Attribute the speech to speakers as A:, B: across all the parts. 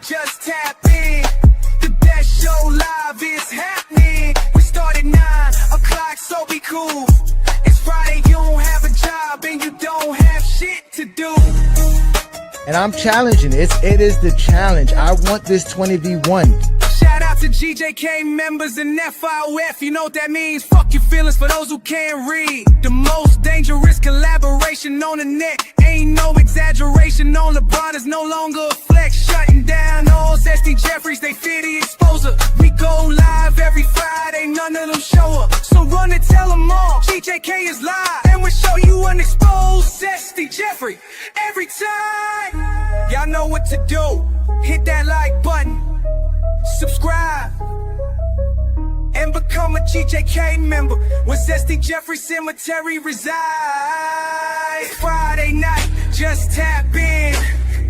A: just tap in. The best show live is happening. We start at 9 o'clock, so be cool. It's Friday, you don't have a job and you don't have shit to do.
B: And I'm challenging it. It is the challenge. I want this 20v1.
A: Shout out to GJK members and FIOF. You know what that means? Fuck your feelings for those who can't read. The most dangerous collaboration on the net. Ain't no exaggeration on LeBron is no longer a flex. Shutting down all Zesty Jeffries, they fear the exposure. We go live every Friday, none of them show up. So run and tell them all, GJK is live. And we'll show you an exposed Zesty Jeffrey every time. Y'all know what to do. Hit that like button. Subscribe and become a GJK member where Zesty Jeffrey Cemetery resides. Friday night, just tap in.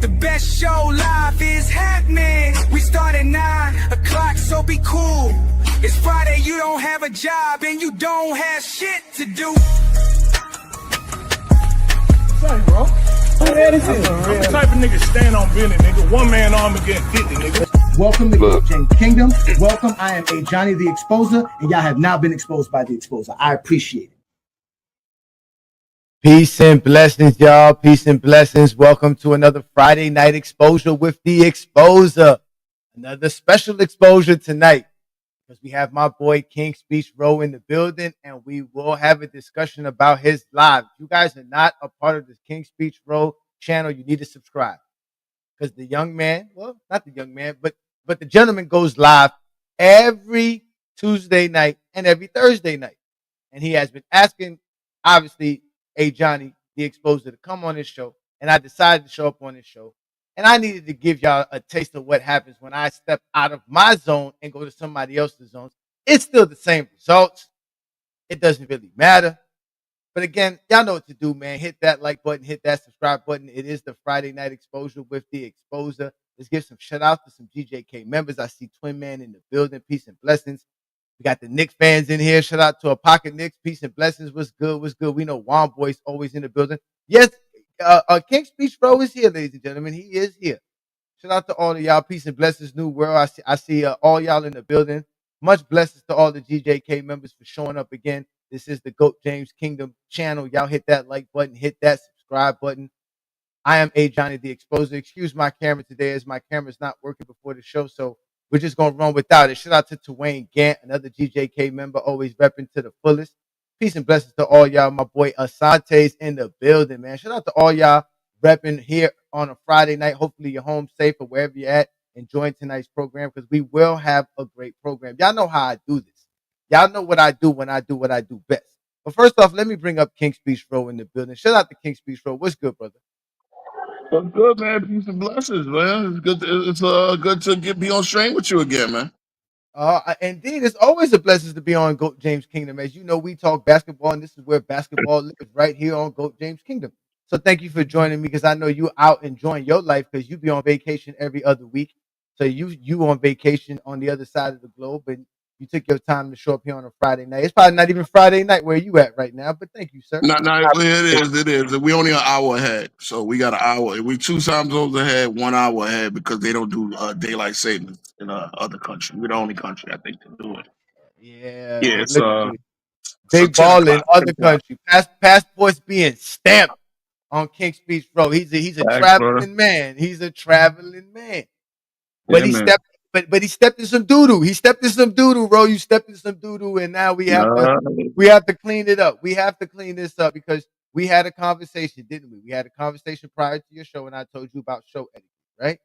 A: The best show live is happening. We start at 9 o'clock, so be cool. It's Friday, you don't have a job and you don't have shit to do.
C: Sorry, bro. I'm the type of nigga stand on business, nigga. One man army getting 50, nigga.
B: Welcome to Goat James Kingdom. Welcome. I am A Johnny the Exposer, and y'all have now been exposed by the Exposer. I appreciate it.
D: Peace and blessings, y'all. Peace and blessings. Welcome to another Friday night exposure with the Exposer. Another special exposure tonight because we have my boy King Speech Row in the building, and we will have a discussion about his live. If you guys are not a part of the King Speech Row channel, you need to subscribe because the young man, well, not the young man, but the gentleman goes live every Tuesday night and every Thursday night. And he has been asking, obviously, A Johnny, the Exposer, to come on his show. And I decided to show up on his show. And I needed to give y'all a taste of what happens when I step out of my zone and go to somebody else's zone. It's still the same results. It doesn't really matter. But again, y'all know what to do, man. Hit that like button, hit that subscribe button. It is the Friday night exposure with the Exposer. Let's give some shout outs to some GJK members. I see Twin Man in the building. Peace and blessings. We got the Knicks fans in here. Shout out to a Pocket Knicks. Peace and blessings. What's good? What's good? We know Juan Boy's always in the building. Yes, King Speech Bro is here, ladies and gentlemen. He is here. Shout out to all of y'all. Peace and blessings, New World. I see all y'all in the building. Much blessings to all the GJK members for showing up again. This is the Goat James Kingdom channel. Y'all hit that like button, hit that subscribe button. I am A Johnny the Exposer. Excuse my camera today as my camera's not working before the show, so we're just going to run without it. Shout out to Dwayne Gant, another GJK member, always repping to the fullest. Peace and blessings to all y'all. My boy Asante's in the building, man. Shout out to all y'all repping here on a Friday night. Hopefully you're home safe or wherever you're at, enjoying tonight's program because we will have a great program. Y'all know how I do this. Y'all know what I do when I do what I do best. But first off, let me bring up King Speech Row in the building. Shout out to King Speech Row. What's good, brother?
C: Well, good, man. Peace and blessings, man. It's good. It's good to be on stream with you again, man.
D: Indeed, it's always a blessing to be on Goat James Kingdom. As you know, we talk basketball, and this is where basketball lives, right here on Goat James Kingdom. So thank you for joining me because I know you out enjoying your life because you be on vacation every other week. So you on vacation on the other side of the globe, and you took your time to show up here on a Friday night. It's probably not even Friday night where you at right now, but thank you, sir.
C: Not it is. We only an hour ahead, so we got an hour. We 2 time zones ahead, 1 hour ahead because they don't do daylight savings in other countries. We're the only country I think to do it.
D: Yeah,
C: Yeah,
D: look at you.
C: so
D: Big
C: 10
D: ball in
C: o'clock.
D: other countries. Passports being stamped on King Speech Row. He's a
C: Thanks,
D: traveling
C: brother.
D: man. He's a traveling man.
C: Yeah,
D: But he
C: man.
D: stepped but he stepped in some doo-doo. He stepped in some doo-doo, bro. You stepped in some doo-doo, and now we have to clean it up. We have to clean this up because we had a conversation, didn't we? We had a conversation prior to your show, and I told you about show etiquette, right?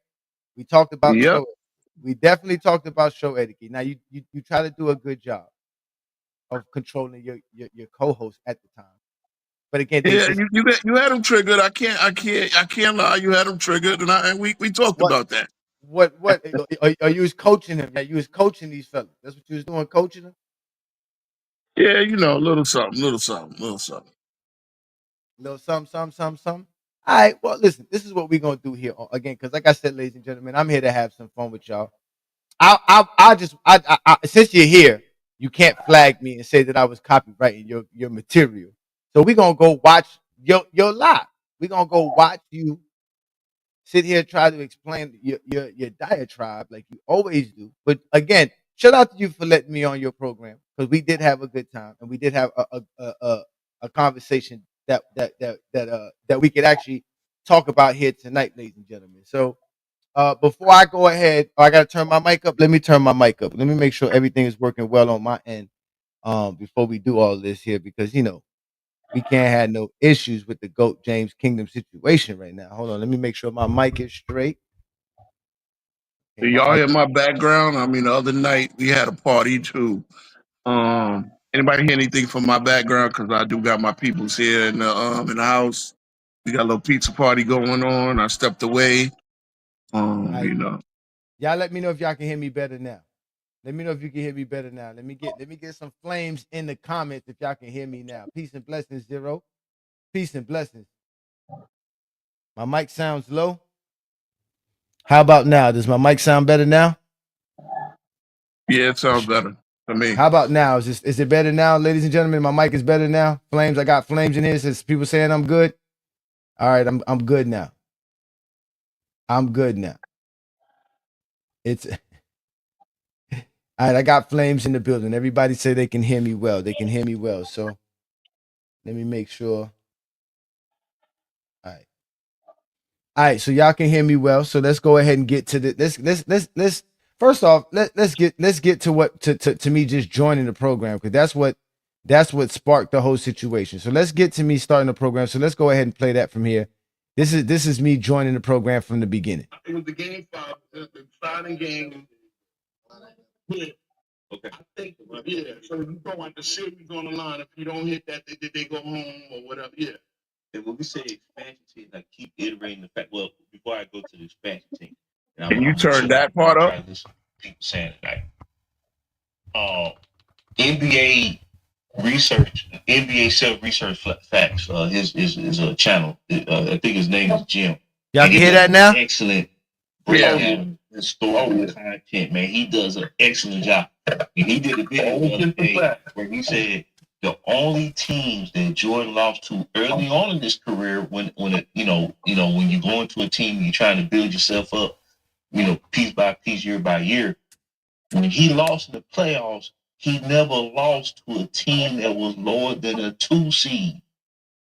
D: We talked about
C: Yep.
D: show etiquette. We definitely talked about show etiquette. Now you try to do a good job of controlling your co-host at the time. But again,
C: Yeah, you had them triggered. I can't lie. You had them triggered, and we talked
D: what
C: about that.
D: what are you was coaching him? Yeah, you was coaching these fellas. That's what you was doing, coaching them.
C: Yeah, a little something.
D: Little some. All right. Well, listen. This is what we're gonna do here again, because like I said, ladies and gentlemen, I'm here to have some fun with y'all. Since you're here, you can't flag me and say that I was copywriting your material. So we're gonna go watch your live. We're gonna go watch you sit here and try to explain your diatribe like you always do. But again, shout out to you for letting me on your program because we did have a good time and we did have a conversation that we could actually talk about here tonight, ladies and gentlemen. So before I go ahead, I gotta turn my mic up. Let me turn my mic up. Let me make sure everything is working well on my end. Before we do all this here, because we can't have no issues with the GOAT James Kingdom situation right now. Hold on, let me make sure my mic is straight.
C: Do
D: Okay, my
C: y'all
D: mic.
C: hear my background? I mean, the other night we had a party too. Anybody hear anything from my background? Because I do got my peoples here in the house. We got a little pizza party going on. I stepped away.
D: All right,
C: You know.
D: y'all let me know if y'all can hear me better now. Let me know if you can hear me better now. Let me get some flames in the comments if y'all can hear me now. Peace and blessings, Zero. Peace and blessings. My mic sounds low. How about now? Does my mic sound better now?
C: Yeah, it sounds better to me.
D: How about now? Is it better now, ladies and gentlemen? My mic is better now. Flames, I got flames in here. Says people saying I'm good. All right, I'm good now. I'm good now. It's all right. I got flames in the building. Everybody say they can hear me well. They can hear me well. So let me make sure. All right. All right. So y'all can hear me well. So let's go ahead and get to the let's first off, let's get to what to me just joining the program because that's what sparked the whole situation. So let's get to me starting the program. So let's go ahead and play that from here. This is me joining the program from the beginning.
C: It was the game 5, the exciting game. Yeah. Okay. I think, yeah. So you go out the series on the line. If you don't hit that, they go home or whatever. Yeah.
E: And when we say expansion team, I keep iterating the fact. Well, before I go to the expansion team, and
C: Can you
E: I'm
C: turn that part up?
E: try to listen to people saying it like, NBA research, NBA self research facts. His a channel. I think his name is Jim.
D: Y'all can hear that now?
E: Excellent. Breakdown, historical content, man. He does an excellent job. And he did a video the other day where he said the only teams that Jordan lost to early on in his career, when it, when you go into a team, you're trying to build yourself up, piece by piece, year by year. When he lost in the playoffs, he never lost to a team that was lower than a 2 seed.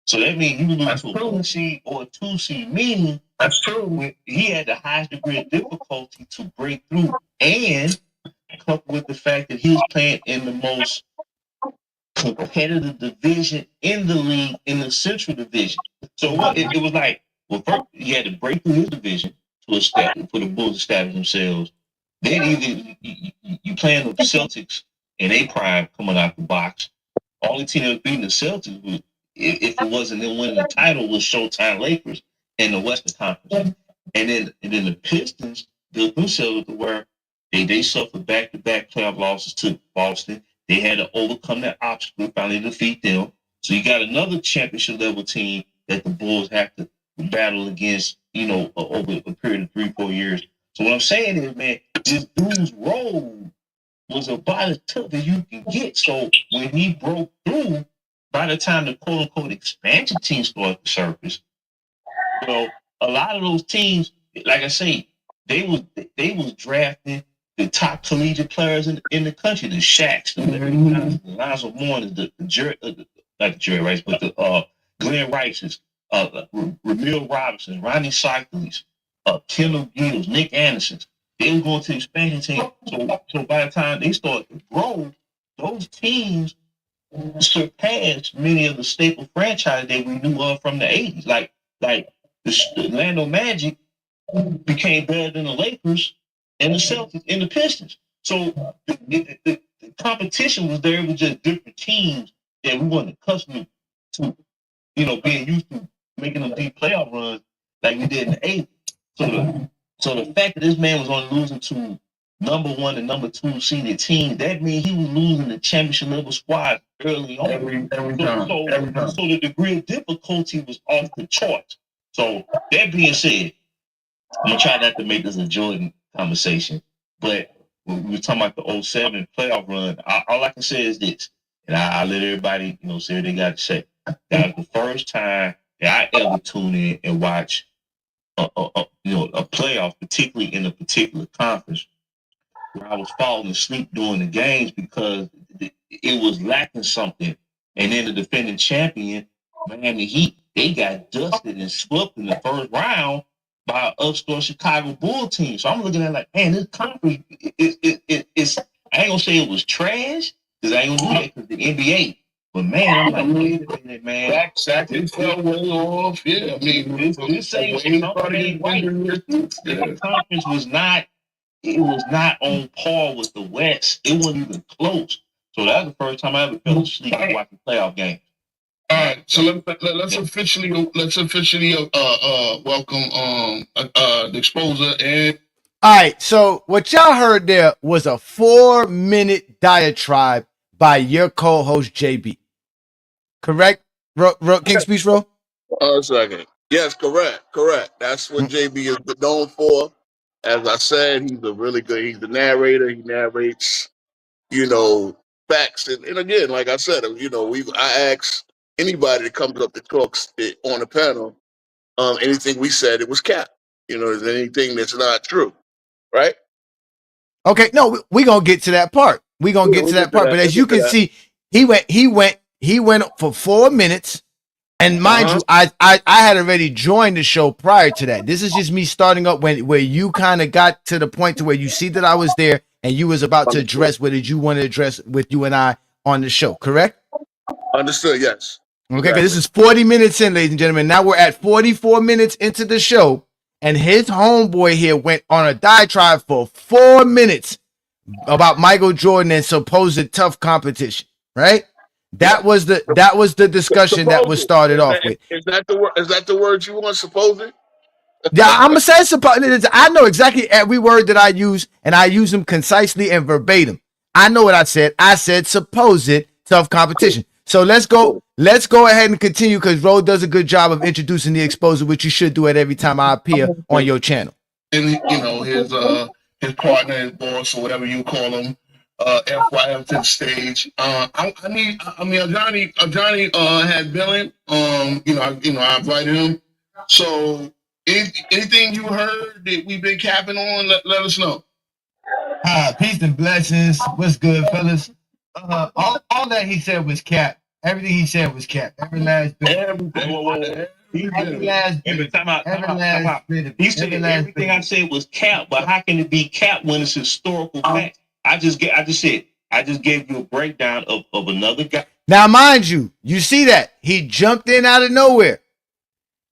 E: So that means you lose to a 1 seed or a 2 seed, meaning that's true. He had the highest degree of difficulty to break through, and coupled with the fact that he was playing in the most competitive division in the league, in the Central Division. So what it was like, well, first he had to break through his division for the Bulls to establish themselves. Then either you playing the Celtics in a prime coming out the box. Only team that was beating the Celtics was, if it wasn't them winning the title, was Showtime Lakers in the Western Conference. And then the Pistons built themselves to where they suffered back-to-back playoff losses to Boston. They had to overcome that obstacle, finally defeat them. So you got another championship level team that the Bulls have to battle against, over a period of 3-4 years. So what I'm saying is, man, this dude's role was about as tough as you can get. So when he broke through, by the time the quote unquote expansion team started to surface, a lot of those teams, like I say, they was drafting the top collegiate players in the country, the Shaqs, the Larry the Lonzo Mourners, the Jerry, not the Jerry Rice, but the Glenn Rices, Ramil Robinson, Ronnie Cycles, Kendall Gills, Nick Andersons. They were going to the expansion team. So by the time they started to grow, those teams surpassed many of the staple franchises that we knew of from the 80s. Like the Orlando Magic became better than the Lakers and the Celtics and the Pistons. So the competition was there. It was just different teams that we weren't accustomed to, being used to making them deep playoff runs like we did in the 80s. So the fact that this man was only losing to number 1 and number 2 seeded teams, that means he was losing the championship level squad early on. Every time. So the degree of difficulty was off the charts. So that being said, I'm gonna try not to make this a Jordan conversation, but when we were talking about the 07 playoff run, all I can say is this, and I let everybody, say what they got to say. That was the first time that I ever tuned in and watched a playoff, particularly in a particular conference, where I was falling asleep during the games because it was lacking something. And then the defending champion, Miami Heat, they got dusted and swept in the first round by an upstart Chicago Bull team. So I'm looking at it like, man, this conference, it's I ain't gonna say it was trash, because I ain't gonna do that because the NBA. But man, I'm like, wait a minute, man.
C: It fell way off. Yeah, I mean,
E: This ain't something right. The conference was not, it was not on par with the West. It wasn't even close. So that was the first time I ever fell asleep watching playoff games.
C: All right, so let's officially welcome the exposer and.
D: All right, so what y'all heard there was a 4-minute diatribe by your co-host JB. Correct? King Speech Row?
C: A second. Yes, correct. That's what JB is known for. As I said, he's he's the narrator. He narrates, facts. And again, like I said, I ask anybody that comes up that talks on the panel, anything we said, it was cap. Is anything that's not true, right?
D: Okay, no, we gonna get to that part. We gonna get to that part. But as you can see, he went for 4 minutes. And mind you, I had already joined the show prior to that. This is just me starting up where you kind of got to the point to where you see that I was there and you was about to address what did you want to address with you and I on the show, correct?
C: Understood, yes.
D: Okay, because this is 40 minutes in, ladies and gentlemen. Now we're at 44 minutes into the show, and his homeboy here went on a diatribe for 4 minutes about Michael Jordan and supposed tough competition, right? That was the discussion that was started off with.
C: Is that the word you want, supposed?
D: Yeah, I'm gonna say supposed. I know exactly every word that I use, and I use them concisely and verbatim. I know what I said. I said supposed tough competition. So let's go ahead and continue, because Ro does a good job of introducing the exposer, which you should do it every time I appear on your channel.
C: And his partner, his boss, or whatever you call him. FYF to the stage. Johnny had billing. I invited him. So anything you heard that we've been capping on, let us know.
D: Peace and blessings. What's good, fellas? All that he said was cap. Everything he said was cap. Every last bit.
E: Every last bit. He said everything I said was cap, but how can it be cap when it's historical fact? I just gave you a breakdown of another guy.
D: Now, mind you, you see that he jumped in out of nowhere.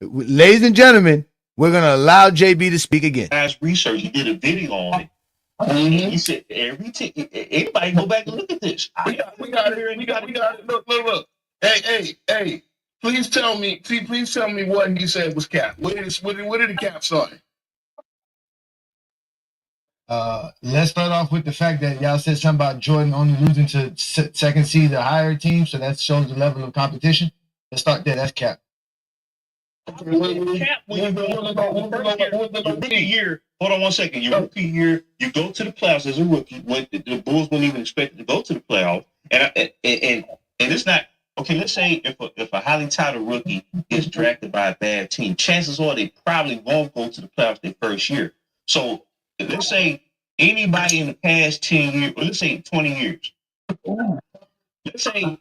D: Ladies and gentlemen, we're gonna allow JB to speak again.
E: As research, he did a video on it. He said anybody go back and look at this.
C: We got it here, and we got it. Look. Hey. Please tell me what he said was cap. Where did the cap start?
D: Let's start off with the fact that y'all said something about Jordan only losing to second seed or higher team, so that shows the level of competition. Let's start there. That's cap.
E: Cap when you go your rookie year. Hold on 1 second. Your rookie year, you go to the playoffs as a rookie. When the Bulls weren't even expected to go to the playoffs, and it's not okay. Let's say if a highly touted rookie gets drafted by a bad team, chances are they probably won't go to the playoffs their first year. So let's say anybody in the past 10 years, or let's say 20 years. Let's say,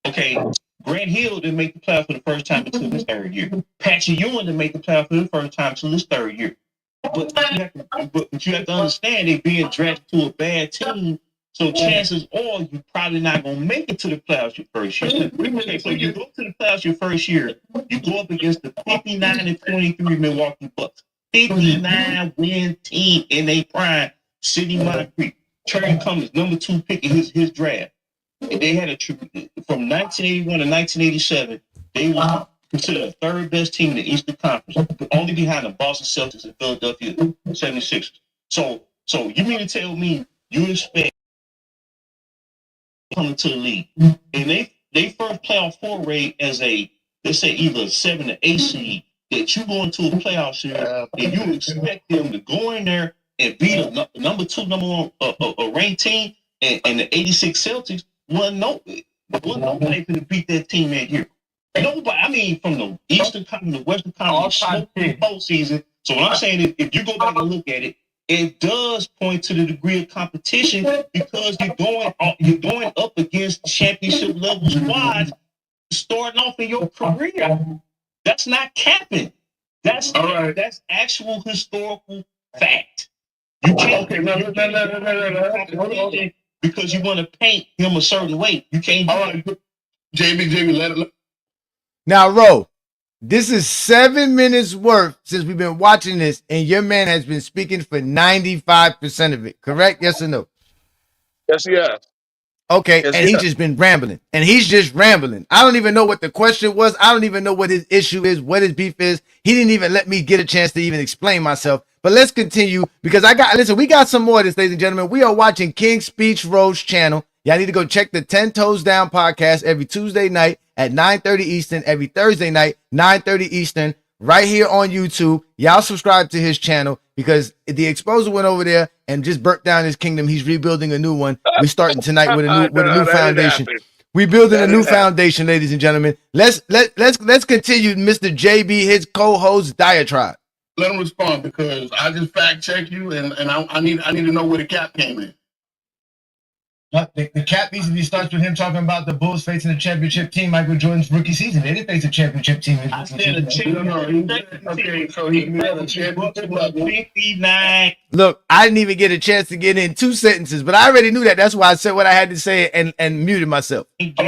E: okay, Grant Hill didn't make the playoffs for the first time until his third year. Patrick Ewing didn't make the playoffs for the first time until his third year. But you have to understand they're being drafted to a bad team, so chances are you're probably not going to make it to the playoffs your first year. Okay, so you go to the playoffs your first year, you go up against the 59-23 Milwaukee Bucks. 59-win team in their prime, Sidney Moncrief, Terry Cummings, number 2 pick in his draft. And they had from 1981 to 1987, they were considered the third best team in the Eastern Conference, only behind the Boston Celtics and Philadelphia 76ers. So you mean to tell me you expect coming to the league, and they first playoff foray as let's say either a 7 or 8 seed, that you go into a playoff series and you expect them to go in there and beat a number 1 ranked team, and the 86 Celtics nobody to beat that team that year. Nobody. I mean, from the Eastern Conference, the Western Conference, postseason, So what I'm saying is, if you go back and look at it, it does point to the degree of competition because you're going up against championship level squads starting off in your career. That's not capping. That's all right. That's actual historical fact. You can't because you want to paint him a certain way. You can't. All right, JB, let it.
D: Now, Ro, this is 7 minutes worth since we've been watching this, and your man has been speaking for 95% of it. Correct? Yes or no?
C: Yes, yeah.
D: Okay,
C: Yes,
D: and he's just been rambling. And he's just rambling. I don't even know what the question was. I don't even know what his issue is, what his beef is. He didn't even let me get a chance to even explain myself. But let's continue because we got some more of this, ladies and gentlemen. We are watching King Speech Rose channel. Y'all need to go check the 10 Toes Down podcast every Tuesday night at 9:30 Eastern, every Thursday night, 9:30 Eastern, right here on YouTube. Y'all subscribe to his channel because the Exposer went over there and just burnt down his kingdom. He's rebuilding a new one. We're starting tonight with a new foundation. We're building a new foundation, ladies and gentlemen. Let's continue, Mr. JB, his co-host diatribe.
F: Let him respond because I just fact check you and I need to know where the cap came in.
B: The cap easily starts with him talking about the Bulls facing a championship team, Michael Jordan's rookie season. They didn't face a championship team.
F: I said a championship. Okay, so he made a championship level.
E: 59.
D: Look, I didn't even get a chance to get in 2 sentences, but I already knew that. That's why I said what I had to say and muted myself.
F: Because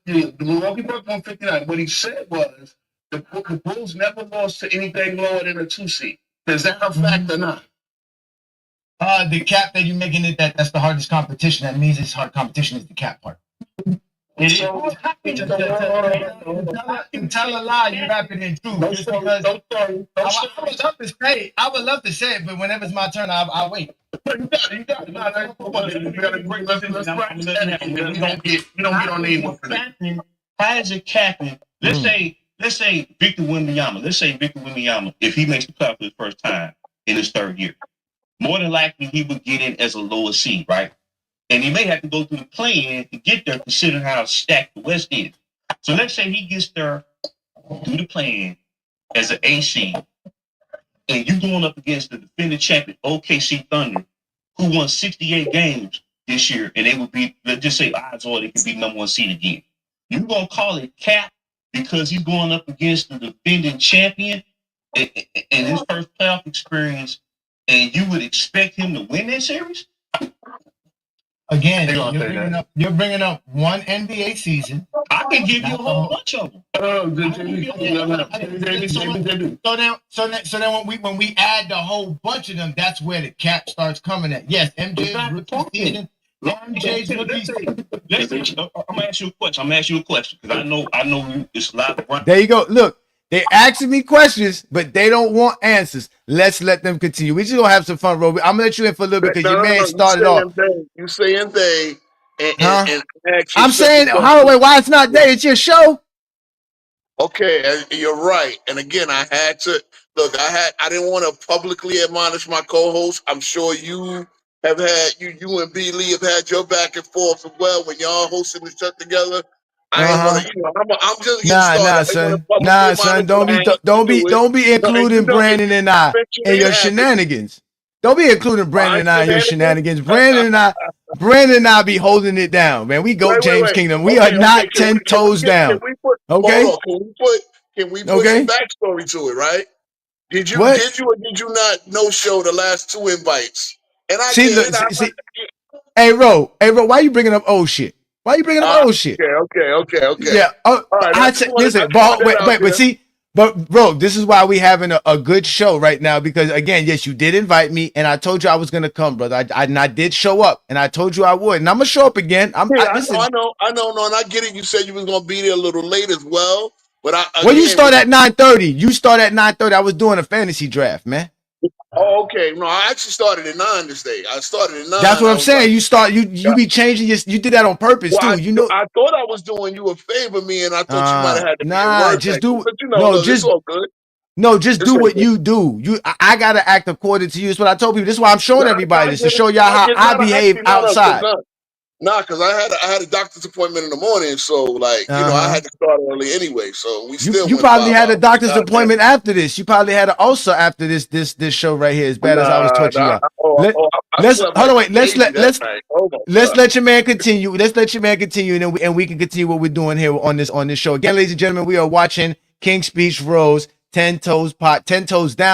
F: the Milwaukee Bucks won 59. What he said was the Bulls never lost to anything lower than a 2 seed. Is that a fact or not?
B: The cap that you're making it that's the hardest competition. That means it's hard competition is the cap part.
F: So,
B: tell a lie, you wrap it in truth. I would love to say it, but whenever it's my turn, I'll wait.
F: You got it. We got a great lesson. Let's practice that. We don't get on name with it.
E: How is it capping? Let's say Victor Wembanyama. Let's say Victor Wembanyama, if he makes the playoff for the first time in his third year, more than likely he would get in as a lower seed, right? And he may have to go through the play-in to get there, considering how stacked the West is. So let's say he gets there through the play-in as an A seed, and you going up against the defending champion OKC Thunder, who won 68 games this year, and they would be, let's just say odds are they could be number 1 seed again. You gonna call it cap because he's going up against the defending champion in his first playoff experience, and you would expect him to win that series?
B: Again, you're bringing up one NBA season.
E: I can give you a whole bunch of them.
B: So then when we add the whole bunch of them, that's where the cap starts coming at. Yes, MJ's rookie season. MJ's rookie season.
E: I'm gonna ask you a question because I know it's a lot of.
D: There you go. Look, they asking me questions, but they don't want answers. Let's let them continue. We just gonna have some fun, Roby. I'm gonna let you in for a little bit because your man started off.
C: You saying they and
D: I'm saying, Holloway, why it's not there? It's your show.
C: Okay, you're right. And again, I had to look. I didn't want to publicly admonish my co-host. I'm sure you have had you and B Lee have had your back and forth as well when y'all hosting the show together. I ain't want to. I'm just
D: son. Don't be including Brandon and I in your shenanigans. Don't be including Brandon and I in your shenanigans. Brandon and I be holding it down, man. We go James Kingdom. We are not 10 toes down. Okay.
C: Can we put some backstory to it, right? Did you or did you not no show the last 2 invites? And I see.
D: Hey, Ro, why you bringing up old shit? Why you bringing up old shit?
C: Okay.
D: Yeah. Listen, but see, but bro, this is why we having a good show right now because again, yes, you did invite me, and I told you I was gonna come, brother. I did show up, and I told you I would, and I'm gonna show up again. I know.
C: No, and I get it. You said you was gonna be there a little late as well, but
D: you start at 9:30. You start at 9:30. I was doing a fantasy draft, man.
C: Oh, okay. No, I actually started at 9 this day. I started at 9.
D: That's what I'm saying. You be changing you did that on purpose too.
C: I thought I was doing you a favor, me, and I thought you might have had to
D: just do what you do. I gotta act according to you. That's what I told people. This is why I'm showing everybody this to show y'all how I behave outside.
F: Nah, because I had a doctor's appointment in the morning, so like you know I had to start early anyway. So we still
D: You
F: went
D: probably
F: 5
D: had a
F: hours.
D: doctor's appointment after this. You probably had an ulcer after this show right here. As bad as I was torturing y'all.
F: I
D: Let's
F: slept
D: hold on.
F: like
D: Wait. Let's
F: crazy
D: let
F: that night. Oh my
D: let's
F: God.
D: let your man continue. Let's let your man continue, and we can continue what we're doing here on this show. Again, ladies and gentlemen, we are watching King Speech Rose 10 Toes Down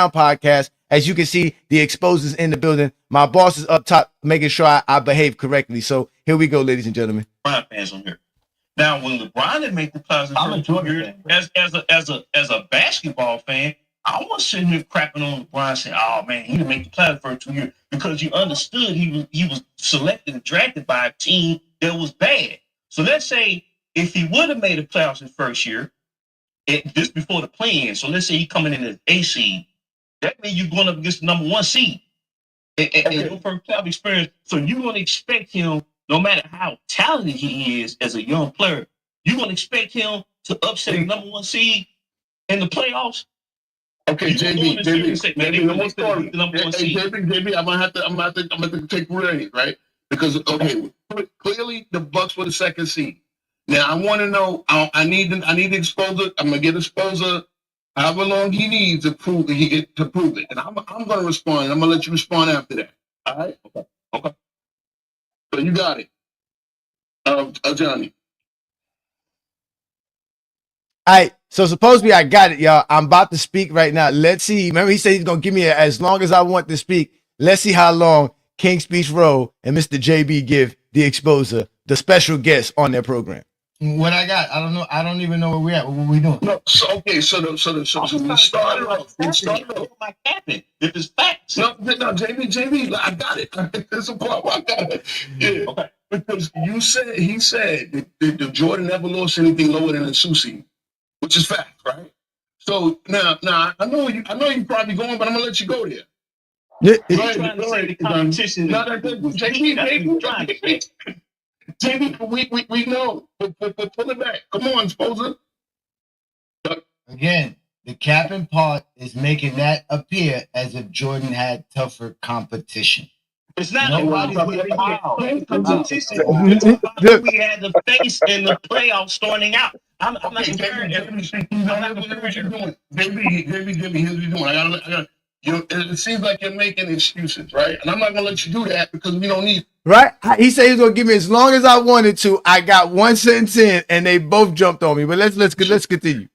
D: podcast. As you can see, the exposers in the building. My boss is up top, making sure I behave correctly. So here we go, ladies and gentlemen.
E: LeBron fans on here. Now, when LeBron didn't make the playoffs,
B: I'm a Jordan fan.
E: as a basketball fan, I was sitting here crapping on LeBron, saying, "Oh man, he didn't make the playoffs for 2 years," because you understood he was selected and drafted by a team that was bad. So let's say if he would have made the playoffs his first year, just before the play-in. So let's say he coming in as A seed. That means you're going up against the number 1 seed. And your first playoff experience. So you're going to expect him, no matter how talented he is as a young player, you're going to expect him to upset the number 1 seed in the playoffs.
F: Okay, JB, I'm gonna have to take reins, right? Because okay, clearly the Bucks were the 2nd seed. Now I want to know. I need the exposure. I'm gonna get exposure. However long he needs to prove it, and I'm gonna respond. I'm gonna let you respond after that. All right? Okay. So you got it, Johnny.
D: All right, so supposedly I got it, y'all. I'm about to speak right now. Let's see. Remember, he said he's gonna give me as long as I want to speak. Let's see how long King Speech Row and Mr. JB give the exposer, the special guest on their program.
B: What I got? I don't know. I don't even know where we're at. What we doing?
F: No, so okay, so we started off.
E: My captain, if it's facts.
F: No, JB, I got it. It's a problem. I got it. Yeah. Okay. Because he said that Jordan never lost anything lower than a 2 seed, which is fact, right? So now I know you probably going, but I'm gonna let you go there.
D: Yeah,
F: JB, we know. But pull it back. Come on, Sposa.
B: Again, the capping part is making that appear as if Jordan had tougher competition.
E: It's not
B: Nobody's
E: competition. We had the face in the playoffs starting out. I'm not comparing everything.
F: JB, here's what you're doing. I gotta. It seems like you're making excuses, right? And I'm not gonna let you do that because we don't need.
D: Right? He said he's gonna give me as long as I wanted to. I got 1 sentence in, and they both jumped on me. But let's continue.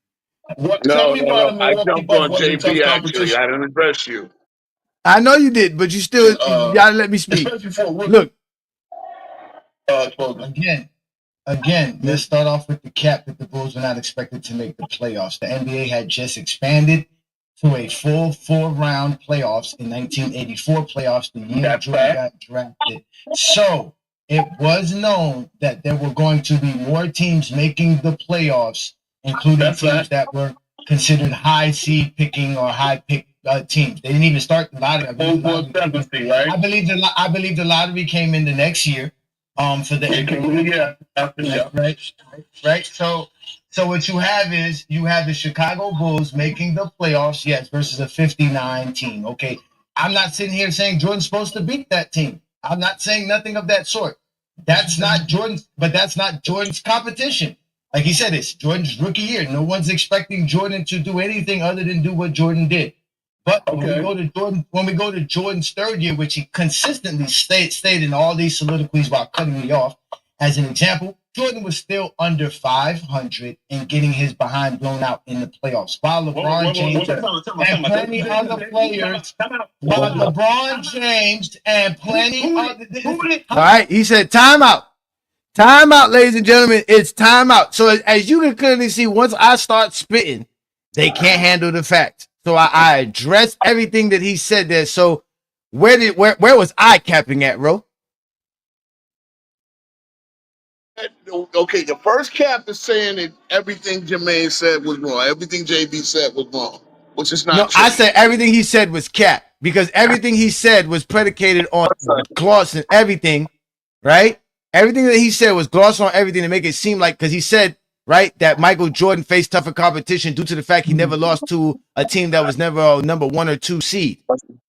F: No.
C: I jumped on JB actually. I didn't address you.
D: I know you did, but you still you gotta let me speak. Look,
B: Again, let's start off with the cap that the Bulls were not expected to make the playoffs. The NBA had just expanded to a full 4-round playoffs in 1984 playoffs, the year Jordan got drafted. So it was known that there were going to be more teams making the playoffs, including teams that were considered high seed picking or high pick teams. They didn't even start the lottery. I believe the lottery came in the next year. For the right. So what you have is you have the Chicago Bulls making the playoffs, yes, versus a 59 team. Okay, I'm not sitting here saying Jordan's supposed to beat that team. I'm not saying nothing of that sort. That's not Jordan's, but that's not Jordan's competition. Like he said, it's Jordan's rookie year. No one's expecting Jordan to do anything other than do what Jordan did. But when we go to Jordan's 3rd year, which he consistently stayed in all these soliloquies while cutting me off, as an example, Jordan was still under 500 and getting his behind blown out in the playoffs. While LeBron James and plenty other players,
D: all right, he said timeout. Timeout, ladies and gentlemen. It's timeout. So as you can clearly see, once I start spitting, they can't handle the facts. So I addressed everything that he said there. So where was I capping at, Ro?
C: Okay, the first cap is saying that everything Jermaine said was wrong. Everything JB said was wrong, which is not true.
D: I said everything he said was cap because everything he said was predicated on gloss and everything, right? Everything that he said was gloss on everything to make it seem like, because he said, right, that Michael Jordan faced tougher competition due to the fact he never lost to a team that was never a number 1 or 2 seed.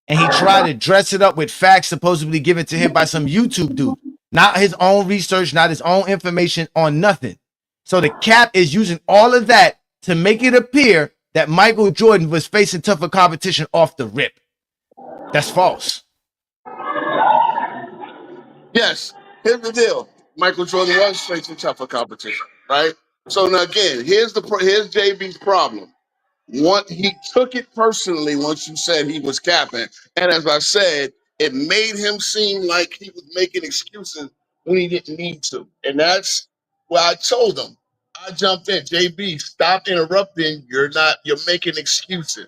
D: And he tried to dress it up with facts supposedly given to him by some YouTube dude. not his own research, not his own information on nothing. So the cap is using all of that to make it appear that Michael Jordan was facing tougher competition off the rip. That's false.
C: Yes, here's the deal. Michael Jordan was facing tougher competition, right? So now again, here's JB's problem. He took it personally once you said he was capping, and as I said, it made him seem like he was making excuses when he didn't need to, and that's why I told him. I jumped in. JB, stop interrupting. You're making excuses.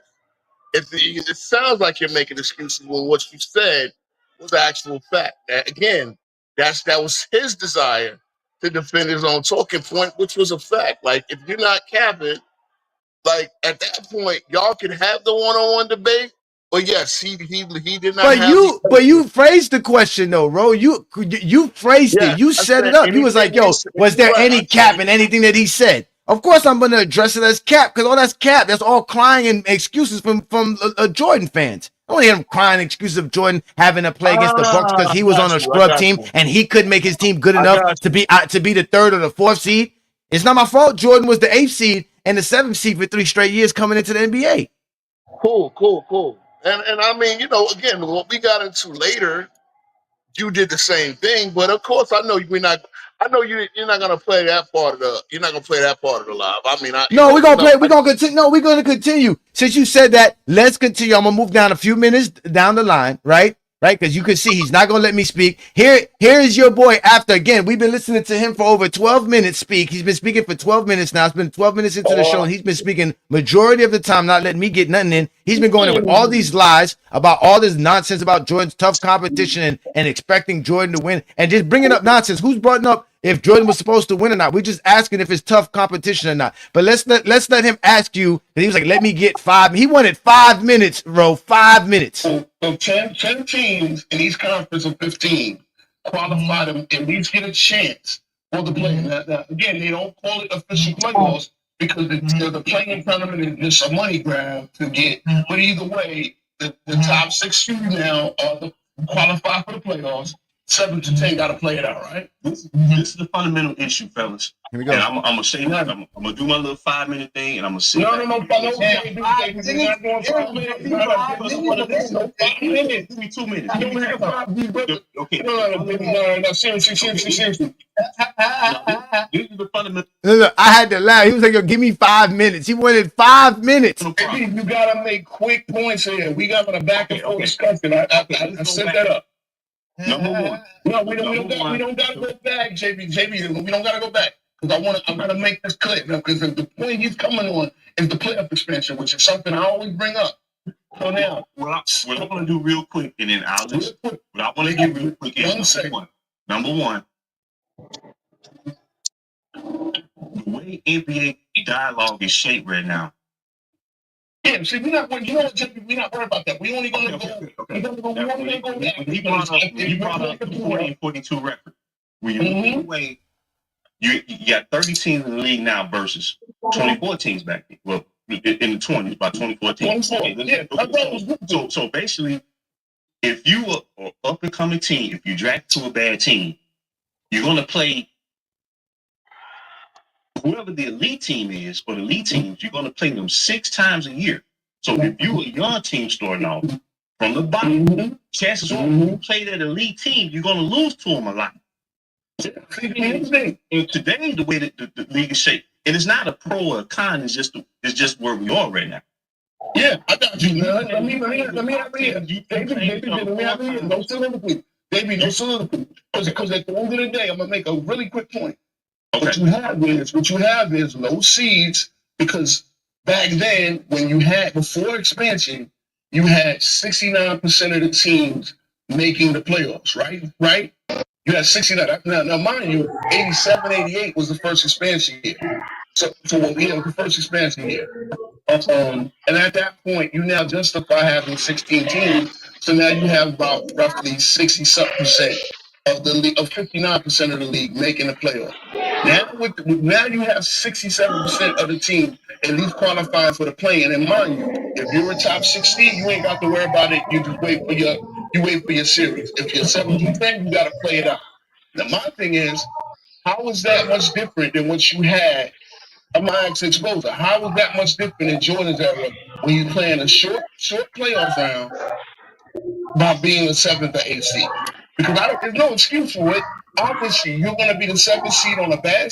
C: It sounds like you're making excuses when what you said was actual fact. Again, that was his desire to defend his own talking point, which was a fact. Like, if you're not capping, like at that point, y'all can have the one-on-one debate. But yes, he did not.
D: But you phrased the question though, Ro. You phrased it. You set it up. You was like, "Yo, was there any cap in anything that he said?" Of course, I'm gonna address it as cap because all that's cap. That's all crying and excuses from Jordan fans. I don't hear him crying excuses of Jordan having to play against the Bucks because he was on a scrub team and he couldn't make his team good enough to be the 3rd or the 4th seed. It's not my fault. Jordan was the 8th seed and the 7th seed for 3 straight years coming into the NBA.
C: Cool. And I mean, again, what we got into later, you did the same thing. But of course, I know you're not gonna play that part of the live. I mean,
D: we're gonna play. We're gonna continue. No, we're gonna continue. Since you said that, let's continue. I'm gonna move down a few minutes down the line, right? Right, because you can see he's not gonna let me speak. Here is your boy. After again, we've been listening to him for over 12 minutes speak. He's been speaking for 12 minutes now. It's been 12 minutes into the show, and he's been speaking majority of the time, not letting me get nothing in. He's been going in with all these lies about all this nonsense about Jordan's tough competition and expecting Jordan to win, and just bringing up nonsense. Who's brought up if Jordan was supposed to win or not? We're just asking if it's tough competition or not. But let's let him ask you. And he was like, "Let me get 5." He wanted 5 minutes, bro. 5 minutes.
F: So 10 teams in each conference of 15 qualify them at least get a chance for the play. Now, again, they don't call it official playoffs because the playing tournament is just a money grab to get. But either way, the top 6 seed now qualify for the playoffs. 7 to 10 got to play it out, right?
E: This is the fundamental issue, fellas.
D: Here we go.
E: And I'm gonna say that. I'm gonna do my little 5-minute thing, and I'm gonna say
F: No.
E: Give me 2 minutes. Okay.
F: No, seriously.
E: This is the fundamental.
D: Look, I had to laugh. He was like, "Yo, give me 5 minutes." He wanted 5 minutes.
F: You gotta make quick points here. We got a back and forth discussion. I set that up.
E: Number one.
F: No, we don't gotta go back, JB. We don't gotta go back because I'm gonna make this clear because the point he's coming on is the playoff expansion, which is something I always bring up. So now,
E: what I'm gonna do real quick, and then I'll just. What I want to get real quick is number one. The way NBA dialogue is shaped right now.
F: Yeah, see, we're not worried about that. We only gonna go.
E: Okay. You brought up the 40-42 record. When you look away, you got 30 teams in the league now versus 24 teams back then. Well, in the 20s, about 24 teams. So basically, if you are an up and coming team, if you draft to a bad team, you're gonna play whoever the elite team is, or the elite teams, you're going to play them 6 times a year. So if you're a young team starting off from the bottom, chances are you play that elite team, you're going to lose to them a lot. And today, the way that the league is shaped, and it's not a pro or a con, it's just where we are right now.
F: Yeah, I got you, man. Let me have it here. No soliloquy. Baby, no soliloquy. Because at the end of the day, I'm going to make a really quick point. Okay. What you have is low seeds because back then, when you had before expansion, you had 69% of the teams making the playoffs, right? You had 69. Now mind you, 87, 88 was the first expansion year. So the first expansion year. And at that point, you now justify having 16 teams. So now you have about roughly 60% of the league, of 59% of the league making the playoff. Now you have 67% of the team at least qualifying for the play-in. And mind you, if you're a top 16, you ain't got to worry about it. You just wait for your series. If you're 17, you got to play it out. Now, my thing is, how is that much different than what you had of my exposure? How is that much different in Jordan's era when you playing a short playoff round by being the 7th or 8th seed? Because there's no excuse for it. Obviously, you're going to be the 7th seed on a bad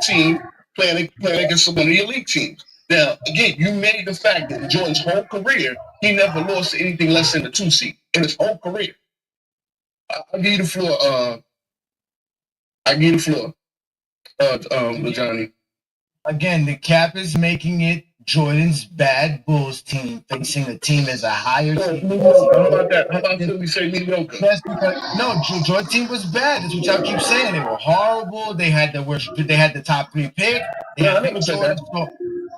F: team, playing against one of the elite teams. Now, again, you made the fact that in Jordan's whole career, he never lost to anything less than the 2 seed in his whole career. I'll give you the floor. Johnny.
B: Again, the cap is making it Jordan's bad Bulls team facing a team as a higher seed.
F: How about that? How about we say mediocre?
B: That's because Jordan's team was bad. That's what y'all keep saying. They were horrible. They had the worst. They had the top 3 pick.
F: Yeah, I never said that.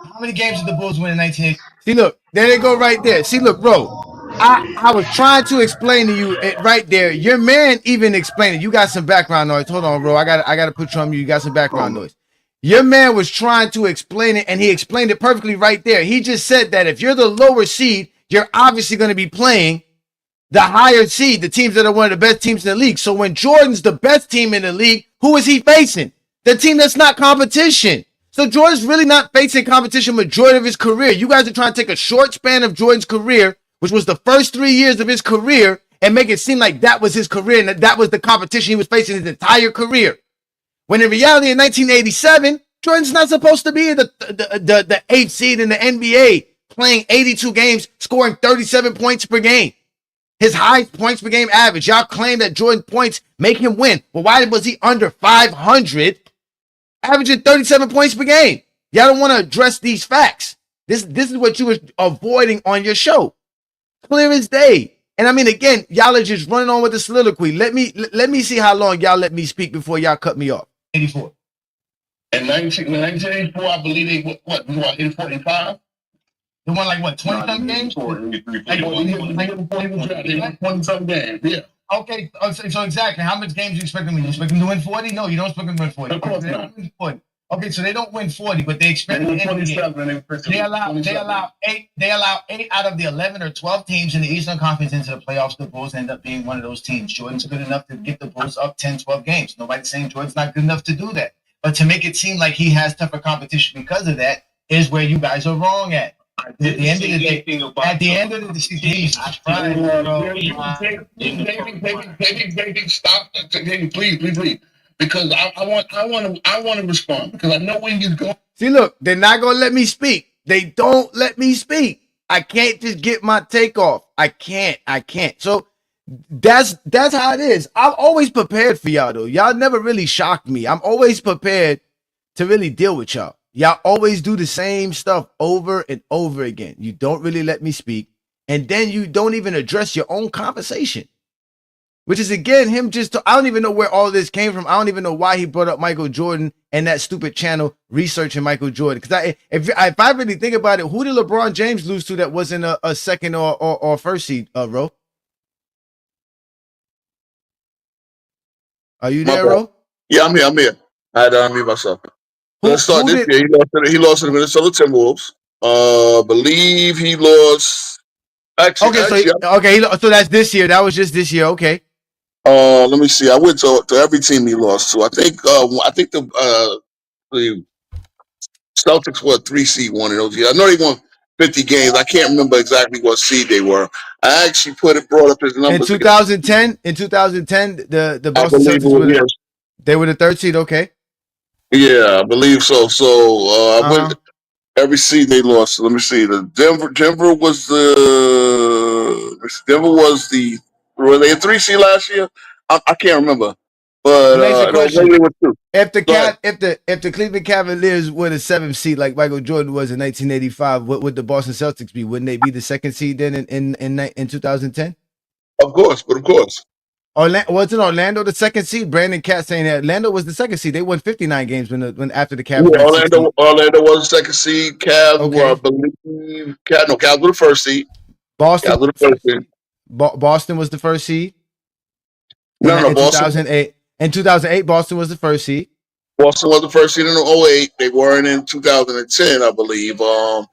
B: How many games did the Bulls win in 1980?
D: See, look, there they go right there. See, look, bro. I was trying to explain to you it right there. Your man even explained it. You got some background noise. Hold on, bro. I got to put you on mute. You got some background noise. Your man was trying to explain it, and he explained it perfectly right there. He just said that if you're the lower seed, you're obviously going to be playing the higher seed, the teams that are one of the best teams in the league. So when Jordan's the best team in the league, who is he facing? The team that's not competition. So Jordan's really not facing competition majority of his career. You guys are trying to take a short span of Jordan's career, which was the first 3 years of his career, and make it seem like that was his career and that was the competition he was facing his entire career. When in reality, in 1987, Jordan's not supposed to be the 8th seed in the NBA, playing 82 games, scoring 37 points per game. His highest points per game average. Y'all claim that Jordan points make him win. Well, why was he under 500, averaging 37 points per game? Y'all don't want to address these facts. This is what you were avoiding on your show. Clear as day. And I mean, again, y'all are just running on with the soliloquy. Let me see how long y'all let me speak before y'all cut me off.
B: 84.
F: In 1984, I believe they what 84, 85?
B: They won like what, 20-something games?
F: They won 20-something games, yeah.
B: Okay, so exactly. How much games do you expect them to win? You expect them to win 40? No, you don't expect them to win 40.
F: Of course
B: they
F: not.
B: don't win 40. Okay, so they don't win 40, but they expect
F: They
B: them
F: won
B: to win
F: 27.
B: They allow 8 out of the 11 or 12 teams in the Eastern Conference into the playoffs. The Bulls end up being one of those teams. Jordan's good enough to get the Bulls up 10, 12 games. Nobody's saying Jordan's not good enough to do that. But to make it seem like he has tougher competition because of that is where you guys are wrong at. At the end of the day, Jesus Christ, bro.
F: David, stop. David, please. Because I want to respond because I know where you're going.
D: See, look, they're not gonna let me speak. They don't let me speak. I can't just get my take off. I can't. So that's how it is. I'm always prepared for y'all though. Y'all never really shocked me. I'm always prepared to really deal with y'all. Y'all always do the same stuff over and over again. You don't really let me speak, and then you don't even address your own conversation. Which is, again, him just... I don't even know where all this came from. I don't even know why he brought up Michael Jordan and that stupid channel researching Michael Jordan. Because if I really think about it, who did LeBron James lose to that wasn't a second or first seed, Ro? Are you there, Ro?
C: Yeah, I'm here. I had to unmute myself. Let's start this year. He lost to the Minnesota Timberwolves. Believe he lost...
D: So that's this year. That was just this year. Okay.
C: Let me see. I went to every team he lost to. I think the Celtics were a 3 seed one of those years. I know they won 50 games. I can't remember exactly what seed they were. I actually brought up his numbers.
D: In 2010, the Boston Celtics were the 3rd seed. Okay.
C: Yeah, I believe so. So I went every seed they lost. So let me see. Denver was were they a 3 seed last year? I can't remember. But
D: if the Cleveland Cavaliers were the 7th seed like Michael Jordan was in 1985, what would the Boston Celtics be? Wouldn't they be the 2nd seed then in 2010?
C: Of course.
D: Wasn't Orlando the 2nd seed? Brandon Katz saying that Orlando was the 2nd seed. They won 59 games when after the Cavs.
C: Yeah, Orlando was the 2nd seed. Cavs were, I believe, Cavs were the 1st seed.
D: Boston was the 1st seed. Boston was the 1st seed.
C: No,
D: in 2008. In 2008, Boston was the 1st seed.
C: Boston was the 1st seed in 2008. They weren't in 2010, I believe. I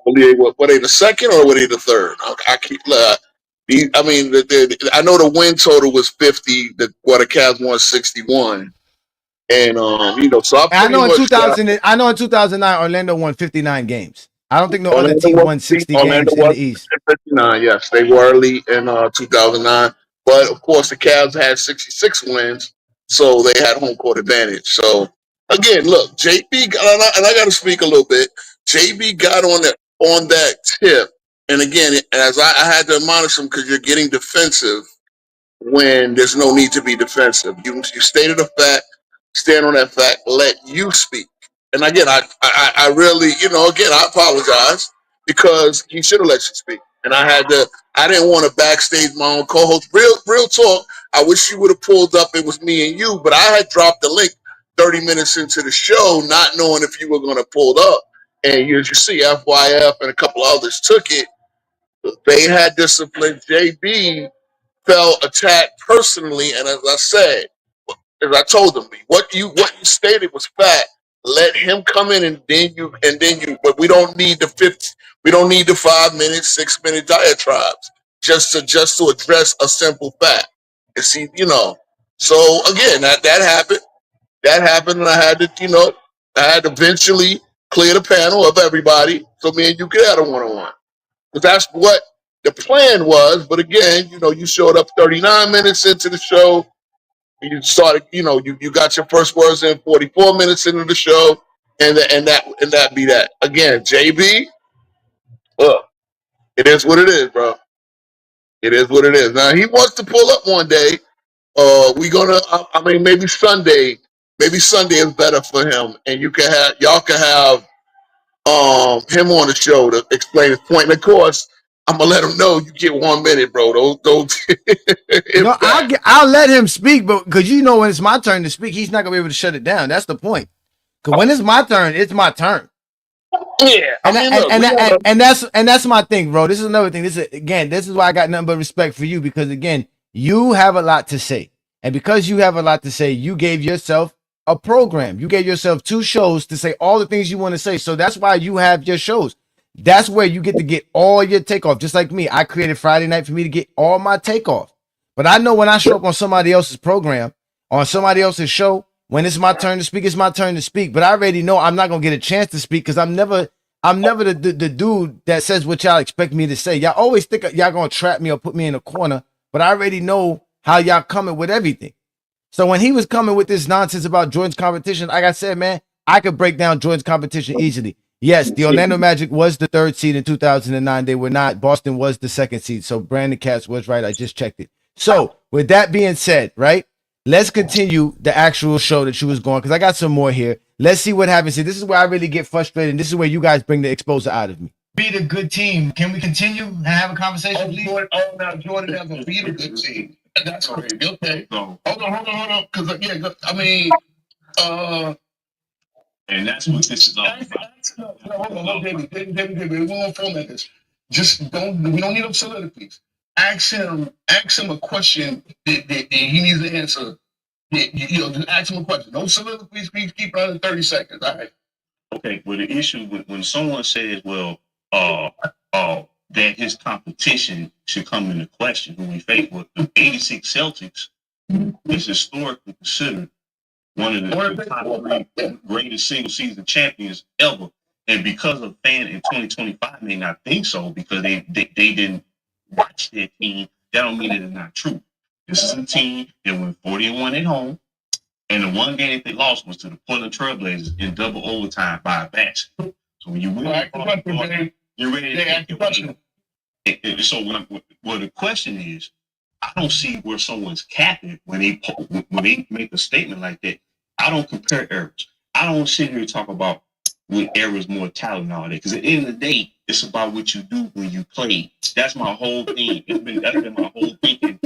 C: believe were they the 2nd or were they the 3rd? I mean, I know the win total was 50. The Cavs won 61, and so I
D: And
C: pretty much got
D: I know in 2009 Orlando won 59 games. I don't think no other
C: Orlando
D: team
C: was
D: won 60
C: Orlando
D: games in
C: was
D: the East.
C: 59. Yes, they were elite in 2009, but of course the Cavs had 66 wins, so they had home court advantage. So again, look, JB, and I got to speak a little bit. JB got on that tip, and again, as I had to admonish him because you're getting defensive when there's no need to be defensive. You stated a fact, stand on that fact, let you speak. And again, I really, again, I apologize because he should have let you speak. And I didn't want to backstage my own co-host. Real talk. I wish you would have pulled up. It was me and you, but I had dropped the link 30 minutes into the show, not knowing if you were going to pull up. And as you see, FYF and a couple others took it. They had disciplined JB felt attacked personally, and as I told them, what you stated was fact. Let him come in, and then you. But we don't need we don't need the 5 minutes, 6 minute diatribes just to address a simple fact. And see, So again, that happened. That happened, and I had to eventually clear the panel of everybody, so me and you could have a one-on-one. But that's what the plan was. But again, you showed up 39 minutes into the show. You started, you got your first words in 44 minutes into the show, and that be that. Again, JB, it is what it is, bro. It is what it is. Now he wants to pull up one day. We gonna, I mean, maybe Sunday. Maybe Sunday is better for him, and y'all can have him on the show to explain his point. And of course, I'm gonna let him know you get 1 minute, bro. Don't
D: No, I'll let him speak, but because when it's my turn to speak, he's not gonna be able to shut it down. That's the point. Because when it's my turn, it's my turn.
C: Yeah,
D: and that's my thing, bro. This is another thing. This is why I got nothing but respect for you, because again, you have a lot to say, and because you have a lot to say, you gave yourself a program. You gave yourself 2 shows to say all the things you want to say. So that's why you have your shows. That's where you get to get all your takeoff. Just like me, I created Friday night for me to get all my takeoff. But I know when I show up on somebody else's program, on somebody else's show, when it's my turn to speak, it's my turn to speak. But I already know I'm not gonna get a chance to speak because I'm never the dude that says what y'all expect me to say. Y'all always think y'all gonna trap me or put me in a corner, but I already know how y'all coming with everything. So when he was coming with this nonsense about Jordan's competition, like I said, man, I could break down Jordan's competition easily. Yes, the Orlando Magic was the 3rd seed in 2009. They were not. Boston was the 2nd seed. So Brandon Katz was right. I just checked it. So with that being said, right, let's continue the actual show that you was going, because I got some more here. Let's see what happens here. This is where I really get frustrated, and this is where you guys bring the exposer out of me.
B: Beat a good team. Can we continue and have a conversation, please?
F: Now Jordan hasn't beat a good team. That's crazy. Okay.
E: So,
F: Hold on. Because I mean,
E: and that's what this is all about.
F: hold on, David. We won't format this. We don't need no soliloquies. Ask him a question that he needs to answer. Just ask him a question. No soliloquies, please keep it under 30 seconds. All right.
E: Okay, well, the issue when someone says, that his competition should come into question, who we face with, the 86 Celtics is historically considered one of the top 3 greatest single season champions ever. And because of fan in 2025 may not think so because they didn't watch their team, that don't mean that it's not true. This is a team that went 40-1 at home, and the one game that they lost was to the Portland Trailblazers in double overtime by a basket. So when you win, you're ready to take your question. So the question is, I don't see where someone's capping when they make a statement like that. I don't compare errors. I don't sit here and talk about what errors more talent and all that. Because at the end of the day, it's about what you do when you play. That's my whole thing. That's been my whole thinking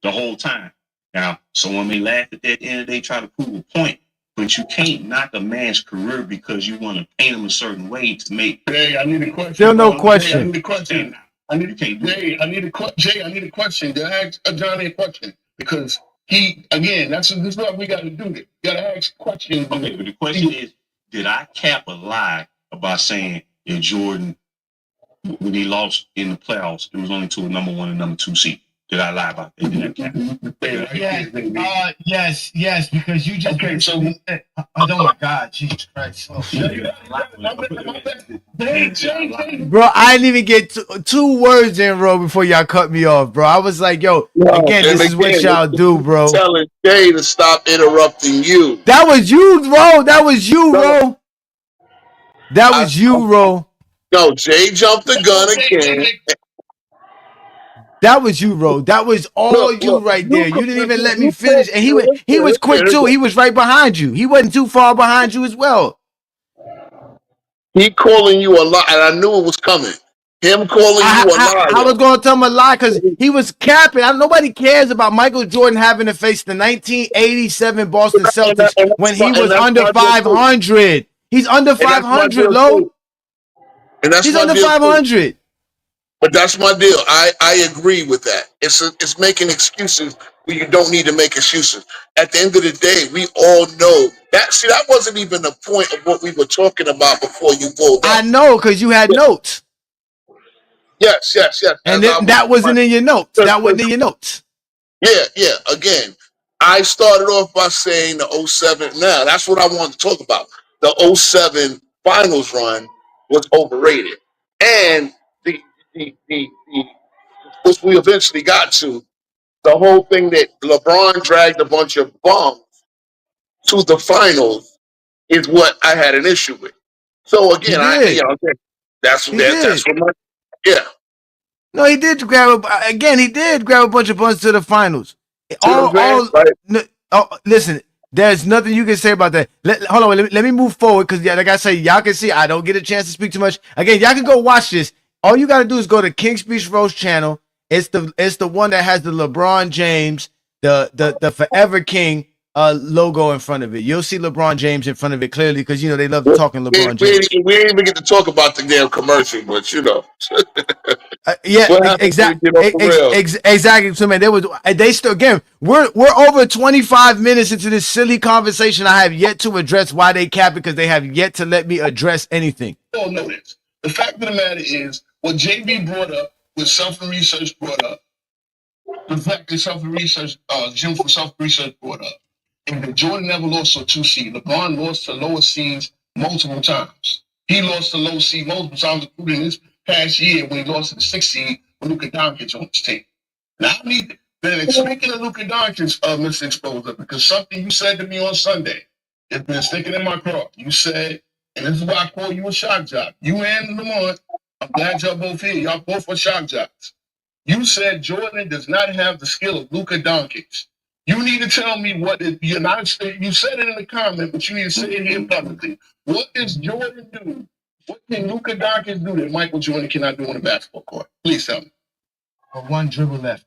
E: the whole time. Now, someone may laugh at that at the end of the day, try to prove a point, but you can't knock a man's career because you want to paint him a certain way to make.
F: Jay, I need a question.
D: Still no question.
F: I need a question. I need a question. Did I ask Johnny a question? Because this is what we got to do. You got to ask questions.
E: Okay, but the question is, did I cap a lie about saying that Jordan when he lost in the playoffs, it was only to a number 1 and number 2 seed. Did I lie about that? Did
B: Yes, because you just.
F: Okay, so-
B: oh my God, Jesus Christ! Oh,
D: Bro, I didn't even get two words in, bro, before y'all cut me off, bro. I was like, yo, again, this is what y'all do, bro.
C: Telling Jay to stop interrupting you.
D: That was you, bro. That was you, bro. That was you, bro.
C: No, Jay jumped the gun again.
D: That was you, bro. That was all you right there. You didn't even let me finish. And he was quick too. He was right behind you. He wasn't too far behind you as well.
C: He calling you a lie, and I knew it was coming. Him calling you a lie.
D: I was going to tell him a lie because he was capping. Nobody cares about Michael Jordan having to face the 1987 Boston Celtics when he was under 500. He's under 500, Lo.
C: And that's
D: He's under 500.
C: But that's my deal. I agree with that. It's making excuses where you don't need to make excuses. At the end of the day, we all know that. See, that wasn't even the point of what we were talking about before you pulled up.
D: I know, because you had notes.
C: Yes.
D: And that wasn't in your notes. That wasn't in your notes.
C: Yeah. Again, I started off by saying the 07. Now, that's what I wanted to talk about. The 07 finals run was overrated. And the which we eventually got to, the whole thing that LeBron dragged a bunch of bums to the finals is what I had an issue with. So again, that's what
D: No, he did grab he did grab a bunch of bums to the finals. Listen, there's nothing you can say about that. Hold on, let me move forward because like I say, y'all can see I don't get a chance to speak too much. Again, y'all can go watch this. All you gotta do is go to King Speech Roast channel. It's the one that has the LeBron James, the Forever King logo in front of it. You'll see LeBron James in front of it clearly because they love talking LeBron James.
C: We didn't even get to talk about the damn commercial, but
D: exactly. So man, they still again. We're over 25 minutes into this silly conversation. I have yet to address why they cap because they have yet to let me address anything.
F: All know this. The fact of the matter is, what JB brought up, what Self and Research brought up, the fact that Self and Research, Jim from Self and Research brought up, and that Jordan never lost to a 2 seed. LeBron lost to lower seeds multiple times. He lost to low seed multiple times, including this past year when he lost to the 6 seed with Luka Doncic on his team. Now, speaking of Luka Doncic, Mr. Exposure, because something you said to me on Sunday, it's been sticking in my craw. You said, and this is why I call you a shock jock. You and Lamont, I'm glad y'all both here. Y'all both are shock jocks. You said Jordan does not have the skill of Luka Doncic. You need to tell me you're not saying. You said it in the comment, but you need to say it here publicly. What does Jordan do? What can Luka Doncic do that Michael Jordan cannot do on the basketball court? Please tell me.
B: One dribble left,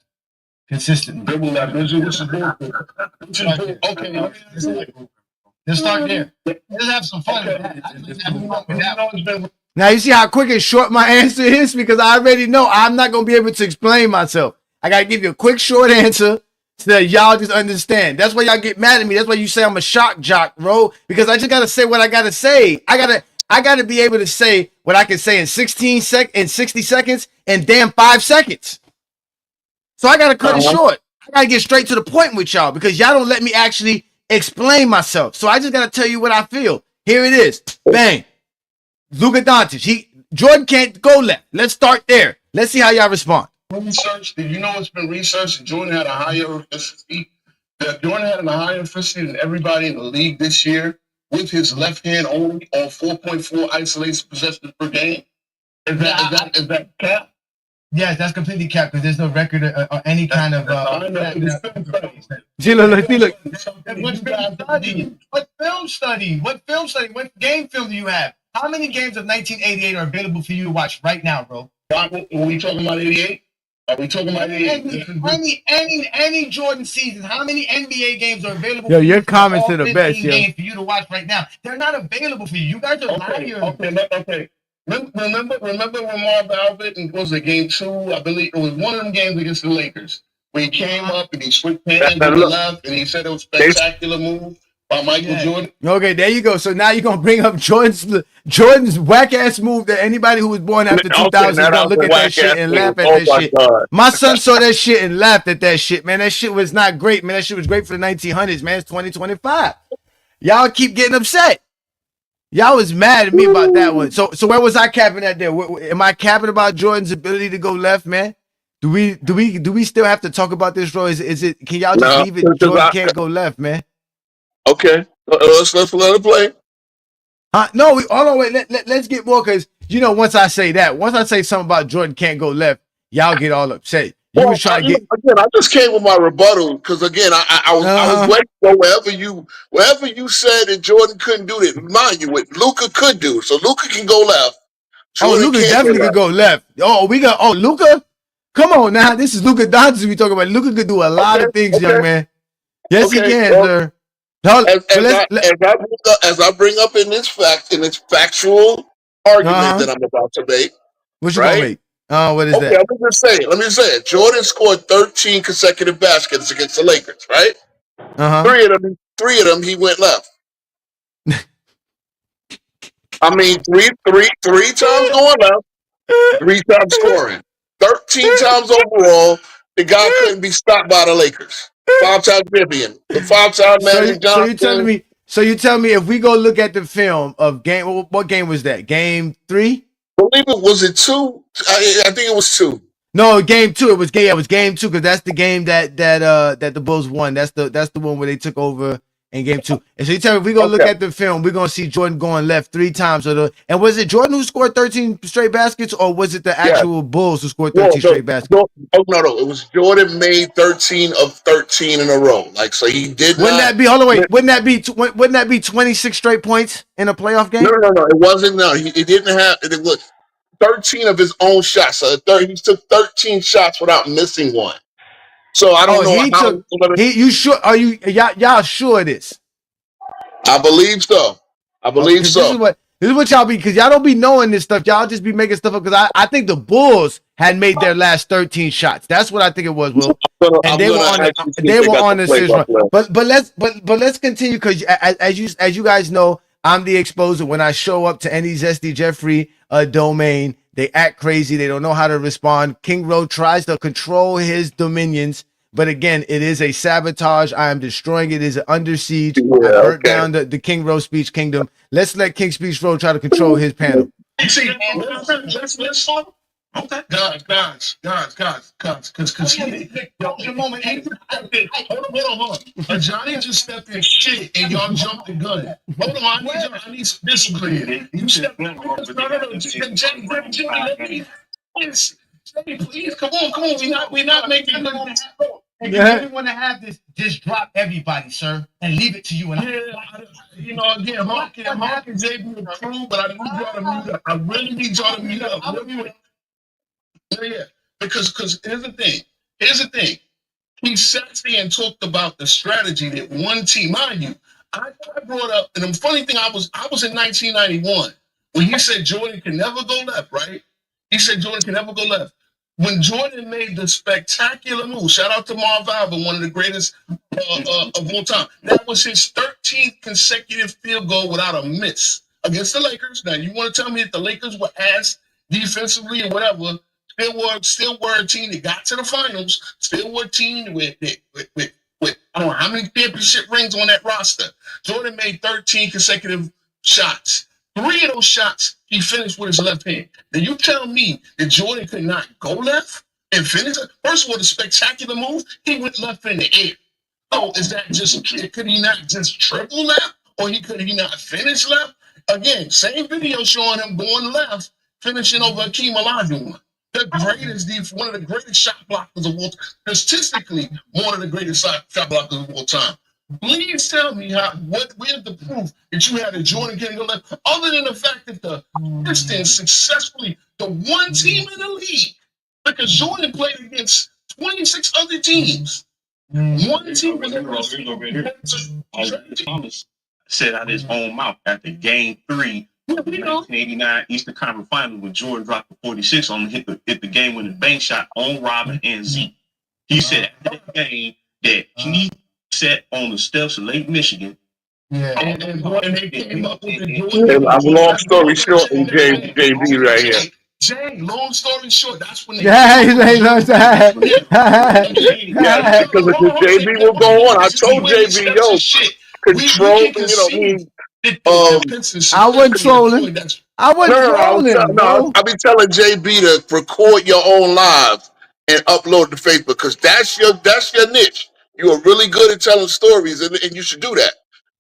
B: consistently.
F: Dribble left. This is bullshit. Okay.
B: Let's start there. Let's have some fun with that.
D: Now you see how quick and short my answer is because I already know I'm not gonna be able to explain myself. I gotta give you a quick, short answer so that y'all just understand. That's why y'all get mad at me. That's why you say I'm a shock jock, bro. Because I just gotta say what I gotta say. I gotta be able to say what I can say in 60 seconds and damn 5 seconds. So I gotta cut it short. I gotta get straight to the point with y'all because y'all don't let me actually explain myself. So I just gotta tell you what I feel. Here it is. Bang. Luka Doncic. Jordan can't go left. Let's start there. Let's see how y'all respond.
F: Research. Did you know it's been researched? Jordan had a higher efficiency. Jordan had a higher efficiency than everybody in the league this year with his left hand only on 4.4 isolated possessions per game. Is that cap?
B: Yes, that's completely capped because there's no record or any kind of. What film study? What game film do you have? How many games of 1988 are available for you to watch right now, bro?
F: Are we talking about 88? Are we talking about 88?
B: Any Jordan season? How many NBA games are available?
D: Yo, your comments are the best, yo.
B: Games for you to watch right now. They're not available for you. You guys are liars.
F: Okay. Remember when Marv Albert and was it game 2? I believe it was one of them games against the Lakers where he came up and he switched hands to the left and he said it was a spectacular move. by Michael Jordan.
D: Okay, there you go. So now you're gonna bring up Jordan's whack ass move that anybody who was born after 2000 is gonna look at that shit and laugh at that shit.
C: God.
D: My son saw that shit and laughed at that shit, man. That shit was not great, man. That shit was great for the 1900s, man. It's 2025. Y'all keep getting upset. Y'all was mad at me about that one. So where was I capping at there? Am I capping about Jordan's ability to go left, man? Do we still have to talk about this, Roy? Is it? Can y'all just leave it? Jordan can't go left, man.
C: Okay, let's let it play.
D: No, hold on, wait. Let's get more, because once I say something about Jordan can't go left, y'all get all upset. You was trying to get
C: again. I just came with my rebuttal because again, I was waiting for wherever you said that Jordan couldn't do it. Mind you, what Luka could do, so Luka can go left.
D: Luka definitely could go left. Luka. Come on now, this is Luka Doncic we talking about. Luka could do a lot of things, young man. Yes, he can, sir.
C: As I bring up in this factual argument that I'm about to make.
D: What you gonna make? What is that?
C: Let me just say it. Jordan scored 13 consecutive baskets against the Lakers, right? Three of them he went left. I mean, three times going left, 3 times scoring. 13 times overall, the guy couldn't be stopped by the Lakers. 5-time champion. The 5-time Magic Johnson.
D: So you tell me if we go look at the film of game, what game was that? Game 3?
C: I believe it was 2. I think it was 2.
D: No, game 2. It was game 2, because that's the game that the Bulls won. That's the one where they took over in game 2. And so you tell me if we go look at the film, we're gonna see Jordan going left 3 times. And was it Jordan who scored 13 straight baskets, or was it the actual Bulls who scored 13 straight baskets?
C: No. It was Jordan made 13 of 13 in a row. So he did.
D: Wouldn't that be? Hold on, wait. Wouldn't that be 26 straight points in a playoff game?
C: No. It wasn't. No, he didn't have. It was 13 of his own shots. So he took 13 shots without missing one. So I don't know.
D: You sure? Are you y'all sure of this?
C: I believe so.
D: This is what y'all be, because y'all don't be knowing this stuff. Y'all just be making stuff up, because I think the Bulls had made their last 13 shots. That's what I think it was, Will. And they were on the series run. But let's continue, because as you guys know, I'm the exposer. When I show up to any Zesty Jeffrey domain, they act crazy. They don't know how to respond. King Road tries to control his dominions, but again, it is a sabotage. I am destroying it. It is under siege. I burnt down the King Road Speech Kingdom. Let's let King Speech Road try to control his panel.
F: See, okay. Guys, because he, moment, hold on. Johnny just stepped in shit and y'all jumped the gun. Hold on, I need some discipline. You stepped in. No. Jimmy, please, come on. We're not making good.
D: If you really want to have this, just drop everybody, sir, and leave it to you. And
F: again, Hawkins able to prove, but I need y'all to mute up. I really need y'all to mute up. Yeah. Because here's the thing. He sat there and talked about the strategy that one team, mind you, I brought up, and the funny thing, I was in 1991 when he said Jordan can never go left, right? He said Jordan can never go left. When Jordan made the spectacular move, shout out to Marv Albert, one of the greatest of all time. That was his 13th consecutive field goal without a miss against the Lakers. Now, you want to tell me that the Lakers were ass defensively or whatever? Still were a team that got to the finals. Still were a team with I don't know how many championship rings on that roster. Jordan made 13 consecutive shots. 3 of those shots he finished with his left hand. Now you tell me that Jordan could not go left and finish it? First of all, the spectacular move, he went left in the air. Oh, is that could he not just triple left? Or could he not finish left? Again, same video showing him going left, finishing over Akeem Olajuwon. One of the greatest shot blockers of all time. Statistically, one of the greatest shot blockers of all time. Please tell me where's the proof that you had a Jordan can't go left, other than the fact that the Pistons successfully, the one team in the league, because Jordan played against 26 other teams. One team
E: Thomas said out his own mouth after game 3 of the 1989 Eastern Conference Finals when Jordan dropped the 46 on hit the game winning bank shot on Robin and Zeke. He said after that game that he sat on the steps of Lake Michigan
B: Yeah.
F: And they came up with the
C: And
F: Jordan.
C: I'm long story short, and JB right here.
F: Jay, long story short, that's when they
D: Yeah,
F: came up with
D: he's
F: the Jordan.
C: Yeah, because if the JB will go on, I told JB, yo,
F: We
C: control,
F: can concede that
C: um,
F: the Pistons
D: I wasn't
F: successfully
D: trolling.
F: employed that.
D: I wasn't
C: I
D: trolling, bro.
C: be telling JB to record your own live and upload to Facebook because that's your niche. You are really good at telling stories, and you should do that.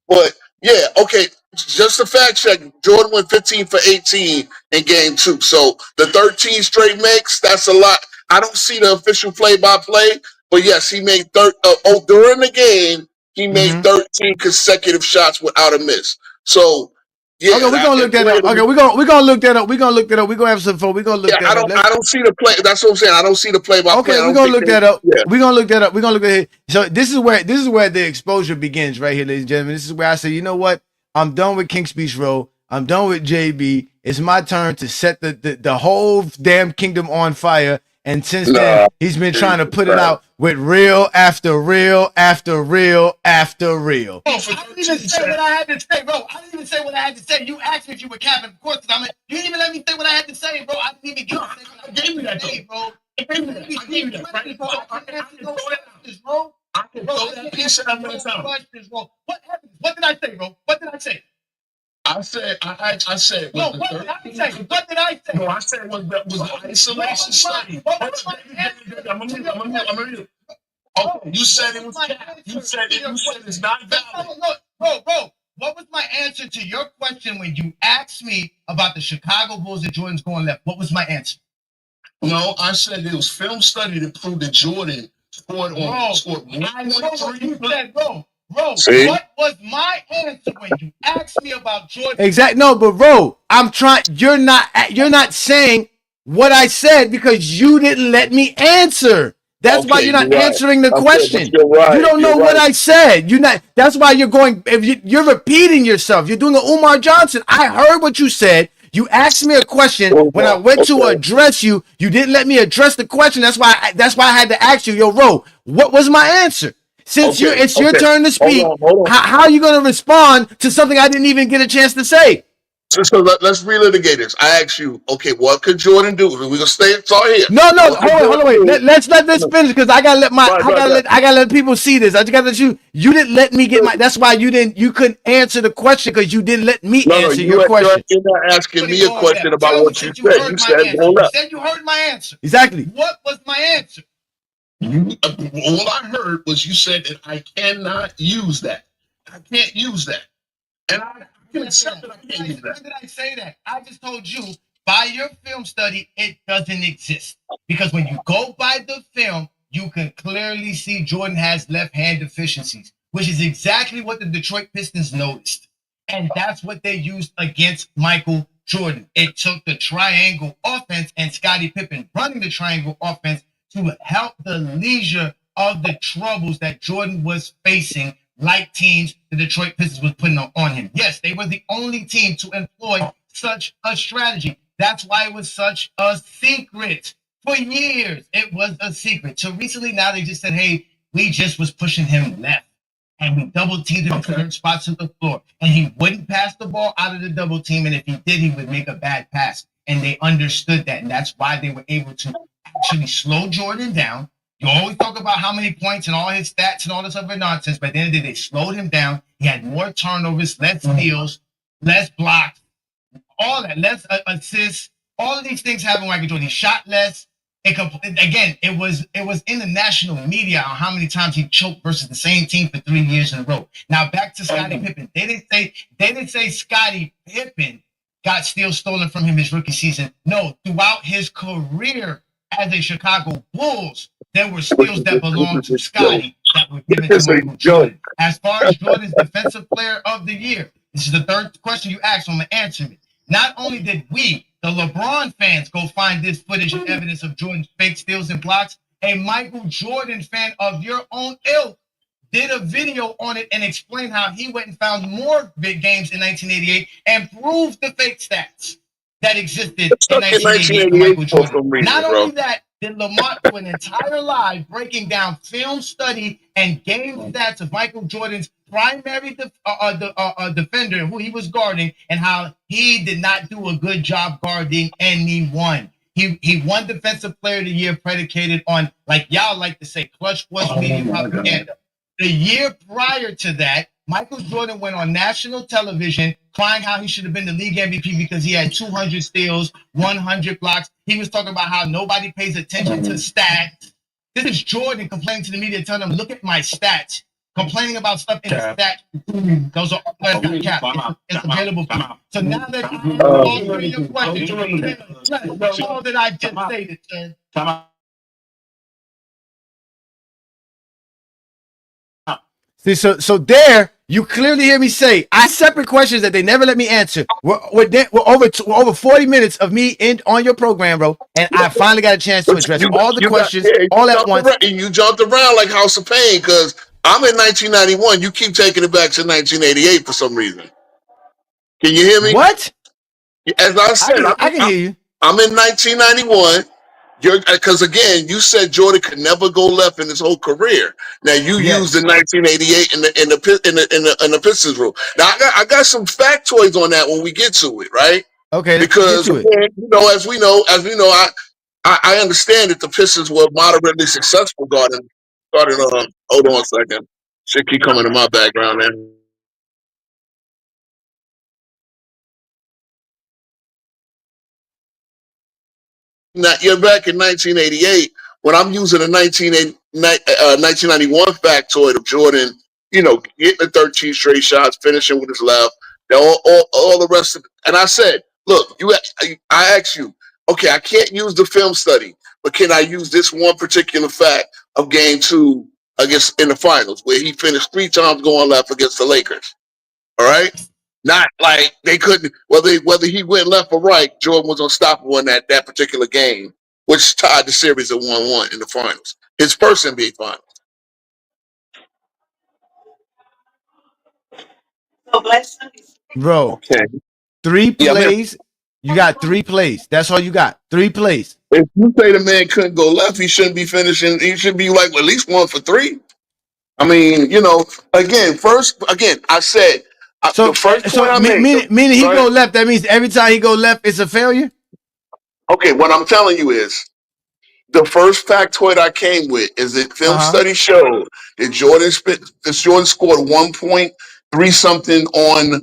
C: But yeah, okay, just a fact check. Jordan went 15 for 18 in game 2. So the 13 straight makes, that's a lot. I don't see the official play-by-play, but yes, he made during the game, he made 13 consecutive shots without a miss. So yeah,
D: Okay, we're gonna look that up. Okay, we're gonna look that up. We're gonna look that up. We're gonna have some fun. We're gonna look that up.
C: I don't see the play. That's what I'm saying. I don't see the play-by-play.
D: Okay, we're gonna look that up. We're gonna look that up. We're gonna look at it. So this is where the exposure begins, right here, ladies and gentlemen. This is where I say, you know what? I'm done with King's Speech Row. I'm done with JB. It's my turn to set the whole damn kingdom on fire. And since then, he's been trying to put it out with reel after reel after reel after reel.
B: I didn't even say what I had to say, bro. I didn't even say what I had to say. You asked me if you were capping. Of course, you didn't even let me say what I had to say, bro. I didn't even
F: I gave you that, bro. I gave you that, right?
B: Bro.
F: I can throw that piece out of time.
B: What happened? What did I say, bro? What did I say?
F: I said.
B: No, what did I say? What did I say?
F: No, I said was an isolation study. I'm gonna read it. Okay, you said it was cap. You said it's not valid.
B: Bro. What was my answer to your question when you asked me about the Chicago Bulls and Jordan's going left? What was my answer?
F: No, I said it was film study to prove that Jordan scored 1.3.
B: Bro,
C: See?
B: what was my answer when you asked me about Jordan?
D: Exactly. No, but bro, I'm trying. You're not saying what I said because you didn't let me answer. That's why you're not answering the question. You don't know what I said. You're not. That's why you're going. You're repeating yourself. You're doing an Umar Johnson. I heard what you said. You asked me a question. When I went to address you, you didn't let me address the question. That's why I had to ask you, yo, Ro, what was my answer? Since it's your turn to speak,
C: Hold on.
D: How are you going to respond to something I didn't even get a chance to say?
C: So let's relitigate this. I asked you, okay, what could Jordan do? We're gonna start here.
D: No, hold on, wait. Let's let this finish because I gotta let people see this. I just gotta let you. You didn't let me get my. That's why you couldn't answer the question because you didn't let me answer your question.
C: You're not asking me a question about what you said. You said
B: you said you heard my answer.
D: Exactly.
B: What was my answer?
F: All I heard was you said that I cannot use that. I can't use that, and I can accept that I can't use that.
B: When did I say that? I just told you by your film study, it doesn't exist because when you go by the film, you can clearly see Jordan has left hand deficiencies, which is exactly what the Detroit Pistons noticed, and that's what they used against Michael Jordan. It took the triangle offense and Scottie Pippen running the triangle offense to help the leisure of the troubles that Jordan was facing, like teams the Detroit Pistons was putting on him. Yes, they were the only team to employ such a strategy. That's why it was such a secret. For years, it was a secret. So recently, now they just said, hey, we just was pushing him left. And we double teamed him in certain spots of the floor. And he wouldn't pass the ball out of the double team. And if he did, he would make a bad pass. And they understood that. And that's why they were able to actually slow Jordan down. You always talk about how many points and all his stats and all this other nonsense, but at the end of the day, they slowed him down. He had more turnovers, less steals, less blocks, all that, less assists. All of these things happened when Michael Jordan. He shot less. It was in the national media on how many times he choked versus the same team for 3 years in a row. Now back to Scottie Pippen. They didn't say Scottie Pippen got steals stolen from him his rookie season. No, throughout his career as a Chicago Bulls, there were steals that belonged to Scottie that were given to Michael Jordan. As far as Jordan's Defensive Player of the Year, this is the third question you asked, so I'm going to answer it. Not only did we, the LeBron fans, go find this footage and evidence of Jordan's fake steals and blocks, a Michael Jordan fan of your own ilk did a video on it and explained how he went and found more big games in 1988 and proved the fake stats that existed in 1988 for Michael Jordan. Not only that, did Lamont do an entire live breaking down film study and game stats of Michael Jordan's primary defender who he was guarding and how he did not do a good job guarding anyone. He won Defensive Player of the Year predicated on, like y'all like to say, clutch sports media propaganda. The year prior to that, Michael Jordan went on national television crying how he should have been the league MVP because he had 200 steals, 100 blocks. He was talking about how nobody pays attention to stats. This is Jordan complaining to the media, telling them, look at my stats. Complaining about stuff in the stats. Those are it's available. So now that you answer your question, all that I just stated, sir.
D: See, so there, you clearly hear me say, I separate questions that they never let me answer. We're over 40 minutes of me on your program, bro, and I finally got a chance to address all the questions all at once.
C: And you jumped around like House of Pain because I'm in 1991. You keep taking it back to 1988 for some reason. Can you hear me?
D: What?
C: As I said,
D: I can hear you.
C: I'm in 1991. Because again, you said Jordan could never go left in his whole career. Now you used the 1988 in the Pistons rule. Now I got some factoids on that when we get to it, right?
D: Okay.
C: Because again, as we know, I understand that the Pistons were moderately successful starting. Hold on a second. Shit keep coming in my background, man. Now, you're back in 1988 when I'm using a 1991 factoid of Jordan, getting the 13 straight shots, finishing with his left, all the rest of it. And I said, look, I asked you, okay, I can't use the film study, but can I use this one particular fact of game 2 against in the finals where he finished 3 times going left against the Lakers? All right. Not like they couldn't, whether he went left or right, Jordan was unstoppable in that particular game, which tied the series at 1-1 in the finals. His first NBA finals.
D: Bro,
C: okay.
D: 3 plays. You got 3 plays. That's all you got. 3 plays.
C: If you say the man couldn't go left, he shouldn't be finishing. He should be like at least 1 for 3. I mean, again, I said,
D: So,
C: the first point I made,
D: meaning he go left, that means every time he go left, it's a failure?
C: Okay, what I'm telling you is, the first factoid I came with is that film study showed that Jordan scored 1.3 something on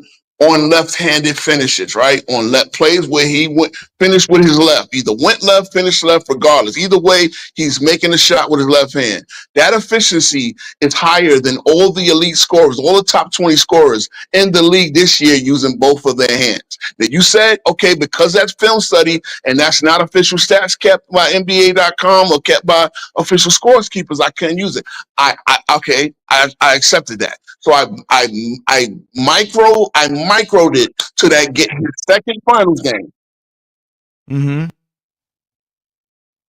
C: left-handed finishes, right? On left plays where he finished with his left. Either went left, finished left, regardless. Either way, he's making a shot with his left hand. That efficiency is higher than all the elite scorers, all the top 20 scorers in the league this year using both of their hands. Now you said, okay, because that's film study and that's not official stats kept by NBA.com or kept by official scores keepers, I couldn't use it. I accepted that. So I microed it to that get his second finals game.
D: Mm-hmm.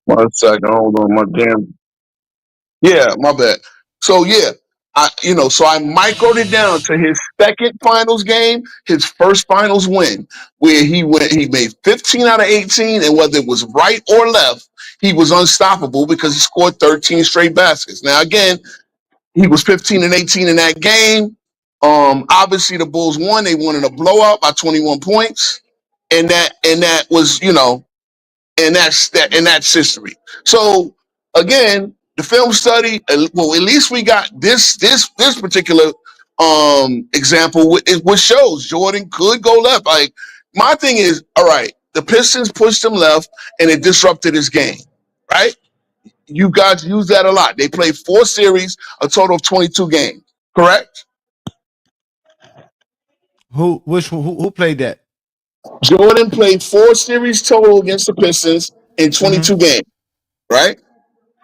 C: 1 second, hold on, my damn. Yeah, my bad. So yeah, so I microed it down to his second finals game, his first finals win, where he made 15 out of 18, and whether it was right or left, he was unstoppable because he scored 13 straight baskets. Now again, he was 15 and 18 in that game. Obviously the Bulls won. They won in a blowout by 21 points, and that was and that's history. So again, the film study. Well, at least we got this particular example, which shows Jordan could go left. Like my thing is, all right, the Pistons pushed him left, and it disrupted his game, right? You guys use that a lot. They played 4 series, a total of 22 games, correct?
D: Who played that?
C: Jordan played 4 series total against the Pistons in 22 games, right?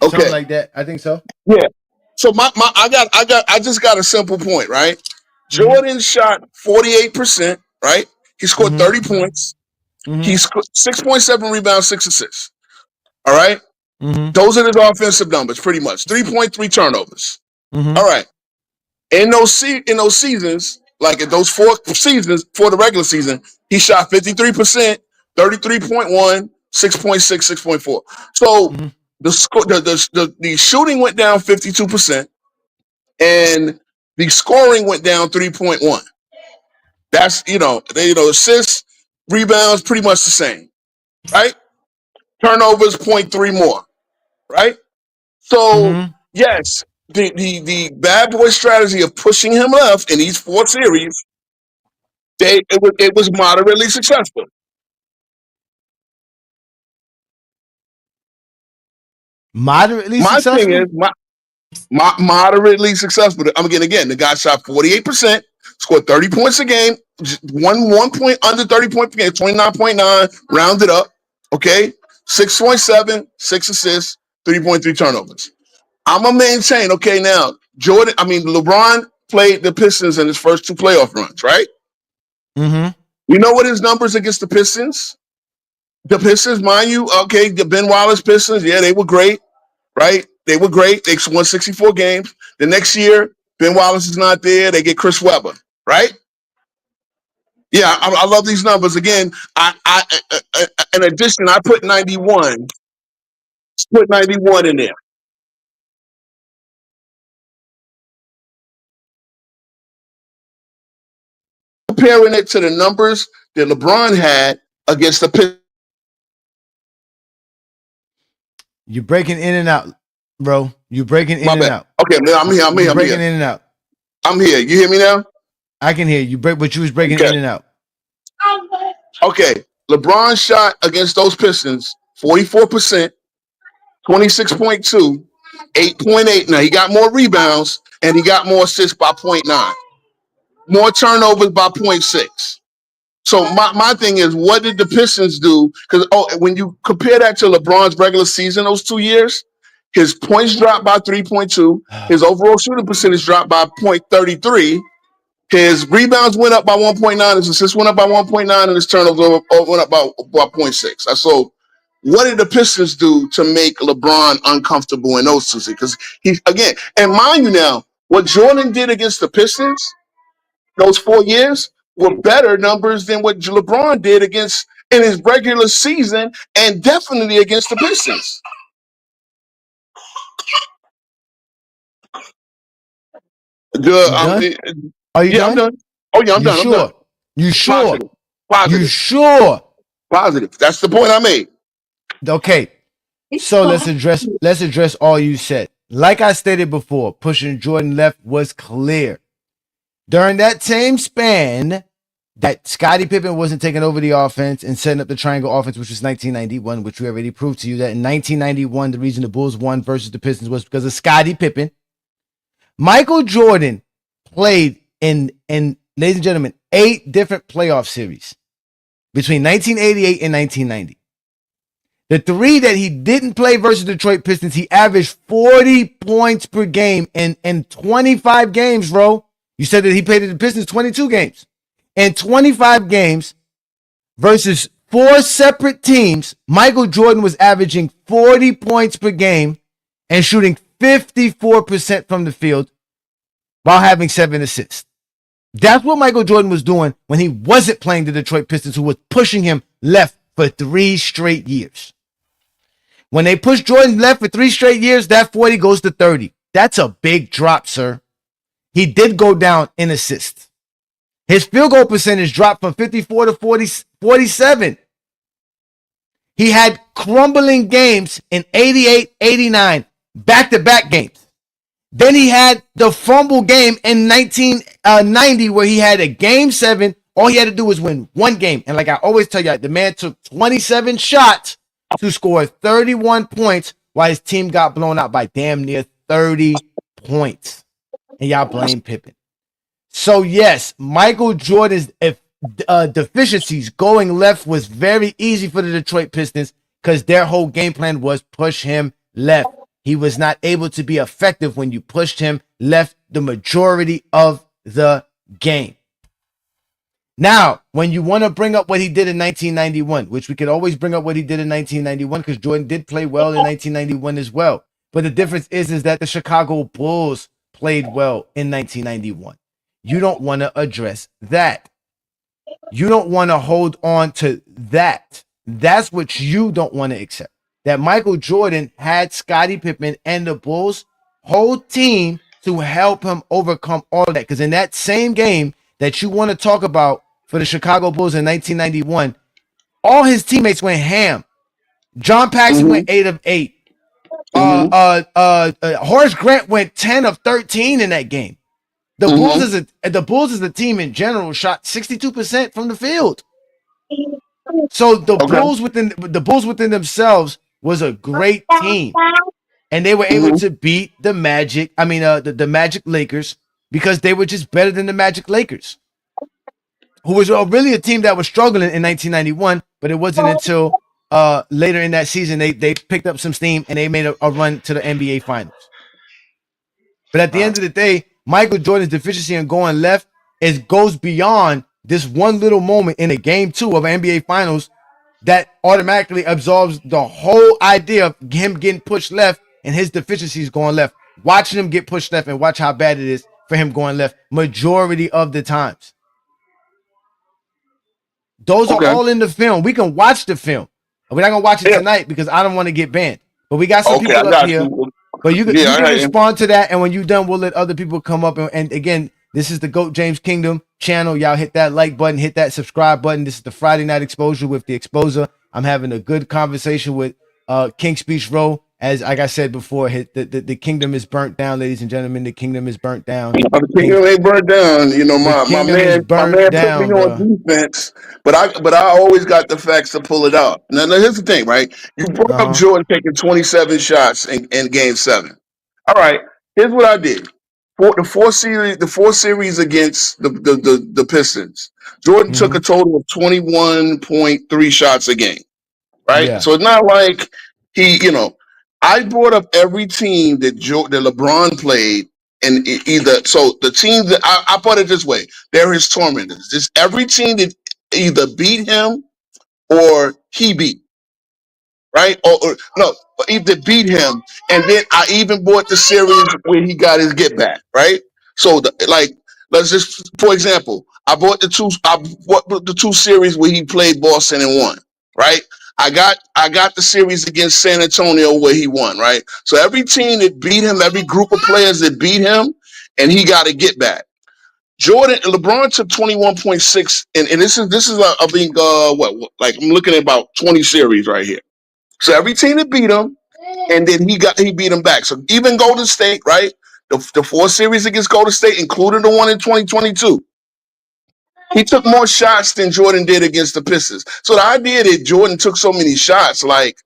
C: Okay,
D: something like that. I think so.
C: Yeah. So I just got a simple point, right? Jordan shot 48%, right? He scored 30 points. He scored 6.7 rebounds, 6 assists. All right. Those are his offensive numbers, pretty much. 3.3 turnovers. All right. In those seasons, like in those 4 seasons for the regular season, he shot 53%, 33.1, 6.6, 6.4. So the shooting went down 52%, and The scoring went down 3.1. That's assists, rebounds, pretty much the same, right? Turnovers 0.3 more, right? So yes, the bad boy strategy of pushing him left in these 4 series, it was moderately successful.
D: Moderately
C: My
D: successful.
C: thing is moderately successful. I'm again. The guy shot 48%, scored 30 points a game, one point under 30 points per game, 29.9, rounded up. Okay, 6.7, 6 assists, 3.3 turnovers. I'm gonna maintain. Okay, now LeBron played the Pistons in his first 2 playoff runs, right?
D: Mm-hmm.
C: You know what his numbers against the Pistons? The Pistons, mind you, okay, the Ben Wallace Pistons, yeah, they were great, right? They were great. They won 64 games. The next year, Ben Wallace is not there. They get Chris Webber, right? Yeah, I love these numbers. Again, in addition, I put 91. Put 91 in there. Comparing it to the numbers that LeBron had against the Pistons.
D: You're breaking in and out, bro. You're breaking in
C: My
D: and
C: bad.
D: out.
C: Okay, I'm here.
D: You're breaking in and out.
C: I'm here. You hear me now?
D: I can hear you, but you was breaking in and out.
C: Okay, LeBron shot against those Pistons 44%, 26.2, 8.8. Now he got more rebounds and he got more assists by 0.9, more turnovers by 0.6. So my thing is, what did the Pistons do? Because when you compare that to LeBron's regular season, those 2 years, his points dropped by 3.2, his overall shooting percentage dropped by 0.33. His rebounds went up by 1.9, his assists went up by 1.9, and his turnovers went up by 0.6. So what did the Pistons do to make LeBron uncomfortable in those 2 seasons? Because again, and mind you now, what Jordan did against the Pistons those 4 years were better numbers than what LeBron did against in his regular season, and definitely against the Pistons.
D: Are you done?
C: I'm done. Oh yeah, I'm done.
D: Sure?
C: I'm done.
D: You sure?
C: Positive.
D: You sure?
C: Positive. That's the point I made.
D: Okay. So let's address all you said. Like I stated before, pushing Jordan left was clear. During that same span that Scottie Pippen wasn't taking over the offense and setting up the triangle offense, which was 1991, which we already proved to you that in 1991, the reason the Bulls won versus the Pistons was because of Scottie Pippen. Michael Jordan played in ladies and gentlemen, 8 different playoff series between 1988 and 1990. The 3 that he didn't play versus Detroit Pistons, he averaged 40 points per game in 25 games, bro. You said that he played at the Pistons 22 games. In 25 games versus 4 separate teams, Michael Jordan was averaging 40 points per game and shooting 54% from the field while having 7 assists. That's what Michael Jordan was doing when he wasn't playing the Detroit Pistons, who was pushing him left for 3 straight years. When they push Jordan left for 3 straight years, that 40 goes to 30. That's a big drop, sir. He did go down in assists. His field goal percentage dropped from 54 to 47. He had crumbling games in 88, 89, back-to-back games. Then he had the fumble game in 1990 where he had a game 7. All he had to do was win 1 game. And like I always tell you, the man took 27 shots to score 31 points while his team got blown out by damn near 30 points. And y'all blame Pippen. So yes, Michael Jordan's deficiencies going left was very easy for the Detroit Pistons because their whole game plan was push him left. He was not able to be effective when you pushed him left the majority of the game. Now, when you want to bring up what he did in 1991, which we could always bring up what he did in 1991 because Jordan did play well in 1991 as well. But the difference is that the Chicago Bulls played well in 1991. You don't want to address that. You don't want to hold on to that. That's what you don't want to accept. That Michael Jordan had Scottie Pippen and the Bulls' whole team to help him overcome all of that. Because in that same game that you want to talk about for the Chicago Bulls in 1991, all his teammates went ham. John Paxson went 8 of 8. Horace Grant went 10 of 13 in that game. The Bulls as a team in general shot 62% from the field. So the Bulls within themselves was a great team, and they were able to beat the Magic. I mean, the Magic Lakers, because they were just better than the Magic Lakers, who was really a team that was struggling in 1991. But it wasn't until later in that season they picked up some steam and they made a run to the NBA Finals. But at the end of the day, Michael Jordan's deficiency in going left goes beyond this one little moment in a game 2 of NBA Finals that automatically absorbs the whole idea of him getting pushed left and his deficiencies going left. Watching him get pushed left and watch how bad it is for him going left majority of the times. Those are all in the film. We can watch the film. We're not going to watch it tonight because I don't want to get banned. But we got some people up here. But you can respond to that, and when you're done, we'll let other people come up. And again, this is the GOAT James Kingdom channel. Y'all hit that like button, hit that subscribe button. This is the Friday Night Exposure with the Exposer. I'm having a good conversation with King Speech Row. As like I said before, the kingdom is burnt down, ladies and gentlemen. The kingdom is burnt down.
C: The kingdom ain't burnt down. You know, my man put me on defense, but I always got the facts to pull it out. Now here's the thing, right? You brought up Jordan taking 27 shots in Game 7. All right, here's what I did. For the four series against the Pistons, Jordan took a total of 21.3 shots a game. Right, so it's not like he, I brought up every team that LeBron played, and so the team that I put it this way: they're his tormentors. Just every team that either beat him or he beat, right? Or no, either beat him, and then I even bought the series where he got his get back, right? So let's just, for example, I bought the two series where he played Boston and won, right? I got the series against San Antonio where he won, right? So every team that beat him, every group of players that beat him, and he got a get back. LeBron took 21.6, and this is I think I'm looking at about 20 series right here. So every team that beat him, and then he beat him back. So even Golden State, right? The 4 series against Golden State, including the one in 2022. He took more shots than Jordan did against the Pistons. So the idea that Jordan took so many shots, look,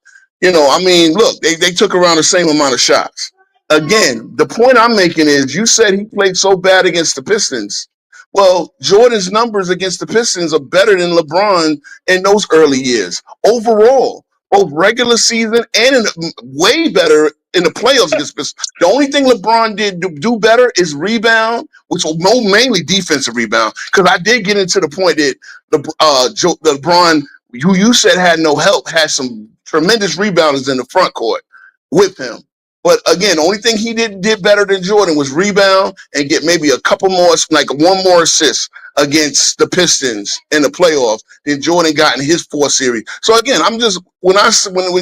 C: they took around the same amount of shots. Again, the point I'm making is you said he played so bad against the Pistons. Well, Jordan's numbers against the Pistons are better than LeBron in those early years. Overall, both regular season and way better in the playoffs against Pistons. The only thing LeBron did do better is rebound, which was mainly defensive rebound. Because I did get into the point that LeBron, who you said had no help, had some tremendous rebounders in the front court with him. But again, the only thing he did better than Jordan was rebound and get maybe a couple more, like one more assist against the Pistons in the playoffs than Jordan got in his 4 series. So again, I'm just when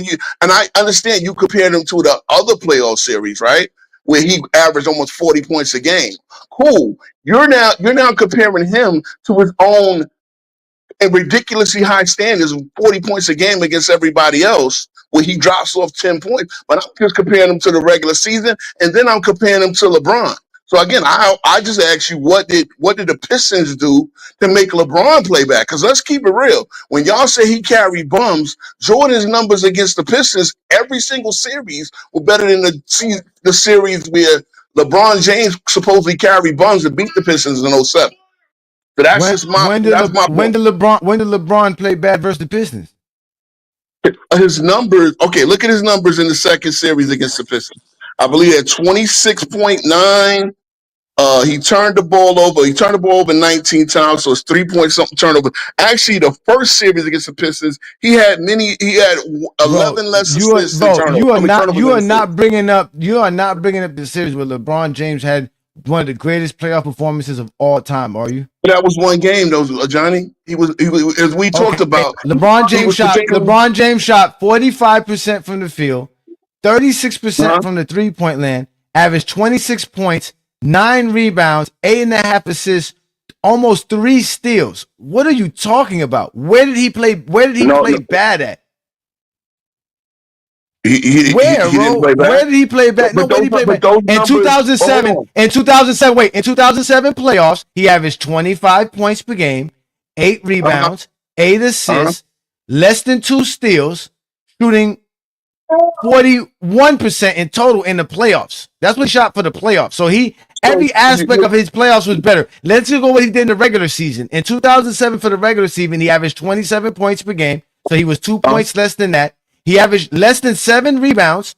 C: you and I understand you compare them to the other playoff series, right? Where he averaged almost 40 points a game. Cool. You're now comparing him to his own and ridiculously high standards of 40 points a game against everybody else, where he drops off 10 points. But I'm just comparing him to the regular season, and then I'm comparing him to LeBron. So again, I just asked you, what did the Pistons do to make LeBron play back? Because let's keep it real. When y'all say he carried bums, Jordan's numbers against the Pistons every single series were better than the series where LeBron James supposedly carried bums and beat the Pistons in 07. So that's when did
D: LeBron play bad versus the Pistons?
C: His numbers, okay, look at his numbers in the second series against the Pistons. I believe at 26.9, he turned the ball over. He turned the ball over 19 times, so it's 3-point-something turnover. Actually, the first series against the Pistons, he had 11 less assists than turnovers.
D: You are not bringing up the series where LeBron James had one of the greatest playoff performances of all time, are you?
C: That was one game, though, Johnny. He was as we talked about.
D: LeBron James shot 45% from the field, 36% from the 3-point land, averaged 26 points, 9 rebounds, 8.5 assists, almost 3 steals. What are you talking about? Where did he play? Where did he play bad at?
C: He didn't play bad.
D: Where did he play bad?
C: But
D: Where did he play bad? In 2007, in 2007 playoffs, he averaged 25 points per game, 8 rebounds, 8 assists, less than 2 steals, shooting 41% in total in the playoffs. That's what he shot for the playoffs. So every aspect of his playoffs was better. Let's go what he did in the regular season. In 2007 for the regular season, he averaged 27 points per game. So he was 2 points less than that. He averaged less than 7 rebounds,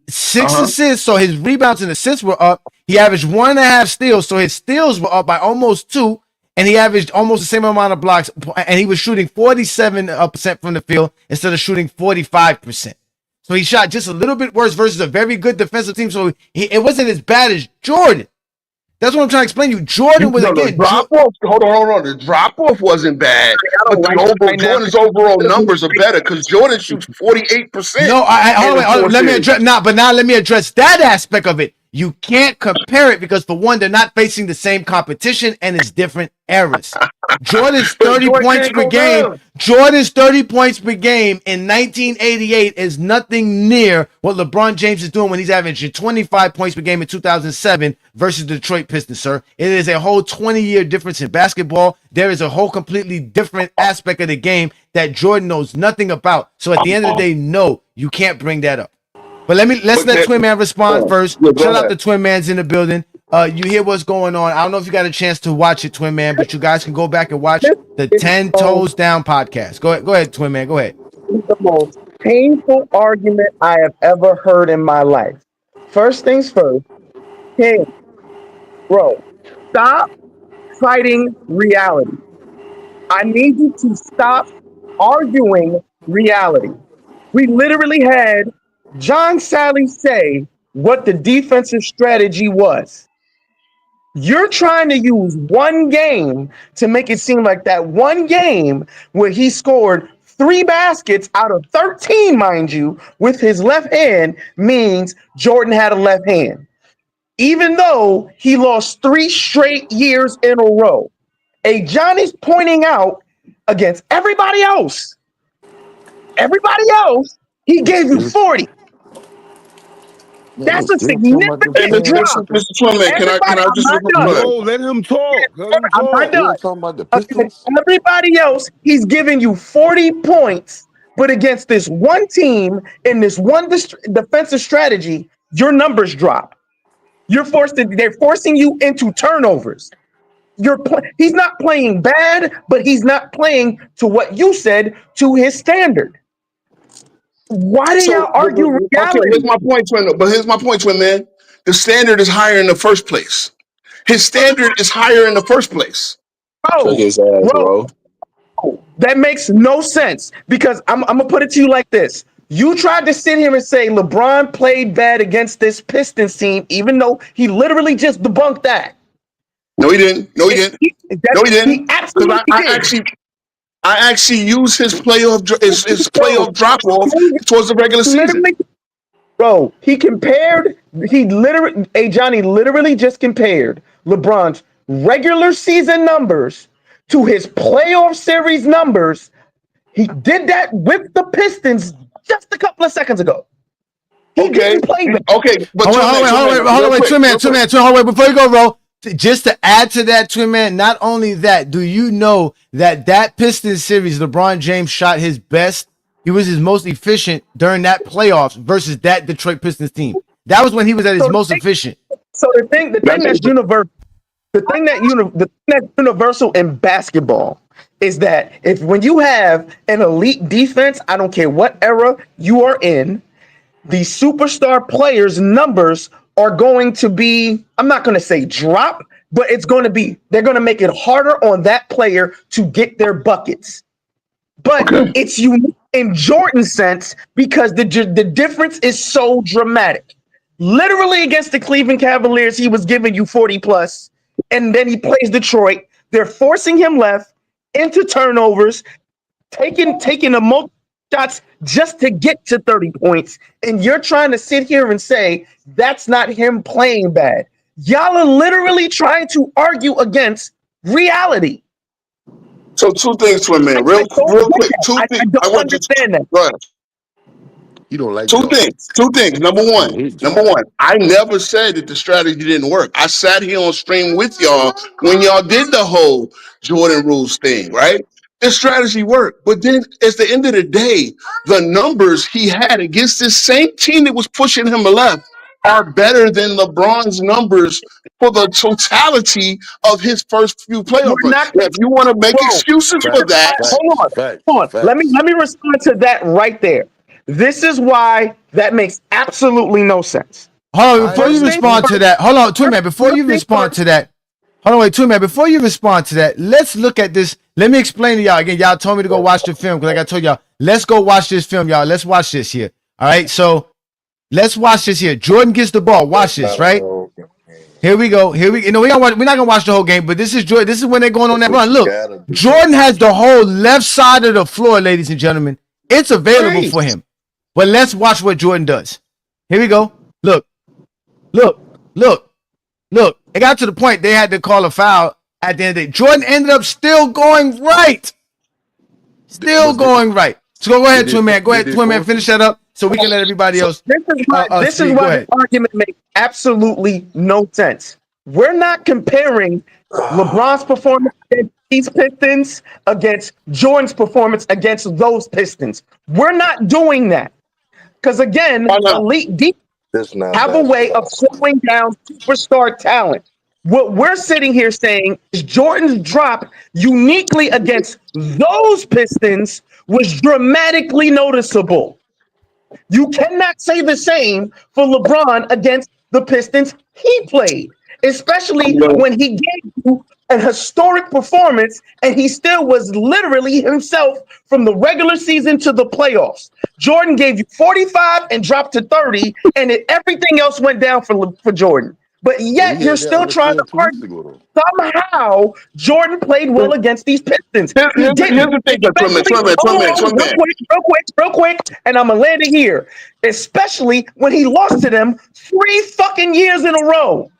D: 6 assists. So his rebounds and assists were up. He averaged 1.5 steals. So his steals were up by almost 2. And he averaged almost the same amount of blocks. And he was shooting 47% from the field instead of shooting 45%. So he shot just a little bit worse versus a very good defensive team. So it wasn't as bad as Jordan. That's what I'm trying to explain to you. Jordan was again.
C: Hold on. The drop off wasn't bad, but Jordan's overall numbers are better because Jordan shoots 48%.
D: No, hold on. Let me address let me address that aspect of it. You can't compare it because, for one, they're not facing the same competition and it's different eras. Jordan's 30 points per game. Jordan's 30 points per game in 1988 is nothing near what LeBron James is doing when he's averaging 25 points per game in 2007 versus the Detroit Pistons, sir. It is a whole 20-year difference in basketball. There is a whole completely different aspect of the game that Jordan knows nothing about. So at the end of the day, no, you can't bring that up. But let's let Twin Man respond first. Shout out to Twin Man's in the building. You hear what's going on. I don't know if you got a chance to watch it, Twin Man, but you guys can go back and watch the 10 Toes Down podcast. Go ahead, Twin Man. Go ahead.
G: The most painful argument I have ever heard in my life. First things first. Hey, bro, stop fighting reality. I need you to stop arguing reality. We literally had John Sally say what the defensive strategy was. You're trying to use one game to make it seem like that one game where he scored 3 baskets out of 13, mind you, with his left hand means Jordan had a left hand. Even though he lost 3 straight years in a row. Johnny's pointing out against everybody else, he gave you 40. That's a significant drop.
C: Mr. Twinman, can I just
H: let him talk.
G: I'm not done. Everybody else, he's giving you 40 points, but against this one team in this one defensive strategy, your numbers drop. They're forcing you into turnovers. He's not playing bad, but he's not playing to what you said to his standard. Why do y'all argue reality?
C: Okay, here's my point, Twin Man. The standard is higher in the first place. His standard is higher in the first place.
G: Bro, that makes no sense because I'm gonna put it to you like this. You tried to sit here and say LeBron played bad against this Pistons team, even though he literally just debunked that.
C: No, he didn't. He
G: absolutely did.
C: I actually use his playoff drop off towards the regular season.
G: Bro, Johnny literally just compared LeBron's regular season numbers to his playoff series numbers. He did that with the Pistons just a couple of seconds ago. He didn't play that.
C: Okay, but
D: hold on, Twin Man, before you go, bro. Just to add to that, Twin Man, not only that, do you know that Pistons series, LeBron James shot his best. He was his most efficient during that playoffs versus that Detroit Pistons team. That was when he was at his most efficient.
G: So the thing that's universal, the thing that's universal in basketball is that when you have an elite defense, I don't care what era you are in, the superstar players' numbers are going to be, I'm not going to say drop, but they're going to make it harder on that player to get their buckets. But it's unique in Jordan's sense because the difference is so dramatic. Literally against the Cleveland Cavaliers, he was giving you 40 plus, and then he plays Detroit. They're forcing him left into turnovers, taking a multi shots just to get to 30 points. And you're trying to sit here and say that's not him playing bad. Y'all are literally trying to argue against reality.
C: So two things, Twin Man,
G: I
C: real
G: don't
C: quick.
G: get that.
C: Two
G: I
C: things. I
G: don't
C: want you.
G: understand that.
C: Go ahead.
H: You don't like
C: Two
H: Jordan.
C: things. Two things. Number
H: You
C: one.
H: hate
C: Number
H: Jordan.
C: one. I never said that the strategy didn't work. I sat here on stream with y'all when y'all did the whole Jordan rules thing, right? The strategy worked, but then at the end of the day, the numbers he had against this same team that was pushing him left are better than LeBron's numbers for the totality of his first few
G: We're
C: playoff runs.
G: not,
C: Now, if you want to make
G: bro.
C: excuses for that,
G: Hold on. Hold on. Let
H: Facts.
G: me respond to that right there. This is why that makes absolutely no sense.
D: Hold on,
H: I
D: before you
G: First
H: agree
G: thing
D: respond
H: too.
D: to that, hold on, Twin Man, before you
G: first thing
D: respond
G: first.
D: to that, hold on, wait, Twin Man, before you respond to that, let's look at this. Let me explain to y'all again. Y'all told me to go watch the film because like I told y'all, let's go watch this film, y'all. Let's watch this here. All right, so let's watch this here. Jordan gets the ball. Watch this, right? Here we go. Here we. You know, we're not gonna watch the whole game, but this is Jordan. This is when they're going on that run. Look, Jordan has the whole left side of the floor, ladies and gentlemen. It's available
G: Right.
D: for him. But let's watch what Jordan does. Here we go. Look. It got to the point they had to call a foul at the end of the day. Jordan ended up still going right. Still going right. So go ahead, Twin Man. Go ahead, Twin Man. Finish that up so we can let everybody else
G: This is why
D: speak. Go
G: the
D: ahead.
G: argument makes absolutely no sense. We're not comparing LeBron's performance against these Pistons against Jordan's performance against those Pistons. We're not doing that. Because again,
C: why not?
G: elite deep have a way of slowing down superstar talent. What we're sitting here saying is Jordan's drop uniquely against those Pistons was dramatically noticeable. You cannot say the same for LeBron against the Pistons he played, especially when he gave you an historic performance and he still was literally himself from the regular season to the playoffs. Jordan gave you 45 and dropped to 30, and everything else went down for Jordan. But yet you're still trying to argue somehow Jordan played well against these Pistons. He
C: Here's
G: didn't.
C: the thing,
G: Especially, real quick, and I'm gonna land it here. Especially when he lost to them 3 fucking years in a row.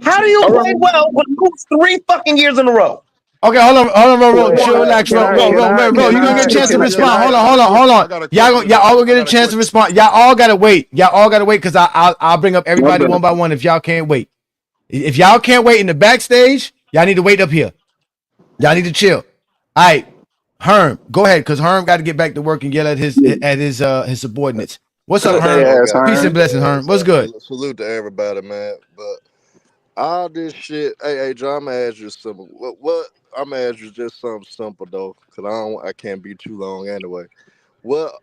G: How do you play well but lose 3 fucking years in a row?
D: Okay, hold on, bro.
G: Wait,
D: Chill, relax, bro. You're gonna get a chance to respond. Hold on. Y'all all gonna get a chance to respond. Y'all all gotta wait. Because I'll bring up everybody one by one if y'all can't wait. If y'all can't wait in the backstage, y'all need to wait up here. Y'all need to chill. All right, Herm, go ahead, because Herm got to get back to work and yell at his subordinates. What's up, Herm? Peace and blessings, Herm. What's good?
I: Salute to everybody, man. But all this shit, hey, John, I'm gonna ask you simple. What? I'm gonna ask you just something simple though, cause I can't be too long anyway. What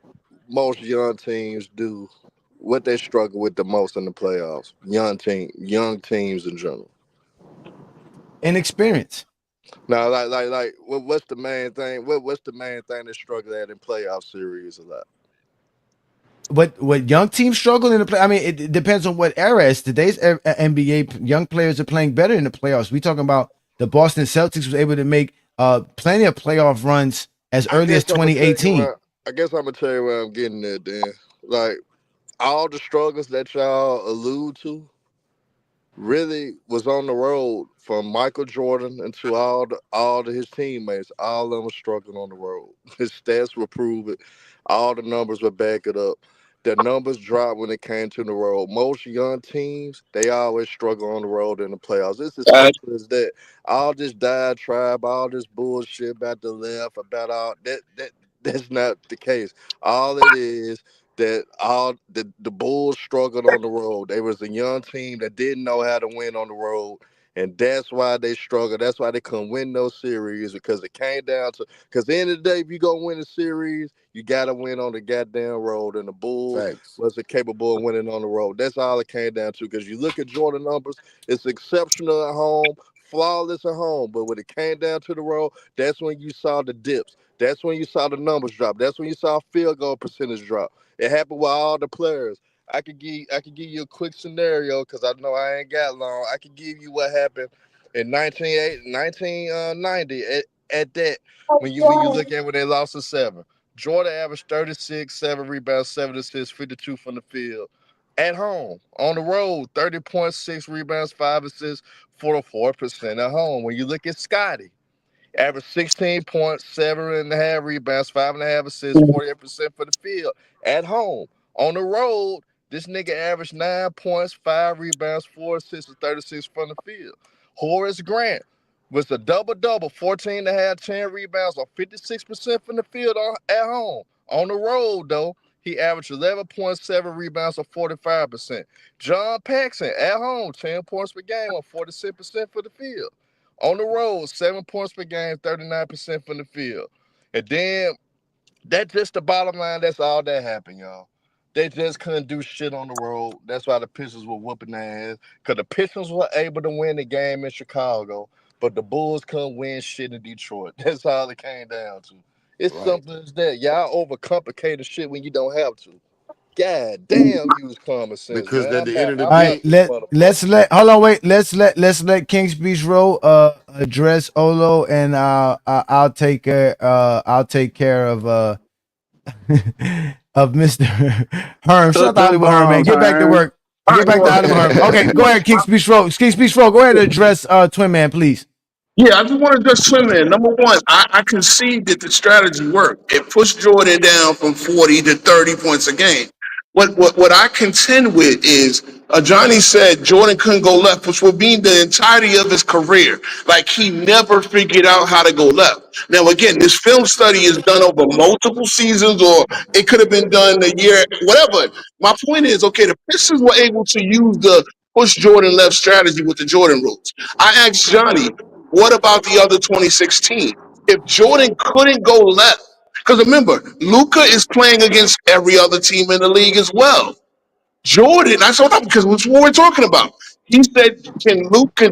I: most young teams do? What they struggle with the most in the playoffs? Young teams in general.
D: Inexperience.
I: Now, what's the main thing? What's the main thing they struggle at in playoff series a lot?
D: What young teams struggle in the play? I mean, it depends on what era. It's today's NBA. Young players are playing better in the playoffs. We talking about the Boston Celtics was able to make plenty of playoff runs as early as 2018.
I: I guess I'm gonna tell you where I'm getting at. Then, like all the struggles that y'all allude to, really was on the road from Michael Jordan into all of his teammates. All of them were struggling on the road. His stats will prove it. All the numbers will back it up. The numbers dropped when it came to the road. Most young teams, they always struggle on the road in the playoffs. It's as simple as that. All this diatribe, all this bullshit about the left, about all that's not the case. All it is that all the Bulls struggled on the road. They was a young team that didn't know how to win on the road. And that's why they struggled. That's why they couldn't win those series, because it came down to, because at the end of the day, if you're going to win a series, you got to win on the goddamn road. And the Bulls wasn't capable of winning on the road. That's all it came down to, because you look at Jordan numbers, it's exceptional at home, flawless at home. But when it came down to the road, that's when you saw the dips. That's when you saw the numbers drop. That's when you saw field goal percentage drop. It happened with all the players. I could give you a quick scenario, because I know I ain't got long. I could give you what happened in 1990 at that, when you look at when they lost to 7. Jordan averaged 36, 7 rebounds, 7 assists, 52 from the field. At home. On the road, 30.6 rebounds, 5 assists, 44% at home. When you look at Scotty, average 16.7 rebounds, 5.5 assists, 48% for the field. At home. On the road, this nigga averaged 9 points, 5 rebounds, 4 assists, and 36 from the field. Horace Grant was a double-double, 14.5, 10 rebounds on 56% from the field at home. On the road, though, he averaged 11.7 rebounds on 45%. John Paxson at home, 10 points per game on 46% for the field. On the road, 7 points per game, 39% from the field. And then that's just the bottom line. That's all that happened, y'all. They just couldn't do shit on the road. That's why the Pistons were whooping their ass. Because the Pistons were able to win the game in Chicago, but the Bulls couldn't win shit in Detroit. That's all it came down to. It's simple as that. Y'all overcomplicate the shit when you don't have to. God damn, use common sense.
H: Because
I: man.
H: at the end of the
D: All right,
H: day,
D: let's let King Speech Row address Olo, and I'll take care of of Mr. Herm. Shut the Hollywood Herm, man. Get back to work. Get back to Hollywood Herm. Okay, go ahead, King Speech Row. King Speech Row, go ahead and address Twin Man, please.
C: Yeah, I just want to just swim in. Number one, I concede that the strategy worked. It pushed Jordan down from 40 to 30 points a game. What I contend with is Johnny said Jordan couldn't go left, which would mean the entirety of his career. Like he never figured out how to go left. Now again, this film study is done over multiple seasons, or it could have been done a year, whatever. My point is, okay, the Pistons were able to use the push Jordan left strategy with the Jordan rules. I asked Johnny, what about the other 2016? If Jordan couldn't go left, because remember, Luka is playing against every other team in the league as well. Jordan, that's what because that's what we're talking about. He said,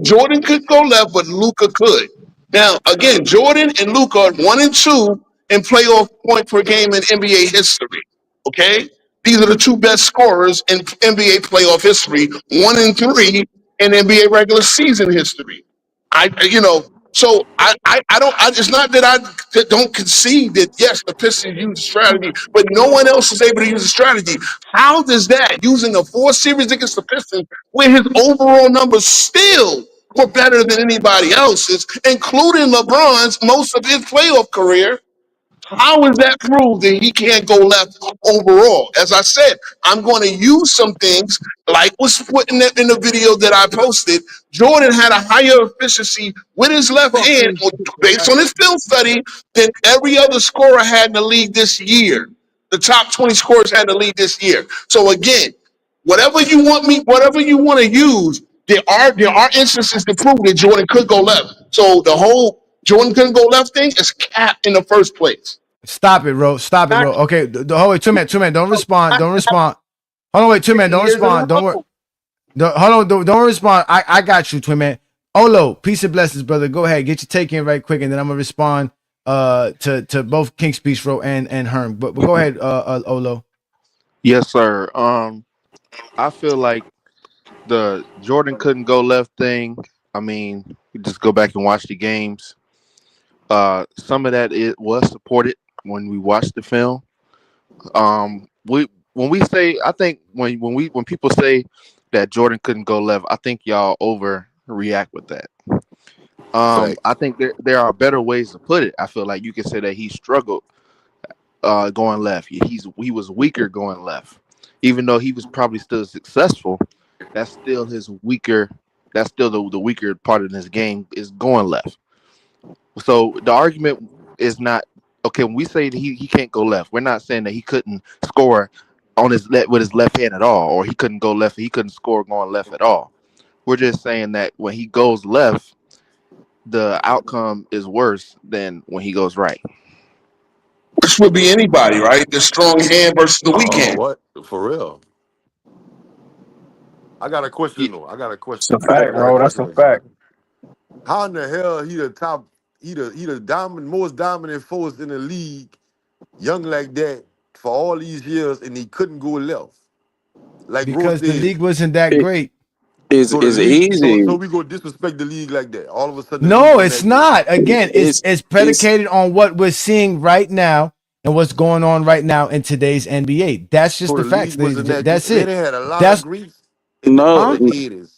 C: Jordan could go left, but Luka could. Now, again, Jordan and Luka are 1 and 2 in playoff point per game in NBA history. Okay? These are the two best scorers in NBA playoff history, 1 and 3 in NBA regular season history. So I don't. It's not that I don't concede that yes, the Pistons use strategy, but no one else is able to use a strategy. How does that using a 4 series against the Pistons, where his overall numbers still were better than anybody else's, including LeBron's most of his playoff career? How is that proof that he can't go left overall? As I said, I'm going to use some things like was put in the video that I posted. Jordan had a higher efficiency with his left hand based on his film study than every other scorer had in the league this year. The top 20 scorers had in the league this year. So again, whatever you want to use, there are instances to prove that Jordan could go left. So the whole Jordan couldn't go left thing is capped in the first place.
D: Stop it, Ro. Stop it, Ro. Okay, hold wait, two man. Don't respond. Don't respond. Hold on, wait, two man. Don't respond. Don't worry. Hold on. Don't respond. I got you, twin man. Olo, peace and blessings, brother. Go ahead, get your take in right quick, and then I'm gonna respond to both King Speech Row and Herm. But go ahead, Olo.
J: Yes, sir. I feel like the Jordan couldn't go left thing. I mean, you just go back and watch the games. Some of that it was supported when we watched the film. When we say, I think when people say that Jordan couldn't go left, I think y'all overreact with that. I think there are better ways to put it. I feel like you can say that he struggled going left. He was weaker going left, even though he was probably still successful. That's still his weaker. That's still the weaker part of his game is going left. So the argument is not okay. When we say that he can't go left, we're not saying that he couldn't score on with his left hand at all, or he couldn't go left. He couldn't score going left at all. We're just saying that when he goes left, the outcome is worse than when he goes right.
C: This would be anybody, right? The strong hand versus the weak hand.
H: What? For real? I got a question though.
G: That's a fact, bro. That's a fact.
H: How in the hell he the most dominant force in the league, young like that, for all these years, and he couldn't go left? Like
D: because
H: Rose
D: the league wasn't that great.
K: It's easy.
H: So we go disrespect the league like that. All of a sudden,
D: no, it's not. Again, it's predicated on what we're seeing right now and what's going on right now in today's NBA. That's just
H: So
D: the
H: the
D: facts.
H: league was in that.
D: That's
H: Man,
D: it.
H: they had a lot
D: That's
H: of grief in
D: huh?
H: the 80s.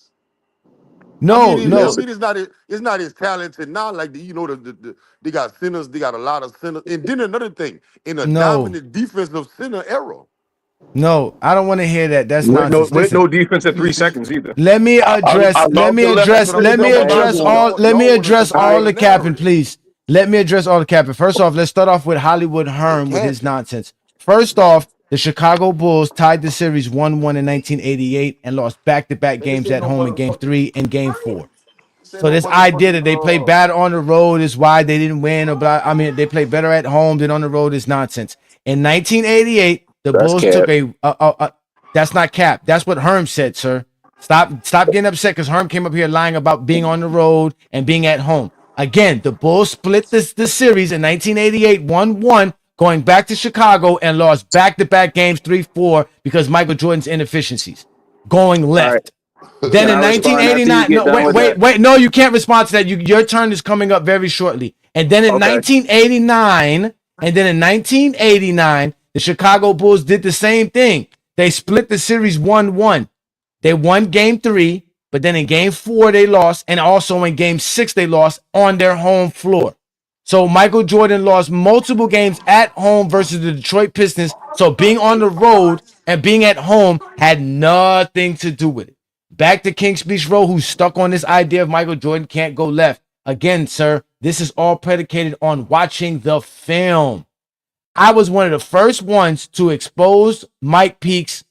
D: No,
H: It's not as talented now. Like they got centers. They got a lot of centers. And then another thing, in a
D: no,
H: dominant defensive center era.
D: no. I don't want to hear that. That's
L: With no
D: nonsense. Listen,
L: defense at 3 seconds either.
D: let me address.
L: I
D: Let
L: love
D: me
L: the left
D: address.
L: foot
D: Let me
L: on the
D: address
L: elbow.
D: all. Let me address all the capping,
H: narrative.
D: please. Let me address all the capping. First off, let's start off with Hollywood Hearn with his nonsense. First off, the Chicago Bulls tied the series 1-1 in 1988 and lost back-to-back games at home in Game 3 and Game 4. So this idea that they play bad on the road is why they didn't win, or blah. I mean, they play better at home than on the road is nonsense. In 1988, the
K: That's
D: Bulls
K: cap.
D: took a that's not cap. That's what Herm said, sir. Stop getting upset because Herm came up here lying about being on the road and being at home. Again, the Bulls split the series in 1988, 1-1, going back to Chicago and lost back-to-back games 3-4 because Michael Jordan's inefficiencies. Going left. Then in
K: Can I respond after you
D: 1989,
K: get
D: no,
K: done with that?
D: wait, no, you can't respond to that. Your turn is coming up very shortly. And then in
K: Okay.
D: 1989, the Chicago Bulls did the same thing. They split the series 1-1. They won Game 3, but then in Game 4 they lost, and also in Game 6 they lost on their home floor. So Michael Jordan lost multiple games at home versus the Detroit Pistons. So being on the road and being at home had nothing to do with it. Back to King's Speech Row, who's stuck on this idea of Michael Jordan can't go left. Again, sir, this is all predicated on watching the film. I was one of the first ones to expose Mike Peake's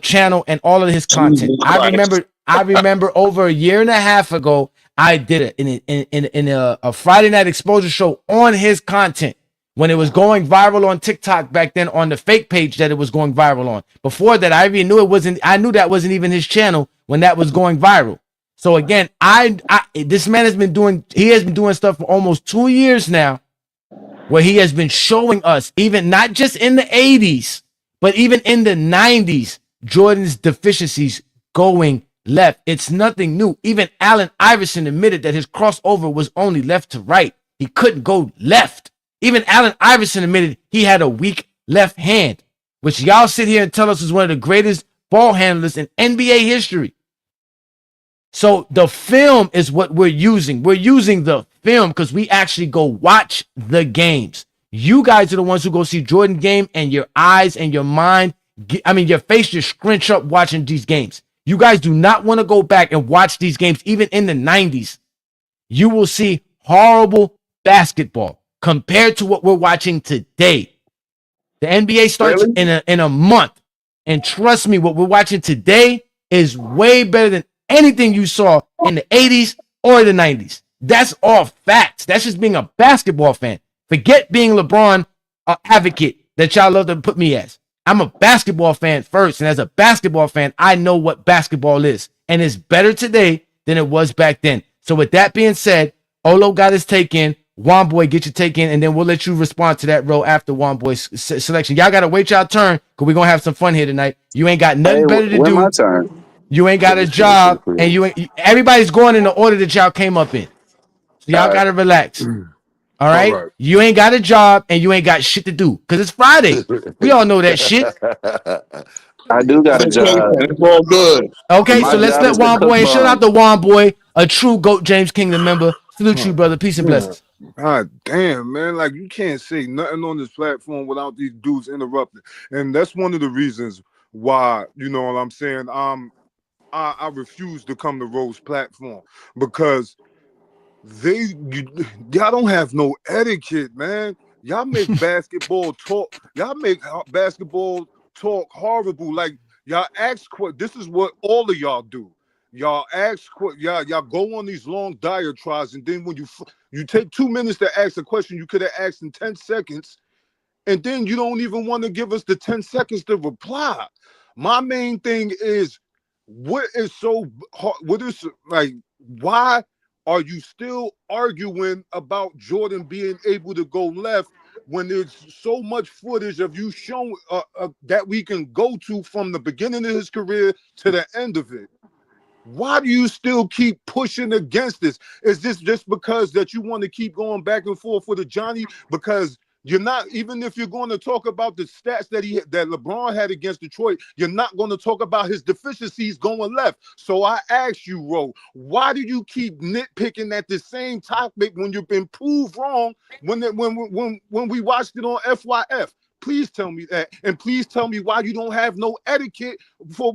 D: channel and all of his content. I remember over a year and a half ago, I did it in a Friday night exposure show on his content when it was going viral on TikTok back then on the fake page that it was going viral on. Before that, I even knew it wasn't. I knew that wasn't even his channel when that was going viral. So again, this man has been doing. He has been doing stuff for almost 2 years now, where he has been showing us, even not just in the 80s, but even in the 90s, Jordan's deficiencies going left. It's nothing new. Even Allen Iverson admitted that his crossover was only left to right. He couldn't go left. Even Allen Iverson admitted he had a weak left hand, which y'all sit here and tell us is one of the greatest ball handlers in NBA history. So the film is what we're using. We're using the film because we actually go watch the games. You guys are the ones who go see Jordan game, and your eyes and your mind, your face just scrunch up watching these games. You guys do not want to go back and watch these games, even in the 90s. You will see horrible basketball compared to what we're watching today. The NBA starts in a month. And trust me, what we're watching today is way better than anything you saw in the 80s or the 90s. That's all facts. That's just being a basketball fan. Forget being LeBron advocate that y'all love to put me as. I'm a basketball fan first, and as a basketball fan, I know what basketball is, and it's better today than it was back then. So with that being said, Olo got his take in. Juan Boy, get your take in, and then we'll let you respond to that role after Juan Boy's selection. Y'all got to wait y'all turn because we're going to have some fun here tonight. You ain't got nothing better to do.
K: My turn.
D: You ain't got a job, and everybody's going in the order that y'all came up in. So y'all got to relax. All right? You ain't got a job, and you ain't got shit to do because it's Friday. We all know that shit.
K: I do got a job.
C: It's all good.
D: Okay,
K: My
D: so let's
K: job
D: let
K: is to
D: Juan
K: cook
D: Boy, and shout
K: buns.
D: out to Juan Boy, a true GOAT James Kingdom member. Salute you, brother. Peace and blessings.
M: God damn, man. Like, you can't say nothing on this platform without these dudes interrupting. And that's one of the reasons why, you know what I'm saying, I refuse to come to Rose platform because y'all don't have no etiquette, man. Y'all make basketball talk. Y'all make basketball talk horrible. Like, y'all ask this is what all of y'all do. Y'all ask y'all go on these long diatribes, and then when you take 2 minutes to ask a question you could have asked in 10 seconds, and then you don't even want to give us the 10 seconds to reply. My main thing is, what is so hard? What is, like, why are you still arguing about Jordan being able to go left when there's so much footage of you showing that we can go to from the beginning of his career to the end of it? Why do you still keep pushing against this? Is this just because that you want to keep going back and forth with a Johnny? Because You're not, even if you're going to talk about the stats that LeBron had against Detroit, you're not going to talk about his deficiencies going left. So I ask you, Ro, why do you keep nitpicking at the same topic when you've been proved wrong when we watched it on FYF? Please tell me that, and please tell me why you don't have no etiquette for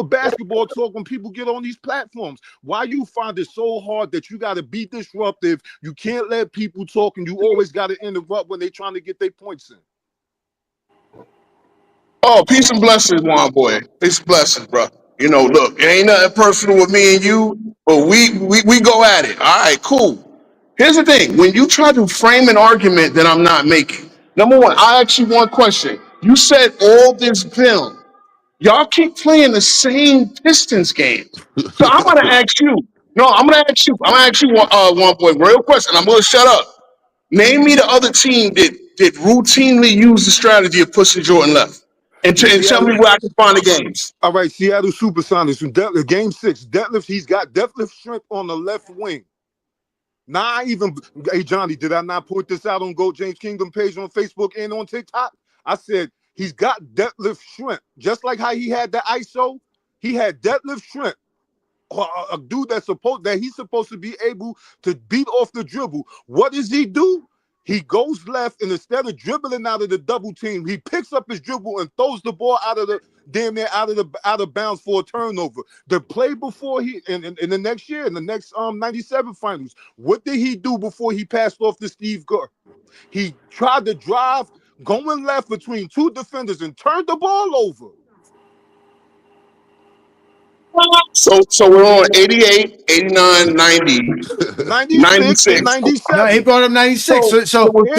M: basketball talk when people get on these platforms. Why you find it so hard that you got to be disruptive? You can't let people talk, and you always got to interrupt when they're trying to get their points in.
C: Oh, peace and blessings, one boy. Peace and blessings, bro. You know, look, it ain't nothing personal with me and you, but we go at it. All right, cool. Here's the thing: when you try to frame an argument that I'm not making, number one, I ask you one question. You said all this film. Y'all keep playing the same Pistons games. So I'm gonna ask you. No, I'm gonna ask you. I'm gonna ask you one boy, real question. I'm gonna shut up. Name me the other team that routinely used the strategy of pushing Jordan left. And tell me where I can find the games.
M: All right, Seattle Supersonics, game 6. He's got deadlift strength on the left wing. Now, hey, Johnny, did I not put this out on Go James Kingdom page on Facebook and on TikTok? I said he's got deadlift strength. Just like how he had the ISO, he had deadlift strength. A dude he's supposed to be able to beat off the dribble. What does he do? He goes left, and instead of dribbling out of the double team, he picks up his dribble and throws the ball out of bounds for a turnover. The play before in the next year, in the next 97 finals, what did he do before he passed off to Steve Kerr? He tried to drive going left between two defenders and turned the ball over.
C: So we're on 88, 89, 90, 96.
M: 97.
D: No, he brought up 96. So hold on.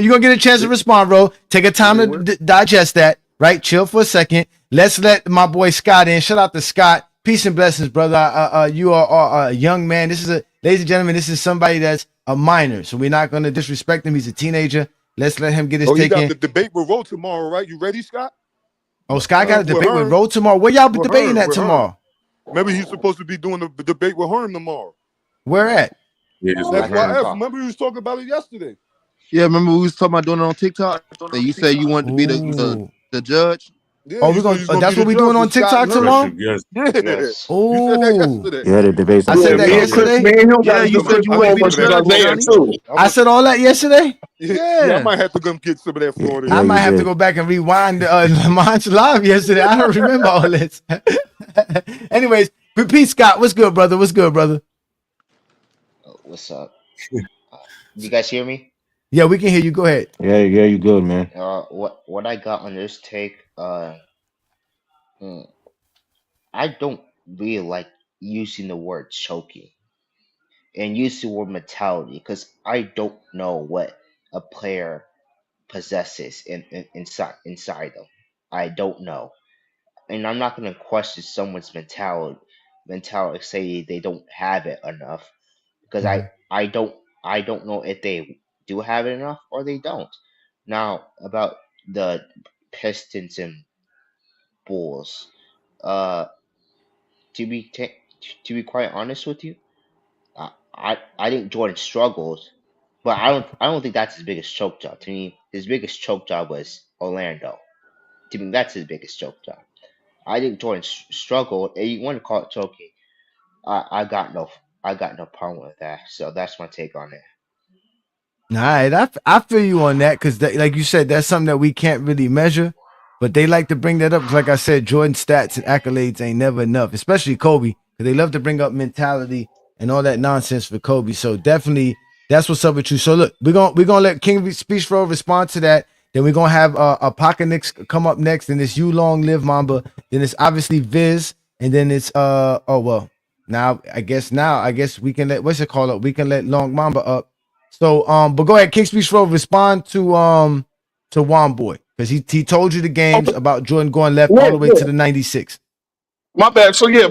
D: You're going to get a chance to respond, bro. Take a time to digest that, right? Chill for a second. Let's let my boy Scott in. Shout out to Scott. Peace and blessings, brother. You are a young man. Ladies and gentlemen, this is somebody that's a minor. So we're not going to disrespect him. He's a teenager. Let's let him get his take in.
M: You got the debate with Ro tomorrow, right? You ready, Scott?
D: Oh, Scott got a debate with Ro tomorrow. Where y'all debating at tomorrow?
M: Remember, he's supposed to be doing the debate with Herm tomorrow.
D: Where at?
M: Remember, we was talking about it yesterday.
J: Yeah, remember we was talking about doing it on TikTok? And you said you wanted to be the judge?
M: Yeah,
D: that's what we're doing on TikTok tomorrow?
M: Yes.
D: Oh.
K: Yeah, the debates.
D: I said that yesterday?
J: Yeah, you said you wanted to be the judge.
D: I said all that yesterday?
M: Yeah, I might have to come get some of that Florida.
D: I might have to go back and rewind Lamont's live yesterday. I don't remember all this. Anyways, repeat, Scott. What's good, brother? What's up?
L: You guys hear me?
D: Yeah, we can hear you. Go ahead.
K: Yeah, you good, man.
L: What I got on this take, I don't really like using the word choking and use the word mentality because I don't know what a player possesses inside them. I don't know, and I'm not going to question someone's mentality. Say they don't have it enough because I don't know if they do have it enough or they don't. Now about the Pistons and Bulls, to be quite honest with you, I think Jordan struggled, but I don't think that's his biggest choke job. To me, his biggest choke job was Orlando. To me, that's his biggest choke job. I think Jordan struggled, and you want to call it choking. I got no problem with that. So that's my take on it.
D: All right, I feel you on that because, like you said, that's something that we can't really measure, but they like to bring that up. Like I said, Jordan's stats and accolades ain't never enough, especially Kobe, because they love to bring up mentality and all that nonsense for Kobe. So definitely, that's what's up with you. So look, we're gonna let King Speech Row respond to that. Then we're gonna have Apocalypse come up next, and it's You Long Live Mamba. Then it's obviously Viz, and then it's now I guess we can let we can let Long Mamba up. So but go ahead, King Speech Row, respond to Juan Boy because he told you the games about Jordan going left all the way to the 96.
C: My bad. So yeah,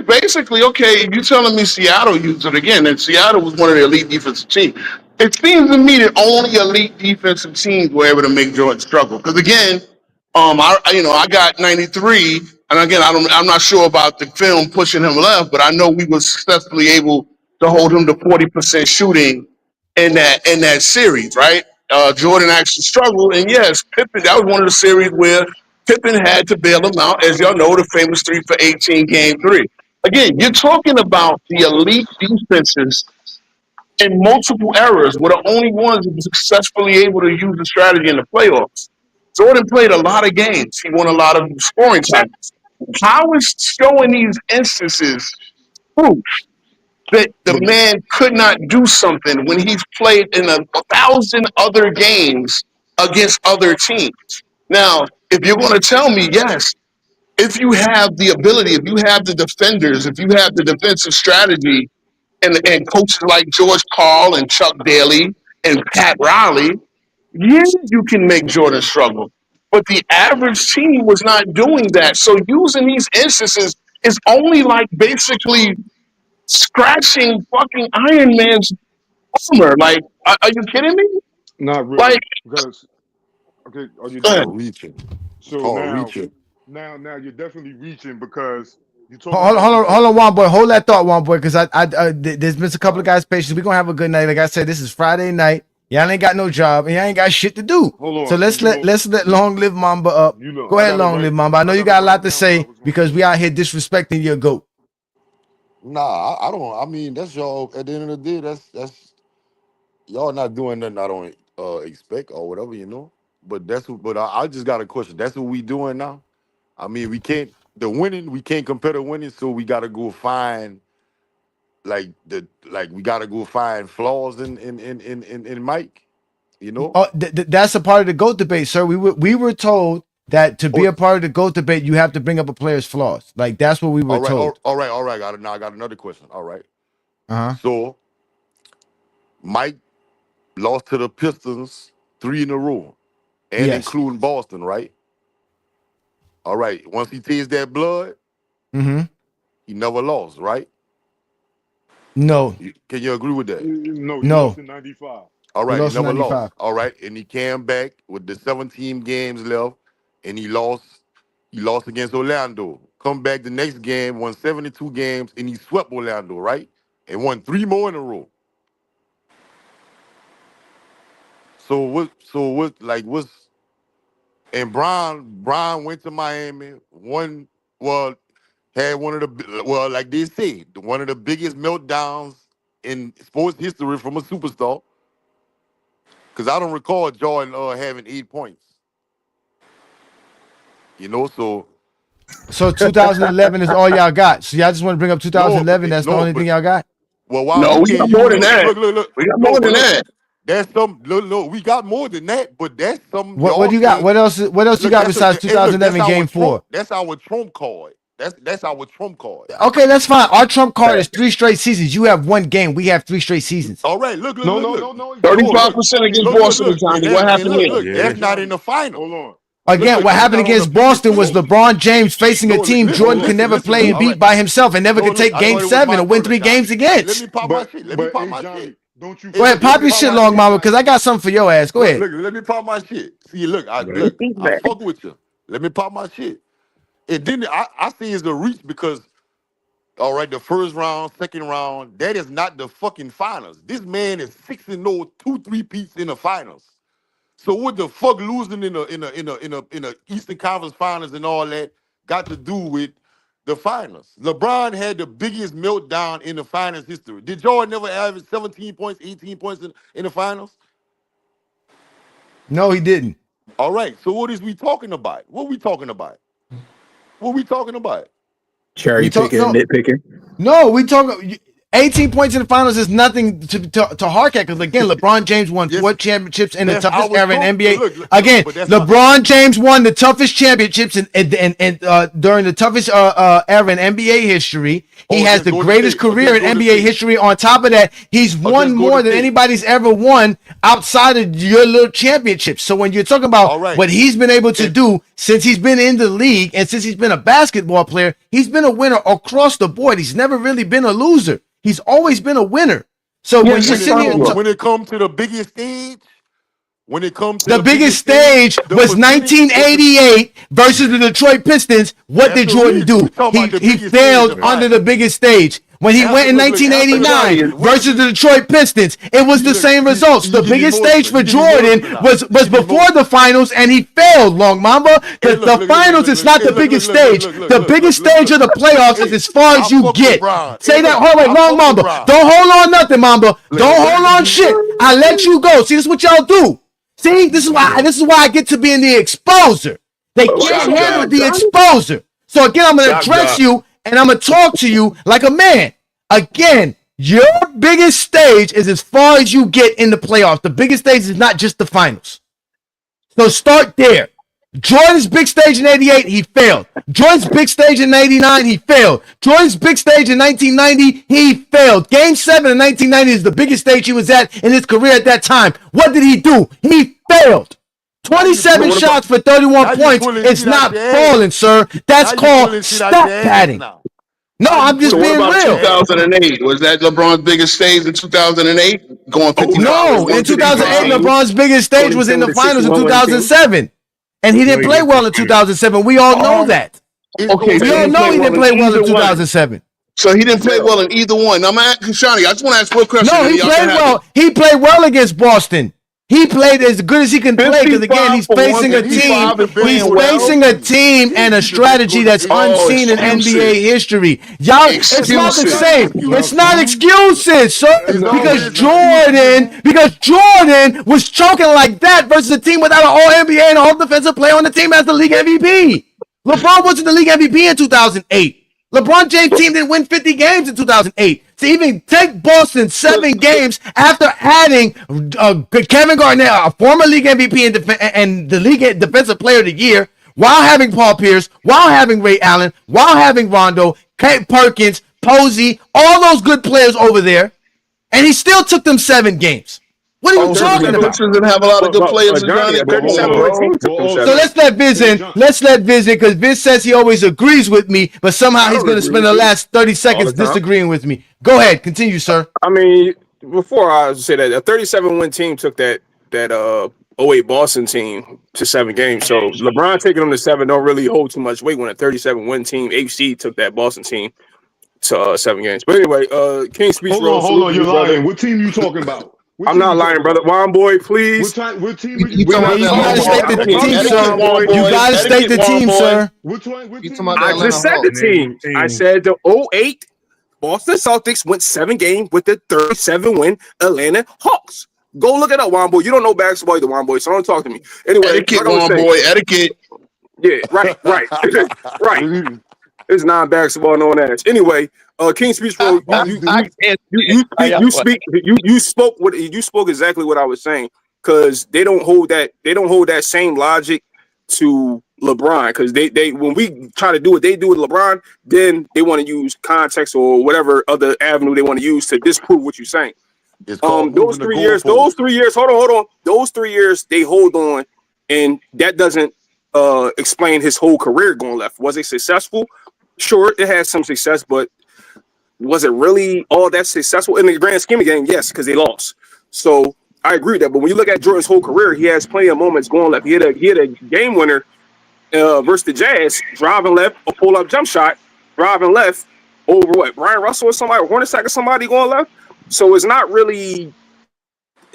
C: basically, okay, you telling me Seattle used it again, and Seattle was one of the elite defensive teams. It seems to me that only elite defensive teams were able to make Jordan struggle. Because again, I got 93, and again, I'm not sure about the film pushing him left, but I know we were successfully able to hold him to 40% shooting in that series, right? Jordan actually struggled, and yes, Pippen. That was one of the series where Pippen had to bail him out, as y'all know, the famous 3 for 18 game three. Again, you're talking about the elite defenses in multiple eras were the only ones who were successfully able to use the strategy in the playoffs. Jordan played a lot of games. He won a lot of scoring titles. How is showing these instances proof that the man could not do something when he's played in 1,000 other games against other teams? Now, if you're going to tell me, yes, if you have the ability, if you have the defenders, if you have the defensive strategy, and coaches like George Karl and Chuck Daly and Pat Riley, yeah, you can make Jordan struggle. But the average team was not doing that. So using these instances is only like basically scratching fucking Iron Man's armor. Like, are you kidding me?
M: Not really,
C: Like,
M: because okay, are you
C: go
H: Called
C: ahead.
M: done?
H: reaching. It's
M: So
H: called reaching.
M: now you're definitely reaching because you're talking
D: Hold on,
M: about
D: hold on,
M: the
D: hold on, one boy. Hold that thought, one boy, because there's been a couple of guys patience. We're gonna have a good night. Like I said, this is Friday night. Y'all ain't got no job and y'all ain't got shit to do.
M: hold
D: So
M: on.
D: let's let Long Live Mamba up.
M: You know,
D: Go
M: I
D: ahead,
M: got it
D: Long
M: right.
D: Live Mamba. I know you got a lot to say because we out here disrespecting your goat.
H: Nah, I don't. I mean, that's y'all. At the end of the day, that's y'all not doing nothing I don't expect or whatever, you know. But that's what. But I just got a question. That's what we doing now. I mean, we can't the winning. We can't compare the winning, so we got to go find we got to go find flaws in Mike. You know.
D: Oh, that's a part of the GOAT debate, sir. We were told that to be
H: Or,
D: a part of the GOAT debate, you have to bring up a player's flaws. Like that's what we were
H: all right,
D: told.
H: all right. Now I got another question. All right.
D: Uh-huh.
H: So Mike lost to the Pistons 3 in a row, and
D: Yes.
H: including Boston, right? All right. Once he tastes that blood,
D: Mm-hmm.
H: he never lost, right?
D: No.
H: Can you agree with that?
M: No, he lost
D: No.
M: in '95.
H: All
D: He
H: right, he
D: lost in
H: never lost.
D: 95.
H: All right, and he came back with the 17 games left, and he lost. He lost against Orlando. Come back the next game, won 72 games, and he swept Orlando, right? And won 3 more in a row. So what? So what? Like what's? And Brown went to Miami. Had one of the like they say, one of the biggest meltdowns in sports history from a superstar. Because I don't recall Jordan having 8 points. You know, so
D: So 2011 is all y'all got. So y'all just want to bring up 2011. That's the only thing y'all got.
H: well, why
C: No,
H: we
C: we got
H: can't
C: more
H: use
C: than that.
H: look.
C: We got
H: No,
C: more
H: but
C: than
H: look,
C: that.
H: that's some look, we got more than that, but that's some
D: What
H: y'all
D: do you got?
H: can't
D: What else? What else you
H: look.
D: got
H: That's
D: besides
H: hey, look, that's
D: 2011
H: our
D: Game
H: trump.
D: 4?
H: That's our trump card. That's our trump card.
D: Okay, that's fine. Our trump card is 3 straight seasons. You have 1 game. We have 3 straight seasons.
H: All right, look.
M: No.
H: No, look,
C: 35% against Boston, Johnny. What happened here?
H: look. That's not in the finals.
M: Hold on.
D: Again, what
H: That's
D: happened
H: not on the
D: against
H: biggest
D: Boston was
H: stage.
D: LeBron James facing a
H: No,
D: team Jordan could never play and
H: All
D: beat
H: right.
D: by himself and never
H: No,
D: could take
H: I
D: Game
H: thought it was
D: 7
H: my
D: or win
H: turn,
D: 3
H: Johnny.
D: games against.
H: Let me pop my shit. Let me pop my
M: Johnny,
H: shit.
M: don't you?
D: Go ahead, pop your shit, Long Mama, because I got something for your ass. Go ahead.
H: Look, let me pop my shit. See, look, I fuck with you. Let me pop my shit. And then I see it's a reach because, all right, the first round, second round, that is not the fucking finals. This man is 6-0, 2-3 peats in the finals. So what the fuck losing in a Eastern Conference Finals and all that got to do with the finals? LeBron had the biggest meltdown in the finals history. Did Jordan never average 17 points, 18 points in the finals?
D: No, he didn't.
H: All right. So what is we talking about? What we talking about? What we talking about?
D: We talk no, we talk 18 points in the finals is nothing to hark at because again, LeBron James won 4 championships in the
H: That's
D: toughest
H: our
D: era in
H: trump.
D: NBA.
H: Look,
D: Again,
H: but that's
D: LeBron James won the toughest championships and during the toughest era in NBA history. He has
H: against
D: the
H: Golden
D: greatest
H: State.
D: career in
H: Against Golden
D: NBA
H: State.
D: history. On top of that, he's won
H: Against
D: more
H: Golden
D: than
H: State.
D: anybody's ever won outside of your little championships. So when you're talking about
H: All right.
D: what he's been able to do since he's been in the league and since he's been a basketball player, he's been a winner across the board. He's never really been a loser. He's always been a winner. So when you're sitting here,
H: when it comes to the biggest stage, when it comes to
D: the biggest stage was 1988 versus the Detroit Pistons. What did Jordan do? He failed under the biggest stage. when he went in 1989 versus the Detroit Pistons. It was the same results. The biggest stage for Jordan was before the finals, and he failed, Long Mamba, because the finals is not the biggest stage. The biggest stage of the playoffs is as far as you get. Say that. Hold on, Long Mamba. Don't hold on nothing, Mamba. Don't hold on shit. I let you go. See, this is what y'all do. See, this is why I get to be in the exposer. They can't handle the exposer. So again, I'm gonna address you and I'm gonna talk to you like a man. Again, your biggest stage is as far as you get in the playoffs. The biggest stage is not just the finals. So start there. Jordan's big stage in 88, he failed. Jordan's big stage in 89, he failed. Jordan's big stage in 1990, he failed. Game 7 in 1990 is the biggest stage he was at in his career at that time. What did he do? He failed. 27 shots for 31 points. It's not falling, sir. That's called stat padding. No, I'm just being real.
C: 2008 was that LeBron's biggest stage in 2008? Going 59.
D: No, in 2008, LeBron's biggest stage was in the finals in 2007, and he didn't play well in 2007. We all know that.
C: Okay,
D: we all know he didn't play well in 2007.
C: So he didn't play well in either one. Now, I'm asking Shani. I just want to ask one question.
D: No, he played well. He played well against Boston. He played as good as he can play because again, he's facing a team. He's facing a team and a strategy that's unseen in NBA history. Y'all, it's not the same. It's not excuses, sir. Because Jordan was choking like that versus a team without an All-NBA and All Defensive Player on the team as the league MVP. LeBron wasn't the league MVP in 2008. LeBron James' team didn't win 50 games in 2008. To even take Boston 7 games after adding Kevin Garnett, a former league MVP and the league defensive player of the year, while having Paul Pierce, while having Ray Allen, while having Rondo, Kate Perkins, Posey, all those good players over there, and he still took them 7 games. What are you talking about?
C: Didn't have a lot of good players.
D: So let's let Viz in. Let's let Viz in because Viz says he always agrees with me, but somehow he's going to spend the last 30 seconds disagreeing with me. Go ahead, continue, sir.
N: I mean, before I say that, a 37-win team took that 08 Boston team to 7 games. So LeBron taking them to 7 don't really hold too much weight when a 37-win team, HC, took that Boston team to 7 games. But anyway, King Speech.
O: Hold on, you're lying. What team you talking about?
N: I'm not lying, brother. Juan Boy, please.
O: What team?
D: You gotta state the team, sir. You gotta state the team, sir.
N: I just said the team. I said the 08 Boston Celtics went 7 games with the 37-win Atlanta Hawks. Go look it up, Juan Boy. You don't know basketball either, Juan Boy, so don't talk to me. Anyway,
C: etiquette, Juan Boy, etiquette.
N: Yeah, right. Right. It's non-basketball, no one ass. Anyway, King Speech Pro, you spoke exactly what I was saying because they don't hold that same logic to LeBron because they when we try to do what they do with LeBron, then they want to use context or whatever other avenue they want to use to disprove what you're saying. Those 3 years, hold on. Those 3 years they hold on, and that doesn't explain his whole career going left. Was it successful? Sure, it had some success, but was it really all that successful in the grand scheme of the game? Yes, because they lost. So I agree with that. But when you look at Jordan's whole career, he has plenty of moments going left. He had a game winner versus the Jazz, driving left, a pull-up jump shot, driving left over what? Brian Russell or somebody, or Hornacek or somebody going left. So it's not really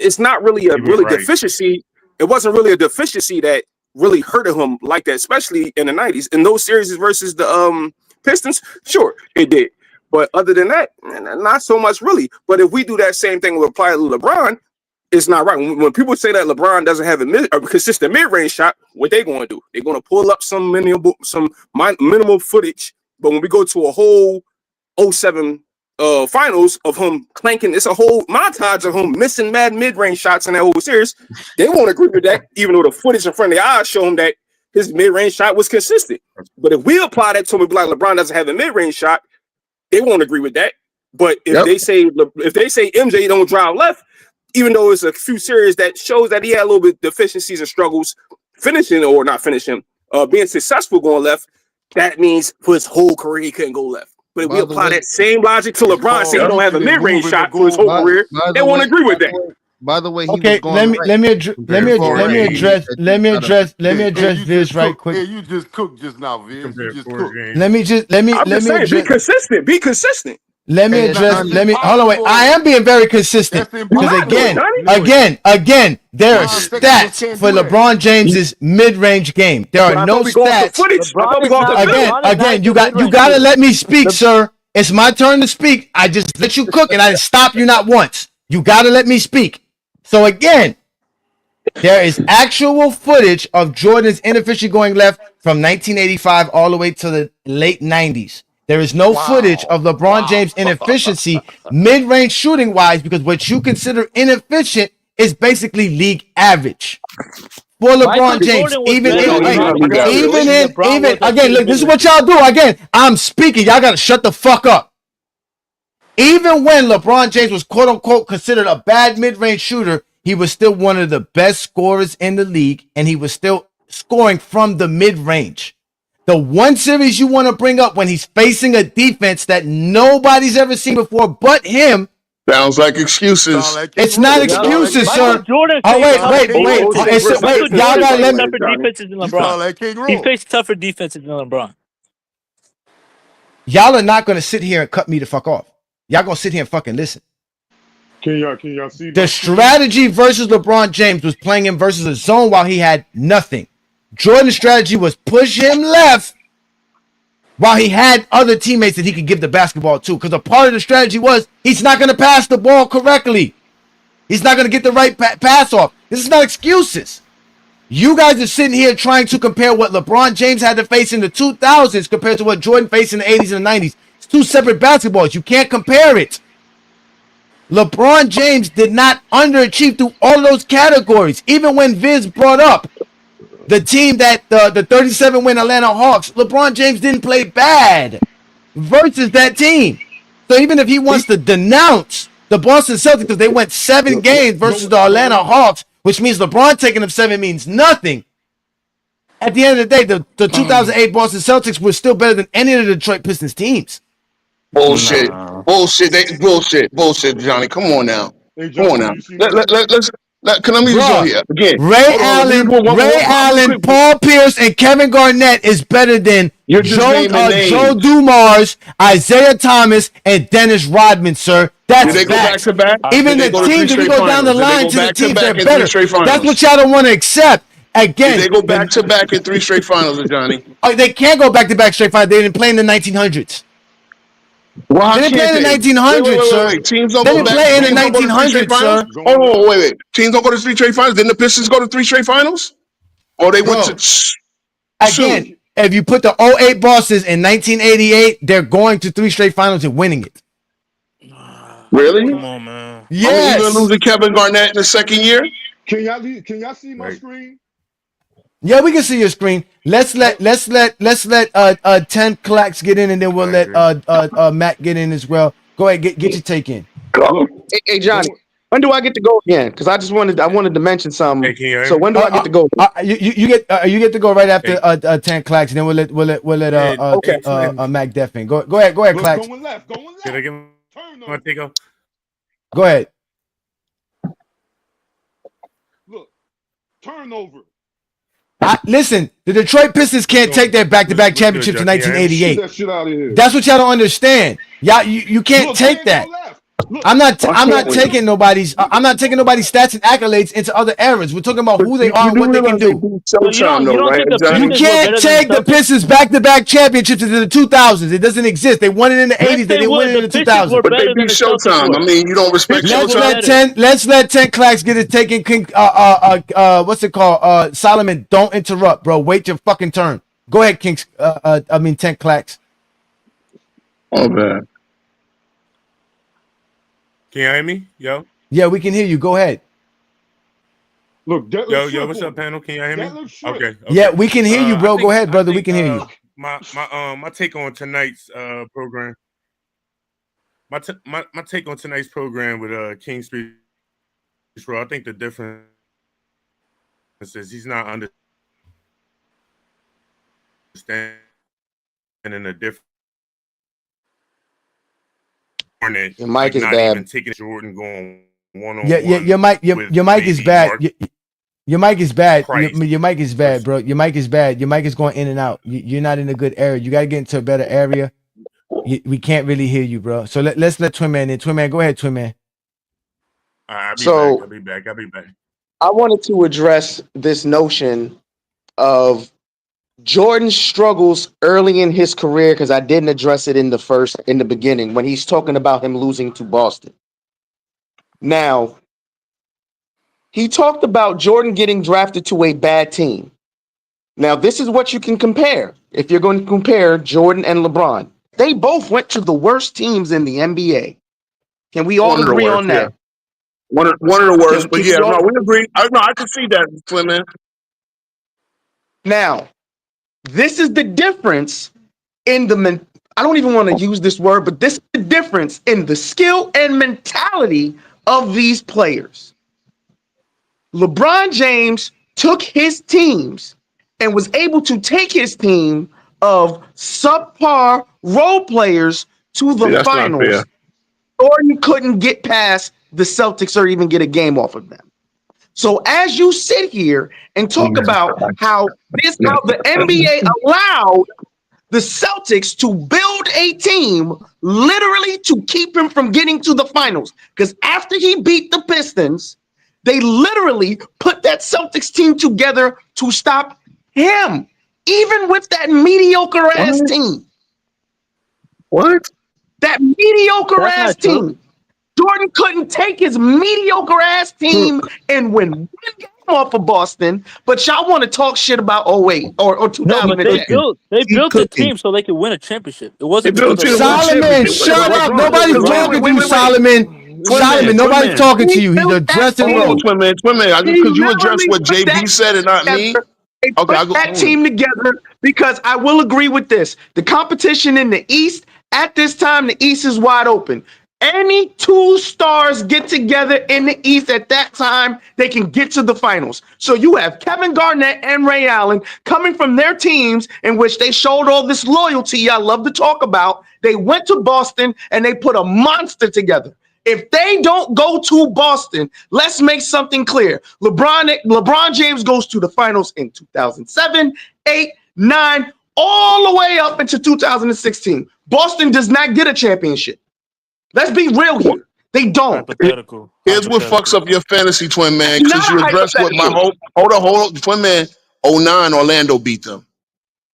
N: a deficiency. It wasn't really a deficiency that really hurted him like that, especially in the 90s. In those series versus the Pistons, sure, it did. But other than that, not so much really. But if we do that same thing with apply to LeBron, it's not right. When people say that LeBron doesn't have a consistent mid-range shot, what they going to do? They're going to pull up some minimal footage. But when we go to a whole 07 finals of him clanking, it's a whole montage of him missing mad mid-range shots in that whole series. They won't agree with that, even though the footage in front of their eyes show him that his mid-range shot was consistent. But if we apply that to him, like LeBron doesn't have a mid-range shot, they won't agree with that. But if they say MJ don't drive left, even though it's a few series that shows that he had a little bit deficiencies and struggles finishing or not finishing, being successful going left, that means for his whole career he couldn't go left. But if we apply that same logic to LeBron, saying he don't have a mid-range shot for his whole career, they won't agree with that.
L: By the way,
D: okay, let me address this right quick.
H: Yeah, you just cooked just now, Viz.
D: Let me address.
N: Be consistent.
D: Let me address. Let me hold on. Wait, I am being very consistent because again, there are stats for LeBron James's mid-range game. There are no stats. Again, you gotta let me speak, sir. It's my turn to speak. I just let you cook and I didn't stop you not once. You gotta let me speak. So again, there is actual footage of Jordan's inefficient going left from 1985 all the way to the late 90s. There is no footage of LeBron James' inefficiency mid-range shooting wise because what you consider inefficient is basically league average. For LeBron James, even again, look, this is what y'all do. Again, I'm speaking. Y'all gotta shut the fuck up. Even when LeBron James was quote unquote considered a bad mid-range shooter, he was still one of the best scorers in the league, and he was still scoring from the mid-range. The one series you want to bring up when he's facing a defense that nobody's ever seen before but him.
C: Sounds like excuses.
D: It's not excuses, sir.
P: Jordan
D: Wait. Y'all gotta let me.
P: Tougher defenses than LeBron. He faced tougher defenses than LeBron.
D: Y'all are not gonna sit here and cut me the fuck off. Y'all gonna sit here and fucking listen.
O: Can y'all see
D: the strategy versus LeBron James was playing him versus a zone while he had nothing. Jordan's strategy was push him left while he had other teammates that he could give the basketball to. Because a part of the strategy was he's not going to pass the ball correctly. He's not going to get the right pass off. This is not excuses. You guys are sitting here trying to compare what LeBron James had to face in the 2000s compared to what Jordan faced in the 80s and the 90s. It's two separate basketballs. You can't compare it. LeBron James did not underachieve through all those categories. Even when Viz brought up the team that the 37-win Atlanta Hawks, LeBron James didn't play bad versus that team. So even if he wants to denounce the Boston Celtics because they went 7 games versus the Atlanta Hawks, which means LeBron taking them 7 means nothing. At the end of the day, the 2008 Boston Celtics were still better than any of the Detroit Pistons teams.
C: Bullshit, Johnny. Come on now. Come on now. Can I meet you here again?
D: Ray Allen, Paul Pierce, and Kevin Garnett is better than Joe Dumars, Isaiah Thomas, and Dennis Rodman, sir. That's
C: they go back to back?
D: Even the teams, if you go down the line to the teams, they're better. That's what y'all don't want to accept. Again,
C: they go back to back in 3 straight finals, Johnny.
D: They can't go back to back straight finals. They didn't play in the 1900s.
C: Well,
D: they didn't play in the 1900s, sir.
C: Teams don't
D: they
C: go
D: didn't
C: back.
D: play in the 1900s, sir.
C: Oh, wait. Teams don't go to 3 straight finals. Didn't the Pistons go to 3 straight finals? Or they went to...
D: Again, if you put the 08 Boston in 1988, they're going to 3 straight finals and winning it.
C: Really?
O: Come on, man.
D: Yes.
C: Even losing Kevin Garnett in the second year?
O: Can y'all see my screen?
D: Yeah, we can see your screen. Let's let 10 Clacks get in, and then we'll let Matt get in as well. Go ahead, get your take in.
G: Hey Johnny, when do I get to go again? Because I wanted to mention something. So when do I get to go?
D: You get to go right after 10 Clacks, and then we'll let Mac Def in. Go ahead, Clacks.
O: Going left. Did I give turnover?
D: Go ahead.
O: Look, turnover.
D: Listen, the Detroit Pistons can't take their back-to-back championships in 1988.
O: That shit out of here.
D: That's what y'all don't understand. Y'all, you can't take that. I'm not taking nobody's stats and accolades into other eras. We're talking about who they are and what they can do. You can't take the Pistons back-to-back championships into the 2000s. It doesn't exist. They won it in the 80s. They didn't win it in the 2000s.
C: But they beat Showtime. I mean, you don't respect Showtime.
D: Let's let 10 Clacks get it taken. What's it called? Solomon, don't interrupt, bro. Wait your fucking turn. Go ahead, 10 Clacks.
C: Oh man.
O: Can you hear me? Yo?
D: Yeah, we can hear you. Go ahead.
O: Look, yo, what's up, panel? Can you hear me? Okay.
D: Yeah, we can hear you, bro. Go ahead, brother. We can hear you.
O: My take on tonight's program. My take on tonight's program with King Speech. I think the difference is he's not understanding the difference.
G: Your mic is bad.
O: Taking Jordan going one-on-one.
D: Yeah, your mic is bad. Your mic is bad. Your mic is bad, bro. Your mic is bad. Your mic is going in and out. You're not in a good area. You got to get into a better area. We can't really hear you, bro. So let's let Twin Man in. Twin Man, go ahead, Twin Man.
O: I'll be
G: So
O: back. I'll be back.
G: I wanted to address this notion of Jordan's struggles early in his career because I didn't address it in the beginning when he's talking about him losing to Boston. Now, he talked about Jordan getting drafted to a bad team. Now, this is what you can compare. If you're going to compare Jordan and LeBron, they both went to the worst teams in the NBA. Can we all agree on that?
C: One of the worst, but yeah, no, we agree. I can see that, Twin Man.
G: Now, this is the difference in the I don't even want to use this word, but this is the difference in the skill and mentality of these players. LeBron James took his teams and was able to take his team of subpar role players to the finals, or you couldn't get past the Celtics or even get a game off of them. So as you sit here and talk about how the NBA allowed the Celtics to build a team literally to keep him from getting to the finals, because after he beat the Pistons, they literally put that Celtics team together to stop him, even with that mediocre ass team.
C: What?
G: That mediocre ass team. Jordan couldn't take his mediocre ass team and win one game off of Boston, but y'all want to talk shit about 08 or 2010.
P: They built the team so they could win a championship. It wasn't
D: Solomon, shut up. Nobody's talking to you, Solomon. Solomon, nobody's talking to you. He's addressing you.
C: Twin Man, because you addressed what JB said and not me.
G: They put that team together because I will agree with this. The competition in the East, at this time, the East is wide open. Any two stars get together in the East at that time, they can get to the finals. So you have Kevin Garnett and Ray Allen coming from their teams in which they showed all this loyalty I love to talk about. They went to Boston and they put a monster together. If they don't go to Boston, let's make something clear. LeBron James goes to the finals in 2007, 8, 9, all the way up into 2016. Boston does not get a championship. Let's be real here. They don't.
C: Here's what fucks up your fantasy, Twin Man, because you addressed what my hold on, Twin Man. 09, Orlando beat them.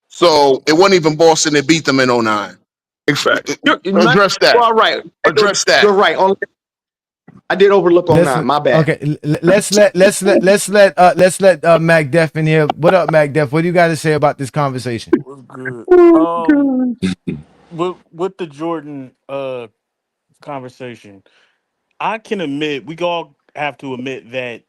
C: So it wasn't even Boston that beat them in 09. Exactly. Address that.
G: All right.
C: Address that.
G: You're right. I did overlook 09. My bad.
D: Okay, let's let Mac Def in here. What up, Mac Def? What do you got to say about this conversation?
Q: What's good? With the Jordan conversation, I can admit, we all have to admit that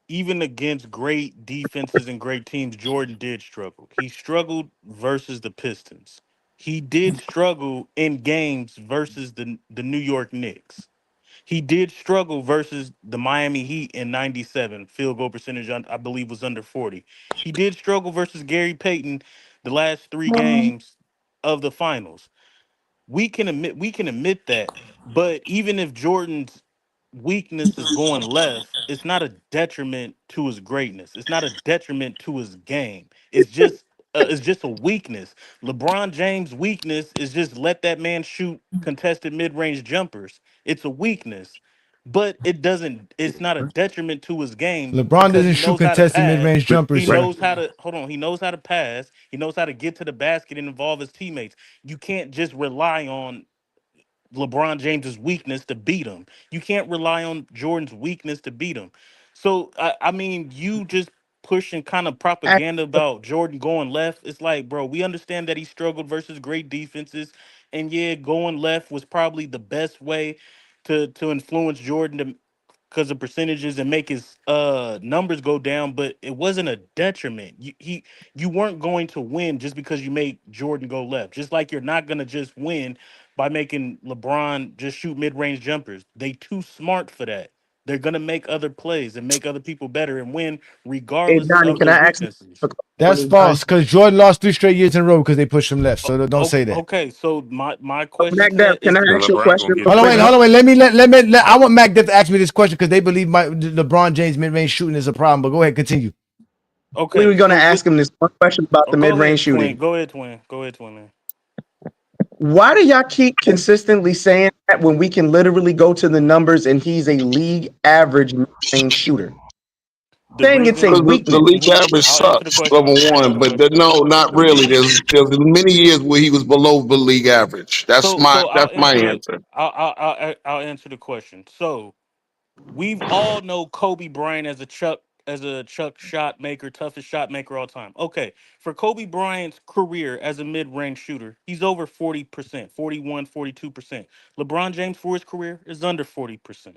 Q: even against great defenses and great teams, Jordan did struggle. He struggled versus the Pistons. He did struggle in games versus the New York Knicks. He did struggle versus the Miami Heat in 97. Field goal percentage, I believe, was under 40. He did struggle versus Gary Payton the last 3 games of the finals. We can admit that, but even if Jordan's weakness is going left, it's not a detriment to his greatness. It's not a detriment to his game. It's just a weakness. LeBron James' weakness is just let that man shoot contested mid-range jumpers. It's a weakness, but it's not a detriment to his game.
D: LeBron doesn't shoot contested mid-range jumpers.
Q: He knows how to He knows how to pass. He knows how to get to the basket and involve his teammates. You can't just rely on LeBron James's weakness to beat him. You can't rely on Jordan's weakness to beat him. So I mean, you just pushing kind of propaganda about Jordan going left. It's like, bro, we understand that he struggled versus great defenses, and yeah, going left was probably the best way to influence Jordan because of percentages and make his numbers go down, but it wasn't a detriment. You weren't going to win just because you made Jordan go left. Just like you're not gonna just win by making LeBron just shoot mid-range jumpers. They too smart for that. They're gonna make other plays and make other people better and win regardless of their weaknesses.
D: That's false, because Jordan lost 3 straight years in a row because they pushed him left. So don't say that.
Q: Okay, so my question
G: can I ask you a question?
D: Hold on, wait. Let I want Mac Def to ask me this question because they believe LeBron James mid-range shooting is a problem. But go ahead, continue.
Q: Okay,
G: we were gonna ask him this one question about the mid-range shooting.
Q: Go ahead, Twin. Man.
G: Why do y'all keep consistently saying that when we can literally go to the numbers and he's a league average range shooter? Saying it's a
C: Because the
G: weakness.
C: league average sucks, number one. But no, not really. There's many years where he was below the league average. That's
Q: So
C: my answer.
Q: I'll answer the question. So we've all know Kobe Bryant as a Chuck shot maker, toughest shot maker all time. Okay, for Kobe Bryant's career as a mid-range shooter, he's over 40%, 41, 42%. LeBron James for his career is under 40%.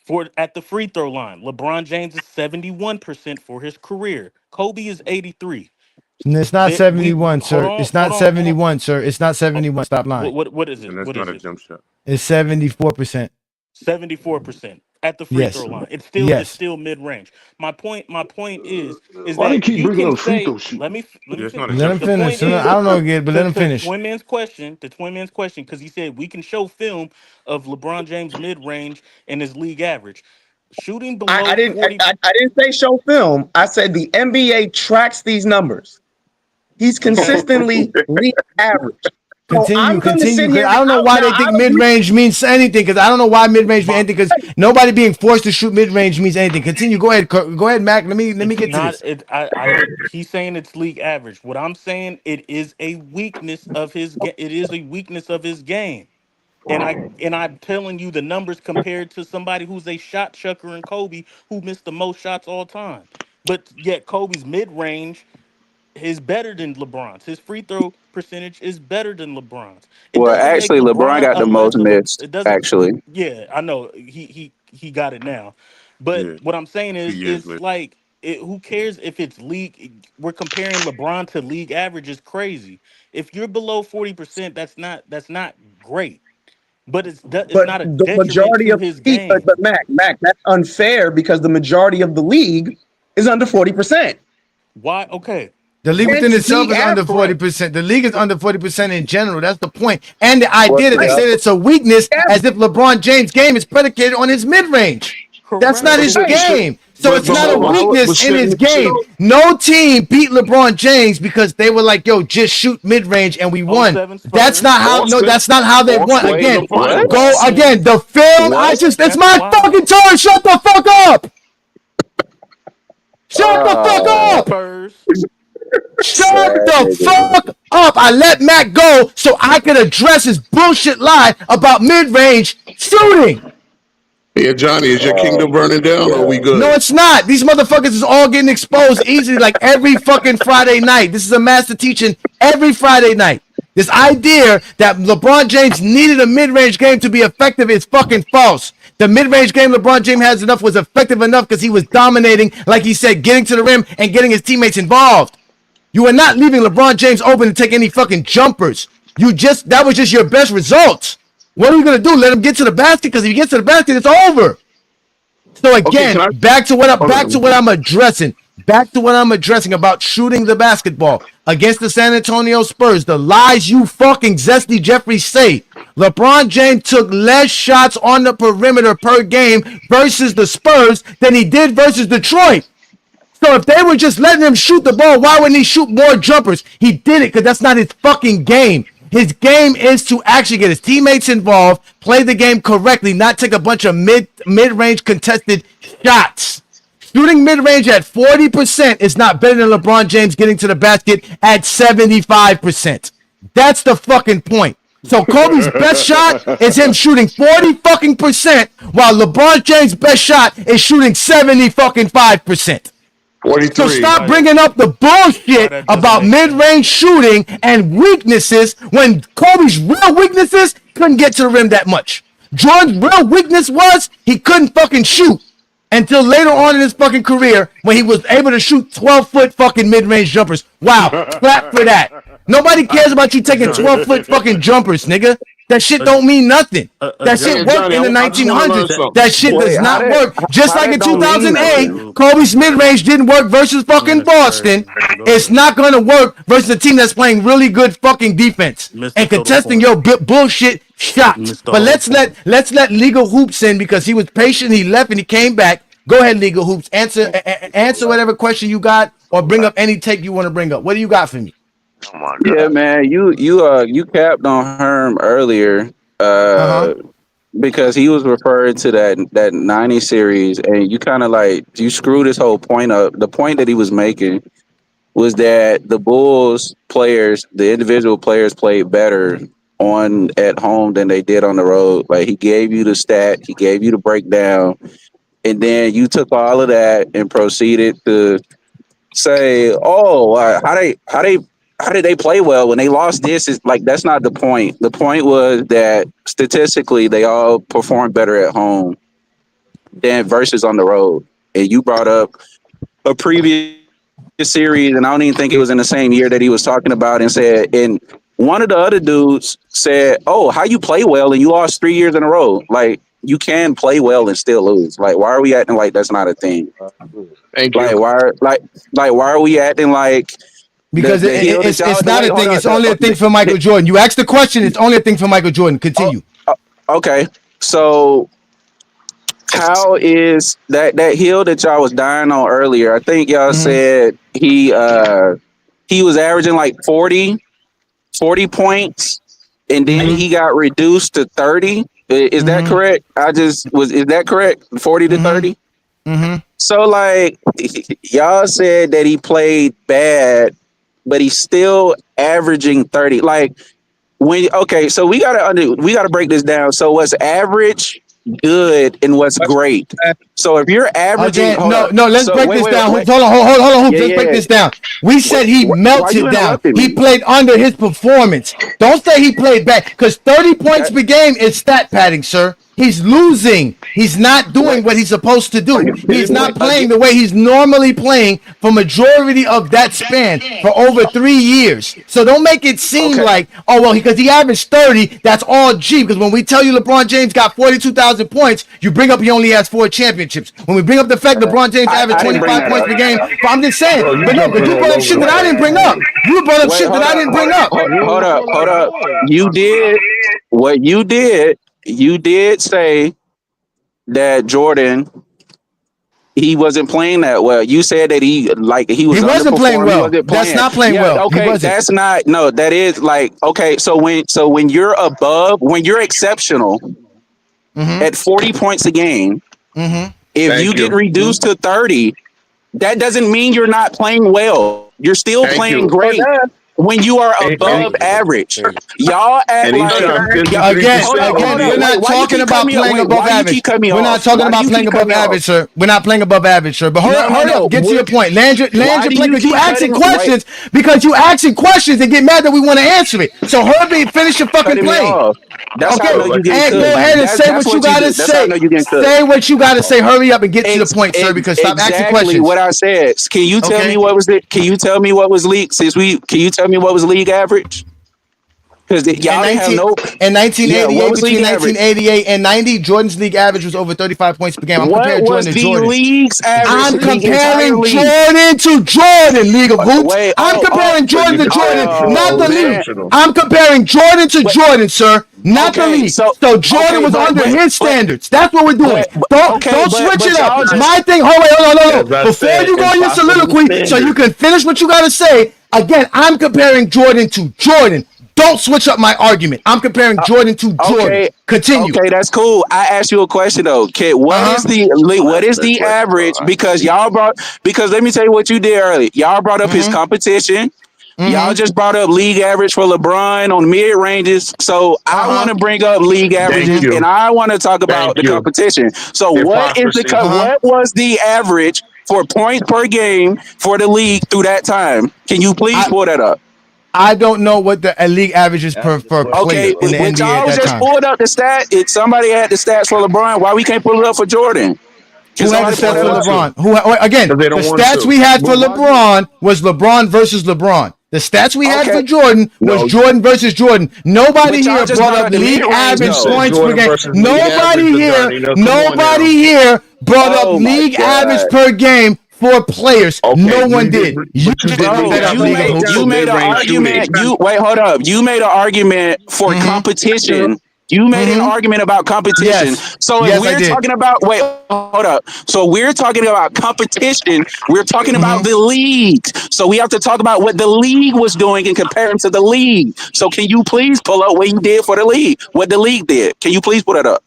Q: For at the free throw line, LeBron James is 71% for his career. Kobe is 83.
D: It's not
Q: That we
D: 71,
Q: hold
D: sir.
Q: on,
D: It's not
Q: hold on, hold on.
D: 71, sir. It's not 71. Stop lying.
Q: What is it? What is it?
N: shot.
D: It's 74%.
Q: 74% at the free throw
D: Yes.
Q: line. It's
D: Yes.
Q: still mid range. My point is
N: Why they
Q: that
N: keep
Q: you
N: bringing
Q: can
N: up free
Q: say,
N: throw shoot?
Q: let me
N: Yeah, it's not
Q: finish.
N: a
D: Let him
N: jump
Q: The
N: shot.
D: finish.
Q: point
D: I
Q: is
D: don't know again, but let him
Q: to
D: finish.
Q: the twin man's question, because he said we can show film of LeBron James mid range and his league average. Shooting below 40.
G: I didn't say show film. I said the NBA tracks these numbers. He's consistently league average. So I'm going to
D: Continue.
G: sit
D: Because
G: here
D: I don't know why they think mid range means anything. Because I don't know why mid range means anything. Because nobody being forced to shoot mid range means anything. Continue. Go ahead, Mac. Let me
Q: It's
D: get to
Q: not
D: this.
Q: it. He's saying it's league average. What I'm saying, it is a weakness of his. It is a weakness of his game. I'm telling you the numbers compared to somebody who's a shot chucker and Kobe, who missed the most shots all time. But yet Kobe's mid range is better than LeBron's. His free throw percentage is better than LeBron's. It
N: Well,
Q: doesn't make
N: actually, LeBron
Q: LeBron
N: got
Q: a
N: the most
Q: less of a.
N: missed.
Q: It doesn't.
N: Actually,
Q: Yeah, I know he got it now, but
N: yeah,
Q: what I'm saying
N: 2
Q: is,
N: years
Q: it's
N: later.
Q: like who cares if it's league? We're comparing LeBron to league average is crazy. If you're below 40%, that's not great, but it's
G: but
Q: not a
G: the
Q: detriment
G: majority
Q: to
G: of
Q: his
G: the league,
Q: game.
G: but Mac, that's unfair because the majority of the league is under 40%.
Q: Why? Okay,
D: The league within
G: Hence
D: itself
G: league
D: is under
G: average.
D: 40%. The league is under 40% in general. That's the point. And the idea that they
G: Right.
D: say it's a weakness, as if LeBron James' game is predicated on his mid range. That's not
Q: correct.
D: his
G: Right.
D: game. So it's
C: But
D: not a
C: hold on.
D: weakness
C: But
D: in his
C: shouldn't
D: game. No team beat LeBron James because they were like, yo, just shoot mid range and we won.
Q: 07
D: That's
Q: Spurs.
D: not how, no, that's not how they won.
C: in
D: Again,
C: the finals?
D: go again. The film, it's my fucking turn. Shut the fuck up. Shut the fuck up.
Q: Spurs.
D: Shut the fuck up. I let Matt go so I could address his bullshit lie about mid-range shooting.
C: Yeah, Johnny, is your kingdom burning down or are we good?
D: No, it's not. These motherfuckers is all getting exposed easily like every fucking Friday night. This is a master teaching every Friday night. This idea that LeBron James needed a mid-range game to be effective is fucking false. The mid-range game LeBron James has enough was effective enough because he was dominating, like he said, getting to the rim and getting his teammates involved. You are not leaving LeBron James open to take any fucking jumpers. That was just your best result. What are we gonna do? Let him get to the basket? Because if he gets to the basket, it's over. So again, back to what I'm addressing. Back to what I'm addressing about shooting the basketball against the San Antonio Spurs. The lies you fucking Zesty Jeffries say. LeBron James took less shots on the perimeter per game versus the Spurs than he did versus Detroit. So if they were just letting him shoot the ball, why wouldn't he shoot more jumpers? He did it because that's not his fucking game. His game is to actually get his teammates involved, play the game correctly, not take a bunch of mid-range contested shots. Shooting mid-range at 40% is not better than LeBron James getting to the basket at 75%. That's the fucking point. So Kobe's best shot is him shooting 40 fucking percent, while LeBron James' best shot is shooting 75%.
C: 43.
D: So stop bringing up the bullshit about mid-range shooting and weaknesses when Kobe's real weaknesses couldn't get to the rim that much. Jordan's real weakness was he couldn't fucking shoot until later on in his fucking career when he was able to shoot 12-foot fucking mid-range jumpers. Wow, clap for that. Nobody cares about you taking 12-foot fucking jumpers, nigga. That shit don't mean nothing. That shit worked in the 1900s. That shit does not work. Just like in 2008, Kobe's mid-range didn't work versus fucking Boston. It's not going to work versus a team that's playing really good fucking defense and contesting your bullshit shots. But let's let Legal Hoops in because he was patient. He left and he came back. Go ahead, Legal Hoops. Answer whatever question you got or bring up any take you want to bring up. What do you got for me?
C: Oh my
R: Yeah,
C: God.
R: man, you capped on Herm earlier, because he was referring to that '90 series, and you kind of like you screwed his whole point up. The point that he was making was that the Bulls players, the individual players, played better on at home than they did on the road. Like he gave you the stat, he gave you the breakdown, and then you took all of that and proceeded to say, "Oh, how did they play well when they lost this?" Is like that's not the point. The point was that statistically they all performed better at home than versus on the road. And you brought up a previous series, and I don't even think it was in the same year that he was talking about, and said, and one of the other dudes said, "Oh, how you play well and you lost 3 years in a row? Like you can play well and still lose. Like why are we acting like that's not a thing?
C: Thank
R: Like
C: you.
R: why are we acting like
D: Because it's not a thing. It's only a thing for Michael Jordan. You asked the question. It's only a thing for Michael Jordan. Continue.
R: Okay, so how is that hill that y'all was dying on earlier? I think y'all said he was averaging like 40 points, and then he got reduced to 30. Is that correct? Is that correct? 40 to 30? So like y'all said that he played bad, but he's still averaging 30. Like so we gotta break this down. So what's average, good, and what's great? So if you're averaging,
D: let's break this down. Hold on. Let's break this down. We said he melted down. He played under his performance. Don't say he played bad, because 30 points per game is stat padding, sir. He's losing. He's not doing what he's supposed to do. He's not playing the way he's normally playing for majority of that span for over 3 years. So don't make it seem like, oh, well, because he averaged 30, that's all G. Because when we tell you LeBron James got 42,000 points, you bring up he only has 4 championships. When we bring up the fact LeBron James averaged 25 points per game, but I'm just saying, but no, but you brought up shit that I didn't bring up. You brought up shit that I didn't bring up.
R: Hold up. You did what you did. You did say that Jordan, he wasn't playing that well. You said that he
D: wasn't playing well. That's not playing well.
R: Okay, that's not. No, that is like okay. So when you're above, when you're exceptional at 40 points a game, if you get reduced to 30, that doesn't mean you're not playing well. You're still playing great. When you are above average, y'all act like
D: again. We're not talking about playing above average. We're not talking about playing above average, sir. We're not playing above average, sir. But hurry up, get to your point. Land your plane, because you asking questions. Because you asking questions and get mad that we want to answer it. So hurry, finish your fucking plane. Okay, and go ahead and say what you gotta say. Say what you gotta say. Hurry up and get to the point, sir. Because stop asking questions.
R: What I said. Can you tell me what was the? Can you tell me what was league? Can you tell me what was league average? Because y'all have no.
D: In 1988, between 1988 and 90, Jordan's league average was over 35 points per game. I'm comparing Jordan to Jordan.
R: League's average?
D: I'm comparing Jordan to Jordan, League of Hoops. I'm comparing Jordan to Jordan, not the league. I'm comparing Jordan to Jordan, sir, not the league. So Jordan was under his standards. That's what we're doing. Don't switch it up. My thing. Hold on. Before you go on your soliloquy, so you can finish what you gotta say. Again, I'm comparing Jordan to Jordan. Don't switch up my argument. I'm comparing Jordan to Jordan. Continue.
R: Okay, that's cool. I asked you a question though. Okay, what is the average? Because let me tell you what you did earlier. Y'all brought up his competition. Y'all just brought up league average for LeBron on mid ranges. So I want to bring up league averages and I want to talk about the competition. So what was the average for points per game for the league through that time? Can you please pull that up?
D: I don't know what the league average is per player in the NBA
R: y'all
D: at that
R: just
D: time.
R: pulled up the stat. If somebody had the stats for LeBron, why we can't pull it up for Jordan?
D: Who had the stats for LeBron? Again, the stats we had for LeBron was LeBron versus LeBron. The stats we had for Jordan was Jordan versus Jordan. Nobody here brought up league average points per game. Nobody here brought up league average per game for players. No one did. You
R: made an argument. You made an argument for competition You made an argument about competition.
D: Yes.
R: So if
D: Yes, I
R: we're
D: did.
R: talking about, wait, hold up. So we're talking about competition. We're talking about the league. So we have to talk about what the league was doing in comparison to the league. So can you please pull up what you did for the league? What the league did? Can you please put it up?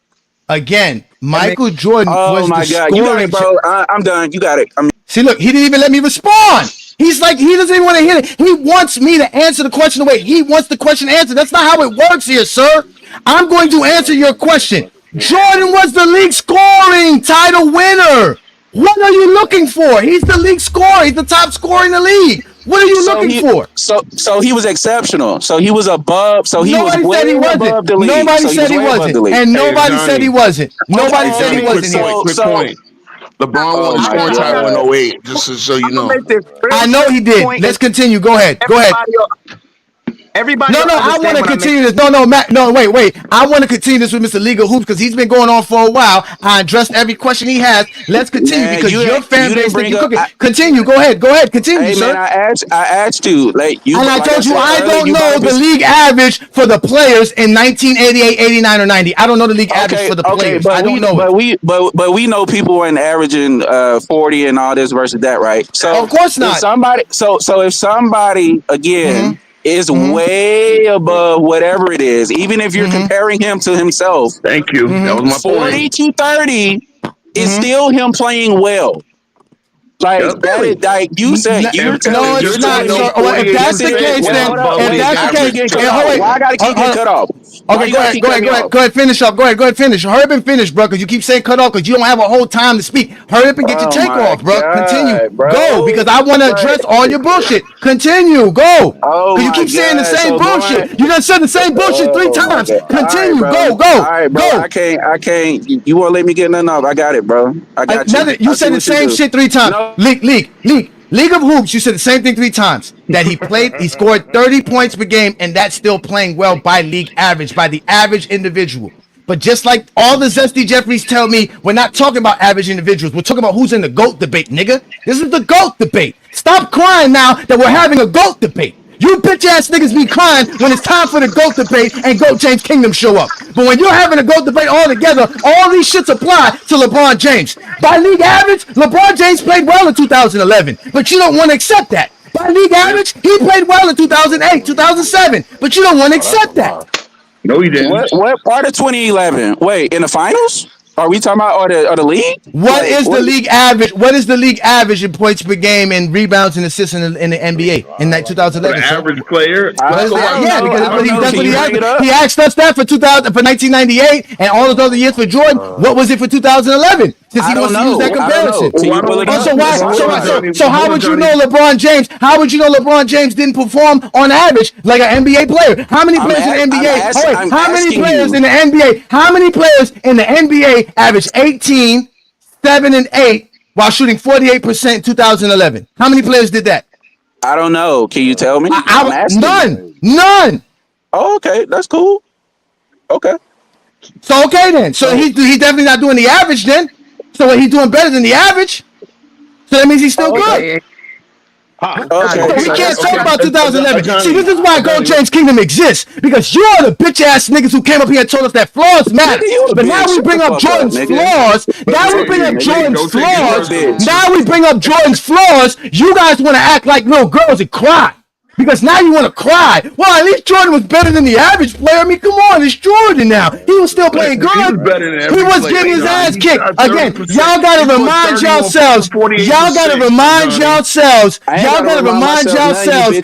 D: Again, Michael Jordan
R: Oh
D: was
R: my
D: the
R: God. You got
D: scoring.
R: it, bro. I'm done. You got it.
D: See, look, he didn't even let me respond. He's like, he doesn't even want to hear it. He wants me to answer the question the way he wants the question answered. That's not how it works here, sir. I'm going to answer your question. Jordan was the league scoring title winner. What are you looking for? He's the league scorer. He's the top scorer in the league. What are you looking for?
R: So he was exceptional. So he was above. So he
D: Nobody
R: was
D: said he
R: way
D: wasn't.
R: above the league.
D: Nobody
R: So he
D: said
R: was
D: he
R: way above
D: wasn't.
R: the league.
D: And nobody said he wasn't. Nobody
C: Hey,
D: said he
C: Johnny,
D: wasn't here.
C: quick point. LeBron won the
R: my
C: scoring title
R: God.
C: in 08, just so you know.
D: I know he did. Let's continue. Go ahead. Go ahead.
G: Everybody
D: No, I want to continue this. No, Matt. No, wait. I want to continue this with Mr. Legal Hoops because he's been going on for a while. I addressed every question he has. Let's continue
R: Man,
D: because
R: you
D: your
R: didn't-
D: fan
R: you
D: base
R: didn't
D: think you
R: bring
D: cooking.
R: up-
D: Continue. Go ahead. Continue,
R: Hey
D: sir.
R: man, I asked you like you.
D: And I
R: like
D: told you
R: said
D: I
R: earlier,
D: don't
R: you
D: know
R: gotta be-
D: the league average for the players in 1988, 89, or 90. I don't know the league average for the players. I don't know it.
R: But we know people weren't averaging 40 and all this versus that, right? So
D: Of course not.
R: If somebody, so if somebody again is way above whatever it is, even if you're comparing him to himself.
C: Thank you. That was my
R: 40
C: point.
R: to 30 is still him playing well. Like
C: Yep.
R: that is like you said. You're telling
D: No,
R: you're
D: it's not.
R: telling me.
D: So, if that's the case, then if that's the case,
R: why I gotta keep getting cut off?
D: Okay, go ahead, finish up. Go ahead, finish. Hurry up and finish, bro, because you keep saying cut off because you don't have a whole time to speak. Hurry up and get your take off, bro. Continue. Go, because I want to address all your bullshit. Continue. Go.
R: Oh
D: Because you
R: my
D: keep saying the
R: God.
D: same
R: So
D: bullshit. You done said the same bullshit 3 times. Continue. Go.
R: All right, bro. I can't. You won't let me get nothing off. I got it, bro. I got you.
D: You
R: I see
D: said the
R: what you
D: same
R: do.
D: shit 3 times.
R: No.
D: League of Hoops, you said the same thing 3 times. That he scored 30 points per game, and that's still playing well by league average, by the average individual. But just like all the Zesty Jeffries tell me, we're not talking about average individuals. We're talking about who's in the GOAT debate, nigga. This is the GOAT debate. Stop crying now that we're having a GOAT debate. You bitch ass niggas be crying when it's time for the GOAT debate and GOAT James Kingdom show up. But when you're having a GOAT debate all together, all these shits apply to LeBron James. By league average, LeBron James played well in 2011, but you don't want to accept that. By league average, he played well in 2008, 2007, but you don't want to accept that.
C: No, he didn't.
R: What part of 2011? Wait, in the finals? Are we talking about or the league?
D: What is the league average? What is the league average in points per game and rebounds and assists in the NBA in that 2011?
C: The average player.
D: Because that's what he asked. He asked us that for
R: 1998
D: and all those other years for Jordan. What was it for 2011? Since he wants to use that comparison. So how would you know LeBron James? How would you know LeBron James didn't perform on average like an NBA player? How many players in the NBA? How many players in the NBA? How many players in the NBA averaged 18, 7, and 8 while shooting 48% in 2011? How many players did that?
R: I don't know. Can you tell me?
D: None.
R: Oh, okay, that's cool. Okay.
D: So okay then. So he definitely not doing the average then. So he's doing better than the average. So that means he's still good. We can't talk about 2011. See, this is why GOAT James Kingdom exists. Because you're the bitch ass niggas who came up here and told us that flaws matter. But now we bring up Jordan's flaws. Now we bring up Jordan's flaws. Now we bring up Jordan's flaws. You guys want to act like little girls and cry. Because now you want to cry. Well, at least Jordan was better than the average player. I mean, come on, it's Jordan now. He was still playing good. He was getting his ass kicked. Again, y'all got to remind yourselves. Y'all got to remind yourselves. Y'all got to remind yourselves.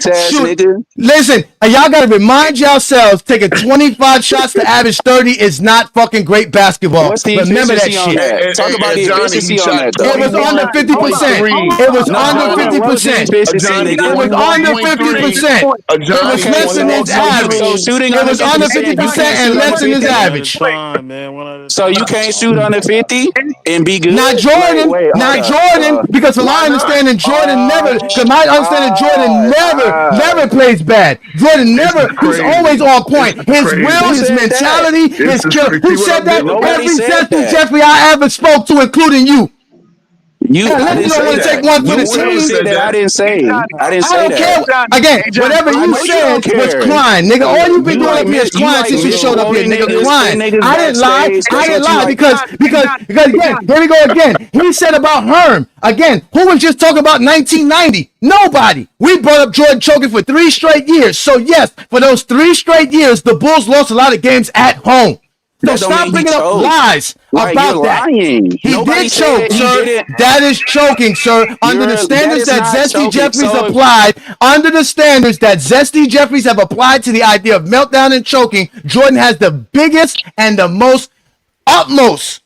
D: Listen, y'all got to remind yourselves taking 25 shots to average 30 is not fucking great basketball. Remember that shit.
R: Talk about the efficiency on that, though.
D: It was under 50%. It was under 50%. It was under 50%. It was less than his average. It was under 50% and less than his average.
R: So you can't shoot under 50 and be good?
D: Not Jordan. Not Jordan. Because from my understanding, Jordan never. Because my understanding, Jordan never plays bad. Jordan never. He's always on point. His will, his mentality, his kill. Who said that? Every Zesty Jeffrey I ever spoke to, including you.
R: I didn't say that. You said shit that I didn't say. I didn't say
D: I don't care.
R: that.
D: Again, whatever
R: I
D: you
R: know you
D: said
R: don't
D: was
R: care.
D: crying, nigga. All you been
R: You
D: doing
R: like
D: up here is crying since you showed up here,
R: misquoting
D: nigga.
R: niggas,
D: Crying.
R: putting niggas
D: I didn't lie.
R: backstage.
D: I
R: That's
D: didn't
R: what you
D: lie
R: like.
D: because again, here we go again. He said about Herm. Again, who was just talking about 1990? Nobody. We brought up Jordan choking for 3 straight years. So yes, for those 3 straight years, the Bulls lost a lot of games at home. So
R: That don't
D: stop
R: mean he
D: bringing up
R: choked.
D: lies
R: Like,
D: about
R: you're
D: that.
R: lying.
D: He
R: Nobody
D: did choke,
R: said he
D: sir.
R: didn't.
D: That is choking, sir. Under the
R: That
D: standards
R: is
D: that
R: not
D: Zesty
R: choking.
D: Jeffries
R: So if-
D: applied, under the standards that Zesty Jeffries have applied to the idea of meltdown and choking, Jordan has the biggest and the most utmost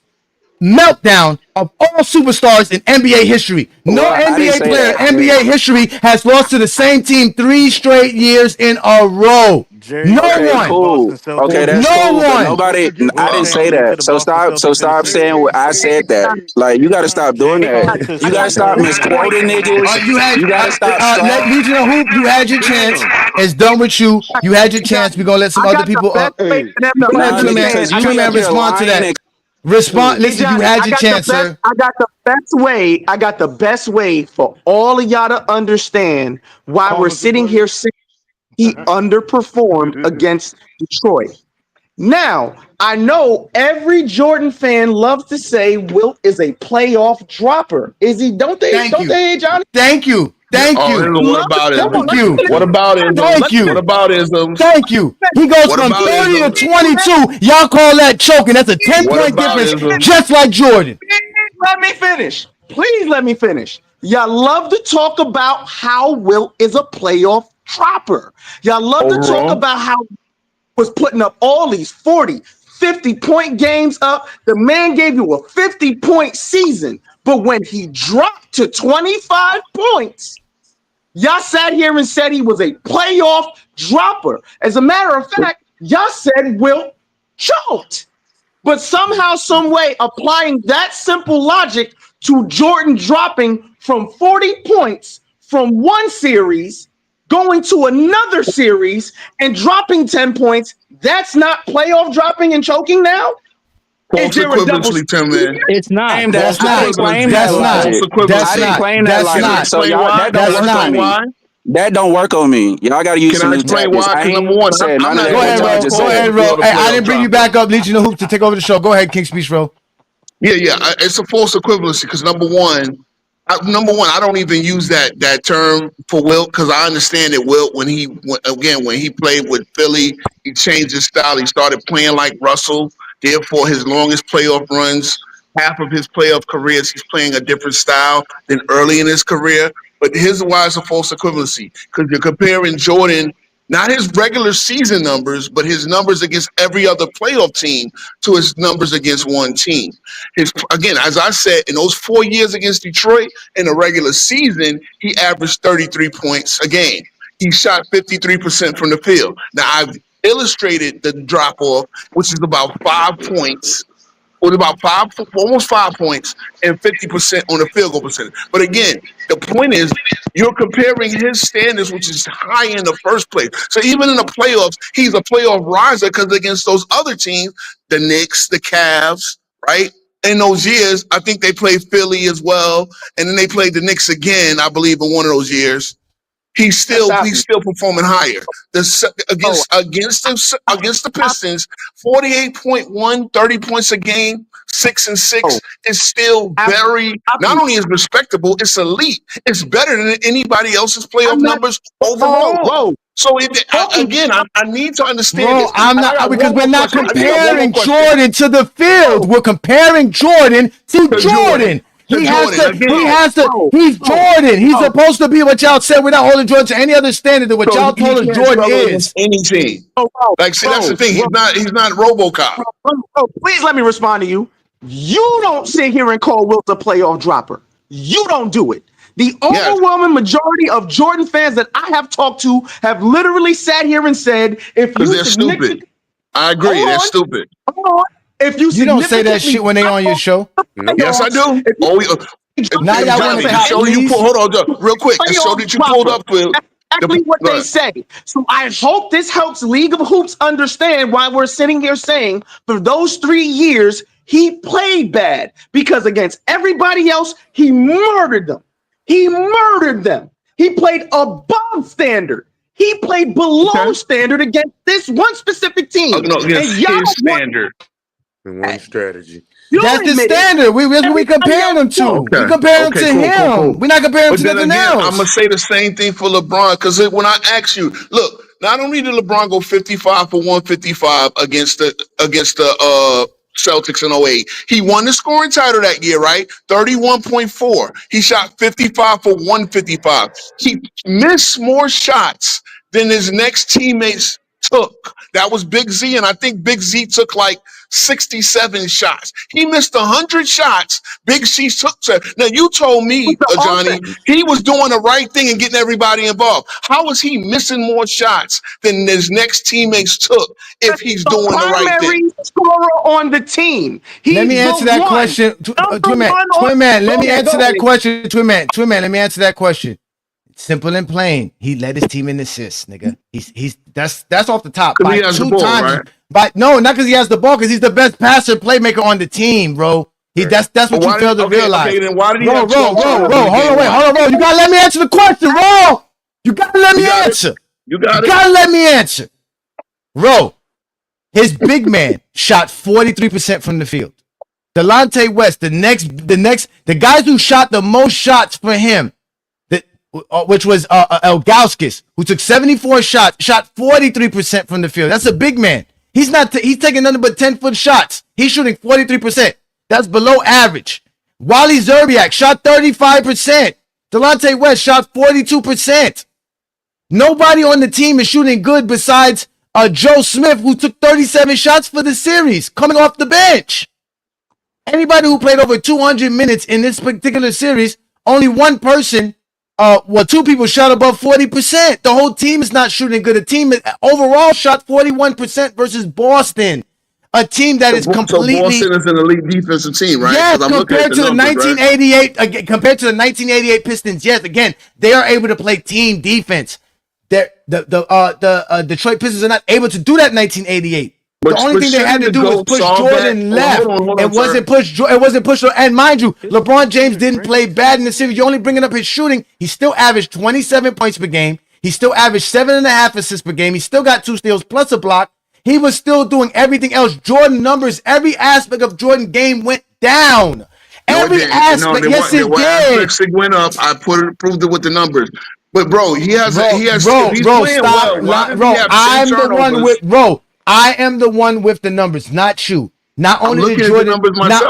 D: meltdown of all superstars in NBA history. No
R: Well, I didn't
D: NBA
R: say
D: player in
R: that.
D: NBA history has lost to the same team 3 straight years in a row.
Q: Jerry
D: No
Q: West
D: one.
R: Cool. Okay, that's
D: No
R: cool. But
D: one.
R: nobody. I didn't say that. So stop saying what I said. That like you got to stop doing that. You got to stop misquoting niggas.
D: You had,
R: You got to stop.
D: Legion of Hoop, you had your chance. It's done with you. You had your chance. We're going to let some other people up. Go ahead, True Man, respond to that. Respond. Listen, you had your chance, sir.
G: I got the best way for all of y'all to understand why we're sitting here saying he underperformed against Detroit. Now, I know every Jordan fan loves to say Wilt is a playoff dropper. Is he? Don't they, Johnny?
D: Thank you. Thank you.
C: What about it?
D: Thank you.
C: What about it?
D: Thank you.
C: What about isms?
D: Thank you. He goes
C: What
D: from
C: about
D: 30 to
C: isms?
D: 22. Y'all call that choking. That's a 10-point
C: about
D: difference,
C: isms?
D: just like Jordan.
G: Let me finish. Please let me finish. Y'all love to talk about how Wilt is a playoff dropper. Y'all love to talk about how he was putting up all these 40, 50-point games up. The man gave you a 50-point season. But when he dropped to 25 points, y'all sat here and said he was a playoff dropper. As a matter of fact, y'all said Wilt choked. But somehow, some way, applying that simple logic to Jordan dropping from 40 points from one series, going to another series, and dropping 10 points, that's not playoff dropping and choking now?
C: False equivalency, Tim, man.
P: It's not.
D: That's not.
R: I didn't claim
D: That's
R: that
D: not.
R: logic.
D: That's
R: I didn't
D: not.
R: claim that
D: That's
R: logic.
D: not.
R: So y'all, that don't
D: That's
R: work
D: not.
R: on me. That don't work on me. Y'all got to use
C: Can
R: some
C: I
R: new
C: explain
R: tactics.
C: why?
R: I
C: Because
R: ain't
C: number one,
R: said none of that.
D: Go ahead,
R: What y'all
D: Ro.
R: just
D: Go ahead,
R: said.
D: Ro. Hey, I didn't bring you back up. Legion of Hoop to take over the show. Go ahead, King Speech, Ro.
C: Yeah. It's a false equivalency because number one, I don't even use that term for Wilt because I understand that Wilt when he played with Philly, he changed his style. He started playing like Russell. Therefore, his longest playoff runs, half of his playoff careers, he's playing a different style than early in his career. But here's why it's a false equivalency because you're comparing Jordan. Not his regular season numbers, but his numbers against every other playoff team to his numbers against one team. Again, as I said, in those 4 years against Detroit in the regular season, he averaged 33 points a game. He shot 53% from the field. Now, I've illustrated the drop-off, which is about 5 points, with almost 5 points and 50% on the field goal percentage. But again, the point is you're comparing his standards, which is high in the first place. So even in the playoffs, he's a playoff riser because against those other teams, the Knicks, the Cavs, right? In those years, I think they played Philly as well, and then they played the Knicks again, I believe, in one of those years. He's still performing higher. Against the Pistons, 48.1, 30 points a game, 6 and 6 is still very not only is respectable, it's elite. It's better than anybody else's playoff numbers overall. So I need to understand.
D: Bro,
C: this.
D: I'm not because we're not comparing Jordan to the field. We're comparing Jordan to Jordan. He's Jordan. He's supposed to be what y'all said. We're not holding Jordan to any other standard than what y'all told us Jordan is.
C: Any team. That's the thing. He's not RoboCop.
G: Please let me respond to you. You don't sit here and call Wilt a playoff dropper. You don't do it. The overwhelming majority of Jordan fans that I have talked to have literally sat here and said,
C: because they're stupid. I agree. They're stupid.
G: If you
D: don't say that shit when they on your show.
C: Yes, I do.
D: Now y'all want to
C: hold on, real quick. The show that you pulled up with
G: exactly what they say. So I hope this helps League of Hoops understand why we're sitting here saying for those 3 years He played bad because against everybody else, he murdered them. He played above standard. He played below standard against this one specific team.
C: No, against his standard.
O: And one strategy.
D: That's the standard. We comparing them to.
C: Okay.
D: We comparing them to him.
C: Cool.
D: We're not comparing them
C: But
D: to
C: then
D: nothing
C: again,
D: else.
C: I'm gonna say the same thing for LeBron because when I ask you, look, not only did LeBron go 55 for 155 against the Celtics in 08, he won the scoring title that year, right? 31.4. He shot 55 for 155. He missed more shots than his next teammates took. That was Big Z, and I think Big Z took like 67 shots. He missed 100 shots. Big C took. Now you told me, Johnny, he was doing the right thing and getting everybody involved. How is he missing more shots than his next teammates took if he's doing the right thing?
G: Scorer on the team.
D: Let me answer that question. Twin Man, let me answer that question. Twin Man, let me answer that question. Simple and plain. He led his team in assists, nigga. That's off the top. By 2 times. Right? No, not because he has the ball, because he's the best passer playmaker on the team, bro. That's what you fail to realize.
C: Okay, then why did he
D: Hold on. You gotta let me answer the question, bro. You gotta let me answer.
C: You gotta
D: let me answer. Bro, his big man shot 43% from the field. Delonte West, the guys who shot the most shots for him, which was Ilgauskas, who took 74 shots, shot 43% from the field. That's a big man. He's taking nothing but 10-foot shots. He's shooting 43%. That's below average. Wally Zerbiak shot 35%. Delonte West shot 42%. Nobody on the team is shooting good besides Joe Smith, who took 37 shots for the series, coming off the bench. Anybody who played over 200 minutes in this particular series, only one person, 2 people shot above 40%. The whole team is not shooting good. A team overall shot 41% versus Boston, a team that is completely.
C: So Boston is an elite defensive team, right?
D: Yes, compared to the 1988 Pistons. Yes, again, they are able to play team defense. The Detroit Pistons are not able to do that in 1988. The only thing they had to do was push Jordan left. It wasn't push. And mind you, LeBron James didn't play bad in the series. You're only bringing up his shooting. He still averaged 27 points per game. He still averaged 7.5 assists per game. He still got 2 steals plus a block. He was still doing everything else. Jordan numbers, every aspect of Jordan game went down. Every aspect, yes, it did.
C: Aspects went up. I proved it with the numbers. But bro, he's playing well.
D: I am the one with the numbers, not you. Not only did Jordan, not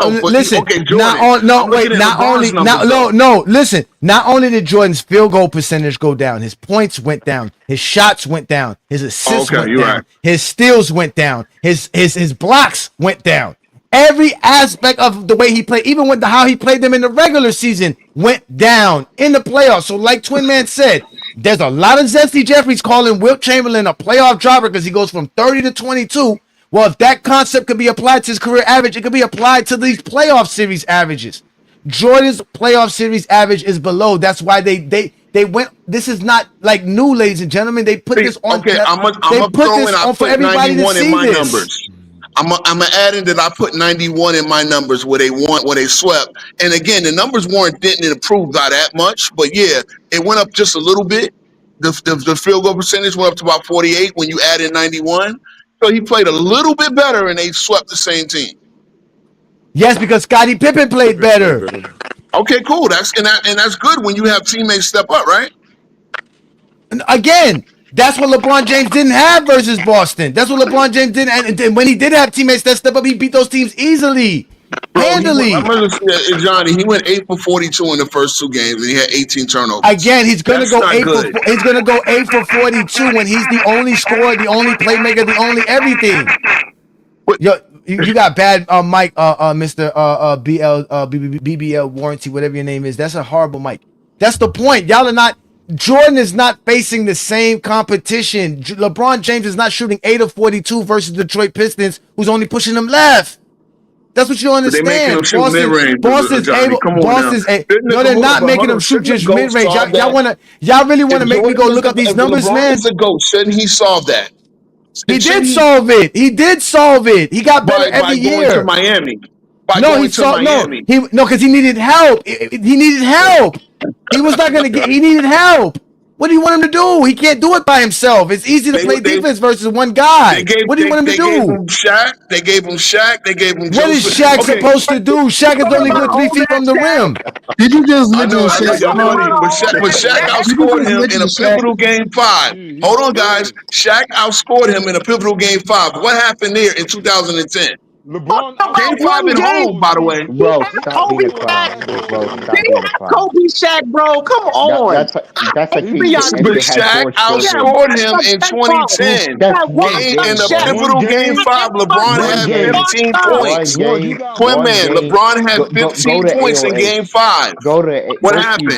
D: only did Jordan's field goal percentage go down, his points went down, his shots went down, his assists went down, his steals went down, his blocks went down. Every aspect of the way he played, even with how he played them in the regular season, went down in the playoffs. So like Twin Man said, there's a lot of Zesty Jeffries calling Wilt Chamberlain a playoff dropper because he goes from 30 to 22. Well, if that concept could be applied to his career average, it could be applied to these playoff series averages. Jordan's playoff series average is below. That's why they went. This is not like new, ladies and gentlemen. They put this on.
C: Okay, I'm gonna throw in. I put 91 in my numbers. I'm gonna add in that I put 91 in my numbers where they swept. And again, the numbers didn't improve by that much, but yeah, it went up just a little bit. The field goal percentage went up to about 48 when you add in 91. So he played a little bit better, and they swept the same team.
D: Yes, because Scottie Pippen played better.
C: Okay, cool. That's good when you have teammates step up, right?
D: And again, that's what LeBron James didn't have versus Boston. That's what LeBron James didn't. And when he did have teammates that step up, he beat those teams easily, handily.
C: Johnny, he went 8 for 42 in the first 2 games, and he had 18 turnovers.
D: Again, he's gonna go 8 for 42 when he's the only scorer, the only playmaker, the only everything. You got bad mic, Mr. BBL warranty, whatever your name is. That's a horrible mic. That's the point. Y'all are not. Jordan is not facing the same competition. LeBron James is not shooting 8 of 42 versus Detroit Pistons, who's only pushing them left. That's what you understand. Boston's able. No, they're not making them shoot just mid range. Y'all really want to make me go look up these numbers, man?
C: Shouldn't he solve that?
D: He did solve it. He got better every year.
C: Going to Miami. by
D: No,
C: going to Miami.
D: because he needed help. He needed help. He was not going to get. He needed help. What do you want him to do? He can't do it by himself. It's easy to play defense versus one guy. What do you want him to do?
C: They gave him Shaq. They gave him
D: What is Shaq supposed to do? Shaq is only good 3 feet from the rim.
C: Did you just listen to Shaq? But Shaq outscored him in a pivotal game 5. Hold on, guys. Shaq outscored him in a pivotal game 5. What happened there in 2010?
H: LeBron
C: game 5 at home, by the way.
L: Bro, stop being a clown. Bro, stop being a clown.
G: Kobe Shaq, bro. Come on.
L: That's like
C: But Shaq outscored him in 2010. In a pivotal game 5, LeBron had 15 points. Twin man, LeBron had 15 points in game 5. What happened?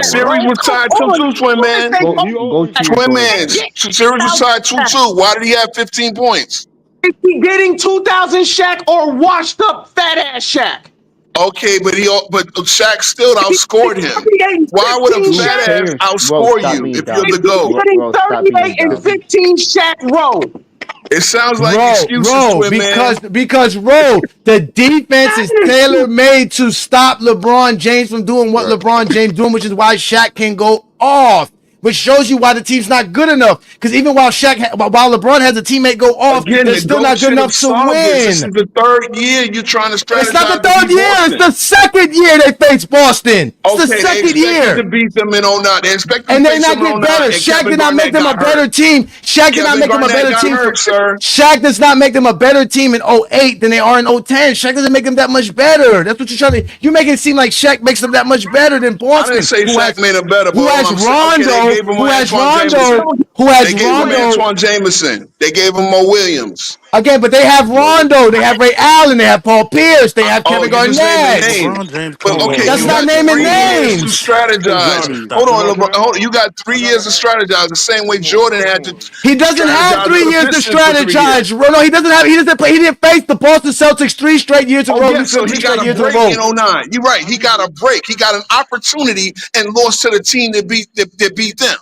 C: Series was tied 2-2, Twin man. Twin man, series was tied 2-2. Why did he have 15 points?
G: Is he getting 2,000 Shaq or washed up fat ass Shaq?
C: Okay, but Shaq still outscored him. Why would a fat ass outscore you if you're the GOAT?
G: Getting 38 and 15 Shaq roll.
C: It sounds like excuses, Twin man.
D: Because the defense is tailor made to stop LeBron James from doing what LeBron James doing, which is why Shaq can go off. Which shows you why the team's not good enough. Because even while LeBron has a teammate go off, they're still not good enough to win.
C: This is the 3rd year you're trying to strategize.
D: It's not the 3rd year. It's the 2nd year they faced Boston. It's the 2nd year.
C: To beat them in 09. They expect
D: and they not get better. Shaq did not make them a better team. Shaq did not make them a better team. Shaq does not make them a better team in 08 than they are in 010. Shaq doesn't make them that much better. That's what you're trying to. You make it seem like Shaq makes them that much better than Boston.
C: I didn't say Shaq made them better.
D: Who has Rondo? Who has Rondo?
C: Antoine Jameson. They gave him Mo Williams.
D: Again, but they have Rondo. They have Ray Allen. They have Paul Pierce. They have Kevin Garnett. That's not naming names.
C: To strategize. Hold on, LeBron. You got 3 years to strategize the same way Jordan had to.
D: He doesn't have 3 years to strategize. No, he doesn't have. He didn't face the Boston Celtics 3 straight years in a row.
C: Yeah, so he got a break in 09. You're right. He got a break. He got an opportunity and lost to the team that beat them.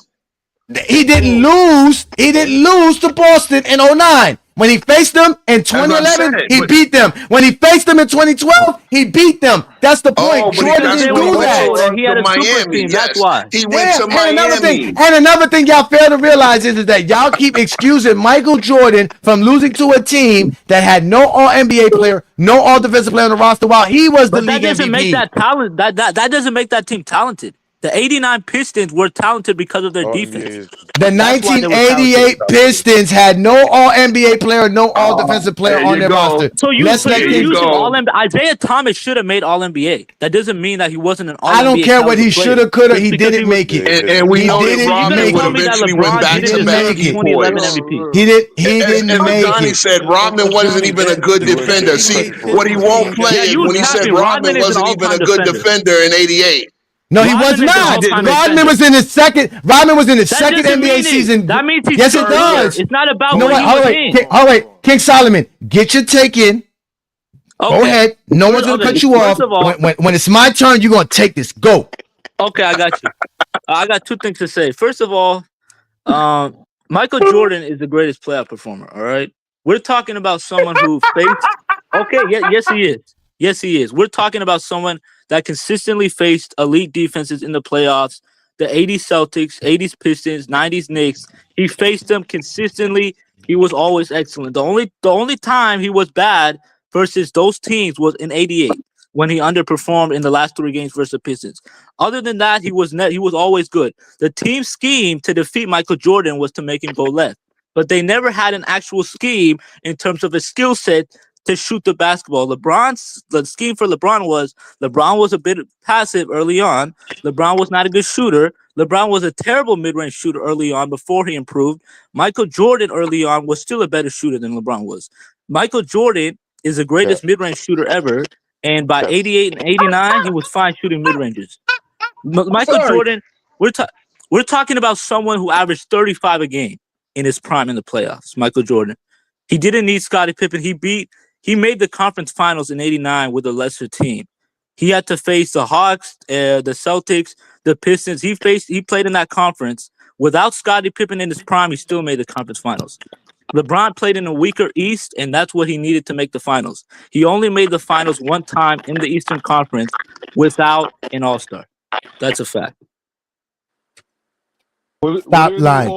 D: He didn't lose. He didn't lose to Boston in 09. When he faced them in 2011, he beat them. When he faced them in 2012, he beat them. That's the point. Jordan didn't do that.
P: He had a super team. That's why.
C: He went to Miami.
D: And another thing y'all fail to realize is that y'all keep excusing Michael Jordan from losing to a team that had no All-NBA player, no All-Defensive player on the roster while he was the league MVP.
P: That doesn't make that talent. That doesn't make that team talented. The 89 Pistons were talented because of their defense.
D: The 1988 Pistons had no All-NBA player, no All-Defensive player on their roster.
P: So Isaiah Thomas should have made All-NBA. That doesn't mean that he wasn't an All-NBA.
D: I don't care what he should have, could have. He didn't make it.
C: And we know that Rodman would eventually win back-to-back
D: MVP. He didn't make it.
C: Donnie said Rodman wasn't even a good defender. See, what he won't play is when he said Rodman wasn't even a good defender in 88.
D: No, he was not. Rodman was in his second. Rodman was in his second NBA season.
P: That means he's
D: yes, it does.
P: It's not about what he was in.
D: All right, King Solomon, get your take in. Okay. Go ahead. No one's gonna cut you off. When it's my turn, you're gonna take this. Go.
P: Okay, I got you. I got 2 things to say. First of all, Michael Jordan is the greatest playoff performer. All right, we're talking about someone who faced. Okay, yes, he is. Yes, he is. We're talking about someone that consistently faced elite defenses in the playoffs, the 80s Celtics, 80s Pistons, 90s Knicks. He faced them consistently. He was always excellent. The only time he was bad versus those teams was in 88 when he underperformed in the last 3 games versus the Pistons. Other than that, he was always good. The team scheme to defeat Michael Jordan was to make him go left, but they never had an actual scheme in terms of a skill set to shoot the basketball. The scheme for LeBron was a bit passive early on. LeBron was not a good shooter. LeBron was a terrible mid-range shooter early on before he improved. Michael Jordan early on was still a better shooter than LeBron was. Michael Jordan is the greatest mid-range shooter ever, and by 88 and 89, he was fine shooting mid-ranges. Michael Jordan, we're talking about someone who averaged 35 a game in his prime in the playoffs. Michael Jordan. He didn't need Scottie Pippen. He made the conference finals in 89 with a lesser team. He had to face the Hawks, the Celtics, the Pistons. He played in that conference. Without Scottie Pippen in his prime, he still made the conference finals. LeBron played in a weaker East, and that's what he needed to make the finals. He only made the finals one time in the Eastern Conference without an All-Star. That's a fact.
D: Stop lying.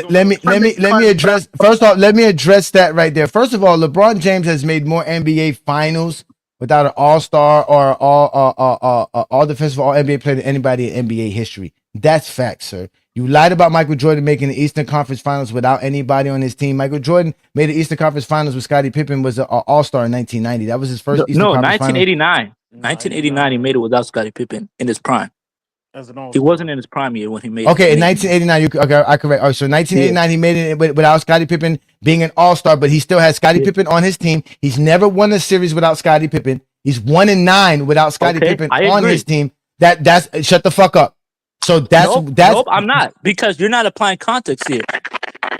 D: Let me address. First off, let me address that right there. First of all, LeBron James has made more NBA finals without an All-Star or all defensive All NBA player than anybody in NBA history. That's fact, sir. You lied about Michael Jordan making the Eastern Conference Finals without anybody on his team. Michael Jordan made the Eastern Conference Finals with Scottie Pippen, was an All-Star in 1990. That was his first Eastern Conference
P: 1989.
D: Finals.
P: 1989, he made it without Scottie Pippen in his prime. He wasn't in his prime year when he made it.
D: Okay, in 1989, I correct. Oh, so 1989, he made it without Scottie Pippen being an All-Star, but he still has Scottie Pippen on his team. He's never won a series without Scottie Pippen. He's 1-9 without Scottie Pippen on his team. That's shut the fuck up. So
P: nope, I'm not, because you're not applying context here.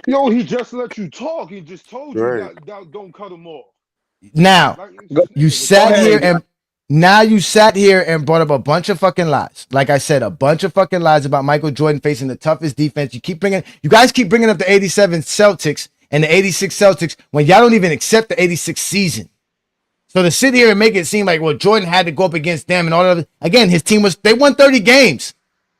M: Yo, he just let you talk. He just told you that don't cut him off.
D: Now you sat here and brought up a bunch of fucking lies. Like I said, a bunch of fucking lies about Michael Jordan facing the toughest defense. You guys keep bringing up the 87 Celtics and the 86 Celtics when y'all don't even accept the 86 season. So to sit here and make it seem like, well, Jordan had to go up against them and all that. Again, his team they won 30 games.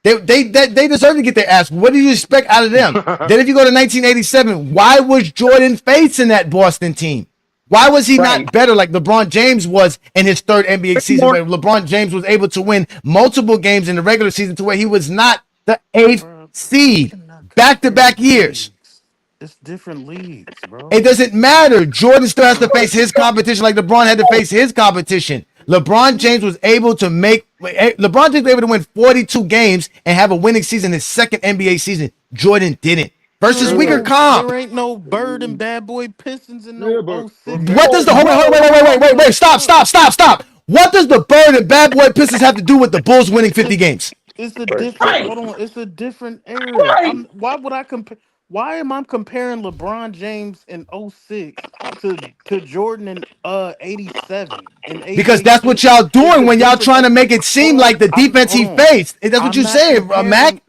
D: They deserve to get their ass. What do you expect out of them? Then if you go to 1987, why was Jordan facing that Boston team? Why was he not better like LeBron James was in his third NBA season, where LeBron James was able to win multiple games in the regular season to where he was not the 8th seed back-to-back years?
Q: It's different leagues, bro.
D: It doesn't matter. Jordan still has to face his competition like LeBron had to face his competition. LeBron James was able to win 42 games and have a winning season his second NBA season. Jordan didn't. Versus weaker comp.
Q: There ain't no Bird and Bad Boy Pistons and no 06.
D: What does the wait, stop. What does the Bird and Bad Boy Pistons have to do with the Bulls winning 50 games?
Q: It's a different hold on, it's a different era. Why would I compare? Why am I comparing LeBron James in 06 to Jordan in 87?
D: Because that's what y'all doing when y'all trying to make it seem like the defense he faced. That's what you saying, Mac.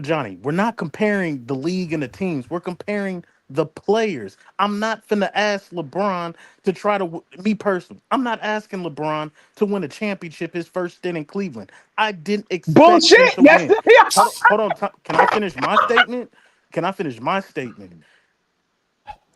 Q: Johnny, we're not comparing the league and the teams. We're comparing the players. I'm not finna ask LeBron to try to, me personally, I'm not asking LeBron to win a championship his first stint in Cleveland. I didn't expect him to win. Hold on. Can I finish my statement?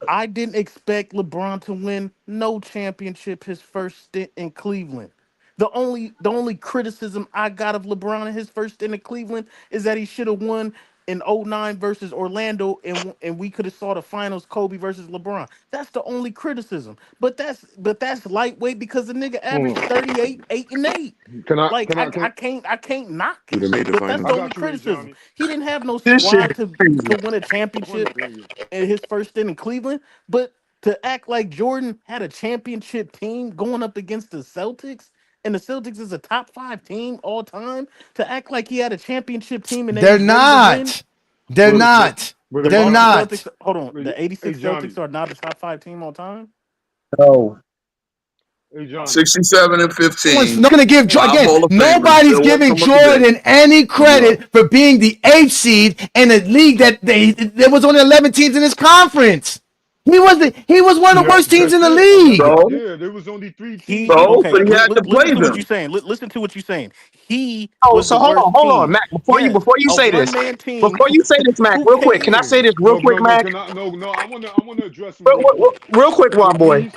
Q: I didn't expect LeBron to win no championship his first stint in Cleveland. The only criticism I got of LeBron in his first stint in Cleveland is that he should have won in 09 versus Orlando, and we could have saw the finals, Kobe versus LeBron. That's the only criticism. But that's lightweight because the nigga averaged 38, 8 and 8. I can't knock it. But that's the only criticism. He didn't have no squad to win a championship in his first stint in Cleveland. But to act like Jordan had a championship team going up against the Celtics, and the Celtics is a top 5 team all time, to act like he had a championship team and
D: they're not. They're not. They're not.
Q: Celtics, hold on. The 86 Celtics are not a top 5 team all time?
G: No.
C: 67 and 15.
D: Not gonna give again. Nobody's giving Jordan any credit for being the 8th seed in a league that there was only 11 teams in his conference. He was one of the worst teams in the league.
M: Yeah, there was only 3 teams.
Q: He had to play them. Listen to what you're saying.
G: So hold on, Mac. Before you say this, Mac, real quick. Can I say this real quick, Mac?
M: I want to address him
G: real quick, Ron boy.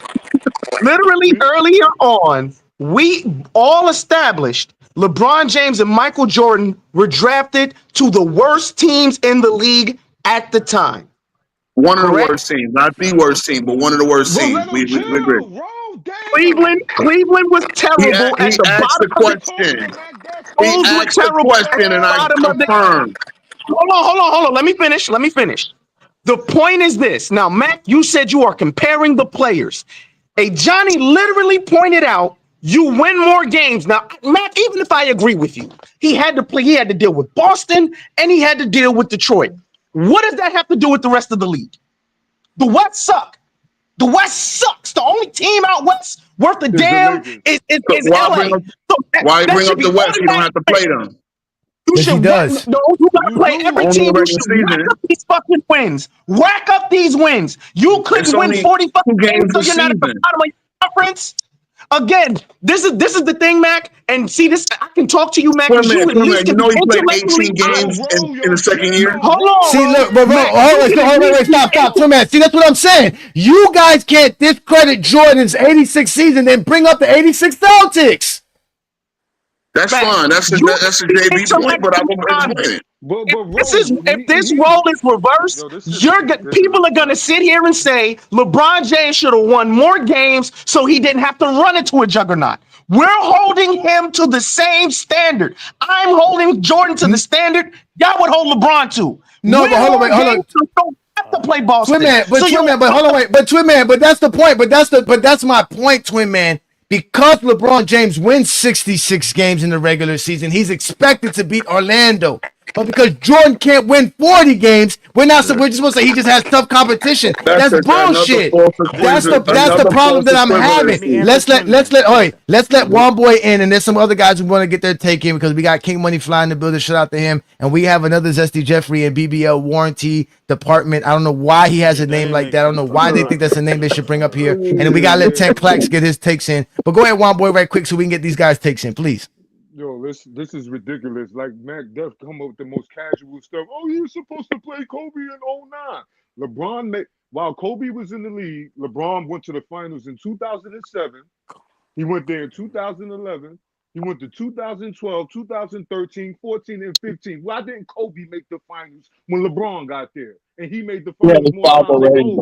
G: Literally earlier on, we all established LeBron James and Michael Jordan were drafted to the worst teams in the league at the time.
C: One of the worst teams, not the worst team, but one of the worst teams. We agree.
G: Cleveland was terrible at the bottom of the
C: question. He asked the question, and I confirmed.
G: Hold on. Let me finish. The point is this. Now, Mac, you said you are comparing the players. Johnny literally pointed out you win more games. Now, Mac, even if I agree with you, he had to deal with Boston, and he had to deal with Detroit. What does that have to do with the rest of the league? The West suck. The West sucks. The only team out West worth a damn is LA.
C: Why bring up the West? You don't have to play them.
D: Yes, he
S: should
D: does.
S: no, you gotta play every
T: Only
S: team.
T: in
S: You
T: regular
S: should rack
T: season.
S: up these fucking wins. Rack up these wins. You
T: It's
S: couldn't win
T: only
S: 40
T: 2
S: fucking
T: games
S: games, so
T: this
S: you're not at the
T: season.
S: bottom of your conference. Again, this is the thing, Mac. And see this, I can talk to you, Mac, because you at least
T: You
S: can be
T: know he played
S: intellectually
T: 18
S: honest.
T: games in the second year.
S: Hold on,
D: See, look, bro,
S: Mac.
D: hold
S: You can at
D: on,
S: least
D: wait,
S: be
D: stop, Twin Man. See, that's what I'm saying. You guys can't discredit Jordan's 86 season and bring up the 86 Celtics.
T: That's
S: Mac,
T: fine. That's a
S: you
T: JB point, but I
S: intellectually
T: won't
S: honest.
T: explain it.
S: If this role is reversed, people are gonna sit here and say LeBron James should have won more games so he didn't have to run into a juggernaut. We're holding him to the same standard. I'm holding Jordan to the standard y'all would hold LeBron to.
D: No, but hold on,
S: hold on. You don't have to play Boston.
D: Twin Man, but Twin Man, but hold on, wait, but Twin Man, but that's the point. But that's my point, Twin Man. Because LeBron James wins 66 games in the regular season, he's expected to beat Orlando. But because Jordan can't win 40 games, we're just supposed to say he just has tough competition. That's bullshit. That's the problem that I'm having. Let's let One Boy in, and there's some other guys who want to get their take in because we got King Money Fly in the building. Shout out to him, and we have another Zesty Jeffrey in BBL warranty department. I don't know why he has a name like that. I don't know why they think that's a name they should bring up here. And then we gotta let 10 Clacks get his takes in. But go ahead, One Boy, right quick, so we can get these guys takes in, please.
M: Yo, this is ridiculous. Like Mac Def come up with the most casual stuff. Oh, you were supposed to play Kobe in 09. LeBron while Kobe was in the league, LeBron went to the finals in 2007. He went there in 2011. He went to 2012, 2013, 14, and 15. Why didn't Kobe make the finals when LeBron got there? And he made the finals more times than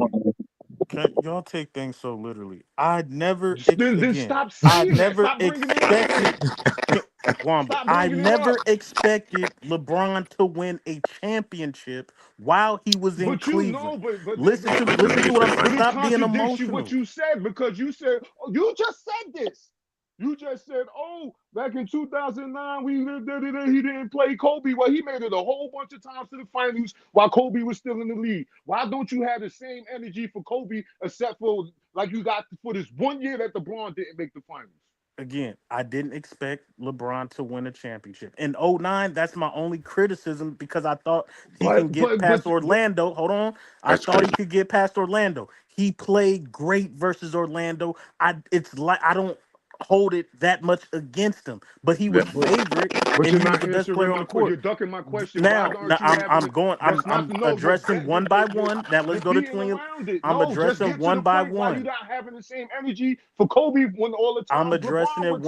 M: Kobe.
Q: Y'all take things so literally. I never
M: Then stop saying that. Stop bringing it up.
Q: Wamba, I never expected LeBron to win a championship while he was in Cleveland. Listen to what I'm saying. Stop being emotional.
M: What you said, because you said, oh, you just said this. You just said, oh, back in 2009, he didn't play Kobe. Well, he made it a whole bunch of times to the finals while Kobe was still in the league. Why don't you have the same energy for Kobe, except for like you got for this 1 year that LeBron didn't make the finals?
Q: Again, I didn't expect LeBron to win a championship. In 09, that's my only criticism because I thought he can get past Orlando. Hold on. I thought he could get past Orlando. He played great versus Orlando. It's like I don't hold it that much against him, but he was favorite and he was the best player on the court.
M: You're ducking my question.
Q: Now I'm addressing one by one. Now let's go to 20. I'm addressing one by one.
M: Why you not having the same energy for Kobe when all the time?
Q: I'm addressing it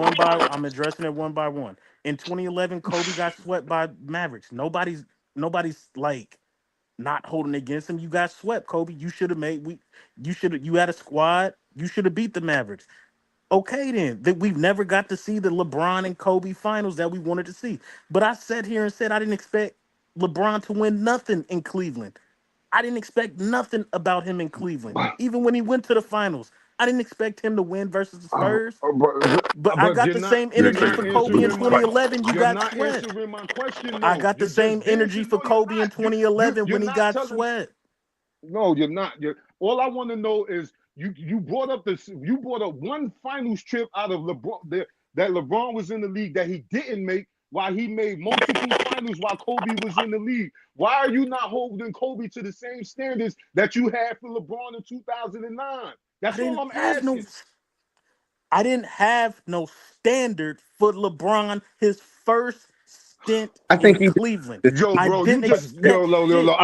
Q: one by one. In 2011, Kobe got swept by Mavericks. Nobody's like not holding against him. You got swept, Kobe. You should have you had a squad. You should have beat the Mavericks. Okay, then that we've never got to see the LeBron and Kobe finals that we wanted to see. But I sat here and said I didn't expect LeBron to win nothing in Cleveland. I didn't expect nothing about him in Cleveland. Even when he went to the finals, I didn't expect him to win versus the Spurs. But I got the same energy for Kobe in 2011. You got swept. I got the same energy for Kobe in 2011 when he got swept.
M: No, you're not. All I want to know is you brought up one finals trip out of LeBron that LeBron was in the league that he didn't make while he made multiple finals while Kobe was in the league. Why are you not holding Kobe to the same standards that you had for LeBron in 2009? That's all I'm asking.
Q: I didn't have no standard for LeBron his first stint in Cleveland.
M: Yo, bro, I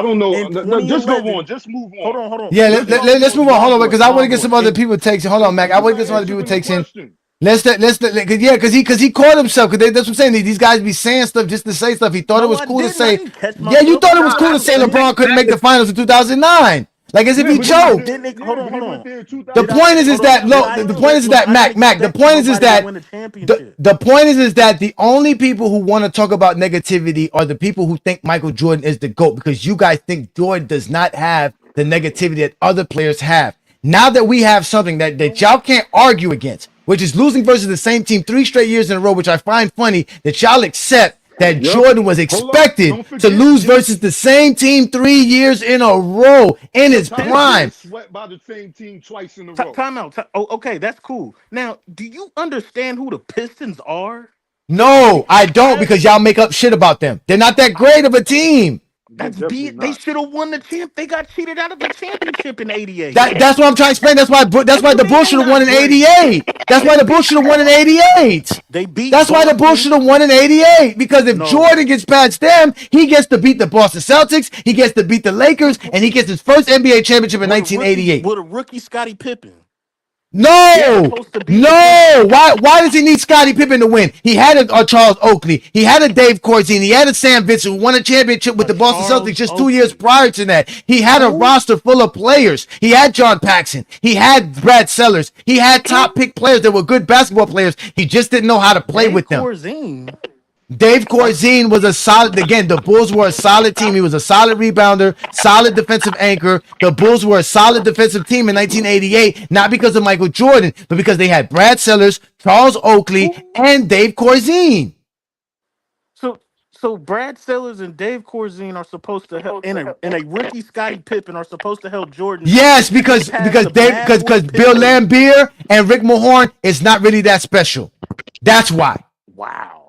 M: don't know. Just go on. Just move on.
Q: Hold on.
D: Yeah, let's move on. Hold on, because I want to get some other people takes in. Hold on, Mac. I want to get some other people takes in. Because he caught himself. Because that's what I'm saying. These guys be saying stuff just to say stuff. He thought it was cool to say. Yeah, you thought it was cool to say LeBron couldn't make the finals in 2009. Like as if he choked.
Q: Hold on.
D: The point is that Mac. The point is that the only people who want to talk about negativity are the people who think Michael Jordan is the GOAT, because you guys think Jordan does not have the negativity that other players have. Now that we have something that y'all can't argue against, which is losing versus the same team 3 straight years in a row, which I find funny that y'all accept that Jordan was expected to lose versus the same team 3 years in a row in his prime.
M: Swept by the same team twice in a row.
Q: Time out. Okay, that's cool. Now, do you understand who the Pistons are?
D: No, I don't, because y'all make up shit about them. They're not that great of a team.
Q: That's They should have won the champ. They got cheated out of the championship in '88.
D: That's what I'm trying to explain. That's why the Bulls should have won in '88. That's why the Bulls should have won in '88.
Q: They beat.
D: That's why the Bulls should have won in '88. Because if Jordan gets past them, he gets to beat the Boston Celtics, he gets to beat the Lakers, and he gets his first NBA championship in 1988.
Q: With a rookie Scottie Pippen.
D: No. Why does he need Scottie Pippen to win? He had a Charles Oakley. He had a Dave Corzine. He had a Sam Vincent who won a championship with the Boston Celtics just 2 years prior to that. He had a roster full of players. He had John Paxson. He had Brad Sellers. He had top pick players that were good basketball players. He just didn't know how to play with them. Dave Corzine was a solid, again, the Bulls were a solid team. He was a solid rebounder, solid defensive anchor. The Bulls were a solid defensive team in 1988, not because of Michael Jordan, but because they had Brad Sellers, Charles Oakley, and Dave Corzine.
Q: So Brad Sellers and Dave Corzine are supposed to help, and a rookie Scottie Pippen are supposed to help Jordan.
D: Yes, because Bill Laimbeer and Rick Mahorn is not really that special. That's why.
Q: Wow.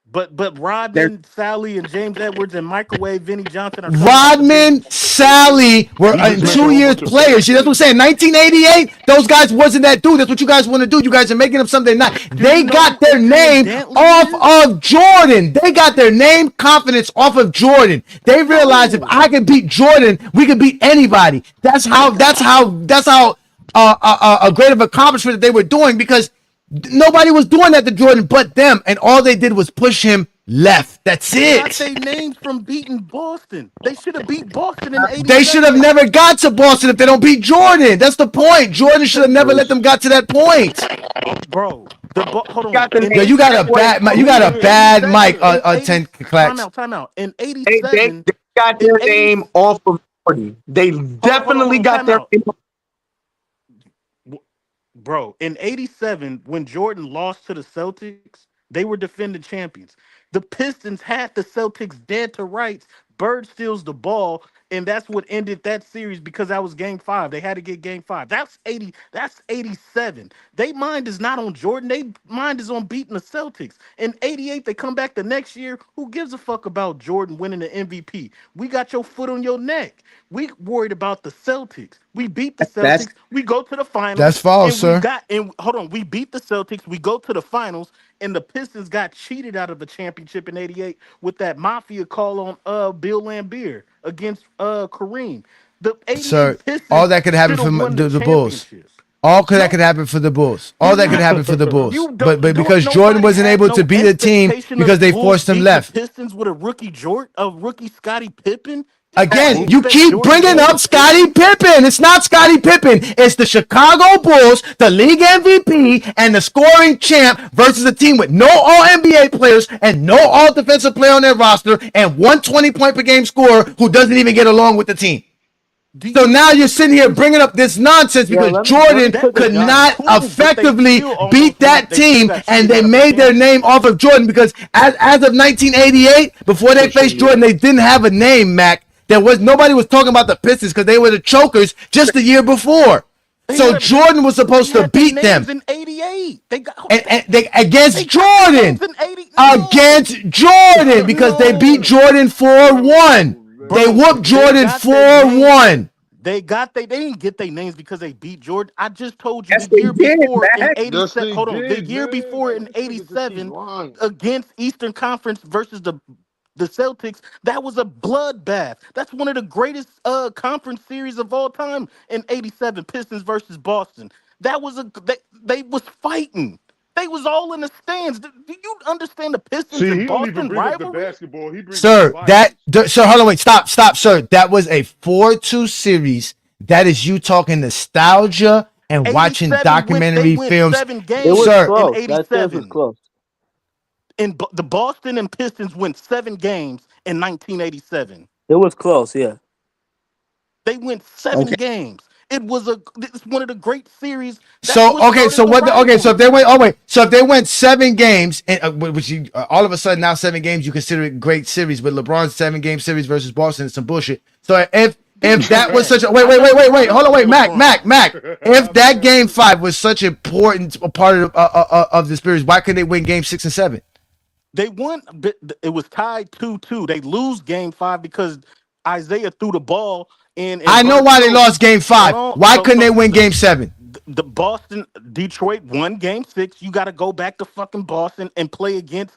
Q: But Rodman, Sally, and James Edwards and Microwave Vinnie Johnson are
D: Rodman, Sally were in 2 years players. See, that's what I'm saying. 1988, those guys wasn't that dude. That's what you guys want to do. You guys are making up something not. They got their name off of Jordan. They got their name confidence off of Jordan. They realized if I can beat Jordan, we can beat anybody. That's how a great of accomplishment that they were doing, because nobody was doing that to Jordan but them, and all they did was push him left. That's it.
Q: Got their names from beating Boston. They should have beat Boston in '87.
D: They should have never got to Boston if they don't beat Jordan. That's the point. Jordan should have never let them got to that point.
Q: Bro, hold on.
D: Yo, you got a bad mic. 10 clacks.
Q: Time out. In '87,
S: they got their name off of Jordan. They definitely got their name.
Q: Bro, in '87, when Jordan lost to the Celtics, they were defending champions. The Pistons had the Celtics dead to rights. Bird steals the ball, and that's what ended that series, because that was game 5. They had to get game 5. That's 80. That's '87. Their mind is not on Jordan. Their mind is on beating the Celtics. In '88, they come back the next year. Who gives a fuck about Jordan winning the MVP? We got your foot on your neck. We worried about the Celtics. We beat the Celtics. We go to the finals.
D: That's false, sir.
Q: We beat the Celtics. We go to the finals, and the Pistons got cheated out of the championship in '88 with that mafia call on Bill Laimbeer against Kareem. The
D: Sir, all that could happen for the Bulls. That could happen for the Bulls. All that could happen for the Bulls. But because Jordan wasn't able to beat a team because they forced him left.
Q: Pistons with a rookie Scottie Pippen.
D: Again, you keep bringing up Scottie Pippen. It's not Scottie Pippen. It's the Chicago Bulls, the league MVP, and the scoring champ versus a team with no All-NBA players and no All-Defensive player on their roster and one 20-point per game scorer who doesn't even get along with the team. So now you're sitting here bringing up this nonsense because Jordan could not effectively beat that team, and they made their name off of Jordan because as of 1988, before they faced Jordan, they didn't have a name, Mac. Nobody was talking about the Pistons because they were the chokers just the year before. So Jordan was supposed to beat them.
Q: In '88,
D: against Jordan. Against Jordan, because they beat Jordan 4-1. They whooped Jordan 4-1.
Q: They didn't get their names because they beat Jordan. I just told you the year before in '87. Hold on, the year before in '87 against Eastern Conference versus the Celtics, that was a bloodbath. That's one of the greatest conference series of all time in '87. Pistons versus Boston. That was they was fighting. They was all in the stands. Do you understand the Pistons and Boston rivalry?
D: Sir, hold on, wait, stop, sir. That was a 4-2 series. That is you talking nostalgia and watching documentary films.
P: It was
D: sir,
P: close. That series was close.
Q: And the Boston and Pistons went 7 games in 1987.
P: It was close, yeah.
Q: They went 7 games. It's one of the great series.
D: So if they went 7 games, and which all of a sudden now 7 games you consider it great series, but LeBron's 7-game series versus Boston is some bullshit. So if that was such a wait, hold on, wait, Mac. If that game 5 was such an important part of the series, why couldn't they win game 6 and 7?
Q: They won. It was tied 2-2. They lose game 5 because Isaiah threw the ball in.
D: I know why they lost game 5. Why couldn't they win game 7?
Q: The Detroit won game 6. You got to go back to fucking Boston and play against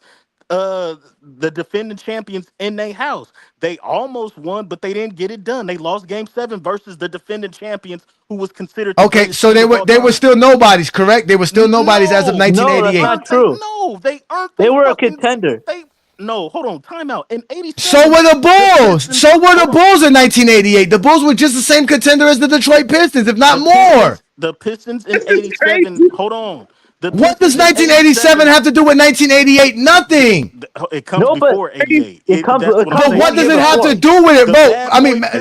Q: the defending champions in their house. They almost won, but they didn't get it done. They lost game 7 versus the defending champions, who was considered.
D: Okay, so they were still nobodies, correct? They were still nobodies as of 1988.
P: No, that's not true.
Q: No, they aren't.
P: They were a contender.
Q: No, hold on, time out. In 87,
D: so were the Bulls. So were the Bulls in 1988. The Bulls were just the same contender as the Detroit Pistons, if not more.
Q: The Pistons in 87. Hold on.
D: What does 1987 have to do with 1988? Nothing.
Q: It comes before 88.
P: It comes.
D: But what does it have to do with it, bro? I mean, Mac.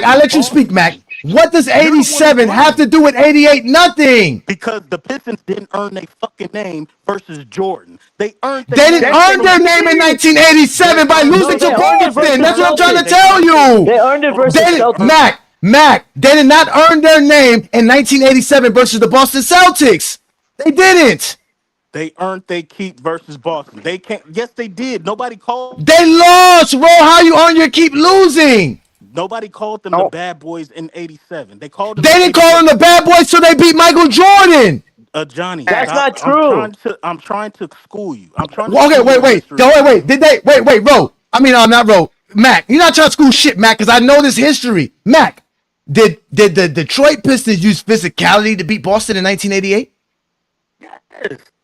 D: I let you speak, Mac. What does 87 have to do with 88? Nothing.
Q: Because the Pistons didn't earn their fucking name versus Jordan. They
D: didn't earn their name in 1987 by losing to Boston. That's what I'm trying to tell you.
P: They earned it versus
D: Celtics. Mac, they did not earn their name in 1987 versus the Boston Celtics. They didn't.
Q: They earned their keep versus Boston. They can't. Yes, they did. Nobody called.
D: They lost, bro. How you earn your keep losing?
Q: Nobody called them the bad boys in 87. They called them.
D: They didn't call them the bad boys, so they beat Michael Jordan.
Q: Johnny,
P: that's not true.
Q: I'm trying to school you. I'm trying to.
D: Okay, wait. Did they wait, Ro? I mean, not Ro. Mac, you're not trying to school shit, Mac, because I know this history. Mac, did the Detroit Pistons use physicality to beat Boston in 1988?
Q: Yes,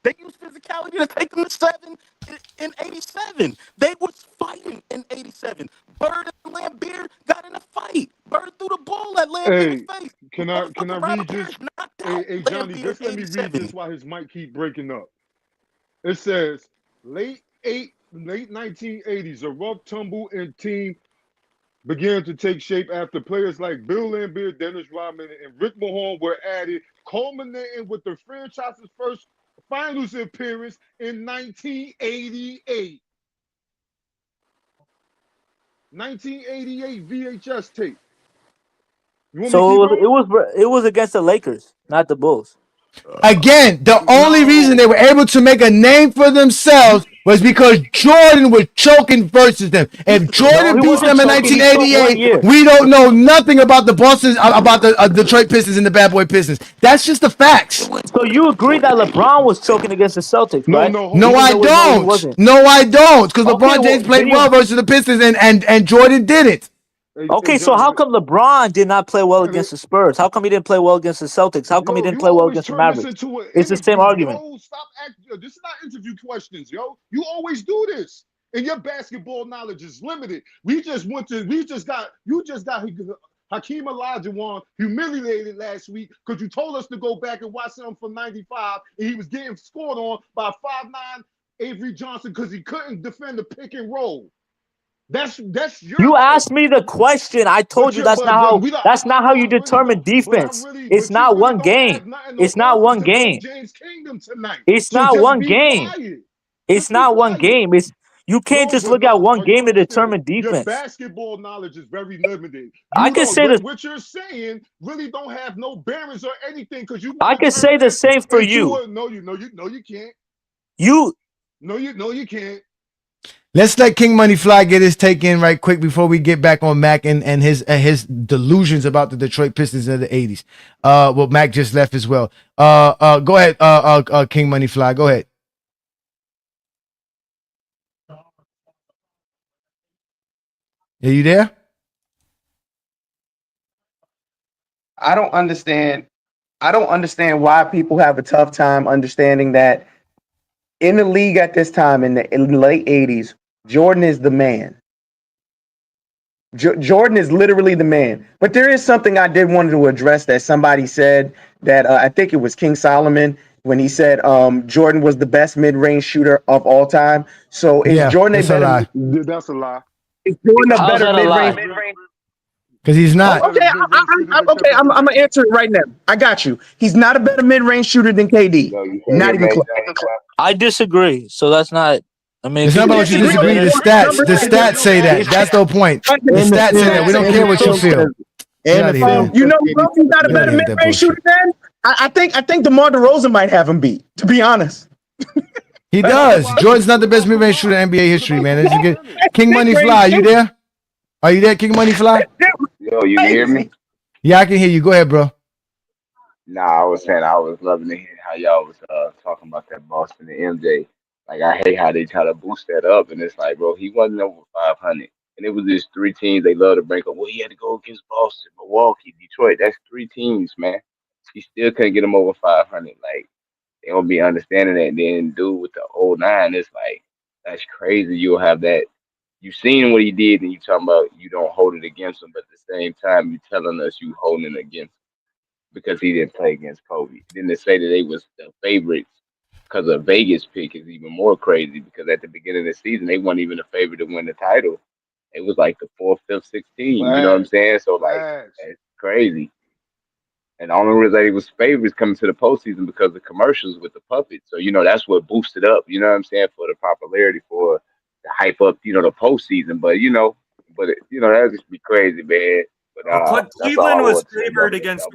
Q: they used physicality to take them to 7 in 87. They was fighting in 87. Bird and Lambeer got in a fight. Bird threw the ball at Lambeer's face.
M: Can I read this? Hey, Johnny, just let me read this while his mic keep breaking up. It says, late 1980s, a rough tumble in team began to take shape after players like Bill Lambier, Dennis Rodman, and Rick Mahorn were added, culminating with the franchise's first finals appearance in 1988. 1988 VHS tape.
P: So it was against the Lakers, not the Bulls.
D: Again, the only reason they were able to make a name for themselves was because Jordan was choking versus them. If Jordan beats them in 1988, we don't know nothing about the Detroit Pistons and the Bad Boy Pistons. That's just the facts.
P: So you agree that LeBron was choking against the Celtics, right?
D: No, I don't. No, I don't. Because LeBron James played well versus the Pistons and Jordan didn't.
P: Okay, so how come LeBron did not play well against the Spurs? How come he didn't play well against the Celtics? How come he didn't play well against the Mavericks? It's the same argument.
M: Stop acting. This is not interview questions, yo. You always do this, and your basketball knowledge is limited. You just got Hakeem Olajuwon humiliated last week because you told us to go back and watch him from '95, and he was getting scored on by 5'9" Avery Johnson because he couldn't defend the pick and roll. That's your.
P: You asked me the question. I told you that's not how you determine defense. It's not one game. It's not one game. It's not one game. It's not one game. You can't just look at one game to determine defense.
M: Your basketball knowledge is very limited.
P: I can say that
M: what you're saying really don't have no bearings or anything because you.
P: I can say the same for you.
M: No, you can't. You can't.
D: Let's let King Money Fly get his take in right quick before we get back on Mac and his delusions about the Detroit Pistons of the 80s. Well, Mac just left as well. Go ahead, King Money Fly. Go ahead. Are you there?
G: I don't understand why people have a tough time understanding that in the league at this time in the late 80s, Jordan is the man. Jordan is literally the man. But there is something I did want to address that somebody said that I think it was King Solomon when he said Jordan was the best mid-range shooter of all time. So is Jordan
M: that's a lie? That's a lie.
G: Is Jordan a better mid-range?
D: Because he's not.
G: Okay, I'm gonna answer it right now. I got you. He's not a better mid-range shooter than KD. Not even close.
P: I disagree. So that's not. I mean,
D: it's not about what you disagree. The stats say that. That's the point. The stats say that. We don't care what you feel.
G: You know, he's not a better mid-range shooter than
S: I think DeMar DeRozan might have him beat. To be honest,
D: he does. Jordan's not the best mid-range shooter in NBA history, man. King Money Fly, you there? Are you there, King Money Fly?
U: Yo, you can hear me?
D: Yeah, I can hear you. Go ahead, bro.
U: Nah, I was saying I was loving to hear how y'all was talking about that Boston and MJ. Like, I hate how they try to boost that up, and it's like, bro, he wasn't over 500, and it was just 3 teams they love to bring up. Well, he had to go against Boston, Milwaukee, Detroit. That's 3 teams, man. He still couldn't get him over 500. Like, they don't be understanding that. Then dude with the 09, it's like, that's crazy. You'll have that. You've seen what he did, and you talking about you don't hold it against him, but at the same time, you telling us you holding it against him because he didn't play against Kobe. Then to say that they was the favorites because of Vegas pick is even more crazy because at the beginning of the season, they weren't even a favorite to win the title. It was like the 4th, 5th, 16. You know what I'm saying? So, like, it's crazy. And the only reason they was favorites coming to the postseason because of commercials with the puppets. So, that's what boosted up, you know what I'm saying, for the popularity, for the hype up, the postseason. But, that would just be crazy, man. But
V: Cleveland was favored against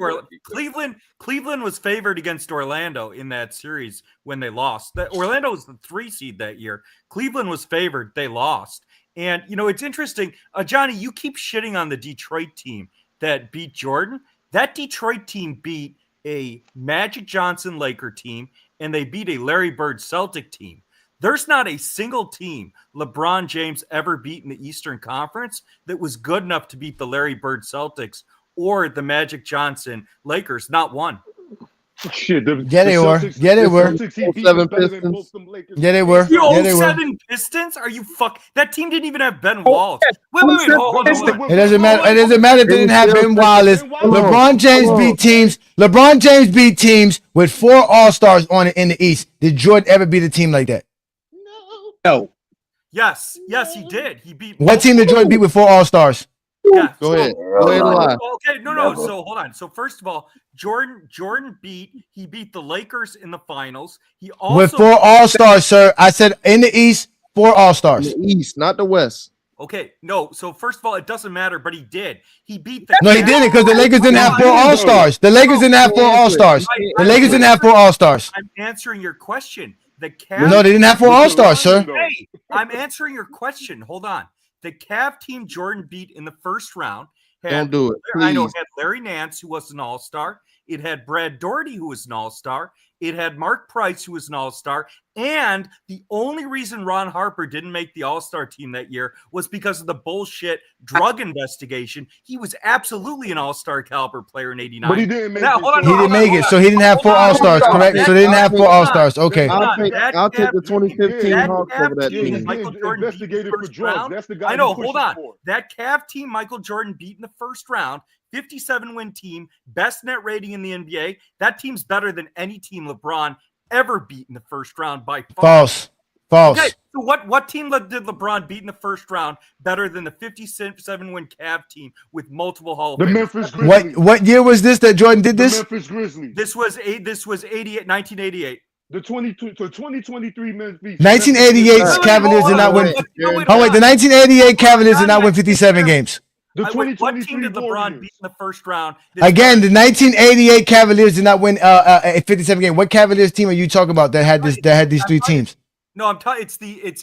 V: Cleveland was favored against Orlando in that series when they lost. Orlando was the 3 seed that year. Cleveland was favored. They lost. And, it's interesting. Johnny, you keep shitting on the Detroit team that beat Jordan. That Detroit team beat a Magic Johnson Laker team, and they beat a Larry Bird Celtic team. There's not a single team LeBron James ever beat in the Eastern Conference that was good enough to beat the Larry Bird Celtics or the Magic Johnson Lakers. Not one.
M: Shit,
D: they were. Yeah, they were.
M: 7 Pistons.
D: Yeah, they were.
V: Yeah, they were. 7 Pistons? Are you That team didn't even have Ben Wallace. Wait. Hold on.
D: It doesn't matter. It doesn't matter if they didn't have Ben Wallace. LeBron James beat teams. LeBron James beat teams with 4 All-Stars on it in the East. Did Jordan ever beat a team like that?
S: No.
V: Yes, he did. He beat.
D: What team did Jordan beat with 4 All-Stars?
V: Yeah.
J: Go ahead.
V: Okay, no. So hold on. So first of all, Jordan beat the Lakers in the finals. He also
D: with 4 All-Stars, sir. I said in the East, 4 All-Stars.
J: The East, not the West.
V: Okay, no. So first of all, it doesn't matter, but he did. He beat the.
D: No, he didn't because the Lakers didn't have 4 All-Stars. The Lakers didn't have 4 All-Stars. The Lakers didn't have 4 All-Stars.
V: I'm answering your question. The Cavs.
D: No, they didn't have 4 All-Stars, sir.
V: Hey, I'm answering your question. Hold on. The Cav team Jordan beat in the first round.
J: Don't do it. Please.
V: I know it had Larry Nance, who was an all-star. It had Brad Daugherty, who was an all-star. It had Mark Price, who was an all-star. And the only reason Ron Harper didn't make the all-star team that year was because of the bullshit drug investigation. He was absolutely an all-star caliber player in '89.
M: But he didn't make
D: it. So he didn't have 4 All-Stars, correct? So they didn't have 4 All-Stars. Okay.
J: I'll take the 2015 Hawks over that team.
V: Michael Jordan
M: investigated for drugs. That's the guy.
V: I know. Hold on. That Cav team Michael Jordan beat in the first round. 57-win team, best net rating in the NBA. That team's better than any team LeBron ever beat in the first round by far.
D: False.
V: Okay, so what team did LeBron beat in the first round better than the 57-win Cav team with multiple Hall of Famers?
M: The Memphis Grizzlies.
D: What year was this that Jordan did this?
M: The Memphis Grizzlies.
V: This was 1988.
M: The 2023 Memphis.
D: 1988 Cavaliers did not win. Oh wait, the 1988 Cavaliers did not win 57 games.
V: What team did LeBron beat in the first round?
D: Again, the 1988 Cavaliers did not win a 57 game. What Cavaliers team are you talking about that had these 3 teams?
V: No, I'm talking. It's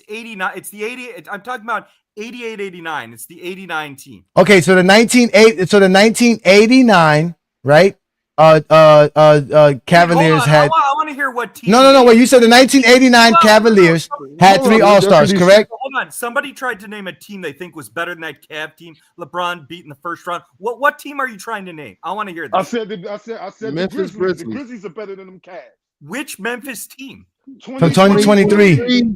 V: 89. It's the 88. I'm talking about 88, 89. It's the 89 team.
D: Okay, so the 1989, right? Cavaliers had.
V: I want to hear what team.
D: No. Wait, you said the 1989 Cavaliers had 3 All-Stars, correct?
V: Hold on. Somebody tried to name a team they think was better than that Cav team LeBron beat in the first round. What team are you trying to name? I want to hear that.
M: I said the Memphis Grizzlies. The Grizzlies are better than them Cavs.
V: Which Memphis team?
D: From 2023.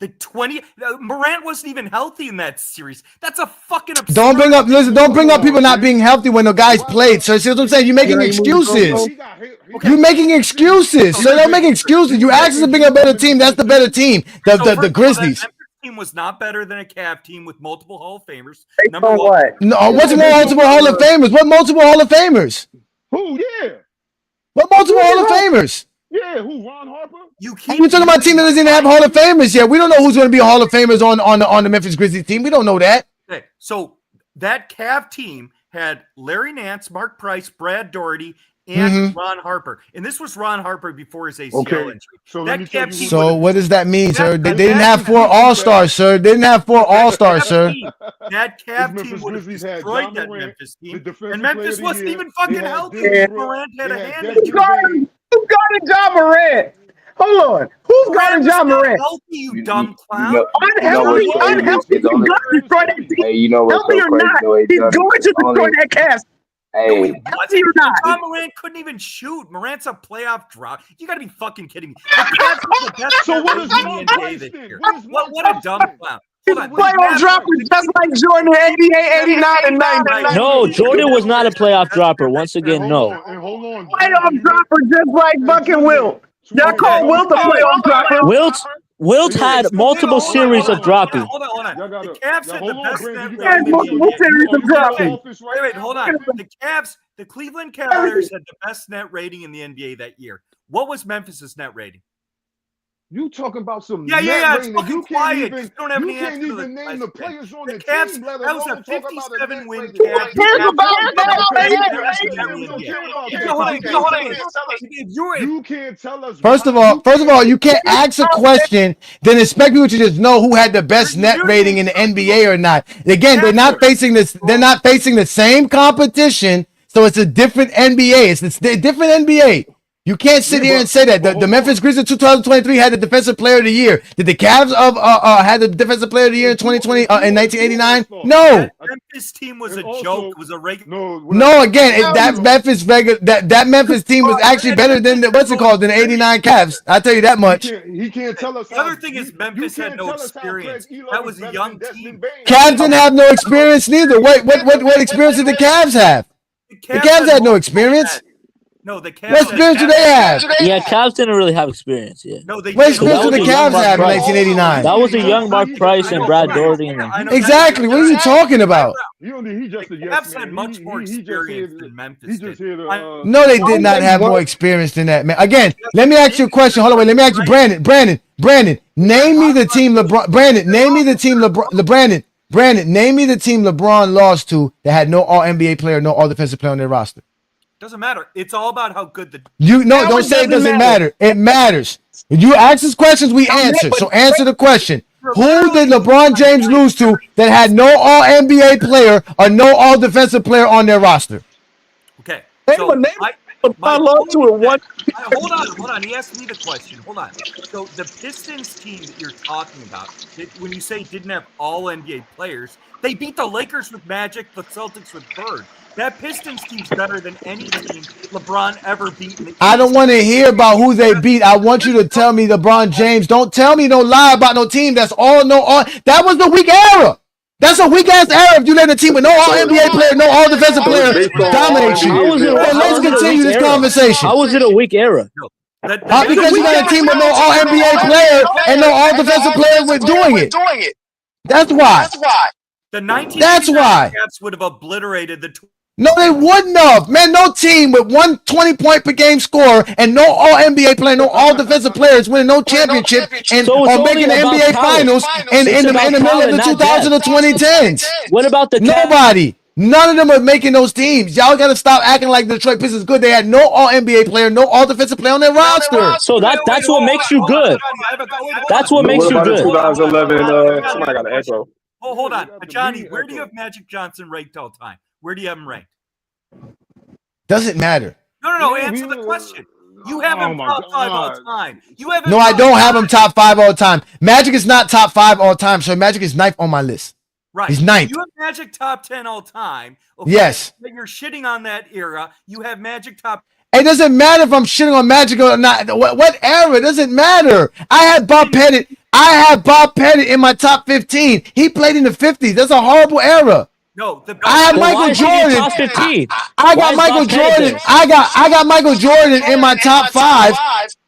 V: The 20 Morant wasn't even healthy in that series. That's a fucking absurd.
D: Don't bring up people not being healthy when the guys played. So see what I'm saying? You're making excuses. You're making excuses. So don't make excuses. You asked us to bring a better team. That's the better team. The Grizzlies.
V: That team was not better than a Cav team with multiple Hall of Famers.
G: Number one.
D: No, what's multiple Hall of Famers? What multiple Hall of Famers?
M: Who? Yeah.
D: What multiple Hall of Famers?
M: Yeah, who? Ron Harper?
V: You
D: talking about a team that doesn't even have Hall of Famers yet. We don't know who's going to be Hall of Famers on the Memphis Grizzlies team. We don't know that.
V: Okay, so that Cav team had Larry Nance, Mark Price, Brad Daugherty, and Ron Harper. And this was Ron Harper before his ACL injury.
H: So let me tell you who-
D: So what does that mean, sir? They didn't have 4 All-Stars, sir. They didn't have 4 All-Stars, sir.
V: That Cavs
H: Memphis
V: team would have
H: Grizzlies had
V: destroyed
H: John
V: that
H: Morant,
V: Memphis
H: the
V: team.
H: defensive
V: And
H: player
V: Memphis
H: of the
V: wasn't
H: year.
V: even
H: They
V: fucking
H: had
V: healthy.
H: Dennis
V: Morant had a
H: They had
V: hand
H: Dennis
V: injury.
G: Who's guarding John Morant? Hold on. Who's guarding John Morant?
V: Healthy, you dumb
U: You
V: clown.
U: know
G: Unhealthy,
U: what's crazy?
G: unhealthy. He's going to destroy that team.
U: Hey, you know what's
G: Healthy
U: so
G: or
U: crazy?
G: not,
U: though,
G: he's going to destroy that Cavs.
V: No, he
U: Hey,
V: wasn't.
G: or not.
V: John Morant couldn't even shoot. Morant's a playoff drop. You got to be fucking kidding me. The Cavs have the best
H: So what is
V: in the
H: Mark
V: NBA
H: Price
V: this
H: then?
V: year.
H: What is
V: What
H: Mark
V: a dumb clown. Hold on.
G: Playoff dropper just like Jordan in NBA 89 and 90.
P: No, Jordan was not a playoff dropper. Once again, no.
H: Hold on.
G: Playoff dropper just like fucking Wilt. Y'all call Wilt a playoff dropper.
P: Wilt had multiple series of dropping.
V: Hold on. The Cavs had the best net
G: He has
V: rating.
G: multiple series of dropping.
V: Wait, hold on. The Cleveland Cavaliers had the best net rating in the NBA that year. What was Memphis's net rating?
H: You talking about some
V: Yeah.
H: net
V: It's
H: rating.
V: fucking
H: You
V: quiet.
H: can't even,
V: You don't have
H: you
V: any
H: can't
V: answer to
H: even
V: the
H: name the
V: question.
H: players on
V: The
H: the
V: Cavs,
H: team, let
V: that was a
H: alone talk about a net
V: 57-win
H: rating.
V: Cavs.
G: Here's about
H: You can't tell us.
D: First of all, you can't ask a question, then expect people to just know who had the best net rating in the NBA or not. Again, they're not facing this. They're not facing the same competition, so it's a different NBA. It's a different NBA. You can't sit here and say that the Memphis Grizzlies 2023 had the Defensive Player of the Year. Did the Cavs had the Defensive Player of the Year in 2020 in 1989? No.
V: That Memphis team was a joke. It was a regular.
D: No, again, that Memphis team was actually better than the 89 Cavs. I'll tell you that much.
H: He can't tell us.
V: The other thing is Memphis had no experience. That was a young team.
D: Cavs didn't have no experience neither. What experience did the Cavs have? The Cavs had no experience.
V: No, the Cavs.
D: What experience do they have?
P: Yeah, Cavs didn't really have experience. Yeah.
V: No, they
D: What experience did the Cavs have in 1989?
P: That was a young Mark Price and Brad Doherty. And
D: exactly. What are you talking about?
H: He just
V: the Cavs had much more experience than Memphis did.
D: No, they did not have more experience than that, man. Again, let me ask you a question. Hold on, wait. Let me ask you, Brandon. Name me the team LeBron. Brandon, name me the team Brandon, name me the team LeBron lost to that had no All NBA player, no All Defensive player on their roster.
V: Doesn't matter. It's all about how good the.
D: Don't say it doesn't matter. It matters. If you ask us questions, we answer. So answer the question. Who did LeBron James lose to that had no All NBA player or no All Defensive player on their roster?
V: Okay.
G: So
V: hold on. He asked me the question. Hold on. So the Pistons team that you're talking about, when you say didn't have All NBA players, they beat the Lakers with Magic, the Celtics with Bird. That Pistons team's better than any team LeBron ever beat in the East.
D: I don't want to hear about who they beat. I want you to tell me LeBron James. Don't tell me no lie about no team that's all. That was the weak era. That's a weak ass era if you let a team with no All NBA player, no All Defensive player dominate you. Let's continue this conversation.
P: How was it a weak era?
D: Because you got a team with no All NBA player and no All Defensive player with doing it. That's why.
V: The 1989 Cavs would have obliterated the.
D: No, they wouldn't have. Man, no team with 120 point per game score and no All NBA player, no All Defensive players winning no championship and or making the NBA Finals in the middle of the 2010s.
P: What about the
D: Nobody. None of them are making those teams. Y'all got to stop acting like the Detroit Pistons good. They had no All NBA player, no All Defensive player on their roster.
P: So that's what makes you good. That's what makes you good.
N: 2011, somebody got an echo.
V: Oh, hold on. Johnny, where do you have Magic Johnson ranked all time? Where do you have him ranked?
D: Doesn't matter.
V: No. Answer the question. You have him top 5 all time. You have him.
D: No, I don't have him top 5 all time. Magic is not top 5 all time, so Magic is 9th on my list.
V: Right.
D: He's 9th.
V: You have Magic top 10 all time. Okay?
D: Yes.
V: But you're shitting on that era. You have Magic top.
D: It doesn't matter if I'm shitting on Magic or not. What era? It doesn't matter. I had Bob Pettit. In my top 15. He played in the 50s. That's a horrible era.
V: No,
D: I had Michael Jordan. I got Michael Jordan. I got Michael Jordan in my top 5.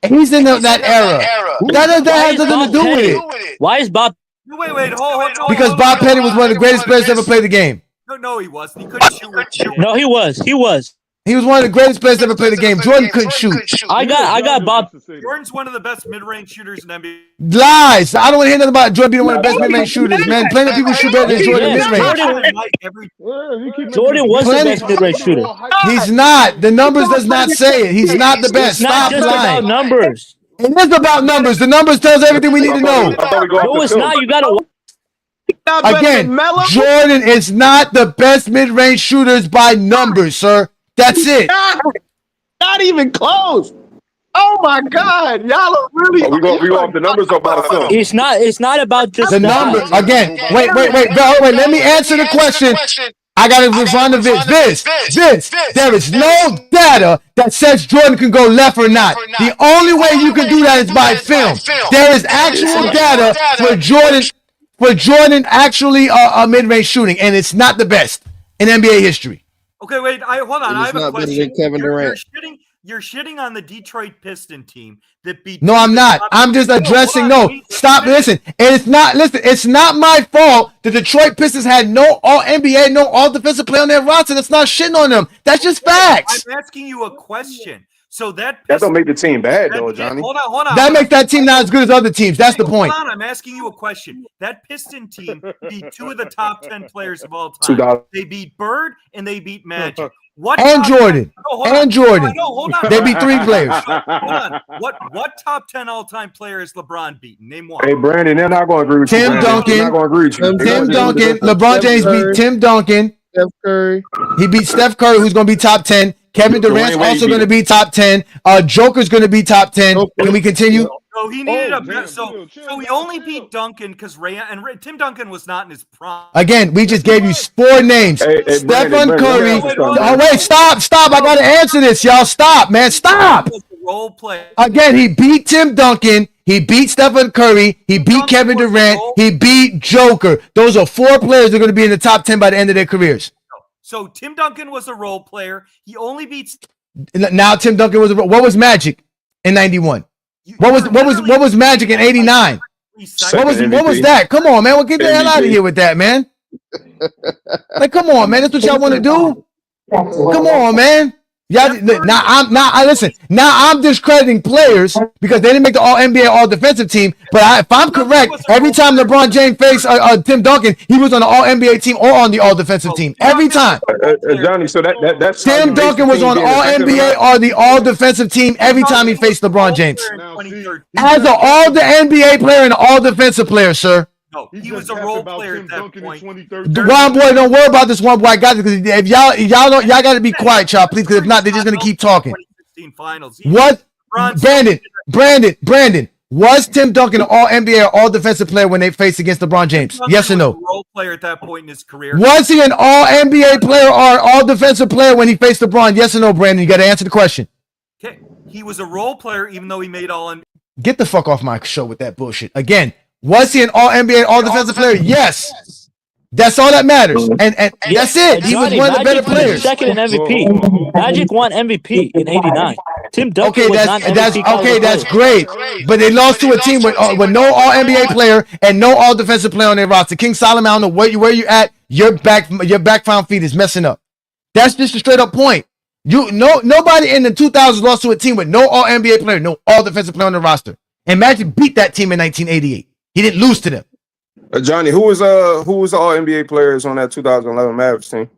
D: He's in that era. That has nothing to do with it.
P: Why is Bob?
V: Wait, hold.
D: Because Bob Pettit was one of the greatest players to ever play the game.
V: No, he wasn't. He couldn't shoot.
P: No, he was.
D: He was one of the greatest players to ever play the game. Jordan couldn't shoot.
P: I got Bob.
V: Jordan's one of the best mid-range shooters in NBA.
D: Lies. I don't want to hear nothing about Jordan being one of the best mid-range shooters, man. Plenty of people shoot better than Jordan mid-range.
P: Jordan was the best mid-range shooter.
D: He's not. The numbers does not say it. He's not the best.
P: It's not
D: Stop
P: just
D: lying.
P: about numbers.
D: It is about numbers. The numbers tells everything we need to know.
P: No, it's not. You gotta.
D: Again, Jordan is not the best mid-range shooters by numbers, sir. That's it.
S: Not even close. Oh my God, y'all are really.
N: We go off the numbers or about the film?
P: It's not about just
D: the numbers. Again, wait. Let me answer the question. I got to respond to Vince. Vince, there is no data that says Jordan can go left or not. The only way you can do that is by film. There is actual data for Jordan actually a mid-range shooting, and it's not the best in NBA history.
V: Okay, wait. Hold on. I have a question.
J: Kevin Durant.
V: You're shitting on the Detroit Piston team that beat.
D: No, I'm not. I'm just addressing. No, stop. Listen, it's not. Listen, it's not my fault. The Detroit Pistons had no All NBA, no All Defensive player on their roster. That's not shitting on them. That's just facts.
V: I'm asking you a question. So that
N: don't make the team bad though, Johnny.
V: Hold on.
D: That makes that team not as good as other teams. That's the point.
V: Hold on, I'm asking you a question. That Piston team beat 2 of the top 10 players of all time. They beat Bird and they beat Magic.
D: And Jordan. Jordan.
V: Hold on.
D: They beat 3 players.
V: Hold on. What top 10 all-time player has LeBron beaten? Name one.
N: Hey, Brandon, they're not going to agree with
D: Tim
N: you.
D: Duncan.
N: They're not going to agree with you.
D: Tim Duncan. LeBron James beat Tim Duncan.
J: Steph Curry.
D: He beat Steph Curry, who's going to be top 10. Kevin Durant's also going to be top 10. Joker's going to be top 10. Can we continue?
V: So he needed so he only beat Duncan because Tim Duncan was not in his prime.
D: Again, we just gave you 4 names. Stephen Curry. Oh, wait, stop. I got to answer this, y'all. Stop, man. Stop.
V: Role play.
D: Again, he beat Tim Duncan. He beat Stephen Curry. He beat Kevin Durant. He beat Joker. Those are 4 players that are going to be in the top 10 by the end of their careers.
V: So Tim Duncan was a role player. He only beats.
D: Now Tim Duncan was what was Magic in 91? What was Magic in 89? What was that? Come on, man. Well, get the hell out of here with that, man. Like, come on, man. That's what y'all want to do? Come on, man. Y'all listen. Now I'm discrediting players because they didn't make the All NBA, All Defensive team. But if I'm correct, every time LeBron James faced Tim Duncan, he was on the All NBA team or on the All Defensive team. Every time.
N: Johnny, so that's
D: Tim Duncan was on All NBA or the All Defensive team every time he faced LeBron James. As an All the NBA player and an All Defensive player, sir.
V: No, he was a role player at that point.
D: One boy, don't worry about this one boy. I got it because if y'all got to be quiet, y'all, please. Because if not, they're just gonna keep talking. What, Brandon? Was Tim Duncan an All NBA or All Defensive player when they faced against LeBron James? Yes or no?
V: Role player at that point in his career.
D: Was he an All NBA player or All Defensive player when he faced LeBron? Yes or no, Brandon? You got to answer the question.
V: Okay, he was a role player even though he made All NBA.
D: Get the fuck off my show with that bullshit again. Was he an All NBA, All Defensive player? Yes. That's all that matters. And that's it. He was one of the better players.
P: Second in MVP. Magic won MVP in '89. Tim Duncan was not MVP.
D: That's great. But they lost to a team with no All NBA player and no All Defensive player on their roster. King Solomon, I don't know where you at. Your back found feet is messing up. That's just a straight up point. Nobody in the 2000s lost to a team with no All NBA player, no All Defensive player on the roster. And Magic beat that team in 1988. He didn't lose to them.
N: Johnny, who was the All NBA players on that 2011 Mavericks team?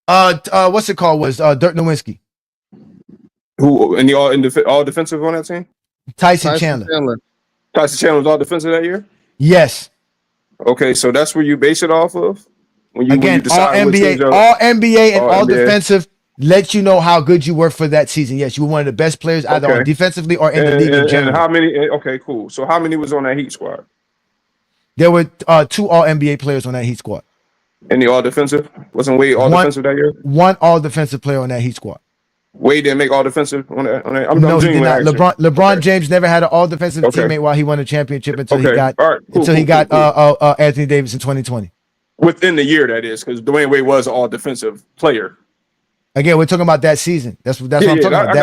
D: What's it called? Was Dirk Nowitzki.
N: Who in the all defensive on that team?
D: Tyson Chandler.
N: Tyson Chandler was all defensive that year?
D: Yes.
N: Okay, so that's where you base it off of? When you
D: All NBA and all defensive lets you know how good you were for that season. Yes, you were one of the best players either defensively or in the league in general.
N: And how many? Okay, cool. So how many was on that Heat squad?
D: There were 2 All NBA players on that Heat squad.
N: And the All Defensive? Wasn't Wade All Defensive that year?
D: One All Defensive player on that Heat squad.
N: Wade didn't make All Defensive on that?
D: No, he did not. LeBron James never had an All Defensive teammate while he won a championship until he got Anthony Davis in 2020.
N: Within the year, that is, because Dwayne Wade was an All Defensive player.
D: Again, we're talking about that season. That's what I'm talking about.
N: I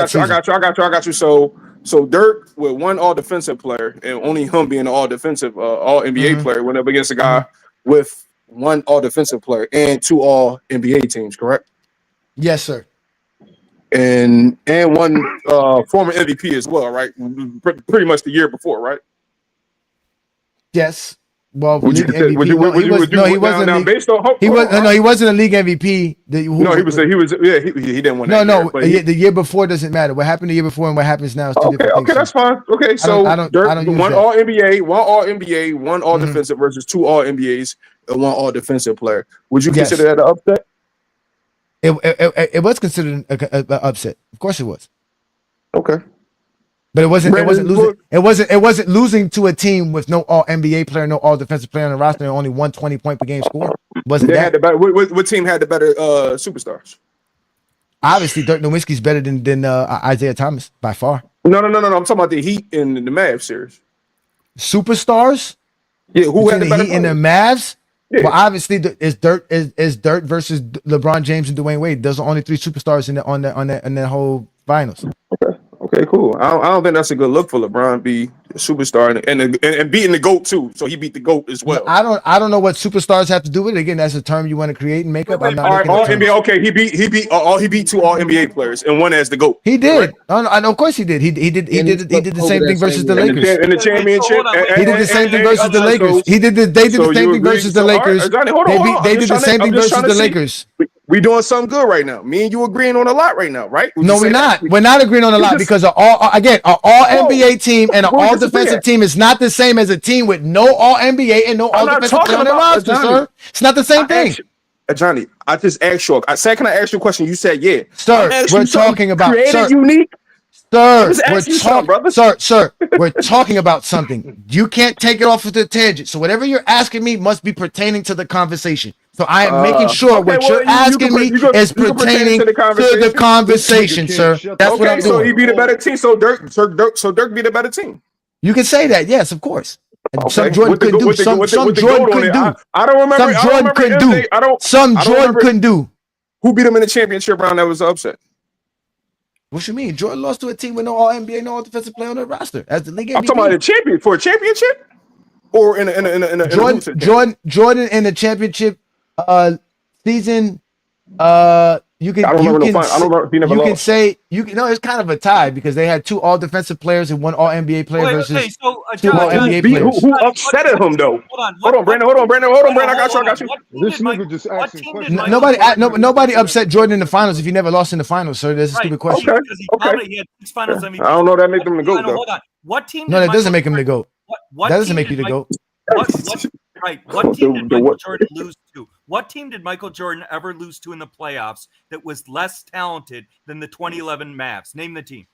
N: got you. So Dirk with one All Defensive player and only him being an All Defensive, All NBA player went up against a guy with one All Defensive player and 2 All NBA teams, correct?
D: Yes, sir.
N: and one former MVP as well, right? Pretty much the year before, right?
D: Yes. Well,
N: Would you
D: league
N: consider-
D: MVP.
N: would you-
D: No,
N: would
D: he
N: you-
D: was
N: would you-
D: no, he
N: now-
D: wasn't.
N: now,
D: league-
N: based on- hold-
D: he
N: hold
D: was
N: on.
D: no, he wasn't a league MVP. He
N: didn't win.
D: No,
N: that
D: no.
N: year, but he-
D: The year before doesn't matter. What happened the year before and what happens now is two different things.
N: Okay, that's fine. Okay, so
D: I don't
N: Dirk
D: use
N: one
D: that.
N: All NBA, one All NBA, one All
D: Mhm.
N: Defensive versus two All NBAs and one All Defensive player. Would you
D: Yes.
N: consider that an upset?
D: It was considered an upset. Of course, it was.
N: Okay.
D: But it wasn't.
N: Brandon,
D: It wasn't losing to a team with no All NBA player, no All Defensive player on the roster, and only 120 point per game score. Wasn't
N: They
D: that?
N: had the better. What team had the better superstars?
D: Obviously, Dirk Nowitzki's better than Isaiah Thomas by far.
N: No. I'm talking about the Heat in the Mavs series.
D: Superstars?
N: Yeah, who had
D: Between
N: the better
D: Heat and the
N: players?
D: Mavs?
N: Yeah.
D: Well, obviously, is Dirk versus LeBron James and Dwayne Wade. Those are only three superstars on that whole finals.
N: Okay, cool. I don't think that's a good look for LeBron be a superstar and beating the GOAT too. So he beat the GOAT as well.
D: I don't know what superstars have to do with it. Again, that's a term you want to create and make up. I'm not
N: All right,
D: making
N: All
D: a term.
N: NBA. Okay, he beat two All NBA players and one as the GOAT.
D: He did. I know, of course he did. He did the same thing versus the Lakers.
N: In the championship.
D: He did the same thing versus the Lakers. They did the same thing versus the Lakers. They did the same thing versus the Lakers.
N: We doing something good right now. Me and you agreeing on a lot right now, right? Would
D: No,
N: you
D: we're
N: say
D: not.
N: that?
D: We're not agreeing on a lot because an all NBA team and an
N: Who
D: all
N: disagree
D: defensive
N: at?
D: team is not the same as a team with no all NBA and no all
N: I'm not
D: defensive
N: talking
D: player on their
N: about
D: roster,
N: Johnny.
D: sir. It's not the same thing.
N: Johnny, I just asked you. I said, can I ask you a question? You said, yeah.
D: Sir,
N: I asked
D: we're
N: you something
D: talking about
N: creative,
D: sir,
N: unique.
D: Sir,
N: Just
D: we're
N: ask you something, brother.
D: sir, we're talking about something. You can't take it off of the tangent. So whatever you're asking me must be pertaining to the conversation. So I am making sure
N: okay,
D: what
N: well,
D: you're asking me is pertaining to the conversation, sir. That's what I'm
N: So he
D: doing.
N: beat a better team. So Dirk beat a better team.
D: You can say that, yes, of course. And some
N: Okay.
D: Jordan
N: With the
D: couldn't
N: go-
D: do.
N: with the-
D: Some
N: with the-
D: some
N: with the
D: Jordan
N: goat on
D: couldn't
N: it.
D: do.
N: I don't remember.
D: Some
N: I don't
D: Jordan
N: remember
D: couldn't
N: MJ.
D: do.
N: I don't.
D: Some
N: I don't
D: Jordan
N: remember-
D: couldn't do.
N: Who beat him in the championship round? That was upset.
D: What you mean? Jordan lost to a team with no all NBA, no all defensive player on their roster as the league MVP.
N: I'm talking about a champion for a championship, or in a
D: Jordan in the championship season. You can.
N: I don't
D: you
N: remember
D: can,
N: no final. I don't remember if he never
D: you can
N: lost.
D: say you can. No, it's kind of a tie because they had two all defensive players and one all NBA player versus two all NBA players.
N: Who upset him though? Hold on, Brandon. I got you.
M: This nigga just asking questions.
D: Nobody upset Jordan in the finals if you never lost in the finals, sir. That's a stupid question.
N: Okay.
V: He had 6 finals MVP.
N: I don't know that make them the GOAT though.
V: Hold on. What team?
D: No,
V: did
D: that doesn't
V: Michael
D: make him the
V: Jordan-
D: GOAT.
V: What
D: That doesn't
V: team
D: make you
V: did
D: the
V: Mike-
D: GOAT.
V: What team did Michael Jordan lose to? What team did Michael Jordan ever lose to in the playoffs that was less talented than the 2011 Mavs? Name the team.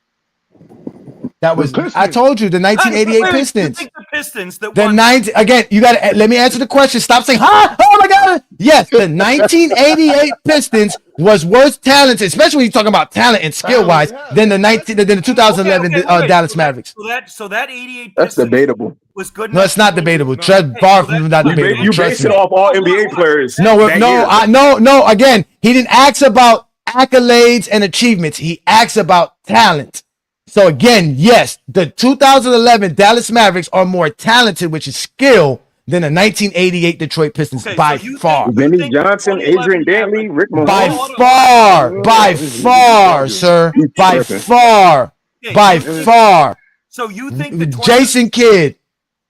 D: That was I told you the 1988
V: Wait,
D: Pistons.
V: You think the Pistons that
D: The
V: won
D: 90 again. You got to let me answer the question. Stop saying, "Huh? Oh my God!" Yes, the 1988 Pistons was worse talented, especially when you're talking about talent and skill wise, than the 2011 Dallas Mavericks.
V: So that 88
N: That's
V: Pistons
N: debatable.
V: was good.
D: No, it's not debatable. Tread far from not debatable.
N: You
D: Trust
N: base
D: me.
N: it off all NBA players.
D: No,
N: that
D: no,
N: year.
D: no. Again, he didn't ask about accolades and achievements. He asked about talent. So again, yes, the 2011 Dallas Mavericks are more talented, which is skill, than the 1988 Detroit Pistons by far.
N: Vinny Johnson, Adrian Dantley, Rick Mahorn.
D: By far, sir. By far.
V: So you think that
D: Jason Kidd,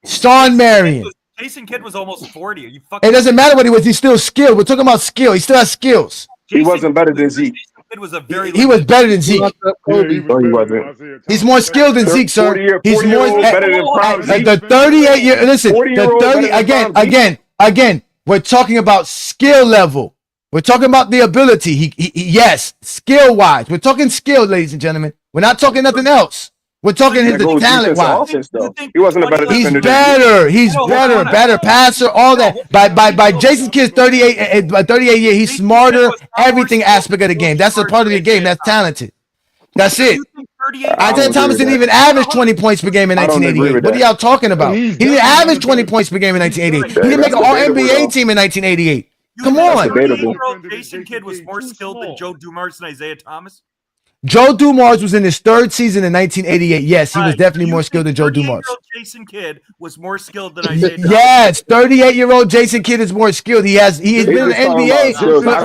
D: Sean Marion.
V: Jason Kidd was almost 40? Are you fucking?
D: It doesn't matter what he was. He's still skilled. We're talking about skill. He still has skills.
N: He wasn't better than Zeke.
V: It was a very.
D: He was better than Zeke.
N: No, he wasn't.
D: He's more skilled than Zeke, sir.
N: 40-year-old
D: He's more
N: better than prime Zeke.
D: the 38-year. Listen, the
N: 40-year-old
D: 30
N: better than prime
D: again. We're talking about skill level. We're talking about the ability. He yes, skill wise. We're talking skill, ladies and gentlemen. We're not talking nothing else. We're talking his talent wise.
N: He wasn't a better
D: He's
N: defender.
D: better. He's better passer. All that. By Jason Kidd's 38 year, he's smarter. Everything aspect of the game. That's a part of the game. That's talented. That's it. Isaiah Thomas didn't even average 20 points per game in 1988. What are y'all talking about? He didn't average 20 points per game in 1988. He didn't make an All-NBA team in 1988. Come on.
V: Jason Kidd was more skilled than Joe Dumars and Isaiah Thomas.
D: Joe Dumars was in his third season in 1988. Yes, he was definitely more skilled than Joe Dumars.
V: Jason Kidd was more skilled than Isaiah.
D: Yes, 38-year-old Jason Kidd is more skilled. He's been in the NBA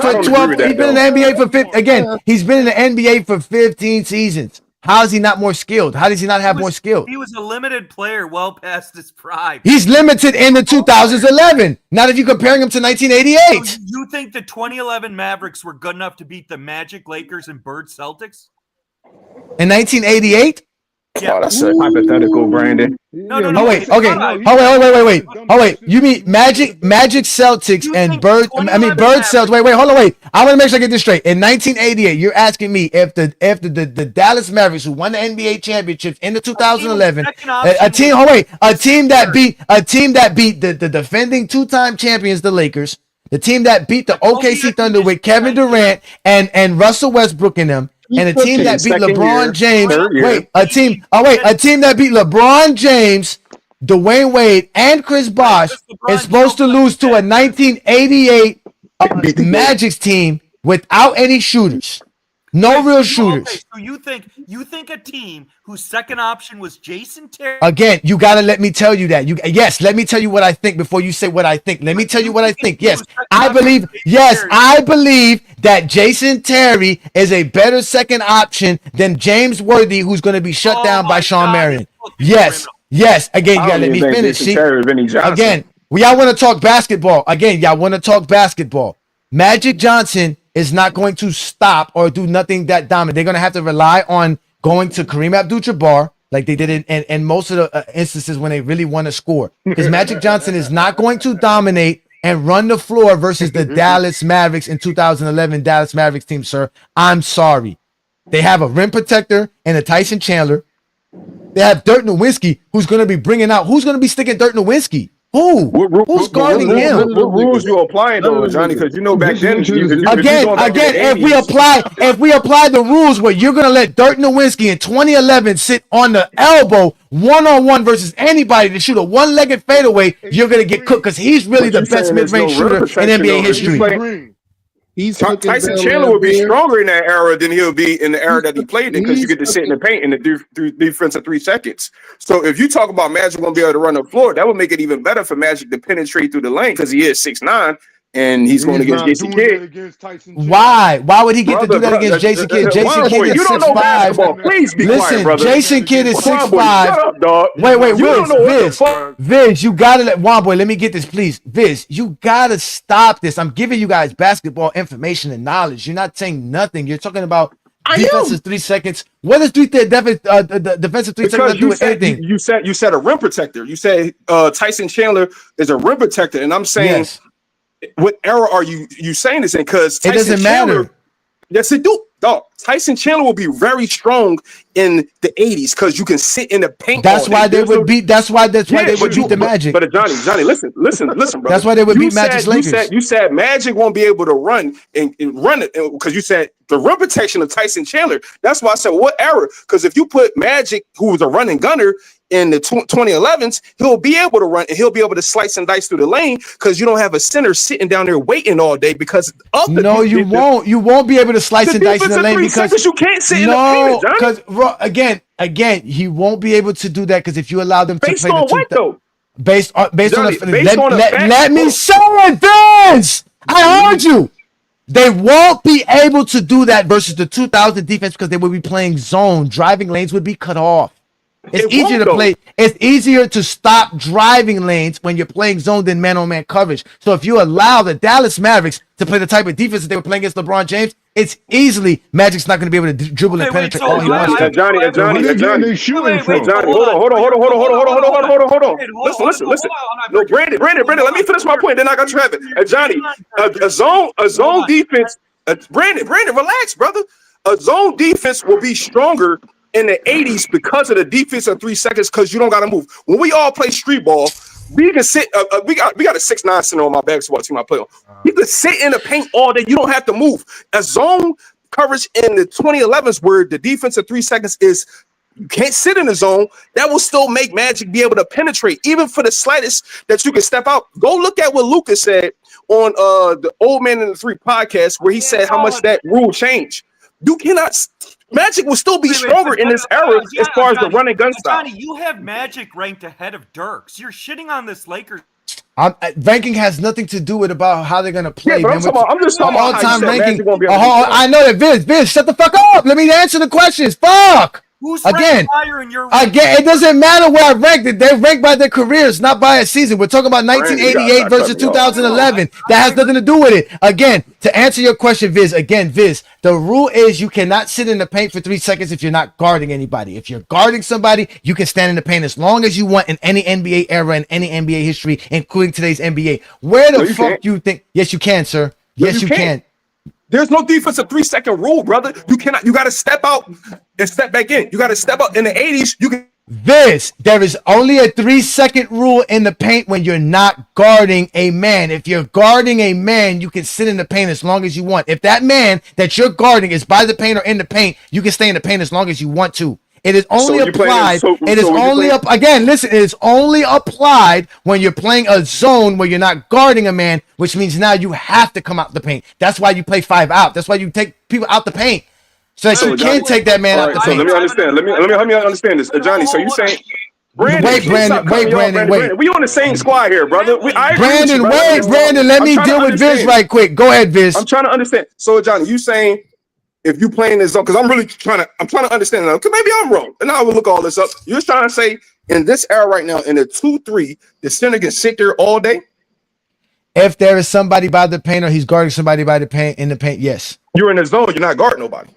D: for 12. He's been in the NBA for 15. Again, he's been in the NBA for 15 seasons. How is he not more skilled? How does he not have more skill?
V: He was a limited player well past his prime.
D: He's limited in the 2011. Not if you're comparing him to 1988.
V: So you think the 2011 Mavericks were good enough to beat the Magic, Lakers, and Bird Celtics?
D: In 1988?
V: Yeah.
N: Oh, that's a hypothetical, Brandon.
V: No.
D: Oh wait, okay. Wait. Oh wait, you mean Magic Celtics and Bird Celtics. Wait, hold on, wait. I want to make sure I get this straight. In 1988, you're asking me if the Dallas Mavericks, who won the NBA championships in the 2011, a team that beat the defending two-time champions, the Lakers, the team that beat the OKC Thunder with Kevin Durant and Russell Westbrook in them. And a team that beat LeBron James. A team that beat LeBron James, Dwayne Wade, and Chris Bosh is supposed to lose to a 1988 Magic's team without any shooters. No real shooters.
V: Okay, so you think a team whose second option was Jason Terry?
D: Again, you gotta let me tell you that. Let me tell you what I think before you say what I think. Let me tell you what I think. Yes, I believe that Jason Terry is a better second option than James Worthy, who's going to be shut down by Sean Marion. Yes. Again, you gotta let me finish. See? Again, y'all want to talk basketball. Magic Johnson is not going to stop or do nothing that dominant. They're going to have to rely on going to Kareem Abdul-Jabbar like they did in most of the instances when they really want to score. Because Magic Johnson is not going to dominate and run the floor versus the Dallas Mavericks in 2011 Dallas Mavericks team, sir. I'm sorry. They have a rim protector and a Tyson Chandler. They have Dirk Nowitzki, who's going to be sticking Dirk Nowitzki? Who? Who's guarding him?
N: What rules you applying though, Johnny? Because back then,
D: if we apply the rules where you're gonna let Dirk Nowitzki in 2011 sit on the elbow 1-on-1 versus anybody to shoot a one-legged fadeaway, you're gonna get cooked because he's really the best mid-range shooter in NBA history.
N: Tyson Chandler would be stronger in that era than he'll be in the era that he played in, because you get to sit in the paint in the defense of 3 seconds. So if you talk about Magic won't be able to run the floor, that would make it even better for Magic to penetrate through the lane, because he is 6'9", and he's going against Jason Kidd.
D: Why would he get to do that against Jason Kidd? Jason Kidd is 6'5".
N: Please be quiet, brother.
D: Jason Kidd is 6'5".
N: Shut up, dog.
D: Wait, Viz, you gotta let me get this, please. Viz, you gotta stop this. I'm giving you guys basketball information and knowledge. You're not saying nothing. You're talking about defensive 3 seconds. What does defensive 3 seconds do with anything?
N: You said a rim protector. You said Tyson Chandler is a rim protector, and I'm saying. Yes. What era are you saying this in? Because
D: it doesn't matter.
N: Yes, it do. Dog, Tyson Chandler will be very strong in the 80s because you can sit in the paint.
D: That's why they would beat. That's why they would beat the Magic.
N: But Johnny, listen, brother.
D: That's why they would beat Magic's Lakers.
N: You said Magic won't be able to run and run it because you said the rim protection of Tyson Chandler. That's why I said what era? Because if you put Magic, who was a running gunner, in the 2011s, he'll be able to run and he'll be able to slice and dice through the lane because you don't have a center sitting down there waiting all day because of the
D: you won't. You won't be able to slice and dice in the lane because
N: you can't sit in the paint,
D: because again, he won't be able to do that because if you allow them to
N: based
D: play
N: on what though?
D: Let me show it, Vince. I heard you. They won't be able to do that versus the 2000 defense because they will be playing zone. Driving lanes would be cut off. It's easier to play. It's easier to stop driving lanes when you're playing zone than man-on-man coverage. So if you allow the Dallas Mavericks to play the type of defense that they were playing against LeBron James, it's easily Magic's not going to be able to dribble and penetrate all he wants to.
N: Johnny, hold on. Listen. No, Brandon, let me finish my point. Then I got traffic. Johnny, a zone defense. Brandon, relax, brother. A zone defense will be stronger in the 80s because of the defense of 3 seconds because you don't got to move. When we all play street ball, we can sit. We got a 6'9" center on my basketball team I play on. You can sit in the paint all day. You don't have to move. A zone coverage in the 2011s where the defense of 3 seconds is you can't sit in the zone. That will still make Magic be able to penetrate even for the slightest that you can step out. Go look at what Lucas said on the Old Man in the Three podcast where he said how much that rule changed. You cannot Magic will still be
V: Wait,
N: stronger in this era as far as the run and gun style.
V: Johnny, you have Magic ranked ahead of Dirk. So you're shitting on this Lakers.
D: Ranking has nothing to do with about how they're gonna play.
N: Yeah, but I'm just talking about how you said Magic won't be able to do
D: I know that. Viz, shut the fuck up. Let me answer the questions. Fuck.
V: Who's
D: Again,
V: ranked higher in your
D: it doesn't matter where I ranked it. They're ranked by their careers, not by a season. We're talking about 1988 versus 2011. That has nothing to do with it. Again, to answer your question, Viz, the rule is you cannot sit in the paint for 3 seconds if you're not guarding anybody. If you're guarding somebody, you can stand in the paint as long as you want in any NBA era and any NBA history, including today's NBA. Where the fuck do you think? Yes, you can, sir. Yes, you can.
N: There's no defensive 3-second rule, brother. You cannot. You got to step out and step back in. You got to step out. In the 80s, you can.
D: There is only a 3-second rule in the paint when you're not guarding a man. If you're guarding a man, you can sit in the paint as long as you want. If that man that you're guarding is by the paint or in the paint, you can stay in the paint as long as you want to. It is only applied. It is only up again. Listen, it is only applied when you're playing a zone where you're not guarding a man, which means now you have to come out the paint. That's why you play 5 out. That's why you take people out the paint, so that you can't take that man out the paint.
N: So let me understand. Let me understand this, Johnny. So you saying? Brandon,
D: Brandon.
N: We on the same squad here, brother.
D: Brandon, let me deal with Viz right quick. Go ahead, Viz.
N: I'm trying to understand. So Johnny, you saying? If you playing this zone, because I'm really trying to understand that, because maybe I'm wrong, and I will look all this up. You're trying to say in this era right now, in the 2-3, the center can sit there all day.
D: If there is somebody by the paint or he's guarding somebody by the paint in the paint, yes.
N: You're in the zone. You're not guarding nobody.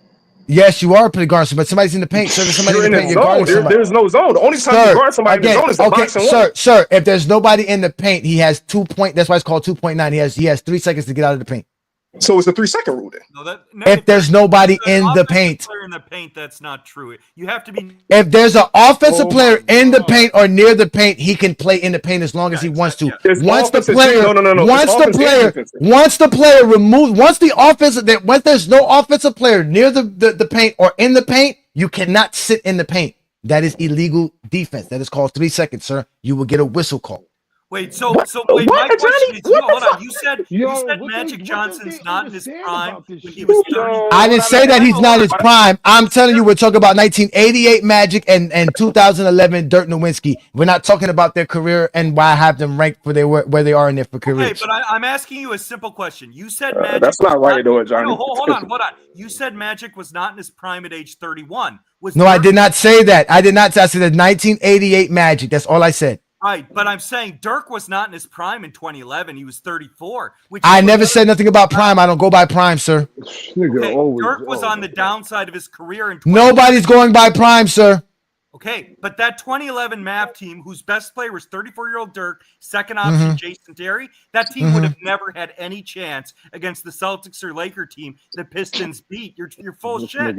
D: Yes, you are playing guard, but somebody's in the paint. So somebody
N: you're
D: in the paint, you're
N: guarding somebody. There's no zone. The only time you guard somebody in the zone is the box and one.
D: Sir, if there's nobody in the paint, he has 2 point. That's why it's called 2.9. He has 3 seconds to get out of the paint.
N: So it's a 3-second rule then.
D: If there's nobody in the paint.
V: Player in the paint, that's not true. You have to be.
D: If there's an offensive player in the paint or near the paint, he can play in the paint as long as he wants to. Once the there's no offensive player near the paint or in the paint, you cannot sit in the paint. That is illegal defense. That is called 3 seconds, sir. You will get a whistle call.
V: Wait, my question is, hold on. You said Magic Johnson's not in his prime when he was 30.
D: I didn't say that he's not in his prime. I'm telling you, we're talking about 1988 Magic and 2011 Dirk Nowitzki. We're not talking about their career and why I have them ranked where they are in their careers.
V: Okay, but I'm asking you a simple question. You said Magic.
N: That's not right, though, Johnny.
V: No, hold on. You said Magic was not in his prime at age 31.
D: No, I did not say that. I said the 1988 Magic. That's all I said.
V: Right, but I'm saying Dirk was not in his prime in 2011. He was 34.
D: I never said nothing about prime. I don't go by prime, sir.
V: Okay, Dirk was on the downside of his career in
D: 2011. Nobody's going by prime, sir.
V: Okay, but that 2011 Mavs team, whose best player was 34-year-old Dirk, second option Jason Terry, that team would have never had any chance against the Celtics or Laker team the Pistons beat. You're full of shit.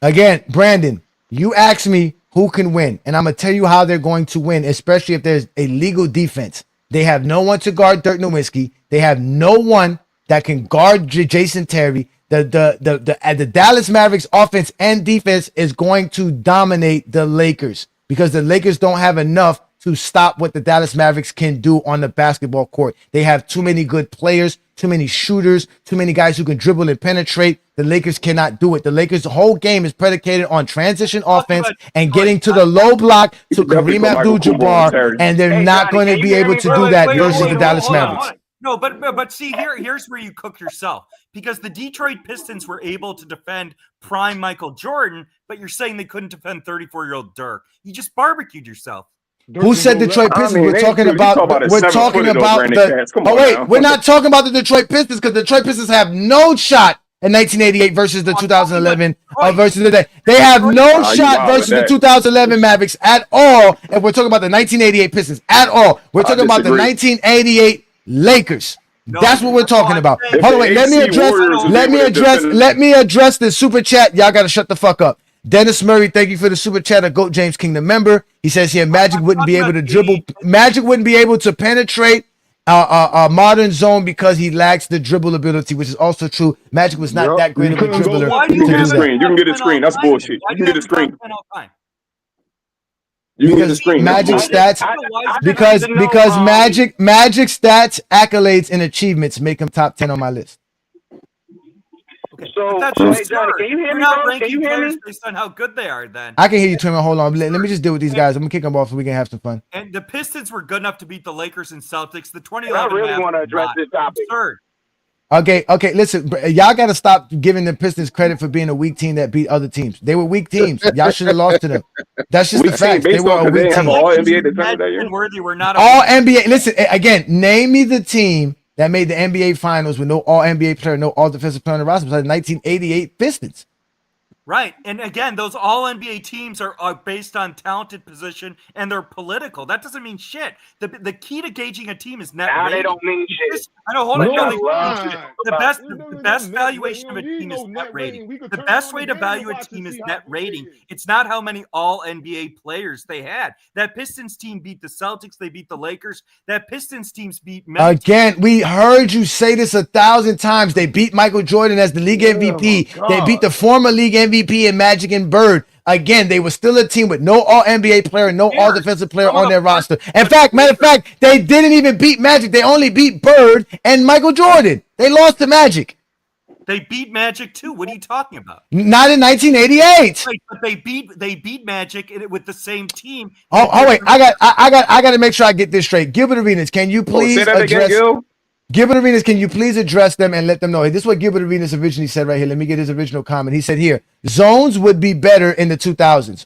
D: Again, Brandon, you asked me who can win, and I'm going to tell you how they're going to win, especially if there's a legal defense. They have no one to guard Dirk Nowitzki. They have no one that can guard Jason Terry. The Dallas Mavericks offense and defense is going to dominate the Lakers because the Lakers don't have enough to stop what the Dallas Mavericks can do on the basketball court. They have too many good players, too many shooters, too many guys who can dribble and penetrate. The Lakers cannot do it. The Lakers' whole game is predicated on transition offense and getting to the low block to Kareem Abdul-Jabbar, and they're not going to be able to do that versus the Dallas Mavericks.
V: No, but see, here's where you cook yourself, because the Detroit Pistons were able to defend prime Michael Jordan, but you're saying they couldn't defend 34-year-old Dirk. You just barbecued yourself.
D: Who said Detroit Pistons? We're talking about the. Oh wait, we're not talking about the Detroit Pistons because the Detroit Pistons have no shot in 1988 versus the 2011 versus the day. They have no shot versus the 2011 Mavericks at all. And we're talking about the 1988 Pistons at all. We're talking about the 1988 Lakers. That's what we're talking about. Hold on, wait. Let me address the super chat. Y'all got to shut the fuck up. Dennis Murray, thank you for the super chat. A GOAT James Kingdom member. He says here, Magic wouldn't be able to dribble. Magic wouldn't be able to penetrate a modern zone because he lacks the dribble ability, which is also true. Magic was not that great of a dribbler.
N: You can get a screen. That's bullshit. You can get a screen. You can get the screen.
D: Magic stats, because Magic stats, accolades, and achievements make him top 10 on my list.
V: So,
A: That's
V: hey,
A: absurd.
V: Johnny, can you hear
A: You're
V: me,
A: not
V: bro? Can
A: ranking
V: you hear
A: players
V: me?
A: based on how good they are then.
D: I can hear you, Twin. Hold on. Let me just deal with these guys. I'm gonna kick them off so we can have some fun.
A: And the Pistons were good enough to beat the Lakers and Celtics. The
V: And
A: 2011
V: I really
A: Mavs
V: want to
A: were
V: address
A: not.
V: this topic.
A: Absurd.
D: Okay. Listen, y'all got to stop giving the Pistons credit for being a weak team that beat other teams. They were weak teams. Y'all should have lost to them. That's just
N: Weak
D: the
N: team
D: facts. They
N: based
D: were
N: off
D: a
N: because they
D: weak
N: didn't have
D: team.
N: an All NBA defender
A: Magic
N: that year.
A: and Worthy were not a
D: All
A: weak
D: NBA. Listen again. Name me the team that made the NBA Finals with no All NBA player, no All Defensive player on the roster besides the 1988 Pistons.
A: Right. And again, those all NBA teams are based on talented position and they're political. That doesn't mean shit. The key to gauging a team is net
V: Now
A: rating.
V: they don't mean shit.
A: I know, hold on.
V: No,
A: No,
V: I
A: they don't
V: love
A: mean shit.
V: shit.
A: The best valuation of a team is net rating. The best way to value a team is net rating. It's not how many all NBA players they had. That Pistons team beat the Celtics. They beat the Lakers. That Pistons teams beat many
D: Again, we heard you say this 1,000 times. They beat Michael Jordan as the league MVP. They beat the former league MVP in Magic and Bird. Again, they were still a team with no All NBA player, no All Defensive player on their roster. In fact, matter of fact, they didn't even beat Magic. They only beat Bird and Michael Jordan. They lost to Magic.
A: They beat Magic too. What are you talking about?
D: Not in 1988.
A: Right, but they beat Magic with the same team.
D: Oh wait, I got to make sure I get this straight. Gilbert Arenas, can you please
N: say that again,
D: address
N: Gil?
D: Gilbert Arenas, can you please address them and let them know? Hey, this is what Gilbert Arenas originally said right here. Let me get his original comment. He said here, zones would be better in the 2000s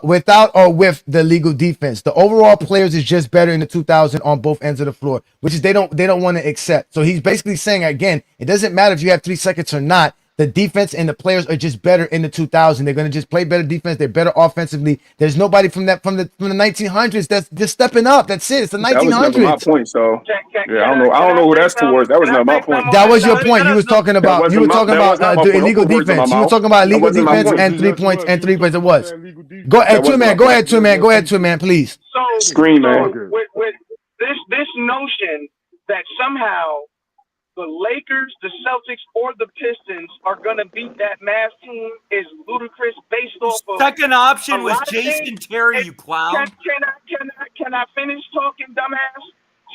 D: without or with the legal defense. The overall players is just better in the 2000 on both ends of the floor, which is they don't want to accept. So he's basically saying again, it doesn't matter if you have 3 seconds or not. The defense and the players are just better in the 2000. They're going to just play better defense. They're better offensively. There's nobody from the 1900s that's just stepping up. That's it. It's the 1900s.
N: That was never my point. So yeah, I don't know who that's towards. That was not my point.
D: That was your point. You was talking about the illegal defense. You were talking about illegal defense and 3 points and 3 points. It was. Go ahead, two man. Go ahead, two man, please.
V: So,
N: Scream, man.
V: with this notion that somehow the Lakers, the Celtics, or the Pistons are gonna beat that Mavs team is ludicrous based off of
A: Second option
V: a
A: was
V: lot of
A: Jason
V: things.
A: Terry, you clown.
V: Can I finish talking, dumbass?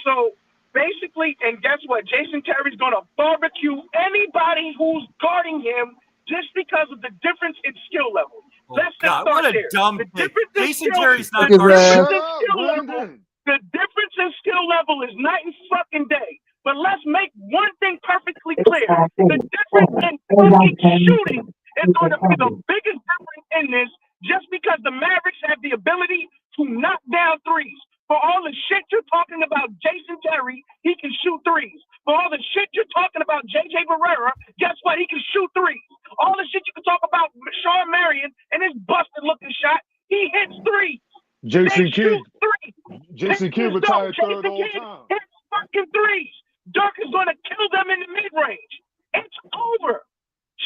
V: So basically, and guess what? Jason Terry's gonna barbecue anybody who's guarding him just because of the difference in skill level.
A: Oh,
V: Let's just
A: God,
V: start
A: what a
V: there.
A: dumb
V: The
A: pick.
V: difference in
A: Jason
V: skill-
A: Terry's not
V: the
A: guarding
V: difference
A: him.
V: in skill level. The difference in skill level is night and fucking day. But let's make one thing perfectly clear. The difference in fucking shooting is going to be the biggest difference in this just because the Mavericks have the ability to knock down threes. For all the shit you're talking about Jason Terry, he can shoot threes. For all the shit you're talking about J.J. Barrera, guess what? He can shoot threes. All the shit you can talk about Sean Marion and his busted-looking shot, he hits threes.
E: Jason
V: They
E: Kidd.
V: shoot threes.
E: Jason Kidd retired third all time.
V: Hits fucking threes. Dirk is going to kill them in the mid-range. It's over.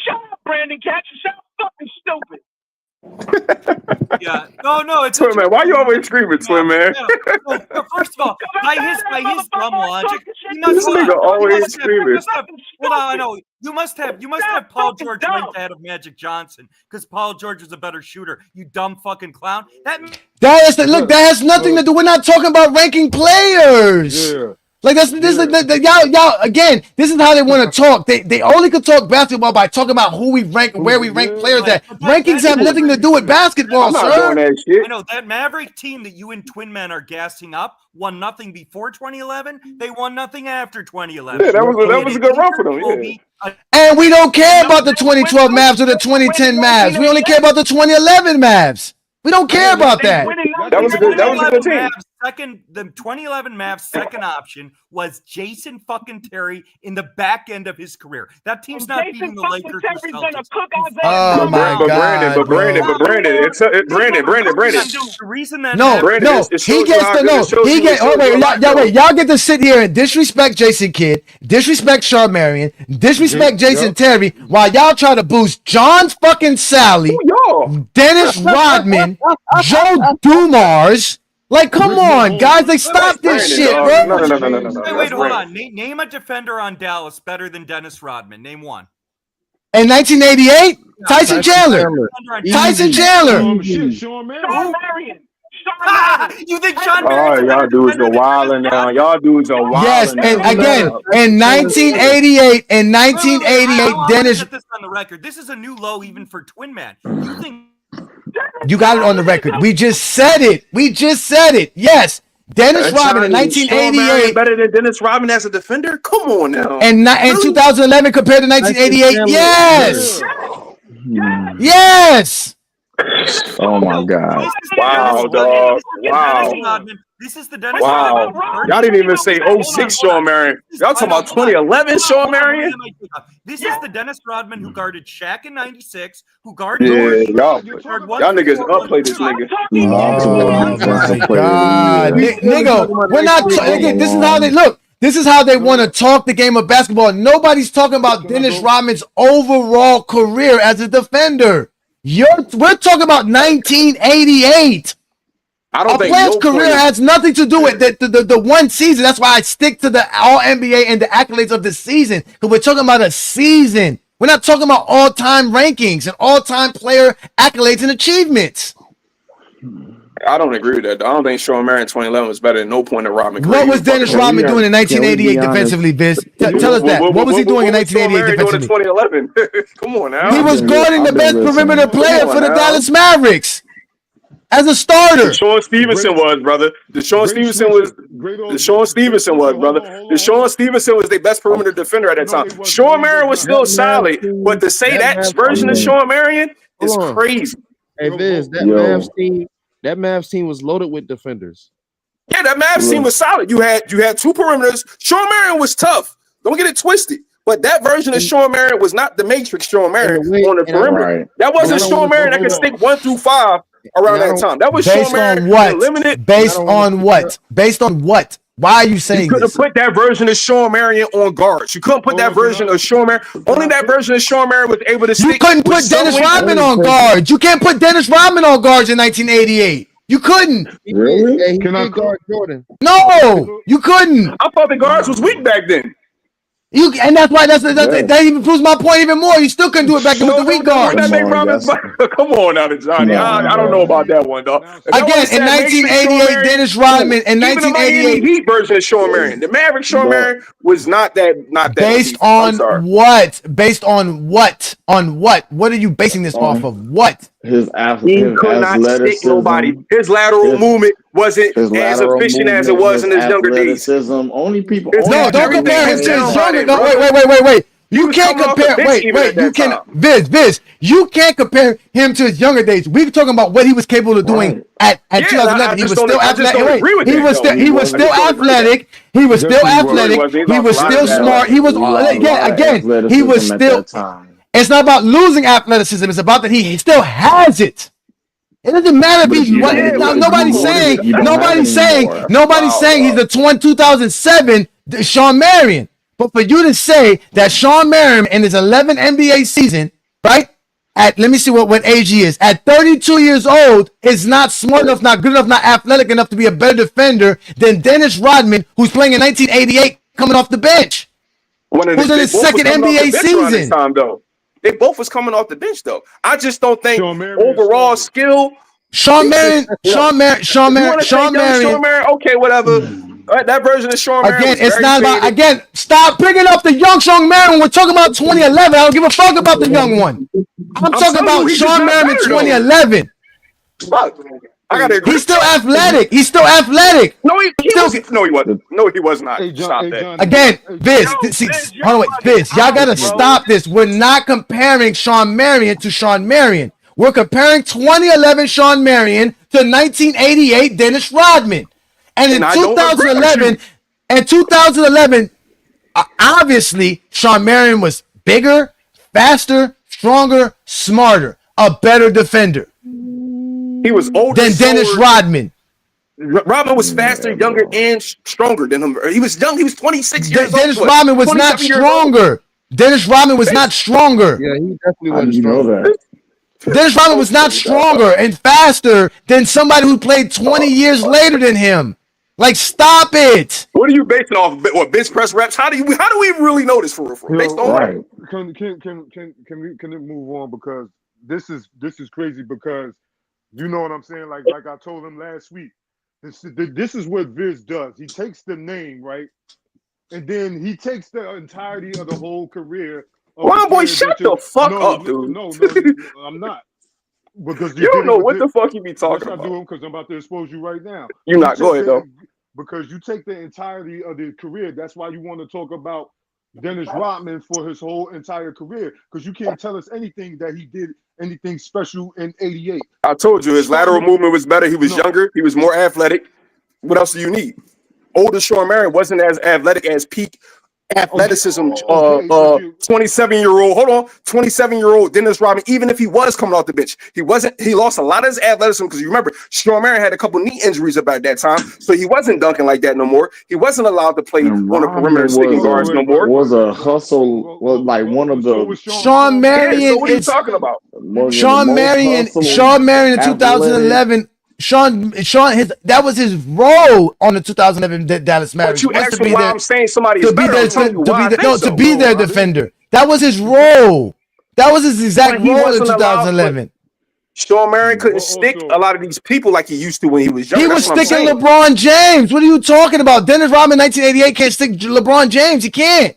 V: Shut up, Brandon Katz. You sound fucking stupid.
A: Yeah. No, it's
N: Twin man, why you always screaming, Twin man?
A: Well, first of all, by his dumb logic, he
N: This
A: hold on.
N: nigga always
A: You must have-
N: screaming.
A: Hold on, I know. You must have Paul George ranked ahead of Magic Johnson because Paul George was a better shooter. You dumb fucking clown. That
D: That has nothing to do. We're not talking about ranking players.
E: Yeah.
D: Like y'all again. This is how they want to talk. They only could talk basketball by talking about who we rank, where we rank players at. Rankings have nothing to do with basketball,
N: I'm not
D: sir.
N: doing that shit.
A: I know that Maverick team that you and Twin Men are gassing up won nothing before 2011. They won nothing after 2011.
N: Yeah, that was a good run for them. Yeah.
D: And we don't care about the 2012 Mavs or the 2010 Mavs. We only care about the 2011 Mavs. We don't care about that.
N: That was a good team.
A: The 2011 Mavs second option was Jason fucking Terry in the back end of his career. That team's not beating the Lakers or Celtics.
D: Oh my God!
N: But Brandon,
A: The reason that
D: y'all get to sit here and disrespect Jason Kidd, disrespect Sean Marion, disrespect Jason Terry, while y'all try to boost John fucking Sally, Dennis Rodman, Joe Dumars. Like, come on, guys! Like, stop this shit, bro.
N: No.
A: Wait, hold on. Name a defender on Dallas better than Dennis Rodman. Name one.
D: In 1988, Tyson Chandler. Tyson Chandler.
V: Sean Marion. You think Sean
N: All
V: Merritt's
N: right,
V: a better
N: y'all dudes
V: defender
N: are
V: than Dennis
N: wilding now.
V: Rodman?
N: Y'all dudes are
D: Yes,
N: wilding
D: and
N: now.
D: again, in 1988,
V: I
D: Dennis.
V: get this on the record. This is a new low even for Twin Man. You think
D: You got it on the record. We just said it. We just said it. Yes, Dennis Rodman in 1988
N: better than Dennis Rodman as a defender? Come on now.
D: and 2011 compared to 1988. Yes, yes.
N: Oh my God! Wow, dog! Wow!
V: This is the Dennis
N: Wow!
V: Rodman.
N: Y'all didn't even say 06 Sean Marion. Y'all talking about 2011 Sean Marion?
V: This is the Dennis Rodman who guarded Shaq in '96, who guarded.
N: Yeah, y'all niggas upplay this nigga.
D: Oh my God, nigga, we're not. Again, this is how they look. This is how they want to talk the game of basketball. Nobody's talking about Dennis Rodman's overall career as a defender. We're talking about 1988.
N: I don't
D: A
N: think
D: player's
N: no
D: career
N: player-
D: has nothing to do with the one season. That's why I stick to the All NBA and the accolades of the season, because we're talking about a season. We're not talking about all-time rankings and all-time player accolades and achievements.
N: I don't agree with that. I don't think Sean Marion 2011 was better than no point in Rodman.
D: What was Dennis Rodman doing in 1988 defensively, Biz? Tell us that. What was he doing in 1988 defensively?
N: 2011? Come on now.
D: He was guarding the best perimeter player for the Dallas Mavericks as a starter.
N: Deshaun Stevenson was, brother. Deshaun Stevenson was, brother. Deshaun Stevenson was the best perimeter defender at that time. Sean Marion was still solid, but to say that version of Sean Marion is crazy.
J: Hey, Biz, that Mavs team was loaded with defenders.
N: Yeah, that Mavs team was solid. You had two perimeters. Sean Marion was tough. Don't get it twisted. But that version of Sean Marion was not the Matrix Sean Marion on the perimeter. That wasn't Sean Marion that could stick 1 through 5 around that time. That was Sean Marion limited.
D: Based on what? Based on what? Why are you saying
N: you couldn't put that version of Sean Marion on guards? You couldn't put that version of Sean Marion. Only that version of Sean Marion was able to stick.
D: You couldn't put Dennis Rodman on guards. You can't put Dennis Rodman on guards in 1988. You couldn't.
J: Really? Can I guard Jordan?
D: No, you couldn't.
N: I thought the guards was weak back then.
D: And that's why that even proves my point even more. You still couldn't do it back then with the weak guards.
N: Come on now, Johnny. I don't know about that one, though.
D: Again, in 1988, Dennis Rodman. In 1988,
N: Heat version of Sean Marion. The Maverick Sean Marion was not that.
D: Based on what? Based on what? On what? What are you basing this off of? What?
N: He could not stick nobody. His lateral movement wasn't as efficient as it was in his younger days.
T: Only people.
D: No, don't compare him to his younger. No, wait. You can't compare. Wait. You can. Viz. You can't compare him to his younger days. We're talking about what he was capable of doing at 2011. He was still athletic. He was still athletic. He was still athletic. He was still smart. He was again. He was still. It's not about losing athleticism. It's about that he still has it. It doesn't matter if he's nobody's saying he's the 2007 Sean Marion. But for you to say that Sean Marion in his 11 NBA season, right? Let me see what age he is. At 32 years old, is not smart enough, not good enough, not athletic enough to be a better defender than Dennis Rodman, who's playing in 1988 coming off the bench. Who's in his second NBA season.
N: They both was coming off the bench, though. I just don't think overall skill.
D: Sean Marion.
N: Okay, whatever. That version of Sean Marion.
D: Again, it's not about. Again, stop bringing up the young Sean Marion. We're talking about 2011. I don't give a fuck about the young one. I'm talking about Sean Marion in 2011.
N: I gotta agree.
D: He's still athletic.
N: No, he wasn't. No, he was not. Stop that.
D: Again, Viz. Hold on, wait, Viz. Y'all gotta stop this. We're not comparing Sean Marion to Sean Marion. We're comparing 2011 Sean Marion to 1988 Dennis Rodman. And in 2011, obviously, Sean Marion was bigger, faster, stronger, smarter, a better defender.
N: He was older
D: than Dennis Rodman.
N: Rodman was faster, younger, and stronger than him. He was young. He was 26 years old.
D: Dennis Rodman was not stronger. Dennis Rodman was not stronger.
J: Yeah, he definitely wasn't stronger.
D: Dennis Rodman was not stronger and faster than somebody who played 20 years later than him. Like, stop it.
N: What are you basing off? What, bench press reps? How do we really know this for real? Based on
E: what? Can it move on, because this is crazy, because You know what I'm saying? Like I told him last week. This is what Viz does. He takes the name, right? And then he takes the entirety of the whole career.
N: Ron Boy, shut the fuck up, dude.
E: No, I'm not. Because
N: you don't know what the fuck you be talking
E: about.
N: I do
E: because I'm about to expose you right now.
N: You're not. Go ahead, though.
E: Because you take the entirety of the career. That's why you want to talk about Dennis Rodman for his whole entire career. Because you can't tell us anything that he did anything special in '88.
N: I told you his lateral movement was better. He was younger. He was more athletic. What else do you need? Older Shawn Marion wasn't as athletic as peak athleticism. 27-year-old. Hold on, 27-year-old Dennis Rodman. Even if he was coming off the bench, he wasn't. He lost a lot of his athleticism because you remember Shawn Marion had a couple knee injuries about that time, so he wasn't dunking like that no more. He wasn't allowed to play on the perimeter sticking guards no more.
B: Was a hustle. Was like one of the
D: Shawn Marion.
N: Yeah, so what are you talking about?
D: Shawn Marion in 2011. Sean, that was his role on the 2011 Dallas Mavericks.
N: But you asked me why I'm saying somebody is better.
D: To be their defender. That was his role. That was his exact role in 2011.
N: Shawn Marion couldn't stick a lot of these people like he used to when he was young.
D: He was sticking LeBron James. What are you talking about? Dennis Rodman, 1988, can't stick LeBron James. He can't.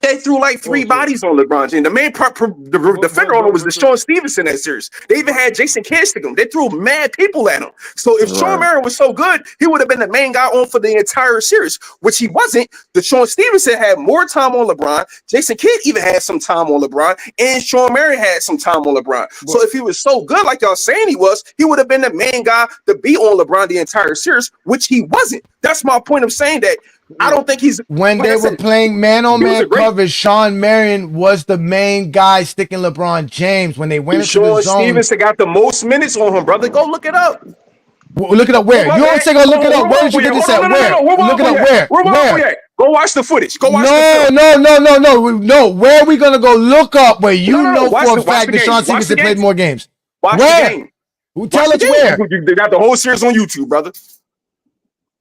N: They threw like 3 bodies on LeBron James. The main the defender on him was Deshaun Stevenson that series. They even had Jason Kidd stick him. They threw mad people at him. So if Shawn Marion was so good, he would have been the main guy on for the entire series, which he wasn't. Deshaun Stevenson had more time on LeBron. Jason Kidd even had some time on LeBron, and Shawn Marion had some time on LeBron. So if he was so good, like y'all saying he was, he would have been the main guy to be on LeBron the entire series, which he wasn't. That's my point of saying that. I don't think he's
D: when they were playing man-on-man coverage. Shawn Marion was the main guy sticking LeBron James when they went into the zone.
N: Stevenson got the most minutes on him, brother. Go look it up.
D: Look it up where? You don't say go look it up. Where did you get this at? Where? Look it up where? Where?
N: Go watch the footage. Go watch the
D: film. No. Where are we gonna go look up where you know for a fact that Shawn Stevenson played more games?
N: Watch the game.
D: Tell us where.
N: They got the whole series on YouTube, brother.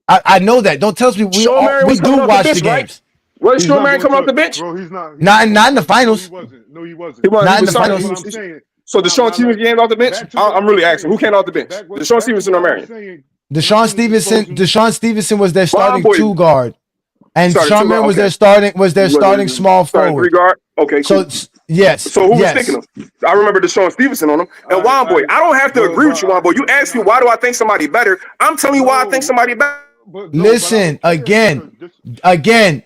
D: I know that. Don't tell us we do watch the games.
N: Where's Shawn Marion coming off the bench?
E: Bro, he's not.
D: Not in the finals.
E: No, he wasn't.
D: Not in the finals.
N: So Deshaun Stevenson came off the bench? I'm really asking. Who came off the bench? Deshaun Stevenson or Marion?
D: Deshaun Stevenson was their starting 2 guard. And Shawn Marion was their starting small forward.
N: 3 guard? Okay, cool.
D: So yes.
N: So who was sticking him? I remember Deshaun Stevenson on him. And Juan Boy, I don't have to agree with you, Juan Boy. You asked me why do I think somebody better. I'm telling you why I think somebody better.
D: Listen, again,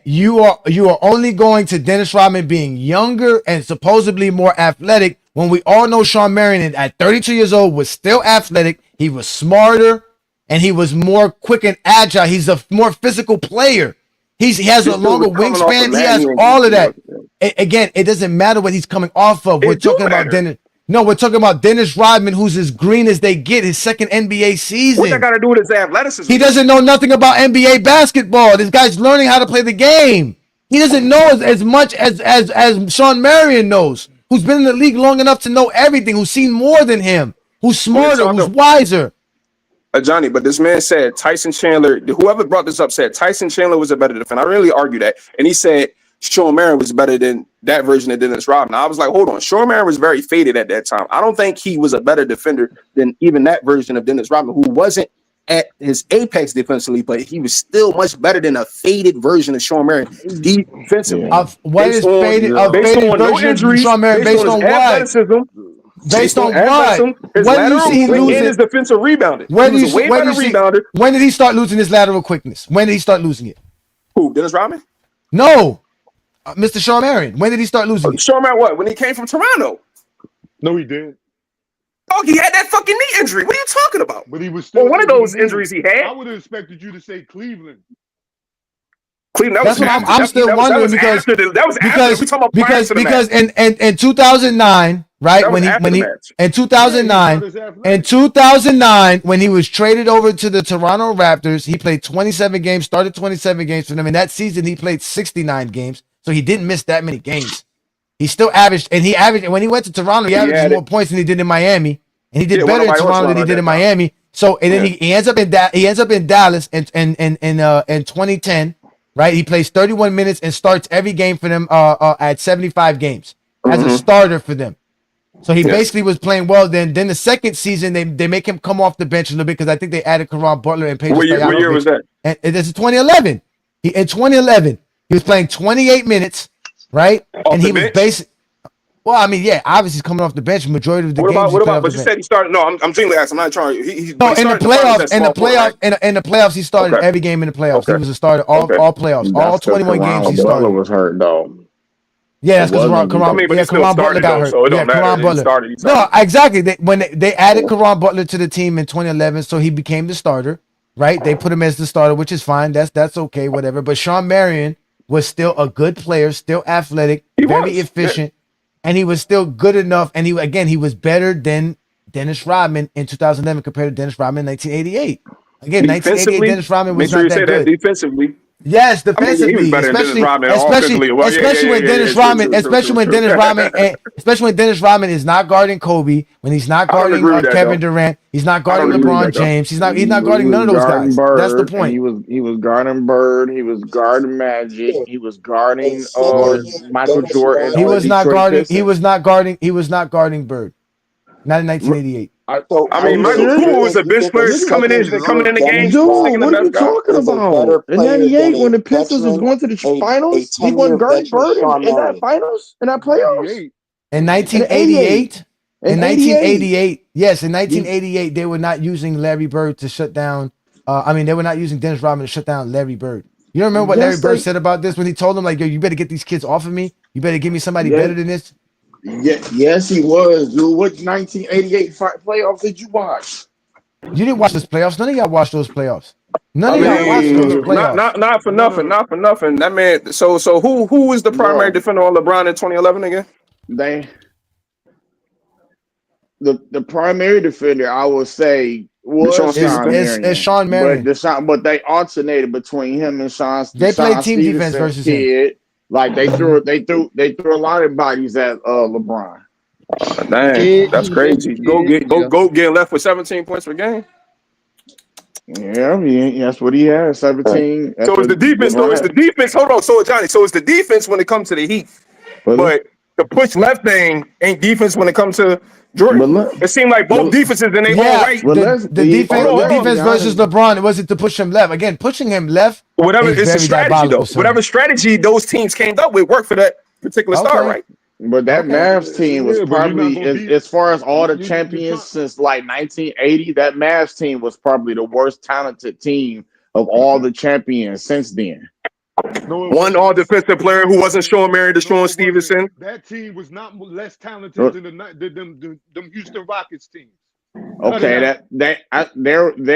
D: you are only going to Dennis Rodman being younger and supposedly more athletic when we all know Shawn Marion at 32 years old was still athletic. He was smarter and he was more quick and agile. He's a more physical player. He has a longer wingspan. He has all of that. Again, it doesn't matter what he's coming off of. We're talking about Dennis. No, we're talking about Dennis Rodman, who's as green as they get, his second NBA season.
N: What that got to do with his athleticism?
D: He doesn't know nothing about NBA basketball. This guy's learning how to play the game. He doesn't know as much as Shawn Marion knows, who's been in the league long enough to know everything, who's seen more than him, who's smarter, who's wiser.
N: Johnny, but this man said Tyson Chandler, whoever brought this up said Tyson Chandler was a better defender. I really argue that. And he said Shawn Marion was better than that version of Dennis Rodman. I was like, hold on. Shawn Marion was very faded at that time. I don't think he was a better defender than even that version of Dennis Rodman, who wasn't at his apex defensively, but he was still much better than a faded version of Shawn Marion defensively.
D: What is faded? A faded version of Shawn Marion based on what? Based on what? When do you see him losing
N: his defensive rebounding?
D: When did he start losing his lateral quickness? When did he start losing it?
N: Who? Dennis Rodman?
D: No. Mr. Shawn Marion. When did he start losing it?
N: Shawn Marion what? When he came from Toronto.
E: No, he didn't.
N: Oh, he had that fucking knee injury. What are you talking about?
E: But he was still
N: one of those injuries he had.
E: I would have expected you to say Cleveland.
N: Cleveland.
D: That's what I'm still wondering because in 2009, right, when he in 2009 when he was traded over to the Toronto Raptors, he played 27 games, started 27 games for them. In that season, he played 69 games, so he didn't miss that many games. He still averaged, and when he went to Toronto, he averaged more points than he did in Miami, and he did better in Toronto than he did in Miami. So, and then he ends up in Dallas in 2010. Right, he plays 31 minutes and starts every game for them at 75 games as a starter for them. So he basically was playing well. Then the second season, they make him come off the bench a little bit because I think they added Caron Butler and Pedro Stojakovic.
N: What year was that?
D: And this is 2011. In 2011, he was playing 28 minutes, right? And he was basically. Well, I mean, yeah, obviously he's coming off the bench. Majority of the games.
N: What about? But you said he started. No, I'm genuinely asking. I'm not trying.
D: No, in the playoffs. In the playoffs, he started every game in the playoffs. He was a starter all playoffs. All 21 games he started.
B: Butler was hurt though.
D: Yeah, that's because Caron Butler got hurt.
N: So it don't matter.
D: Caron Butler. No, exactly. They added Caron Butler to the team in 2011, so he became the starter. Right? They put him as the starter, which is fine. That's okay, whatever. But Shawn Marion was still a good player, still athletic, very efficient. And he was still good enough. And he was better than Dennis Rodman in 2011 compared to Dennis Rodman in 1988. Again, 1988 Dennis Rodman was not that good.
N: Defensively.
D: Yes, defensively, especially when Dennis Rodman is not guarding Kobe, when he's not guarding Kevin Durant, he's not guarding LeBron James, he's not guarding none of those guys. That's the point.
B: He was guarding Bird, he was guarding Magic, he was guarding Michael Jordan.
D: He was not guarding Bird. Not in 1988.
N: Michael Poole was a bench player coming in the game.
B: Dude, what are you talking about? In 98, when the Pistons was going to the finals, he wasn't guarding Bird in that finals, in that playoffs.
D: In 1988? In 1988, yes, in 1988, they were not using Larry Bird to shut down. They were not using Dennis Rodman to shut down Larry Bird. You don't remember what Larry Bird said about this when he told him, like, yo, you better get these kids off of me. You better give me somebody better than this.
B: Yes, he was, dude. What 1988 playoffs did you watch?
D: You didn't watch those playoffs. None of y'all watched those playoffs. None of y'all watched those playoffs.
N: Not for nothing. That man. So who was the primary defender on LeBron in 2011 again?
B: The primary defender, I would say, was
D: Shawn Marion.
B: But they alternated between him and Sean.
D: They played team defense versus him.
B: Like they threw a lot of bodies at LeBron.
N: Dang, that's crazy. Go get left with 17 points per game.
B: Yeah, that's what he had. 17.
N: So it's the defense. No, it's the defense. Hold on, Johnny. So it's the defense when it comes to the Heat, but the push left thing ain't defense when it comes to Jordan. It seemed like both defenses in their own right.
D: The defense versus LeBron, it wasn't to push him left. Again, pushing him left.
N: Whatever it's a strategy though. Whatever strategy those teams came up with worked for that particular star, right?
B: But that Mavs team was probably, as far as all the champions since like 1980, that Mavs team was probably the worst talented team of all the champions since then.
N: One all-defensive player who wasn't Shawn Marion, Deshaun Stevenson.
E: That team was not less talented than them Houston Rockets teams.
B: Okay, they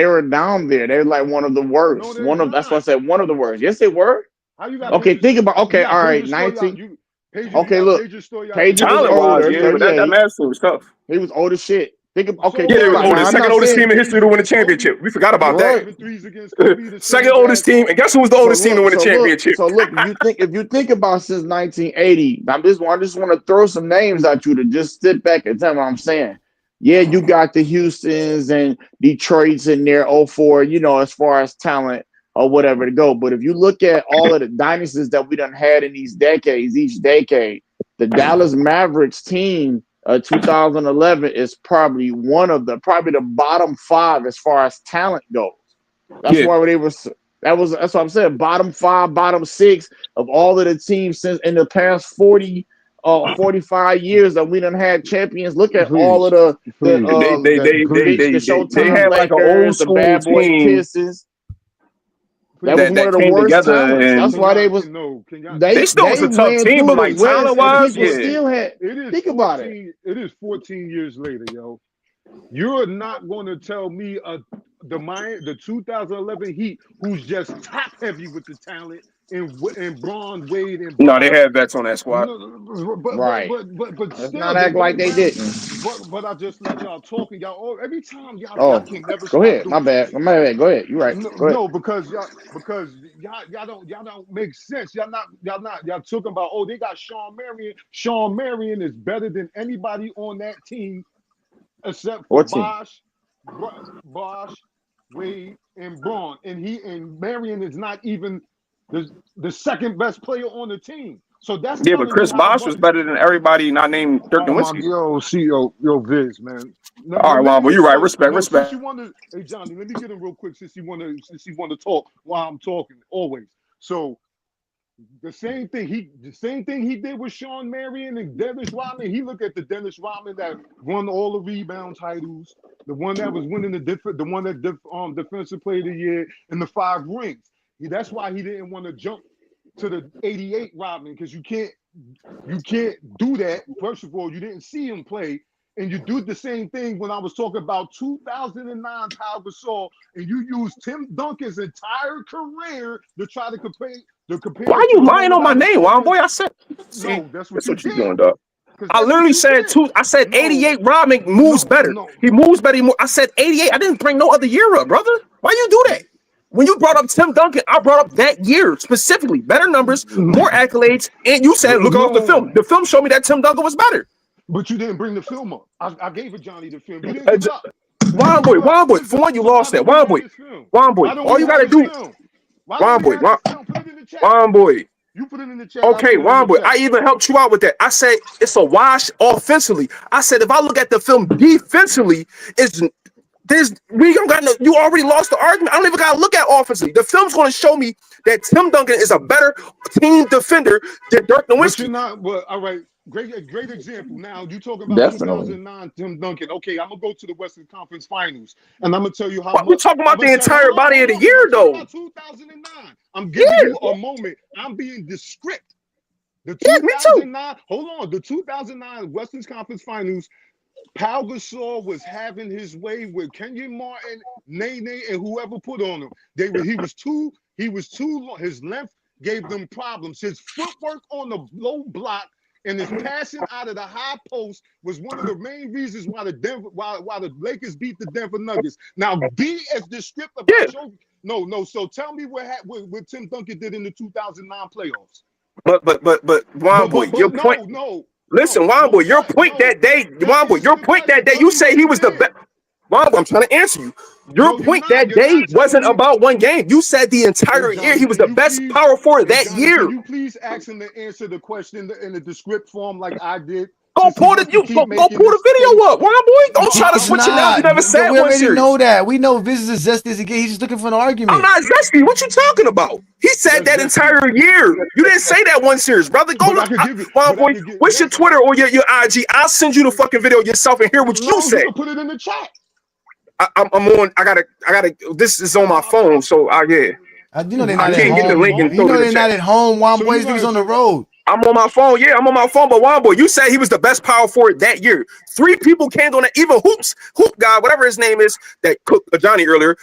B: were down there. They're like one of the worst. That's why I said one of the worst. Yes, they were. Okay, think about. Okay, all right, 19. Okay, look, Page was older.
N: That Mavs team was tough.
B: He was old as shit. Think of, okay,
N: yeah, they were the second oldest team in history to win a championship. We forgot about that. Second oldest team, and guess who was the oldest team to win a championship?
B: So look, if you think about since 1980, I just want to throw some names at you to just sit back and tell me what I'm saying. Yeah, you got the Houstons and Detroits in there 04, as far as talent or whatever to go. But if you look at all of the dynasties that we done had in these decades, each decade, the Dallas Mavericks team 2011 is probably the bottom 5 as far as talent goes. That's why they were. That's what I'm saying. Bottom 5, bottom 6 of all of the teams since in the past 45 years that we done had champions. Look at all of the Showtime
N: had like an old school
B: Bad Boy Pistons. That was one of the worst talents. That's why they was.
N: They still was a tough team, but like talent-wise,
B: still had. Think about
E: it. It is 14 years later, yo. You're not going to tell me the 2011 Heat, who's just top heavy with the talent, and Braun, Wade, and
N: no, they had vets on that squad.
B: Right.
E: But still,
B: not act like they didn't.
E: But I just let y'all talking. Y'all every time y'all can never.
B: Go ahead. My bad. Go ahead. You're right. Go ahead.
E: No, because y'all don't make sense. Y'all talking about they got Shawn Marion. Shawn Marion is better than anybody on that team except for Bosh, Wade, and Braun. And Marion is not even the second best player on the team. So that's
N: Yeah, but
E: telling
N: Chris
E: you how
N: Bosh was better than everybody not named Dirk
E: Oh my,
N: Nowitzki.
E: yo, Viz, man. Now,
N: All right, Wombo, you're right. Respect,
E: Since
N: respect.
E: you want to, hey Johnny, let me get him real quick. Since you want to talk while I'm talking, always. So the same thing he did with Sean Marion and Dennis Rodman. He looked at the Dennis Rodman that won all the rebound titles, the one that was winning the one that defensive player of the year and the 5 rings. That's why he didn't want to jump to the 88 Rodman, because you can't do that. First of all, you didn't see him play, and you do the same thing when I was talking about 2009 Pau Gasol, and you use Tim Duncan's entire career to try to compare.
N: Why are you lying on my name, Womboy? I said
E: no. That's what
N: you're
E: did.
N: doing, dog. I literally said I said 88 Rodman moves better. He moves better. I said 88. I didn't bring no other year up, brother. Why you do that? When you brought up Tim Duncan, I brought up that year specifically. Better numbers, more accolades, and you said, look off the film. The film showed me that Tim Duncan was better.
E: But you didn't bring the film up. I gave it Johnny the film. You didn't
N: Womboy. For one, you lost that. Womboy. All you gotta do. Womboy.
E: You put it in the chat.
N: Okay, Womboy. I even helped you out with that. I said it's a wash offensively. I said if I look at the film defensively, you already lost the argument. I don't even gotta look at offensively. The film's gonna show me that Tim Duncan is a better team defender than Dirk Nowitzki.
E: But you're not. Well, all right. Great example. Now you talk about 2009 Tim Duncan. Okay, I'm gonna go to the Western Conference Finals, and I'm gonna tell you how.
N: We're talking about the entire body of the year, though.
E: 2009. I'm giving you a moment. I'm being descriptive. The 2009. Hold on. The 2009 Western Conference Finals. Pau Gasol was having his way with Kenyon Martin, Nene, and whoever put on him. He was too long. His length gave them problems. His footwork on the low block and his passing out of the high post was one of the main reasons why the Lakers beat the Denver Nuggets. Now, be as descriptive. No. So tell me what Tim Duncan did in the 2009 playoffs.
N: But Womboy, your point. Listen, Womboy, your point that day, you say he was the best. Womboy, I'm trying to answer you. Your point that day wasn't about one game. You said the entire year he was the best power forward that year.
E: Can you please ask him to answer the question in the descript form like I did?
N: Go pull the video up, Womboy. Don't try to switch it out. You never said
D: we
N: one
D: already
N: series.
D: know that. We know Viz is as zesty as he gets. He's just looking for an argument.
N: I'm not zesty. What you talking about? He said that entire year. You didn't say that one series, brother. Go look. Womboy, what's your Twitter or your IG? I'll send you the fucking video yourself and hear what you said.
E: Put it in the chat.
N: I'm on. I gotta. This is on my phone, so
D: you know they're not
N: I can't
D: at
N: get the
D: home.
N: link and
D: You
N: throw
D: know
N: it in
D: they're
N: the
D: not
N: chat.
D: at home. Womboy, he's on the road.
N: I'm on my phone. Yeah, I'm on my phone. But Womboy, you said he was the best power forward that year. 3 people came on that. Even Hoop guy, whatever his name is, that cooked Johnny earlier,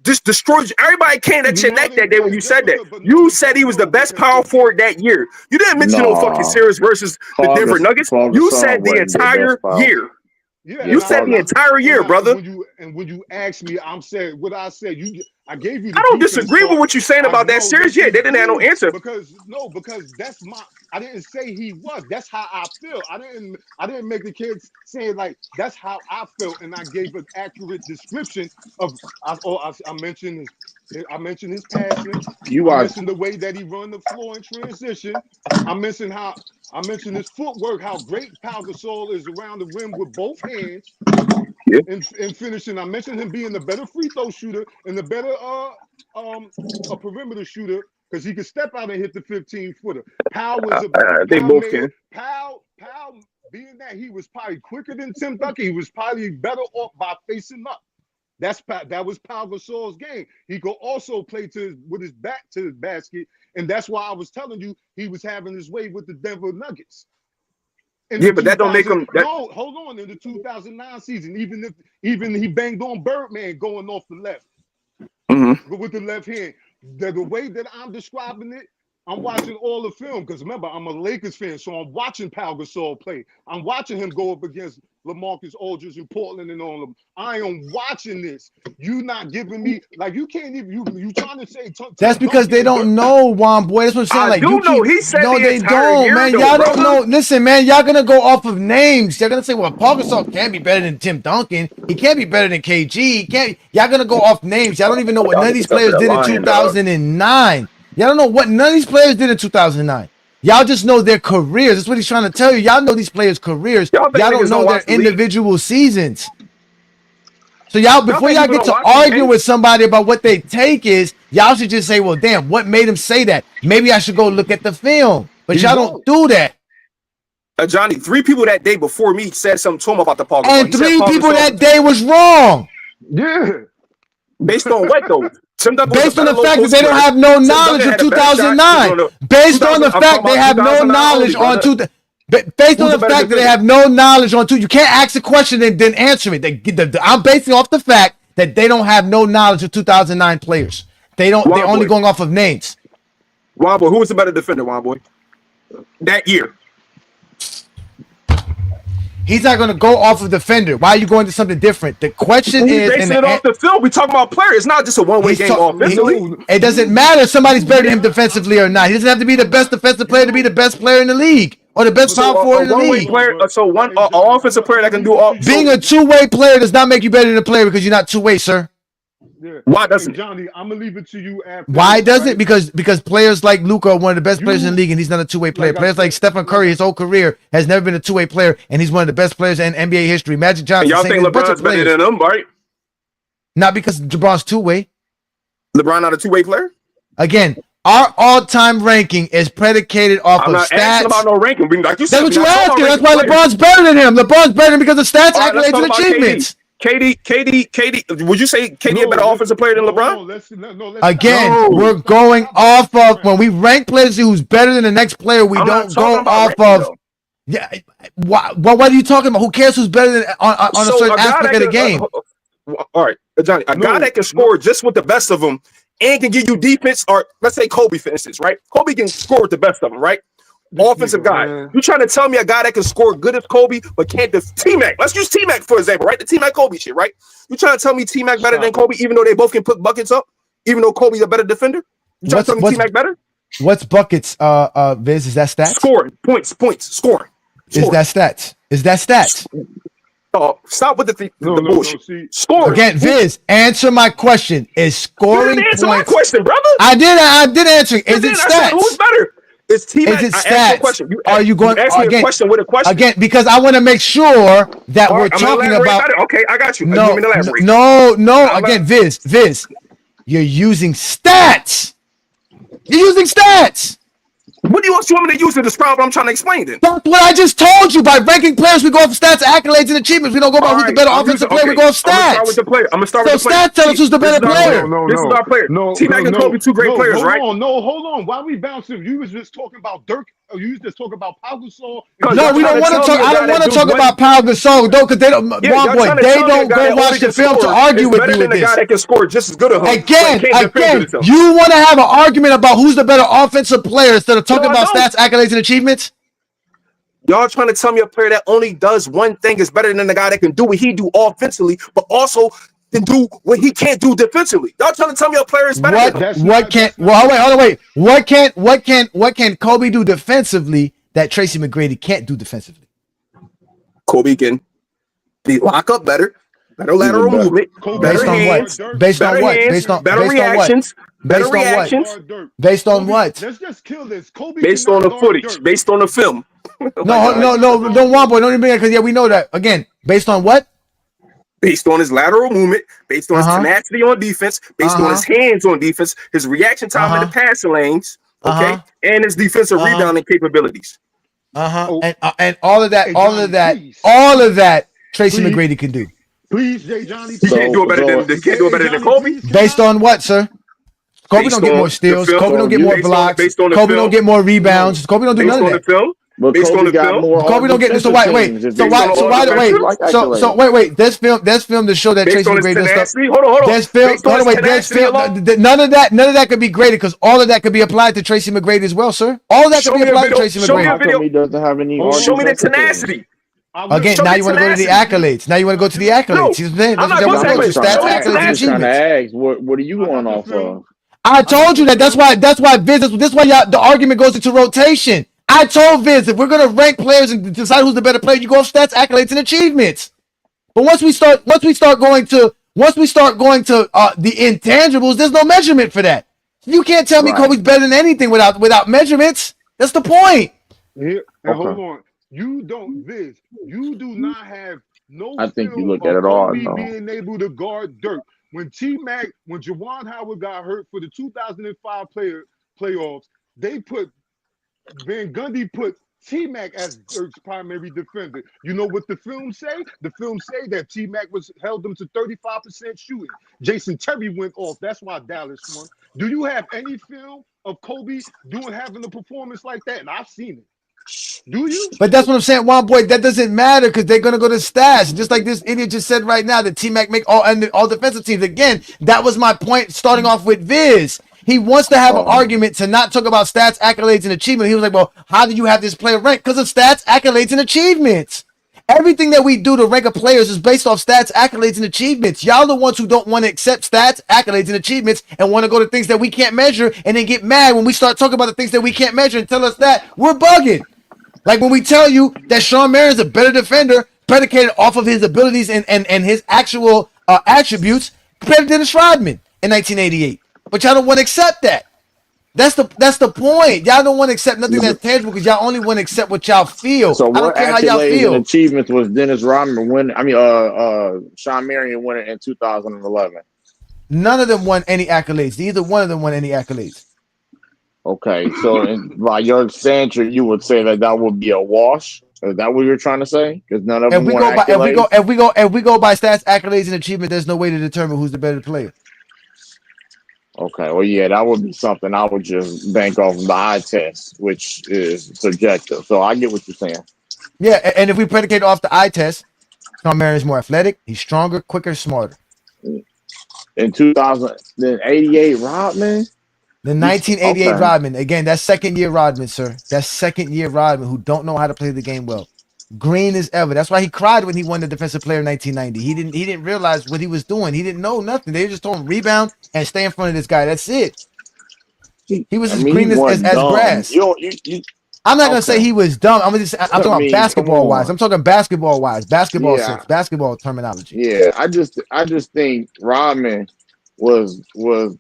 N: just destroyed you. Everybody came at your neck that day when you said that. You said he was the best power forward that year. You didn't mention no fucking series versus the Denver Nuggets. You said the entire year.
E: Yeah,
N: you said the entire year, brother.
E: When you asked me, I'm saying what I said. I gave you.
N: I don't disagree with what you're saying about that series. Yeah, they didn't have no answer.
E: Because that's my. I didn't say he was. That's how I feel. I didn't make the kids saying like that's how I felt, and I gave an accurate description of. I mentioned his passing. I mentioned the way that he run the floor in transition. I mentioned his footwork, how great Pau Gasol is around the rim with both hands.
N: Yeah.
E: And finishing, I mentioned him being the better free throw shooter and the better a perimeter shooter because he could step out and hit the 15-footer. Pau was
N: they both can.
E: Pau being that he was probably quicker than Tim Duncan, he was probably better off by facing up. That was Pau Gasol's game. He could also play with his back to the basket, and that's why I was telling you he was having his way with the Denver Nuggets.
N: Yeah, but that don't make him.
E: No, hold on. In the 2009 season, even he banged on Birdman going off the left, but with the left hand. The way that I'm describing it, I'm watching all the film because remember I'm a Lakers fan, so I'm watching Pau Gasol play. I'm watching him go up against LaMarcus Aldridge in Portland and all of them. I am watching this. You not giving me like you can't even you trying to say.
D: That's because they don't know, Womboy. That's what I'm saying.
N: I
D: like
N: do
D: you
N: know. He said
D: no,
N: the
D: they
N: entire
D: don't,
N: year,
D: man.
N: though,
D: Y'all
N: brother.
D: don't know. Listen, man. Y'all gonna go off of names. Y'all gonna say, well, Pau Gasol can't be better than Tim Duncan. He can't be better than KG. He can't. Y'all gonna go off names. Y'all don't even know what none of these players did in 2009. Y'all don't know what none of these players did in 2009. Y'all just know their careers. That's what he's trying to tell you. Y'all know these players' careers. Y'all don't know their individual seasons. So y'all, before y'all get to argue with somebody about what they take is, y'all should just say, well, damn, what made him say that? Maybe I should go look at the film. But y'all don't do that.
N: Johnny, 3 people that day before me said something to him about the Paul Gasol.
D: And 3 people that day was wrong.
N: Yeah. Based on what, though?
D: Based on the fact that they don't have no knowledge of 2009. Based on the fact they have no knowledge on based on the fact that they have no knowledge on you can't ask a question and then answer it. I'm basing off the fact that they don't have no knowledge of 2009 players. They're only going off of names.
N: Wild Boy, who was the better defender, Wild Boy? That year.
D: He's not going to go off of defender. Why are you going to something different? The question is,
N: basing it off the field. We talking about players. It's not just a one-way game offensively.
D: It doesn't matter if somebody's better than him defensively or not. He doesn't have to be the best defensive player to be the best player in the league or the best power forward in the league.
N: One offensive player that can do all.
D: Being a two-way player does not make you better than a player because you're not two-way, sir.
E: Yeah.
N: Why doesn't
E: Johnny? I'm gonna leave it to you after.
D: Why doesn't it? Because players like Luka are one of the best players in the league, and he's not a two-way player. Players like Stephen Curry, his whole career has never been a two-way player, and he's one of the best players in NBA history. Magic Johnson.
N: Y'all think LeBron's better than him, right?
D: Not because LeBron's two-way.
N: LeBron not a two-way player.
D: Again, our all-time ranking is predicated off of stats. I'm not asking
N: about no ranking. Like you
D: That's
N: said,
D: what you asking. That's why LeBron's better than him. LeBron's better than because of stats, accolades, and achievements.
N: KD. Would you say KD a better offensive player than LeBron?
D: Again, we're going off of when we rank players who's better than the next player. We don't go off of. Yeah. What are you talking about? Who cares who's better than on a certain aspect of the game?
N: All right, Johnny, a guy that can score just with the best of them and can give you defense, or let's say Kobe, for instance, right? Kobe can score with the best of them, right? Offensive guy. You trying to tell me a guy that can score good as Kobe, but can't T-Mac? Let's use T-Mac for example, right? The T-Mac Kobe shit, right? You trying to tell me T-Mac better than Kobe, even though they both can put buckets up, even though Kobe's a better defender? You trying to tell me T-Mac better?
D: What's buckets? Viz, is that stats?
N: Scoring, points, scoring.
D: Is that stats? Is that stats?
N: Oh, stop with the bullshit. Scoring.
D: Again, Viz, answer my question. Is scoring?
N: You didn't answer my question, brother.
D: I did answer. Is it stats?
N: Who's better? It's T-Mac.
D: Is it stats?
N: Are you going to ask me a question with a question?
D: Again, because I want to make sure that we're talking about.
N: Okay, I got you.
D: No. Again, Viz, you're using stats. You're using stats.
N: What do you want me to use to describe what I'm trying to explain then?
D: That's what I just told you. By ranking players, we go off stats, accolades, and achievements. We don't go by who's the better offensive player. We go off stats.
N: I'm gonna start with the player.
D: Stats tell us who's the better player.
N: This is our player. T-Mac and Kobe, two great players, right?
E: Hold on. Why we bouncing? You was just talking about Dirk. You was just talking about Pau Gasol.
D: No, we don't want to talk. I don't want to talk about Pau Gasol, though, because they don't. They don't go watch the film to argue with you with this.
N: Guy that can score just as good as him.
D: Again, you want to have an argument about who's the better offensive player instead of talking about stats, accolades, and achievements?
N: Y'all trying to tell me a player that only does one thing is better than the guy that can do what he do offensively, but also can do what he can't do defensively. Y'all trying to tell me a player is better than him.
D: What can Kobe do defensively that Tracy McGrady can't do defensively?
N: Kobe can lock up better lateral movement,
D: based on what? Based on what?
N: Better reactions.
D: Based on what?
E: Let's just kill this. Kobe
N: based on the footage, based on the film.
D: No, one boy, don't even bring it because we know that. Again, based on what?
N: Based on his lateral movement, based on his tenacity on defense, based on his hands on defense, his reaction time in the passing lanes, and his defensive rebounding capabilities.
D: And all of that, Tracy McGrady can do.
E: Please, Jay Johnny.
N: He can't do it better than Kobe.
D: Based on what, sir? Kobe don't get more steals. Kobe don't get more blocks. Kobe don't get more rebounds. Kobe don't do none of that.
B: But Kobe got more.
D: Kobe don't get. So wait. There's film to show that Tracy McGrady does stuff.
N: Hold on.
D: There's film. None of that could be graded because all of that could be applied to Tracy McGrady as well, sir. All of that could be applied to Tracy McGrady.
B: He doesn't have any.
N: Show me the tenacity.
D: Again, now you want to go to the accolades. That's what
B: what are you going off of?
D: I told you that. That's why the argument goes into rotation. I told Vince if we're gonna rank players and decide who's the better player, you go off stats, accolades, and achievements. But once we start going to the intangibles, there's no measurement for that. You can't tell me Kobe's better than anything without measurements. That's the point.
E: Here, and hold on. You do not have no
B: I think you
E: film
B: look
E: of
B: at it all.
E: Kobe
B: No.
E: being able to guard Dirk. When Juwan Howard got hurt for the 2005 playoffs, Van Gundy put T-Mac as Dirk's primary defender. You know what the film say? The film say that T-Mac held them to 35% shooting. Jason Terry went off. That's why Dallas won. Do you have any film of Kobe having a performance like that? And I've seen it. Do you?
D: But that's what I'm saying, Juan boy. That doesn't matter because they're gonna go to stats. Just like this idiot just said right now that T-Mac make all defensive teams. Again, that was my point starting off with Viz. He wants to have an argument to not talk about stats, accolades, and achievement. He was like, well, how do you have this player ranked? Because of stats, accolades, and achievements. Everything that we do to rank a players is based off stats, accolades, and achievements. Y'all the ones who don't want to accept stats, accolades, and achievements and want to go to things that we can't measure and then get mad when we start talking about the things that we can't measure and tell us that we're bugging. Like when we tell you that Shawn Marion's a better defender predicated off of his abilities and his actual attributes compared to Dennis Rodman in 1988. But y'all don't want to accept that. That's the point. Y'all don't want to accept nothing that's tangible because y'all only want to accept what y'all feel.
B: So
D: I don't
B: what
D: care how y'all
B: accolades
D: feel.
B: and achievements was Dennis Rodman winning? Shawn Marion winning in 2011.
D: None of them won any accolades. Neither one of them won any accolades.
B: Okay, so by your standard, you would say that would be a wash. Is that what you're trying to say? Because none of them won accolades.
D: If we go by stats, accolades, and achievement, there's no way to determine who's the better player.
B: Okay, well, yeah, that would be something I would just bank off the eye test, which is subjective. So I get what you're saying.
D: Yeah, and if we predicate off the eye test, Shawn Marion's more athletic, he's stronger, quicker, smarter.
B: In 2088, Rodman?
D: The 1988 Rodman. Again, that's second year Rodman, sir. That's second year Rodman who don't know how to play the game well. Green as ever. That's why he cried when he won the Defensive Player in 1990. He didn't realize what he was doing. He didn't know nothing. They just told him rebound and stay in front of this guy. That's it. He was as green as grass. I'm not gonna say he was dumb. I'm talking basketball wise. I'm talking basketball wise. Basketball sense, basketball terminology.
B: Yeah, I just think Rodman was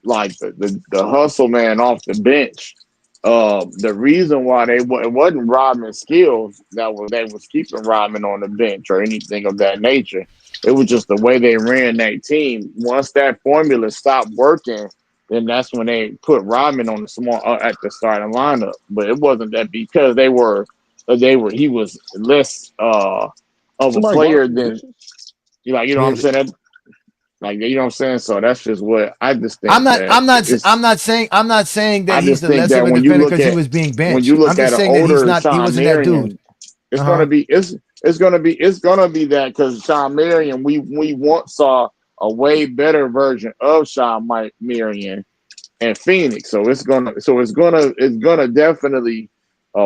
B: like the hustle man off the bench. The reason why it wasn't Rodman's skills that was keeping Rodman on the bench or anything of that nature. It was just the way they ran that team. Once that formula stopped working, then that's when they put Rodman on the at the starting lineup. But it wasn't that because he was less of a player than you know what I'm saying. Like, you know what I'm saying? So that's just what I just think.
D: I'm not saying that he's the lesser of a defender because he was being benched.
B: When you look at an older
D: he wasn't that dude.
B: It's gonna be that because Shawn Marion, we once saw a way better version of Shawn Marion and Phoenix. So it's gonna definitely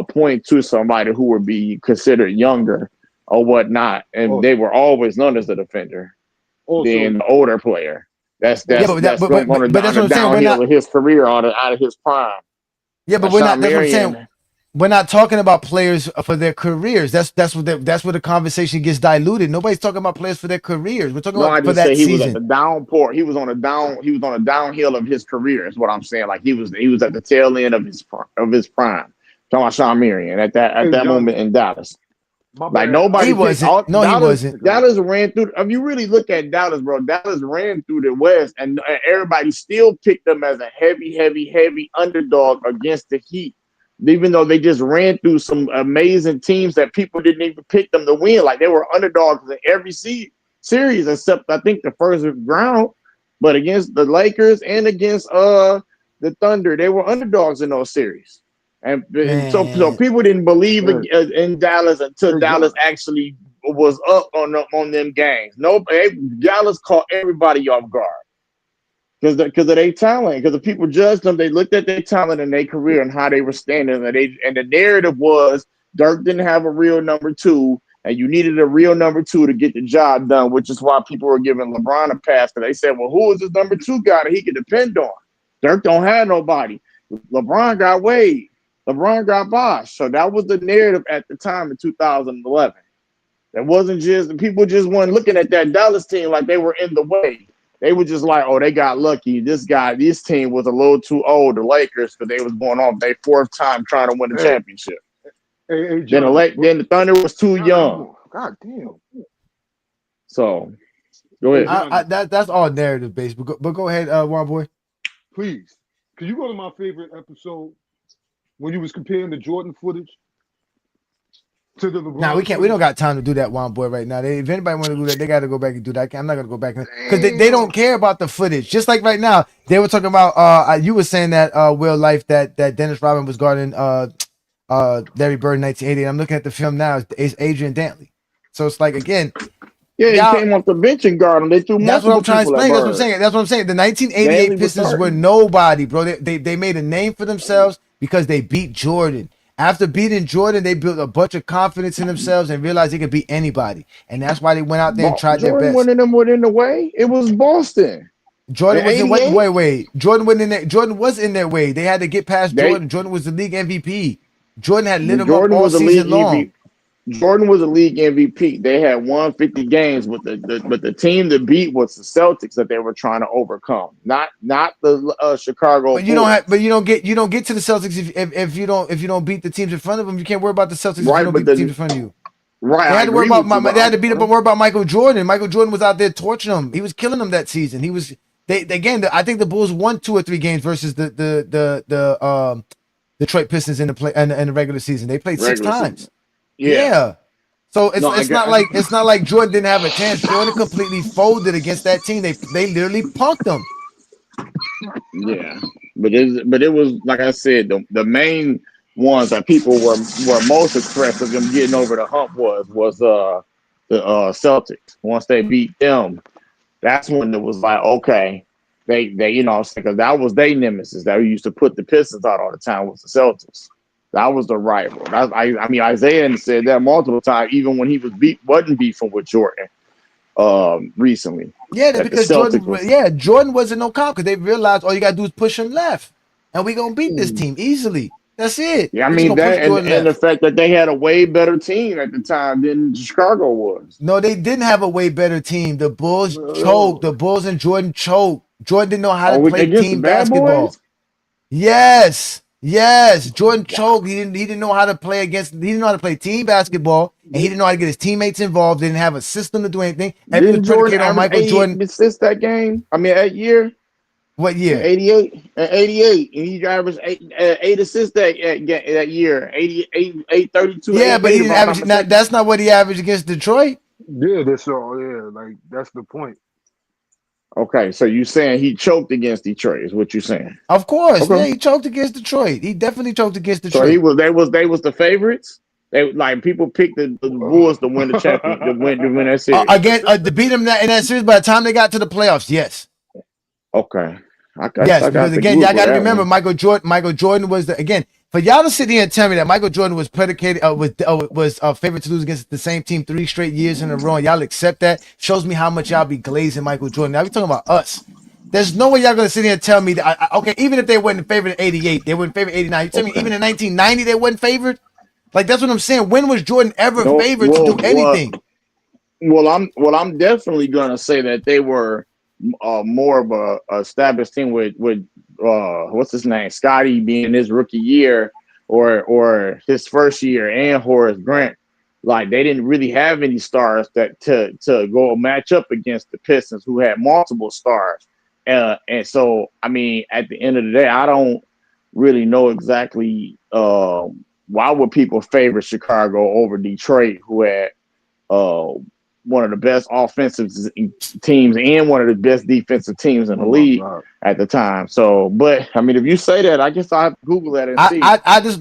B: point to somebody who would be considered younger or whatnot, and they were always known as a defender. Being the older player, that's going to downhill in his career out of his prime.
D: Yeah, but that's what I'm saying. We're not talking about players for their careers. That's where the conversation gets diluted. Nobody's talking about players for their careers. We're talking about for that season.
B: He was at the downpour. He was on a downhill of his career. Is what I'm saying. Like he was at the tail end of his prime. Talking about Shawn Marion at that moment in Dallas. Like nobody,
D: he wasn't. He wasn't.
B: Dallas ran through. If you really look at Dallas, bro, Dallas ran through the West, and everybody still picked them as a heavy underdog against the Heat, even though they just ran through some amazing teams that people didn't even pick them to win. Like they were underdogs in every series except I think the first round, but against the Lakers and against the Thunder, they were underdogs in those series. And so people didn't believe in Dallas until Dallas actually was up on them games. Dallas caught everybody off guard because of their talent. Because the people judged them, they looked at their talent and their career and how they were standing. And the narrative was Dirk didn't have a real number two, and you needed a real number two to get the job done, which is why people were giving LeBron a pass. Because they said, well, who is this number two guy that he could depend on? Dirk don't have nobody. LeBron got Wade. LeBron got Bosh. So that was the narrative at the time in 2011. That wasn't just people just weren't looking at that Dallas team like they were in the way. They were just like, oh, they got lucky. This team was a little too old, the Lakers, because they was going on their fourth time trying to win the championship.
E: Hey,
B: Then the Thunder was too young.
E: God damn.
B: So go ahead.
D: That's all narrative based. But go ahead, Wild Boy.
E: Please, can you go to my favorite episode when you was comparing the Jordan footage to the LeBron?
D: Nah, we can't. We don't got time to do that, Wild Boy, right now. If anybody want to do that, they got to go back and do that. I'm not gonna go back because they don't care about the footage. Just like right now, they were talking about. You were saying that Will Life that Dennis Rodman was guarding Larry Bird in 1980. I'm looking at the film now. It's Adrian Dantley. So it's like again.
B: Yeah, he came off the bench and guarded him. They threw
D: That's what I'm trying to explain.
B: Bird.
D: That's what I'm saying. The 1988 Pistons were nobody, bro. They made a name for themselves because they beat Jordan. After beating Jordan, they built a bunch of confidence in themselves and realized they could beat anybody. And that's why they went out there and tried their best.
B: Jordan wasn't in the way. It was Boston.
D: Jordan was in wait. Jordan wasn't in there. Jordan was in their way. They had to get past Jordan. Jordan was the league MVP. Jordan had lit them up all season long.
B: Jordan was a league MVP. They had won 50 games, but the team that beat was the Celtics that they were trying to overcome, not the Chicago.
D: But you don't get to the Celtics if you don't beat the teams in front of them. You can't worry about the Celtics if you don't beat the teams in front of you.
B: Right.
D: They had to worry about Michael Jordan. Michael Jordan was out there torching them. He was killing them that season. I think the Bulls won 2 or 3 games versus the Detroit Pistons in the regular season. They played 6 times. Yeah. So it's not like Jordan didn't have a chance. Jordan completely folded against that team. They literally punked them.
B: Yeah. But it was like I said, the main ones that people were most impressed with them getting over the hump was the Celtics. Once they beat them, that's when it was like, okay, they because that was their nemesis that we used to put the Pistons out all the time was the Celtics. That was the rival. I mean, Isaiah said that multiple times, even when he wasn't beefing with Jordan recently.
D: Yeah, because Jordan wasn't no comp because they realized all you gotta do is push him left, and we gonna beat this team easily. That's it.
B: Yeah, I mean that, and the fact that they had a way better team at the time than Chicago was.
D: No, they didn't have a way better team. The Bulls choked. The Bulls and Jordan choked. Jordan didn't know how to play team basketball. Boys? Yes, Jordan choked. He didn't know how to play against. He didn't know how to play team basketball, and he didn't know how to get his teamites involved. Didn't have a system to do anything.
B: Didn't Jordan on Michael Jordan assists that game? I mean, that year.
D: What year?
B: 88, and he averaged 8 assists that year. 832.
D: Yeah, but he didn't average. That's not what he averaged against Detroit.
E: Yeah, that's all. Yeah, like that's the point.
B: Okay, so you saying he choked against Detroit is what you're saying?
D: Of course, yeah, he choked against Detroit. He definitely choked against Detroit.
B: So they was the favorites. They like people picked the Bulls to win the champion, to win that series.
D: Again, to beat them in that series. By the time they got to the playoffs, yes.
B: Okay.
D: Because again, y'all got to remember, Michael Jordan was for y'all to sit here and tell me that Michael Jordan was predicated was favored to lose against the same team 3 straight years in a row. And y'all accept that shows me how much y'all be glazing Michael Jordan. Now we talking about us. There's no way y'all gonna sit here and tell me that. Okay, even if they weren't favored in '88, they weren't favored in '89. You tell me even in 1990 they wasn't favored. Like that's what I'm saying. When was Jordan ever favored to do anything?
B: Well, I'm definitely gonna say that they were more of a established team with what's his name, Scotty being his rookie year or his first year, and Horace Grant. Like they didn't really have any stars that to go match up against the Pistons, who had multiple stars. And so, I mean, at the end of the day, I don't really know exactly why would people favor Chicago over Detroit, who had one of the best offensive teams and one of the best defensive teams in the league at the time. So, but I mean, if you say that, I guess I have to Google that and see.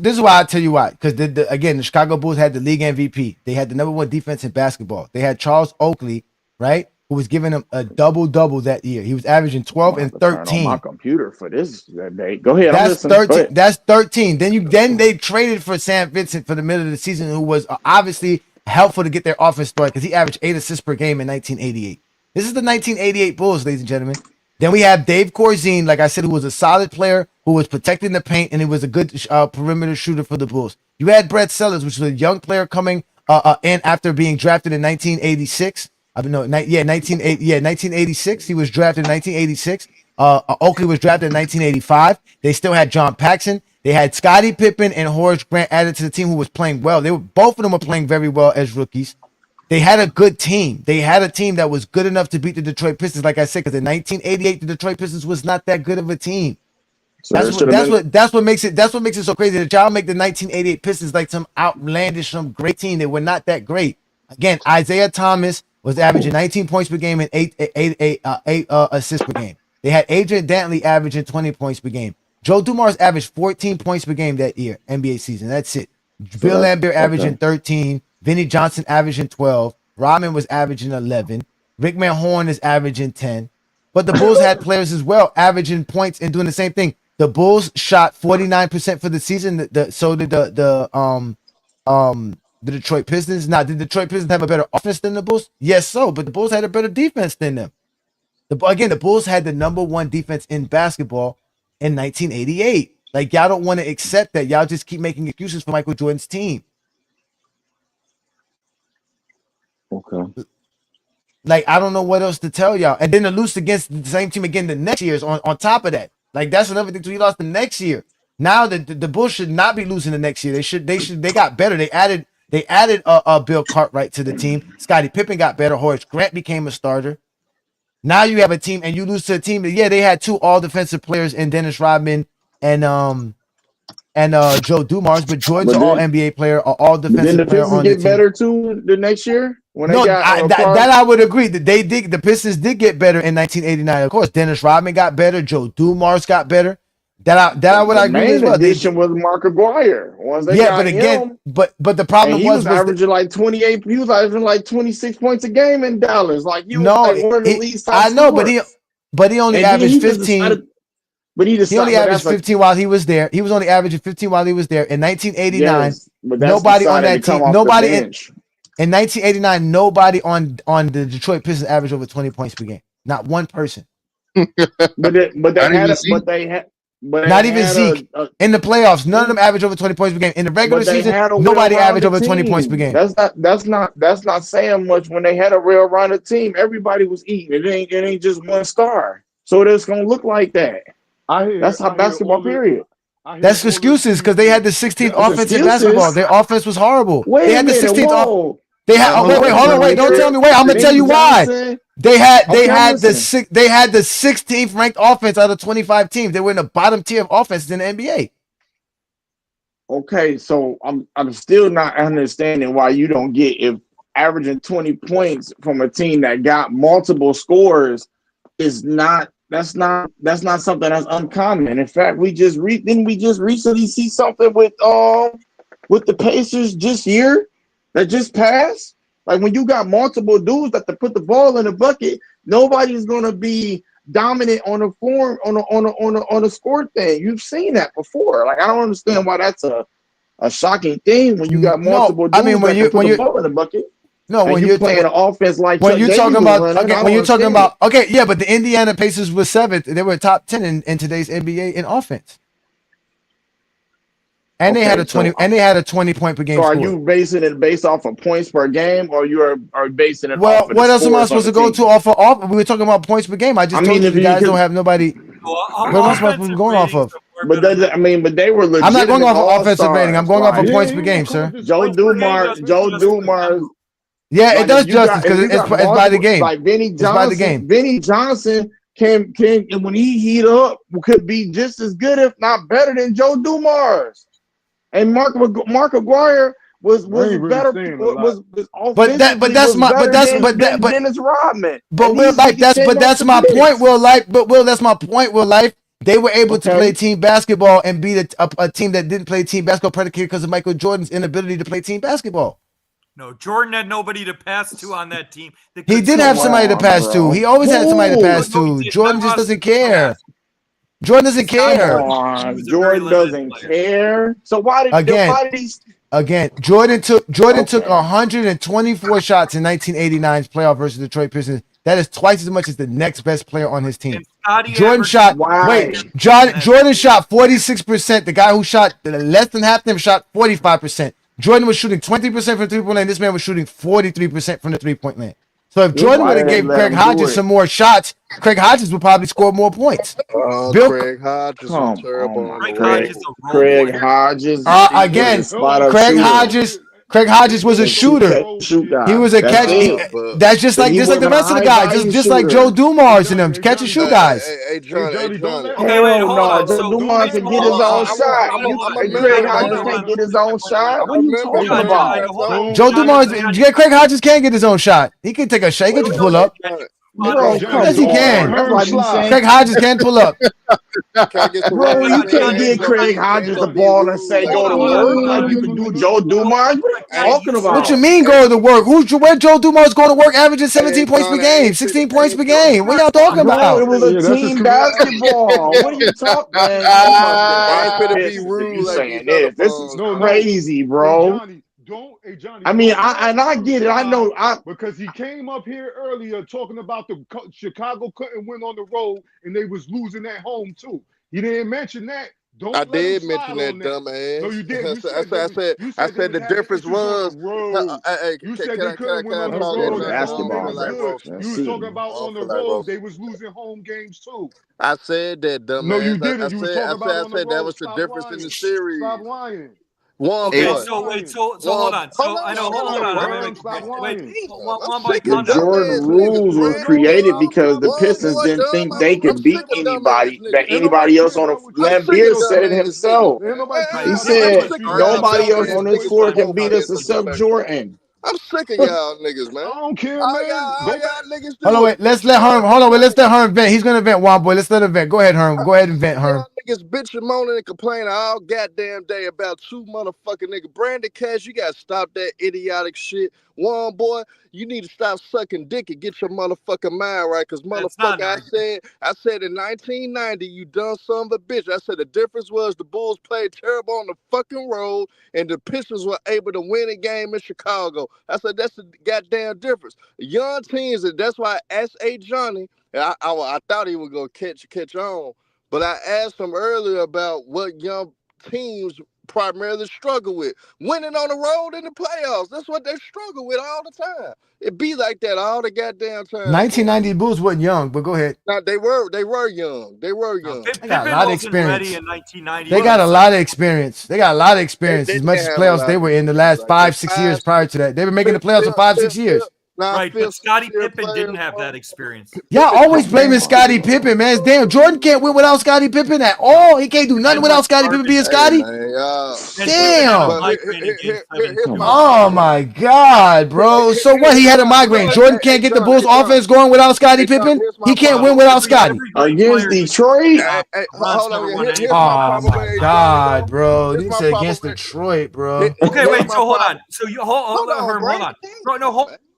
D: This is why I tell you why. Because again, the Chicago Bulls had the league MVP. They had the #1 defense in basketball. They had Charles Oakley, right, who was giving them a double-double that year. He was averaging 12 and 13.
B: Turn on my computer for this that day. Go ahead.
D: That's 13. That's 13. Then they traded for Sam Vincent for the middle of the season, who was obviously helpful to get their offense started because he averaged 8 assists per game in 1988. This is the 1988 Bulls, ladies and gentlemen. Then we have Dave Corzine, like I said, who was a solid player, who was protecting the paint, and he was a good perimeter shooter for the Bulls. You had Brett Sellers, which was a young player coming in after being drafted in 1986. 1986. He was drafted in 1986. Oakley was drafted in 1985. They still had John Paxson. They had Scottie Pippen and Horace Grant added to the team, who was playing well. Both of them were playing very well as rookies. They had a good team. They had a team that was good enough to beat the Detroit Pistons, like I said, because in 1988 the Detroit Pistons was not that good of a team.
B: So
D: That's what makes it so crazy that y'all make the 1988 Pistons like some outlandish, some great team. They were not that great. Again, Isaiah Thomas was averaging 19 points per game and eight assists per game. They had Adrian Dantley averaging 20 points per game. Joe Dumars averaged 14 points per game that year, NBA season. That's it. Bill Laimbeer averaging 13. Vinnie Johnson averaging 12. Rodman was averaging 11. Rick Van Horn is averaging 10. But the Bulls had players as well averaging points and doing the same thing. The Bulls shot 49% for the season. So did the Detroit Pistons. Now, did the Detroit Pistons have a better offense than the Bulls? Yes, so. But the Bulls had a better defense than them. The Bulls had the number one defense in basketball in 1988. Like, y'all don't want to accept that. Y'all just keep making excuses for Michael Jordan's team.
B: Okay.
D: Like, I don't know what else to tell y'all. And then to lose against the same team again the next year is on top of that. Like, that's another thing too. He lost the next year. Now the Bulls should not be losing the next year. They got better. They added Bill Cartwright to the team. Scottie Pippen got better. Horace Grant became a starter. Now you have a team, and you lose to a team that, they had two all-defensive players in Dennis Rodman and Joe Dumars, but Jordan's an all-NBA player, an all-defensive player on the team.
B: Get better too the next year?
D: That I would agree. That the Pistons did get better in 1989. Of course, Dennis Rodman got better. Joe Dumars got better. That I would agree as well.
B: The addition was Mark Aguirre.
D: But the problem
B: was averaging like 28. He was averaging like 26 points a game in Dallas. Like one of the least.
D: I know, but he only averaged 15. He only averaged 15 while he was there. He was only averaging 15 while he was there. In 1989, nobody on that team, in 1989, nobody on the Detroit Pistons averaged over 20 points per game. Not one person. Not even Zeke. In the playoffs, none of them averaged over 20 points per game. In the regular season, nobody averaged over 20 points per game.
B: That's not saying much. When they had a real rounded team, everybody was eating. It ain't just one star. So it's gonna look like that. That's how basketball. Period.
D: That's excuses because they had the 16th offense in basketball. Their offense was horrible. They had the 16th. They had. Wait, hold on. Wait, don't tell me. Wait, I'm gonna tell you why. They had the 16th ranked offense out of 25 teams. They were in the bottom tier of offenses in the NBA.
B: Okay, so I'm still not understanding why you don't get if averaging 20 points from a team that got multiple scores is not. That's not something that's uncommon. In fact, didn't we just recently see something with the Pacers this year that just passed? Like when you got multiple dudes that to put the ball in the bucket, nobody's gonna be dominant on a form on a score thing. You've seen that before. Like I don't understand why that's a shocking thing when you got multiple dudes that put the ball in the bucket.
D: No, when you're
B: playing an offense like
D: when you're talking about but the Indiana Pacers were 7th. They were top 10 in today's NBA in offense. And they had a 20 point per game.
B: So are
D: score.
B: You basing it based off of points per game, or you are basing it?
D: Well, what else am I supposed to go to off of? We were talking about points per game. I told you guys don't have nobody. What am I supposed to be going off of?
B: But they were.
D: I'm not going off of offensive rating. I'm going off of points per game, sir.
B: Joe Dumars.
D: Yeah, it does justice because it's by the game.
B: Like Vinnie Johnson. Vinnie Johnson can when he heat up could be just as good, if not better, than Joe Dumars. And Mark Aguirre was better. Dennis Rodman.
D: That's my point. That's my point. Will Life. They were able to play team basketball and beat a team that didn't play team basketball predicated because of Michael Jordan's inability to play team basketball.
A: No, Jordan had nobody to pass to on that team.
D: He did have somebody to pass to. He always had somebody to pass to. Jordan just doesn't care. Jordan doesn't care.
B: Jordan doesn't care. So why did
D: Jordan took 124 shots in 1989's playoff versus Detroit Pistons. That is twice as much as the next best player on his team. Jordan shot 46%. The guy who shot less than half them shot 45%. Jordan was shooting 20% from the 3-point line. This man was shooting 43% from the 3-point line. So if Jordan
B: Why
D: would have
B: they
D: gave
B: let
D: Craig
B: him do
D: Hodges
B: it?
D: some more shots, Craig Hodges would probably score more points.
F: Craig Hodges was
B: Come
F: terrible
B: on,
F: on the
B: Craig.
F: road.
B: Craig Hodges is a
D: Again,
B: spot up
D: Craig
B: shooter.
D: Hodges was a shooter.
B: Shoot
D: He
B: guy.
D: was a
B: That's
D: catch.
B: it.
D: That's just
B: But
D: like
B: he
D: the
B: wasn't a
D: rest of the
B: high
D: guys.
B: value
D: Just like
B: shooter.
D: Joe Dumars and them catch and shoot guys.
F: Hey, Johnny.
V: Okay, wait, hold
B: No,
V: on.
B: Joe
V: So
B: Dumars can get his own shot. And Craig Hodges can't get his own shot. What are you talking about?
D: Joe Dumars, Craig Hodges can't get his own shot. He can take a shot. He can pull up.
B: Bro,
D: Yes, he can.
B: That's like you saying.
D: Craig Hodges can pull up.
B: Bro, you can't get Craig Hodges the ball and say go to work like you can do Joe Dumars. What are you talking about?
D: What you mean go to work? Where Joe Dumars going to work averaging 17 points per game, 16 points per game? What y'all talking
B: Bro,
D: about?
B: it was a team basketball. What are you talking, man? You saying this? This is crazy, bro.
E: Johnny,
B: I mean, I get it. I know.
E: Because he came up here earlier talking about the Chicago couldn't win on the road and they was losing at home too. He didn't mention that.
F: I did mention that, dumbass.
E: No, you didn't.
F: I said the difference was.
E: You said they couldn't win on the road. You was talking about on the road they was losing home games too.
F: I said that, dumbass.
E: No, you didn't.
F: I said that was the difference in the series.
E: Stop lying.
V: Okay, so hold on. So I know. Hold on. Wait.
B: The Jordan rules were created because the Pistons didn't think they could beat anybody else on a. Lambeer said it himself. He said nobody else on this floor can beat us except Jordan.
F: I'm sick of y'all niggas, man.
E: I don't care, man.
F: All y'all niggas do
D: Hold on, wait. Let's let Herm. Hold on, wait. Let's let Herm vent. He's gonna vent, Juan boy. Let's let him vent. Go ahead, Herm. Go ahead and vent, Herm.
F: Niggas bitching, moaning, and complaining all goddamn day about two motherfucking niggas. Brandon Cash, you gotta stop that idiotic shit. Juan boy, you need to stop sucking dick and get your motherfucking mind right. Cause motherfucker, I said in 1990, you done son of a bitch. I said the difference was the Bulls played terrible on the fucking road and the Pistons were able to win a game in Chicago. I said that's the goddamn difference. Young teams, and that's why I asked Johnny, and I thought he was gonna catch on. But I asked him earlier about what young teams primarily struggle with. Winning on the road in the playoffs. That's what they struggle with all the time. It be like that all the goddamn time.
D: 1990 Bulls wasn't young, but go ahead.
F: No, they were young. They were young.
D: They got a lot of experience. They got a lot of experience. They got a lot of experience. As much as playoffs they were in the last 5-6 years prior to that. They've been making the playoffs for 5-6 years.
V: Right, but Scottie Pippen didn't have that experience.
D: Y'all always blaming Scottie Pippen, man. Damn, Jordan can't win without Scottie Pippen at all. He can't do nothing without Scottie Pippen being Scottie. Damn. Oh my God, bro. So what? He had a migraine. Jordan can't get the Bulls offense going without Scottie Pippen. He can't win without Scottie.
B: Against Detroit.
D: Oh my God, bro. You said against Detroit, bro.
V: Okay, wait. So hold on. So you hold on, Herm. Hold on. No,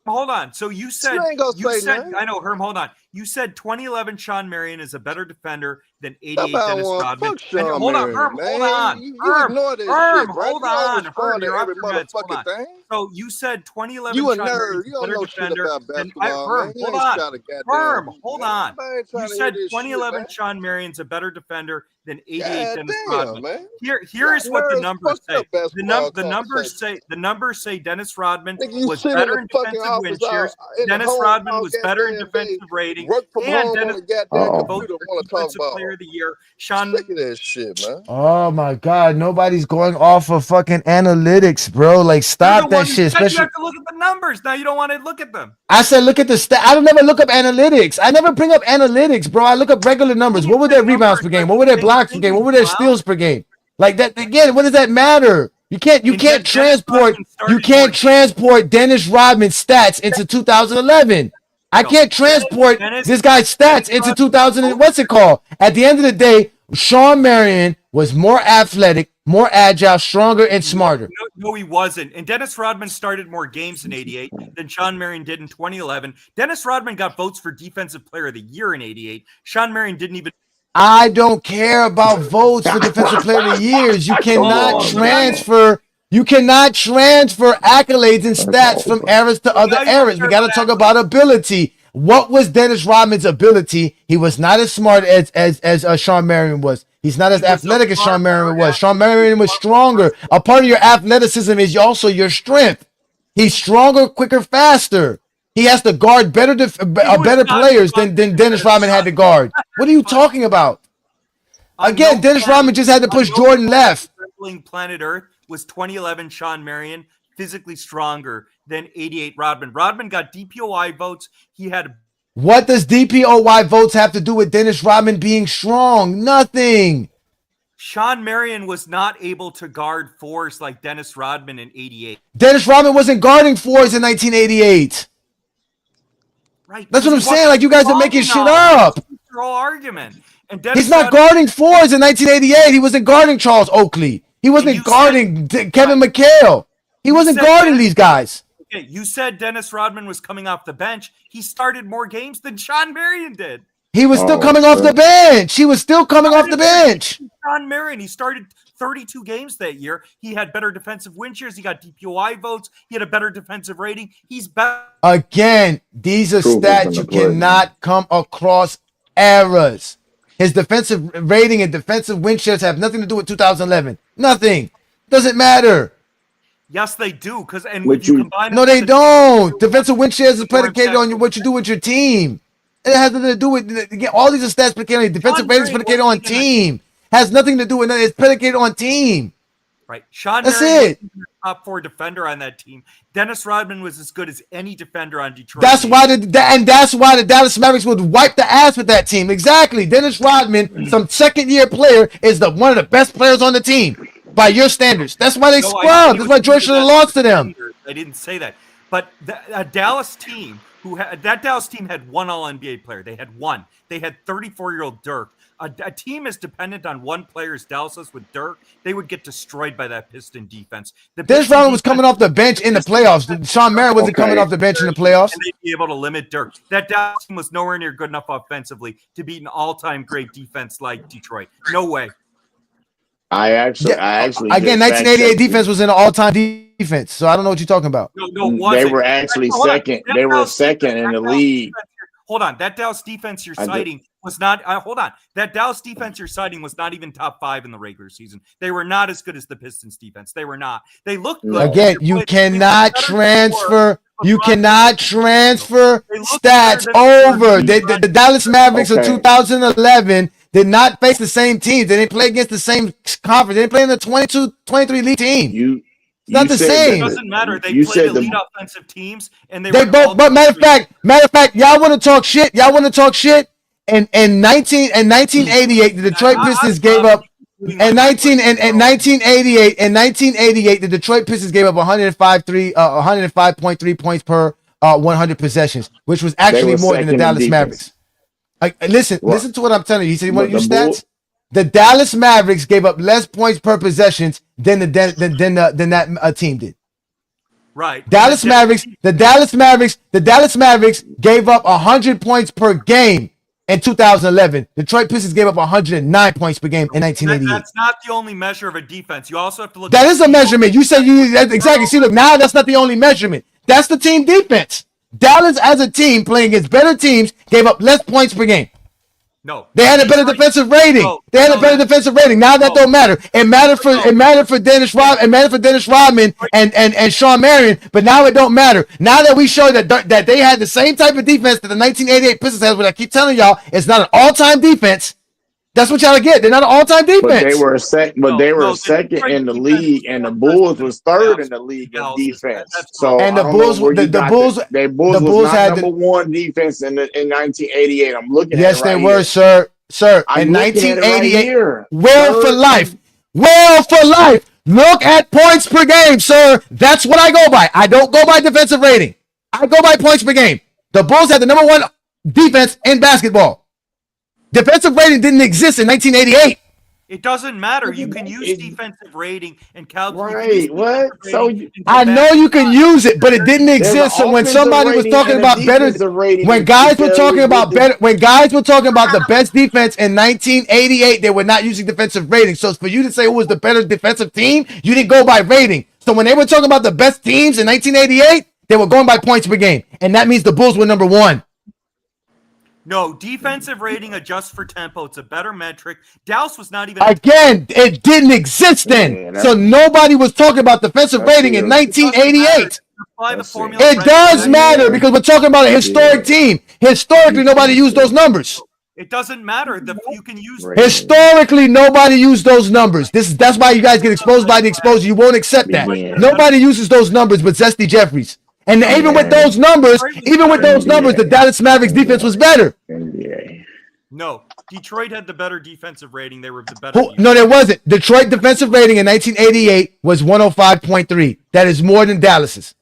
V: hold on. So you said I know, Herm, hold on. You said 2011 Sean Marion is a better defender than 88 Dennis Rodman. Hold on, Herm, hold on. Herm, hold on. Herm, you're off your meds. Hold on. So you said 2011 Sean Marion is a better defender than Herm, hold on. Herm, hold on. You said 2011 Sean Marion's a better defender than 88 Dennis Rodman. Here is what the numbers say. The numbers say Dennis Rodman was better in defensive win shares. Dennis Rodman was better in defensive rating. And Dennis both defensive player of the year. Sean,
F: sick of that shit, man.
D: Oh my God, nobody's going off of fucking analytics, bro. Like, stop that shit. Especially,
V: you have to look at the numbers. Now you don't want to look at them.
D: I said look at the stat. I don't never look up analytics. I never bring up analytics, bro. I look up regular numbers. What were their rebounds per game? What were their blocks per game? What were their steals per game? Like that again. What does that matter? You can't transport Dennis Rodman's stats into 2011. I can't transport this guy's stats into 2000. What's it called? At the end of the day, Sean Marion was more athletic, more agile, stronger, and smarter.
V: No, he wasn't. And Dennis Rodman started more games in 88 than Sean Marion did in 2011. Dennis Rodman got votes for Defensive Player of the Year in 88. Sean Marion didn't even.
D: I don't care about votes for Defensive Player of the Years. You cannot transfer. You cannot transfer accolades and stats from eras to other eras. We got to talk about ability. What was Dennis Rodman's ability? He was not as smart as Sean Marion was. He's not as athletic as Sean Marion was. Sean Marion was stronger. A part of your athleticism is also your strength. He's stronger, quicker, faster. He has to guard better players than Dennis Rodman had to guard. What are you talking about? Again, Dennis Rodman just had to push Jordan left.
A: Planet Earth was 2011 Sean Marion physically stronger than 88 Rodman. Rodman got DPOY votes. He had.
D: What does DPOY votes have to do with Dennis Rodman being strong? Nothing.
A: Sean Marion was not able to guard fours like Dennis Rodman in 88.
D: Dennis Rodman wasn't guarding fours in 1988.
A: Right.
D: That's what I'm saying. Like, you guys are making shit up.
A: Your whole argument. And
D: He's not guarding fours in 1988. He wasn't guarding Charles Oakley. He wasn't guarding Kevin McHale. He wasn't guarding these guys.
A: Okay, you said Dennis Rodman was coming off the bench. He started more games than Sean Marion did.
D: He was still coming off the bench. He was still coming off the bench.
A: Sean Marion, he started 32 games that year. He had better defensive win shares. He got DPOI votes. He had a better defensive rating. He's better.
D: Again, these are stats you cannot come across errors. His defensive rating and defensive win shares have nothing to do with 2011. Nothing. Doesn't matter.
A: Yes, they do. Because
D: no, they don't. Defensive win shares is predicated on what you do with your team. It has nothing to do with all these are stats predicated on defensive ratings predicated on team. Has nothing to do with it's predicated on team.
A: Right. Sean
D: That's
A: Marion
D: it.
A: was the top 4 defender on that team. Dennis Rodman was as good as any defender on Detroit.
D: That's why that's why the Dallas Mavericks would wipe the ass with that team. Exactly. Dennis Rodman, some second-year player, is one of the best players on the team by your standards. That's why they scrubbed. That's why George should have lost to them.
A: I didn't say that. But a Dallas team that Dallas team had one All-NBA player. They had one. They had 34-year-old Dirk. A team as dependent on one player as Dallas is with Dirk, they would get destroyed by that Piston defense.
D: Dennis Rodman was coming off the bench in the playoffs. Sean Marion wasn't coming off the bench in the playoffs.
A: And they'd be able to limit Dirk. That Dallas team was nowhere near good enough offensively to beat an all-time great defense like Detroit. No way.
B: I actually
D: again, 1988 defense was an all-time defense, so I don't know what you're talking about.
A: No,
B: they were actually second. They were second in the league.
A: Hold on, that Dallas defense you're citing was not. Hold on, that Dallas defense you're citing was not even top 5 in the regular season. They were not as good as the Pistons defense. They were not. They looked good.
D: Again, you cannot transfer. You cannot transfer stats over. The Dallas Mavericks of 2011 did not face the same teams. They didn't play against the same conference. They didn't play in the 22-23 league team. It's not the same.
A: It doesn't matter. They played elite offensive teams, and they
D: both. But matter of fact, y'all want to talk shit. In 1988, the Detroit Pistons gave up. In 1988, the Detroit Pistons gave up 105.3 points per 100 possessions, which was actually more than the Dallas Mavericks. Listen to what I'm telling you. He said, "You want to use stats?" The Dallas Mavericks gave up less points per possessions than that team did.
A: Right.
D: The Dallas Mavericks gave up 100 points per game in 2011. Detroit Pistons gave up 109 points per game in 1988.
A: That's not the only measure of a defense. You also have to look.
D: That is a measurement. You said exactly. See, look, now that's not the only measurement. That's the team defense. Dallas, as a team playing against better teams, gave up less points per game.
A: No,
D: they had a better defensive rating. Now that don't matter. It mattered for Dennis Rodman and Sean Marion, but now it don't matter. Now that we show that they had the same type of defense that the 1988 Pistons had, what I keep telling y'all, it's not an all-time defense. That's what y'all get. They're not an all-time defense.
B: But they were second in the league, and the Bulls was third in the league in defense. So
D: and the Bulls was
B: not number one defense in 1988. I'm looking at it.
D: Yes, they were, sir. In 1988, well for life. Look at points per game, sir. That's what I go by. I don't go by defensive rating. I go by points per game. The Bulls had the number one defense in basketball. Defensive rating didn't exist in 1988.
A: It doesn't matter. You can use defensive rating and calculate.
B: Right? What? So
D: I know you can use it, but it didn't exist. So when somebody was talking about better, when guys were talking about the best defense in 1988, they were not using defensive rating. So for you to say who was the better defensive team, you didn't go by rating. So when they were talking about the best teams in 1988, they were going by points per game, and that means the Bulls were number one.
A: No, defensive rating adjusts for tempo. It's a better metric. Dallas was not even.
D: Again, it didn't exist then. So nobody was talking about defensive rating in 1988.
A: apply the formula.
D: It does matter because we're talking about a historic team. Historically, nobody used those numbers.
A: It doesn't matter. You can use
D: Historically, nobody used those numbers. That's why you guys get exposed by the exposure. You won't accept that. Nobody uses those numbers but Zesty Jeffries. And even with those numbers, the Dallas Mavericks defense was better.
A: No, Detroit had the better defensive rating. They were the better.
D: No, there wasn't. Detroit defensive rating in 1988 was 105.3. That is more than Dallas's.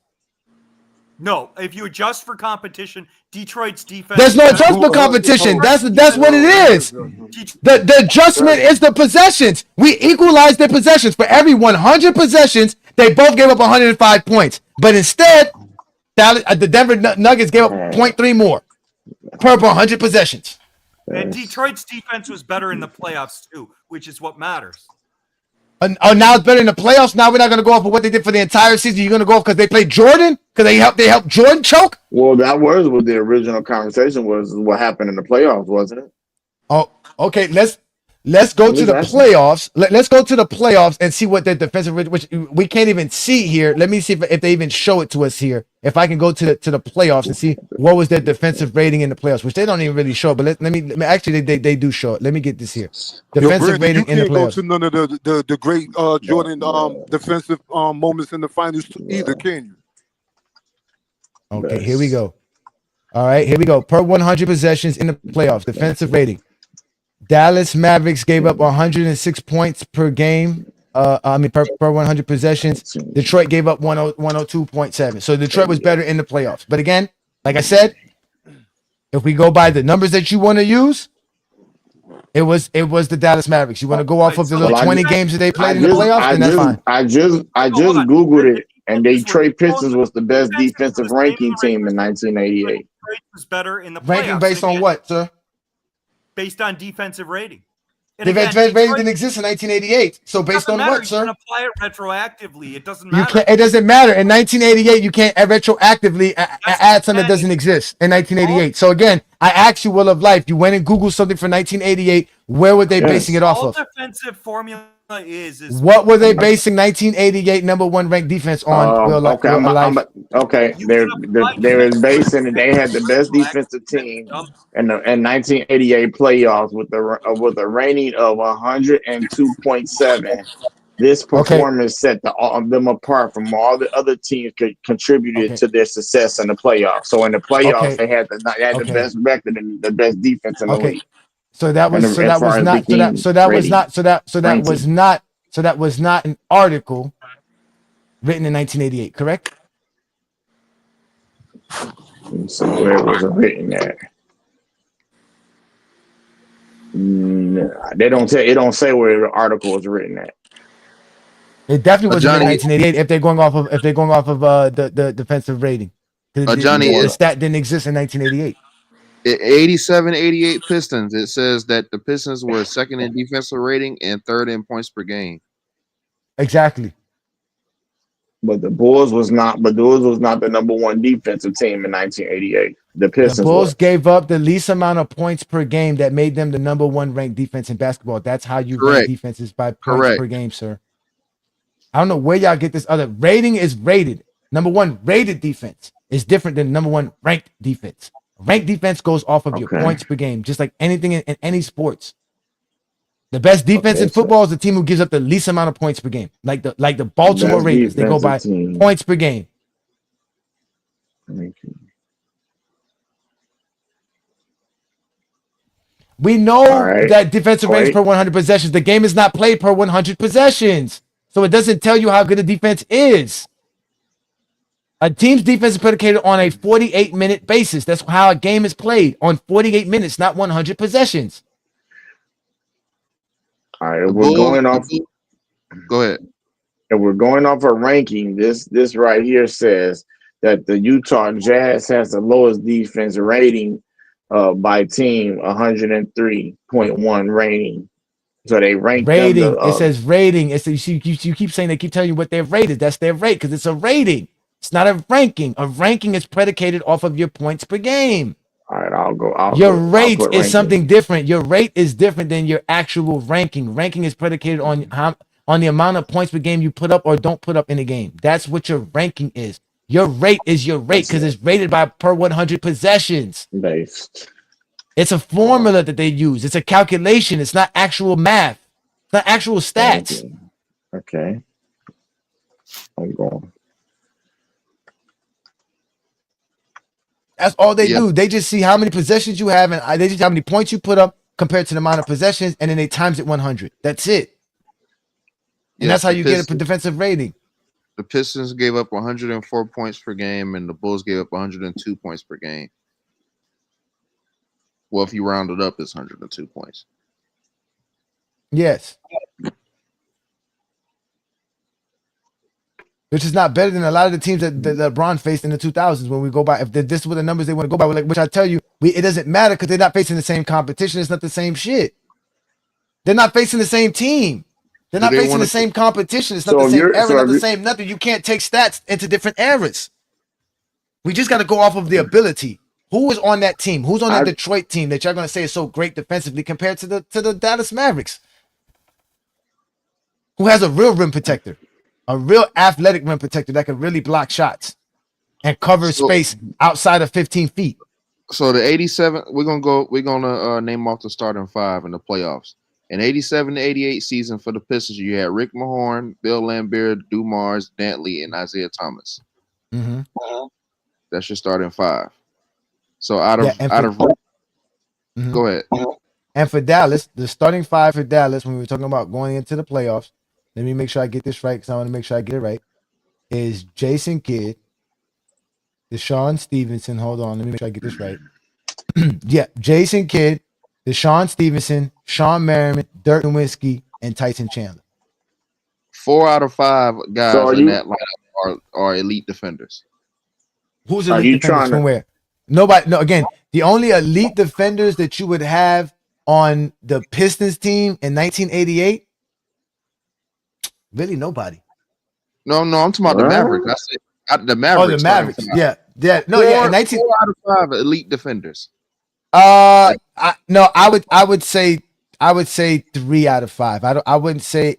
A: No, if you adjust for competition, Detroit's defense.
D: There's no adjustment for competition. That's what it is. The adjustment is the possessions. We equalized their possessions. For every 100 possessions, they both gave up 105 points. But instead, the Denver Nuggets gave up 0.3 more per 100 possessions.
A: And Detroit's defense was better in the playoffs too, which is what matters.
D: Now it's better in the playoffs. Now we're not going to go off of what they did for the entire season. You're going to go off because they played Jordan? Because they helped Jordan choke?
B: Well, that was what the original conversation was. What happened in the playoffs, wasn't it?
D: Oh, okay. Let's go to the playoffs. Let's go to the playoffs and see what their defensive, which we can't even see here. Let me see if they even show it to us here. If I can go to the playoffs and see what was their defensive rating in the playoffs, which they don't even really show. But let me actually they do show it. Let me get this here. Defensive rating in the playoffs.
M: You can't go to none of the great Jordan defensive moments in the finals either, can you?
D: Okay, here we go. All right, here we go. Per 100 possessions in the playoffs, defensive rating. Dallas Mavericks gave up 106 points per game. Per 100 possessions. Detroit gave up 102.7. So Detroit was better in the playoffs. But again, like I said, if we go by the numbers that you want to use, it was the Dallas Mavericks. You want to go off of the little 20 games that they played in the playoffs, then that's fine.
B: I just Googled it, and Detroit Pistons was the best defensive ranking team in 1988.
A: Detroit was better in the playoffs.
D: Ranking based on what, sir?
A: Based on defensive rating.
D: Defensive rating didn't exist in 1988. So based on what, sir?
A: You can apply it retroactively. It doesn't matter.
D: It doesn't matter. In 1988, you can't retroactively add something that doesn't exist in 1988. So again, I asked you, Will of Life, you went and Googled something for 1988. Where were they basing it off of?
A: Defensive formula is
D: what were they basing 1988 number one ranked defense on?
B: Okay, they're basing it. They had the best defensive team in 1988 playoffs with a rating of 102.7. This performance set them apart from all the other teams contributed to their success in the playoffs. So in the playoffs, they had the best record and the best defense in the league.
D: So that was not an article written in 1988, correct?
B: So where was it written at? No, it don't say where the article was written at.
D: It definitely was written in 1988 if they're going off of the defensive rating.
J: Johnny,
D: the stat didn't exist in 1988.
J: 87-88 Pistons. It says that the Pistons were second in defensive rating and third in points per game.
D: Exactly.
B: But the Bulls was not the number one defensive team in 1988. The Pistons.
D: The Bulls gave up the least amount of points per game that made them the number one ranked defense in basketball. That's how you rank defenses, by points per game, sir. I don't know where y'all get this other rating is rated. Number one rated defense is different than number one ranked defense. Ranked defense goes off of your points per game, just like anything in any sports. The best defense in football is the team who gives up the least amount of points per game. Like the Baltimore Ravens, they go by points per game. We know that defensive range per 100 possessions. The game is not played per 100 possessions. So it doesn't tell you how good a defense is. A team's defense is predicated on a 48-minute basis. That's how a game is played, on 48 minutes, not 100 possessions.
B: All right, we're going off.
J: Go ahead.
B: And we're going off a ranking. This right here says that the Utah Jazz has the lowest defense rating by team, 103.1 rating. So they rank
D: rating. It says rating. It says you keep saying, they keep telling you what they're rated. That's their rate because it's a rating. It's not a ranking. A ranking is predicated off of your points per game.
B: All right,
D: your rate is something different. Your rate is different than your actual ranking. Ranking is predicated on the amount of points per game you put up or don't put up in a game. That's what your ranking is. Your rate is your rate because it's rated by per 100 possessions.
B: Based.
D: It's a formula that they use. It's a calculation. It's not actual math. It's not actual stats.
B: Okay. I'm going.
D: That's all they do. They just see how many possessions you have and they just see how many points you put up compared to the amount of possessions, and then they times it 100. That's it. And that's how you get a defensive rating.
J: The Pistons gave up 104 points per game, and the Bulls gave up 102 points per game. Well, if you round it up, it's 102 points.
D: Yes. Which is not better than a lot of the teams that LeBron faced in the 2000s when we go by. If this were the numbers they want to go by, like, which I tell you, it doesn't matter because they're not facing the same competition. It's not the same shit. They're not facing the same team. They're not facing the same competition. It's not the same era, not the same nothing. You can't take stats into different eras. We just got to go off of the ability. Who is on that team? Who's on that Detroit team that you're going to say is so great defensively compared to the Dallas Mavericks? Who has a real rim protector? A real athletic rim protector that can really block shots and cover space outside of 15 feet.
J: So the 87, we're gonna name off the starting five in the playoffs. In 87 to 88 season for the Pistons, you had Rick Mahorn, Bill Laimbeer, Dumars, Dantley, and Isaiah Thomas.
D: Mm-hmm.
J: That's your starting five. So go ahead.
D: And for Dallas, the starting five for Dallas, when we were talking about going into the playoffs, let me make sure I get this right because I want to make sure I get it right, is Jason Kidd, Deshaun Stevenson. Hold on, let me make sure I get this right. Yeah, Jason Kidd, Deshaun Stevenson, Sean Merriman, Dirk Nowitzki, and Tyson Chandler.
J: 4 out of 5 guys in that lineup are elite defenders.
D: Who's elite defenders from where? Nobody. No, again, the only elite defenders that you would have on the Pistons team in 1988, really nobody.
J: No, I'm talking about the Mavericks. I said the Mavericks.
D: Oh, the Mavericks. Yeah. No,
J: yeah. 4 out of 5 elite defenders.
D: I would say 3 out of 5. I wouldn't say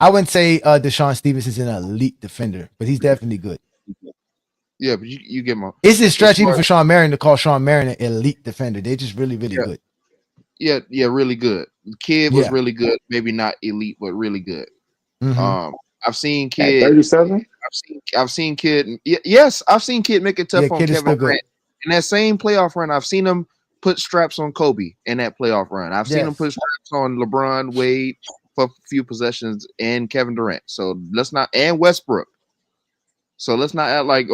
D: Deshaun Stevenson's an elite defender, but he's definitely good.
J: Yeah, but you get my.
D: It's a stretch even for Sean Marion to call Sean Marion an elite defender. They're just really, really good.
J: Yeah, really good. The kid was really good. Maybe not elite, but really good.
D: Mm-hmm.
J: I've seen Kid.
B: 37.
J: I've seen Kid. Yes, I've seen Kid make it tough on Kevin Durant. In that same playoff run, I've seen him put straps on Kobe in that playoff run. I've seen him put straps on LeBron, Wade for a few possessions, and Kevin Durant. So and Westbrook. So let's not act like,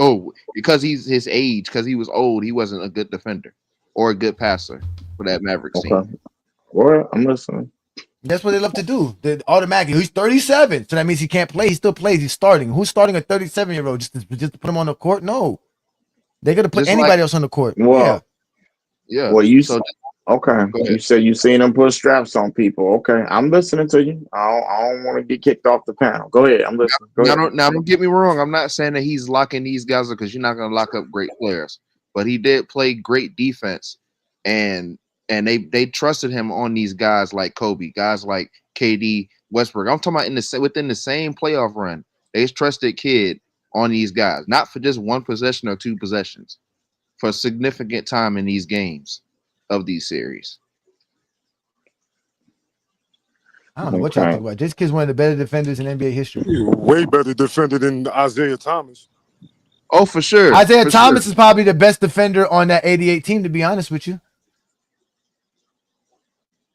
J: because he's his age, because he was old, he wasn't a good defender or a good passer for that Mavericks team.
B: Well, I'm listening.
D: That's what they love to do. They automatically, he's 37, so that means he can't play. He still plays. He's starting. Who's starting a 37-year-old just to put him on the court? No, they're gonna put anybody else on the court.
B: Well,
J: yeah.
B: Well, you said you seen him put straps on people. Okay, I'm listening to you. I don't want to get kicked off the panel. Go ahead. I'm listening.
J: Now, don't get me wrong. I'm not saying that he's locking these guys up because you're not gonna lock up great players, but he did play great defense, and they trusted him on these guys like Kobe, guys like KD, Westbrook. I'm talking about within the same playoff run, they trusted Kid on these guys, not for just one possession or two possessions, for a significant time in these games of these series.
D: I don't know what y'all talking about. This kid's one of the better defenders in NBA history.
M: Way better defender than Isaiah Thomas.
J: Oh, for sure.
D: Isaiah Thomas is probably the best defender on that 88 team, to be honest with you.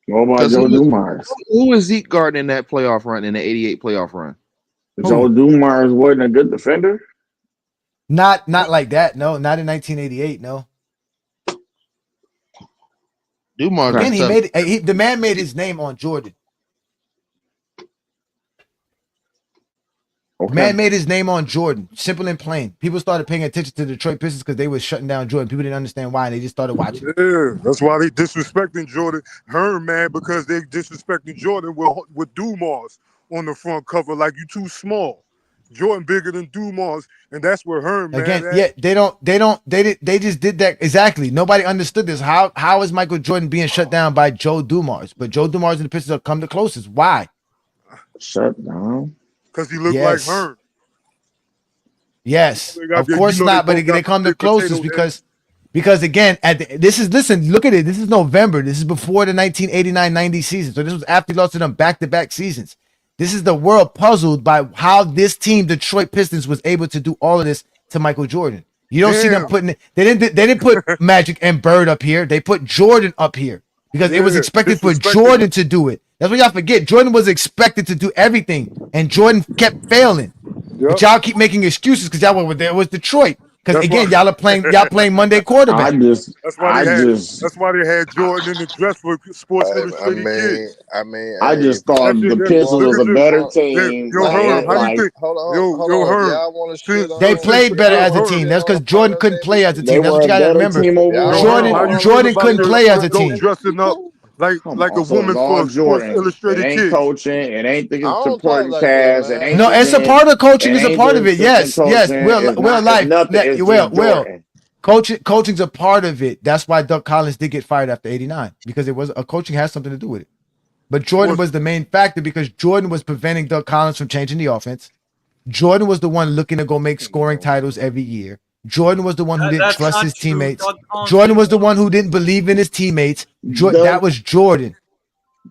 B: What about Joe Dumars?
J: Who was Zeke guarding in that playoff run, in the 88 playoff run?
B: Joe Dumars wasn't a good defender?
D: Not like that. No, not in 1988. No.
J: Dumars.
D: Again, the man made his name on Jordan.
B: Okay.
D: Man made his name on Jordan. Simple and plain. People started paying attention to the Detroit Pistons because they were shutting down Jordan. People didn't understand why, and they just started watching.
M: Yeah, that's why they disrespecting Jordan. Herm, man, because they disrespecting Jordan with Dumars on the front cover like you too small. Jordan bigger than Dumars, and that's where Herm,
D: again,
M: man.
D: Yeah, they just did that exactly. Nobody understood this. How is Michael Jordan being shut down by Joe Dumars? But Joe Dumars and the Pistons have come the closest. Why?
B: Shut down.
M: Because he looked like Herm.
D: Yes,
M: They got
D: of
M: the-
D: course
M: you know
D: not.
M: they
D: But
M: both
D: they
M: got
D: come the
M: sweet potato
D: closest because again, listen, look at it. This is November. This is before the 1989-90 season. So this was after he lost to them back-to-back seasons. This is the world puzzled by how this team, Detroit Pistons, was able to do all of this to Michael Jordan. You don't see them putting it. They didn't put Magic and Bird up here. They put Jordan up here because it was expected for Jordan to do it. That's what y'all forget. Jordan was expected to do everything, and Jordan kept failing. But y'all keep making excuses because y'all were there was Detroit. Because again, y'all playing Monday quarterback.
M: That's why they had Jordan in the dress for Sports Illustrated kids.
B: I just thought the Pistons was a better team.
M: Yo, Herb, how you think? Yo, Herb.
D: They played better as a team. That's because Jordan couldn't play as a
B: They
D: team. That's
B: were
D: what
B: a
D: you gotta
B: better
D: remember.
B: team overall.
D: Jordan couldn't play as a team.
M: Dressing up like a
B: So
M: woman
B: it's all
M: for Sports
B: Jordan.
M: Illustrated
B: It ain't
M: kids.
B: coaching. It ain't the supporting cast. It ain't
D: No,
B: the
D: it's a
B: bench,
D: part of coaching.
B: it
D: Is a
B: ain't
D: part
B: the
D: of it. Yes,
B: assistant
D: yes.
B: coaching.
D: Will
B: It's nothing. It's just Jordan.
D: Coaching's a part of it. That's why Doug Collins did get fired after 89 because it was a coaching has something to do with it. But Jordan was the main factor because Jordan was preventing Doug Collins from changing the offense. Jordan was the one looking to go make scoring titles every year. Jordan was the one who didn't
A: That's
D: trust
A: not
D: his
A: true.
D: teammates.
A: Doug Collins
D: Jordan was the one who didn't believe in his teammates. That was Jordan.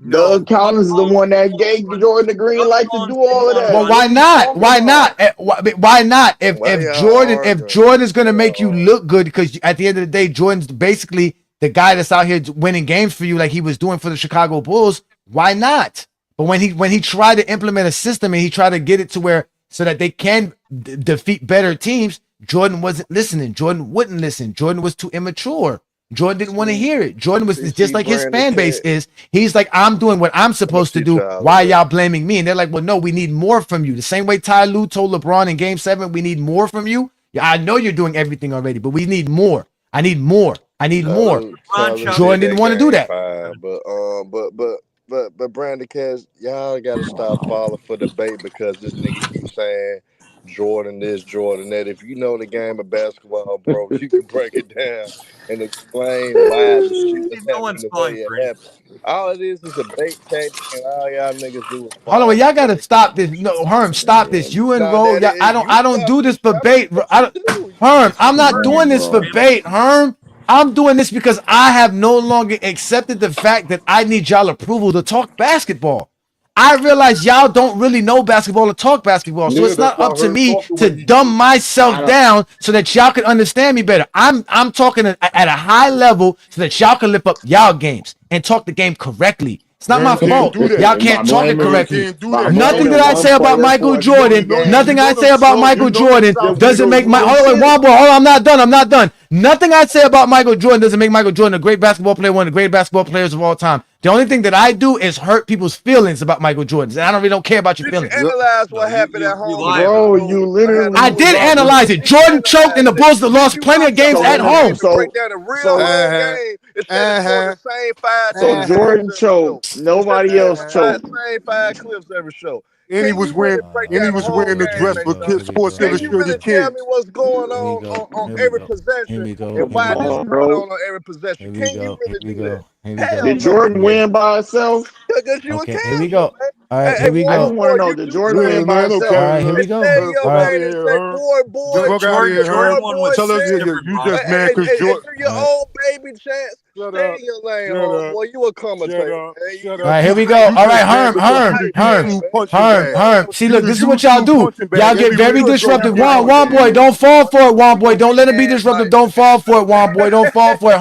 B: Doug Collins is the one that gave Jordan the green light to do all of that.
D: Well, why not? Why not? Why not? If Jordan is gonna make you look good, because at the end of the day, Jordan's basically the guy that's out here winning games for you, like he was doing for the Chicago Bulls. Why not? But when he tried to implement a system and he tried to get it to where so that they can defeat better teams, Jordan wasn't listening. Jordan wouldn't listen. Jordan was too immature. Jordan didn't want to hear it. Jordan was just like his fan base is. He's like, I'm doing what I'm supposed to do. Why y'all blaming me? And they're like, well, no, we need more from you. The same way Ty Lue told LeBron in Game 7, we need more from you. Yeah, I know you're doing everything already, but we need more. I need more. I need more. Jordan didn't want to do that.
F: But Brandon Cash, y'all gotta stop falling for the bait because this nigga keeps saying Jordan this, Jordan that. If you know the game of basketball, bro, you can break it down and explain why the shit was happening the way it happened. All it is a bait tactic, and all y'all niggas do is
D: Hold on, well, y'all gotta stop this. No, Herm, stop this. You and Ro, I don't do this for bait. Herm, I'm not doing this for bait, Herm. I'm doing this because I have no longer accepted the fact that I need y'all approval to talk basketball. I realize y'all don't really know basketball or talk basketball, so it's not up to me to dumb myself down so that y'all can understand me better. I'm talking at a high level so that y'all can lift up y'all games and talk the game correctly. It's not my fault. Y'all can't talk it correctly. Nothing that I say about Michael Jordan, nothing I say about Michael Jordan doesn't make my. Hold on, one boy. Hold on, I'm not done. Nothing I say about Michael Jordan doesn't make Michael Jordan a great basketball player, one of the great basketball players of all time. The only thing that I do is hurt people's feelings about Michael Jordan. And I really don't care about your feelings.
F: Analyze what happened at home.
B: Bro, you literally.
D: I did analyze it. Jordan choked and the Bulls lost plenty of games at home.
F: Break down a real game instead of doing the same five.
B: So Jordan choked. Nobody else choked.
F: Same 5 clips every show.
M: And he was wearing the dress for Sports Illustrated
F: Can you
M: kids.
F: tell me what's going on every possession and why this is going on every possession? Can you really do that?
B: Did Jordan win by himself?
F: Because you
D: Okay, here we go. All right, here we
B: I just
D: go.
B: want to know, did Jordan win by himself?
D: All right, here we go. All right.
M: Tell us you just mad because Jordan.
F: Your old baby chance. Stay in your lane, boy. You a commentator.
D: All right, here we go. All right, Herm. See, look, this is what y'all do. Y'all get very disruptive. Juan boy, don't fall for it, Juan boy. Don't let him be disruptive. Don't fall for it, Juan boy. Don't fall for it,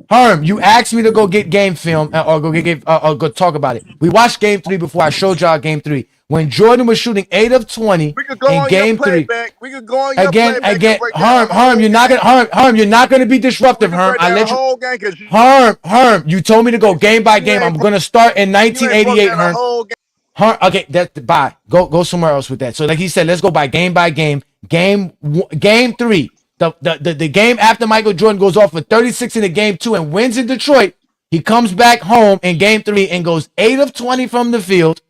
D: Herm, you asked me to go get game film or go talk about it. We watched game 3 before I showed y'all game 3. When Jordan was shooting 8 of 20 in game 3.
F: We could go on your
D: Again, Herm, you're not gonna be disruptive, Herm. I let you. Herm, you told me to go game by game. I'm gonna start in 1988, Herm. Okay, that's bye. Go somewhere else with that. So like he said, let's go by game. Game 3. The game after Michael Jordan goes off for 36 in the game 2 and wins in Detroit, he comes back home in game 3 and goes 8 of 20 from the field.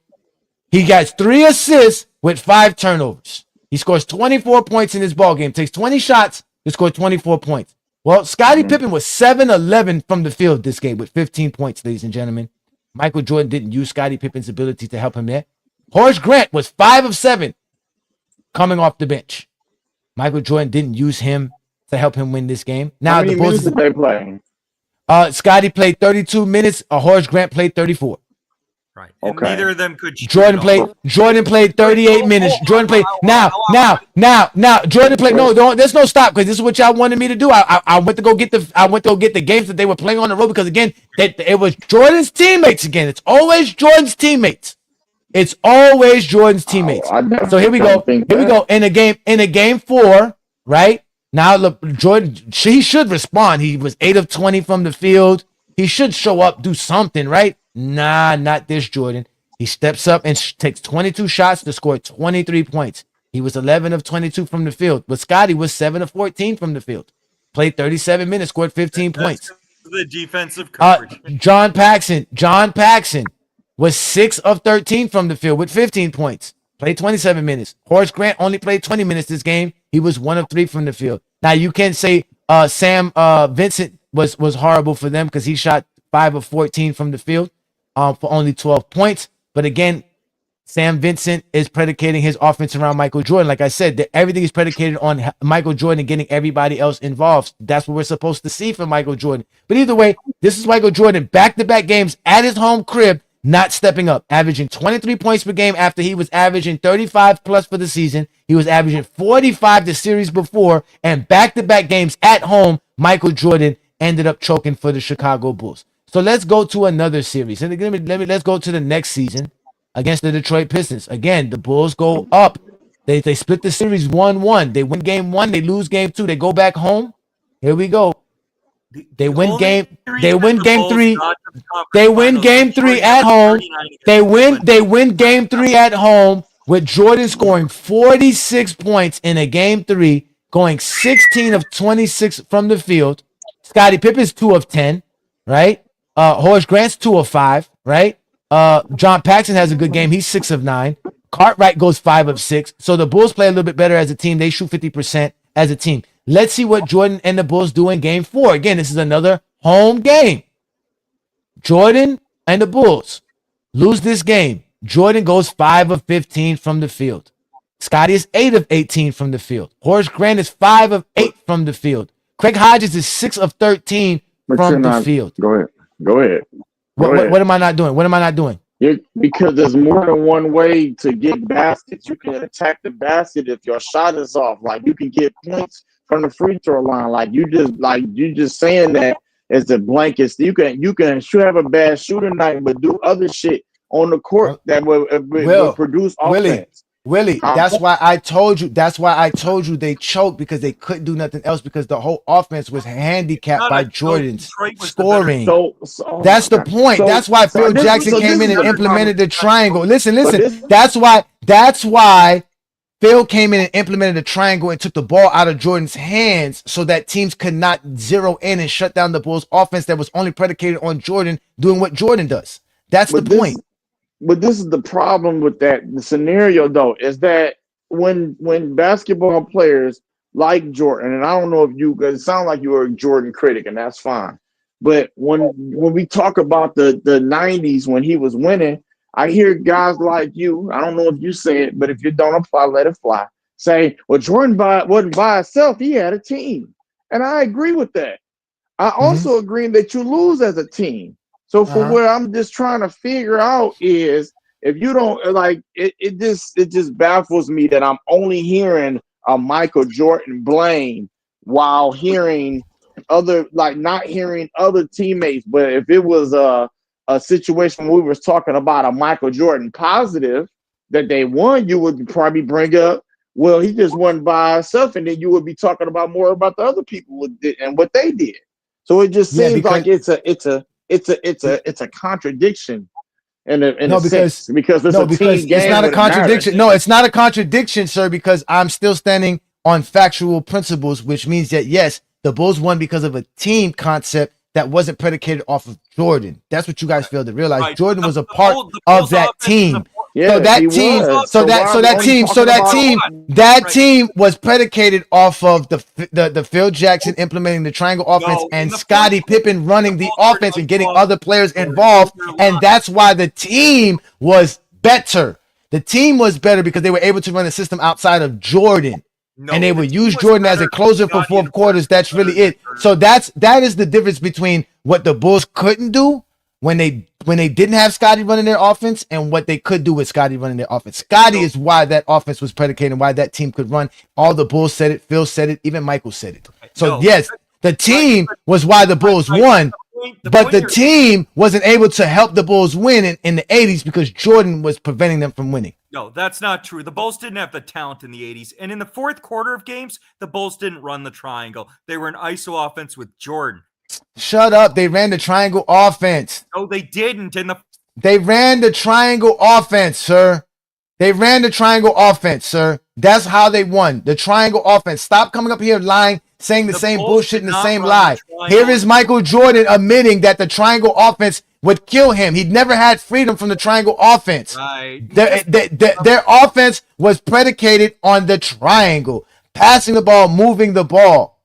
D: He gets 3 assists with 5 turnovers. He scores 24 points in this ball game. Takes 20 shots to score 24 points. Well, Scottie Pippen was 7-11 from the field this game with 15 points, ladies and gentlemen. Michael Jordan didn't use Scottie Pippen's ability to help him there. Horace Grant was 5 of 7 coming off the bench. Michael Jordan didn't use him to help him win this game.
B: How
D: Now
B: many
D: the Bulls
B: minutes did they play?
D: Scotty played 32 minutes. Horace Grant played 34.
A: Right. And
B: Okay.
A: neither of them could shoot
D: Jordan
A: at all.
D: played. Jordan played 38 minutes. Jordan played. Now. Jordan played. No, there's no stop because this is what y'all wanted me to do. I went to go get the games that they were playing on the road because again, it was Jordan's teammates again. It's always Jordan's teammates. It's always Jordan's teammates. So here we go. In a game 4, right now, Jordan he should respond. He was 8 of 20 from the field. He should show up, do something, right? Nah, not this Jordan. He steps up and takes 22 shots to score 23 points. He was 11 of 22 from the field, but Scotty was 7 of 14 from the field. Played 37 minutes, scored 15 points.
A: The defensive coverage.
D: John Paxson was 6 of 13 from the field with 15 points. Played 27 minutes. Horace Grant only played 20 minutes this game. He was 1 of 3 from the field. Now you can say Sam Vincent was horrible for them because he shot 5 of 14 from the field for only 12 points. But again, Sam Vincent is predicating his offense around Michael Jordan. Like I said, everything is predicated on Michael Jordan and getting everybody else involved. That's what we're supposed to see from Michael Jordan. But either way, this is Michael Jordan back-to-back games at his home crib, not stepping up, averaging 23 points per game after he was averaging 35 plus for the season. He was averaging 45 the series before, and back-to-back games at home, Michael Jordan ended up choking for the Chicago Bulls. So let's go to another series. And let's go to the next season against the Detroit Pistons. Again, the Bulls go up. They split the series 1-1. They win game 1. They lose game 2. They go back home. Here we go. They win game 3. They win game 3 at home. They win game 3 at home with Jordan scoring 46 points in a game 3, going 16 of 26 from the field. Scottie Pippen's 2 of 10, right? Horace Grant's 2 of 5, right? John Paxson has a good game. He's 6 of 9. Cartwright goes 5 of 6. So the Bulls play a little bit better as a team. They shoot 50% as a team. Let's see what Jordan and the Bulls do in game 4. Again, this is another home game. Jordan and the Bulls lose this game. Jordan goes 5 of 15 from the field. Scotty is 8 of 18 from the field. Horace Grant is 5 of 8 from the field. Craig Hodges is 6 of 13 from the field.
B: Go ahead.
D: What am I not doing? What am I not doing?
B: Because there's more than one way to get baskets. You can attack the basket if your shot is off. Like you can get points from the free throw line. Like you just saying that as a blanket. You can have a bad shooting night, but do other shit on the court that will produce offense.
D: Willie, that's why I told you they choked because they couldn't do nothing else because the whole offense was handicapped by Jordan's scoring. That's the point. That's why Phil Jackson came in and implemented the triangle. Listen. That's why Phil came in and implemented the triangle and took the ball out of Jordan's hands so that teams could not zero in and shut down the Bulls' offense that was only predicated on Jordan doing what Jordan does. That's the point.
B: But this is the problem with the scenario, though, is that when basketball players like Jordan, and I don't know if it sounds like you were a Jordan critic, and that's fine. But when we talk about the 90s when he was winning, I hear guys like you, I don't know if you say it, but if you don't apply, let it fly, say, well, Jordan wasn't by himself, he had a team. And I agree with that. I also agree that you lose as a team. So for what I'm just trying to figure out is if you don't like it just baffles me that I'm only hearing a Michael Jordan blame while hearing not hearing other teammates. But if it was a situation where we was talking about a Michael Jordan positive that they won, you would probably bring up, well, he just won by himself, and then you would be talking about more about the other people and what they did. So it just seems like it's a contradiction in a sense because it's a team game.
D: It's not a contradiction. No, it's not a contradiction, sir, because I'm still standing on factual principles, which means that yes, the Bulls won because of a team concept that wasn't predicated off of Jordan. That's what you guys failed to realize. Right. Jordan was a part of that team.
B: Yeah,
D: that team was predicated off of the Phil Jackson implementing the triangle offense and Scottie Pippen running the offense and getting other players involved, and that's why the team was better. The team was better because they were able to run a system outside of Jordan. and they would use Jordan as a closer for fourth quarters. That's really it. So that is the difference between what the Bulls couldn't do when they didn't have Scottie running their offense and what they could do with Scottie running their offense. Scottie is why that offense was predicated and why that team could run. All the Bulls said it. Phil said it. Even Michael said it. So yes, the team was why the Bulls won, but the team wasn't able to help the Bulls win in the 80s because Jordan was preventing them from winning.
A: No, that's not true. The Bulls didn't have the talent in the 80s. And in the fourth quarter of games, the Bulls didn't run the triangle. They were an ISO offense with Jordan.
D: Shut up. They ran the triangle offense.
A: No, they didn't.
D: They ran the triangle offense, sir. They ran the triangle offense, sir. That's how they won. The triangle offense. Stop coming up here lying, saying the same bullshit and the same lie. Here is Michael Jordan admitting that the triangle offense would kill him. He'd never had freedom from the triangle offense.
A: Right.
D: Their offense was predicated on the triangle. Passing the ball, moving the ball.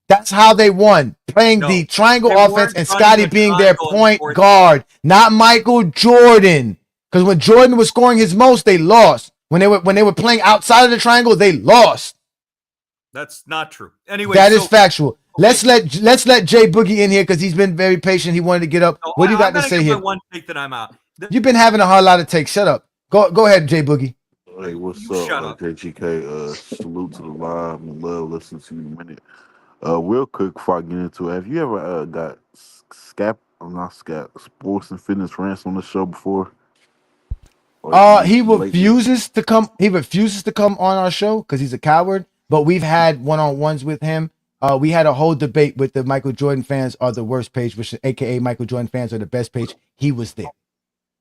D: That's how they won. Playing the triangle offense and Scottie being their point guard, not Michael Jordan. Because when Jordan was scoring his most, they lost. When they were playing outside of the triangle, they lost.
A: That's not true. Anyway,
D: that is factual. Let's let Jay Boogie in here because he's been very patient. He wanted to get up. What do you got to say here?
A: One take that I'm out.
D: You've been having a hard lot of takes. Shut up. Go ahead, Jay Boogie.
I: Hey, what's up, JGK? Salute to the live and love listening to you in a minute. Real quick before I get into it, have you ever got sports and fitness rants on the show before?
D: He refuses to come. He refuses to come on our show because he's a coward. But we've had one-on-ones with him. We had a whole debate with the Michael Jordan fans are the worst page, which AKA Michael Jordan fans are the best page. He was there.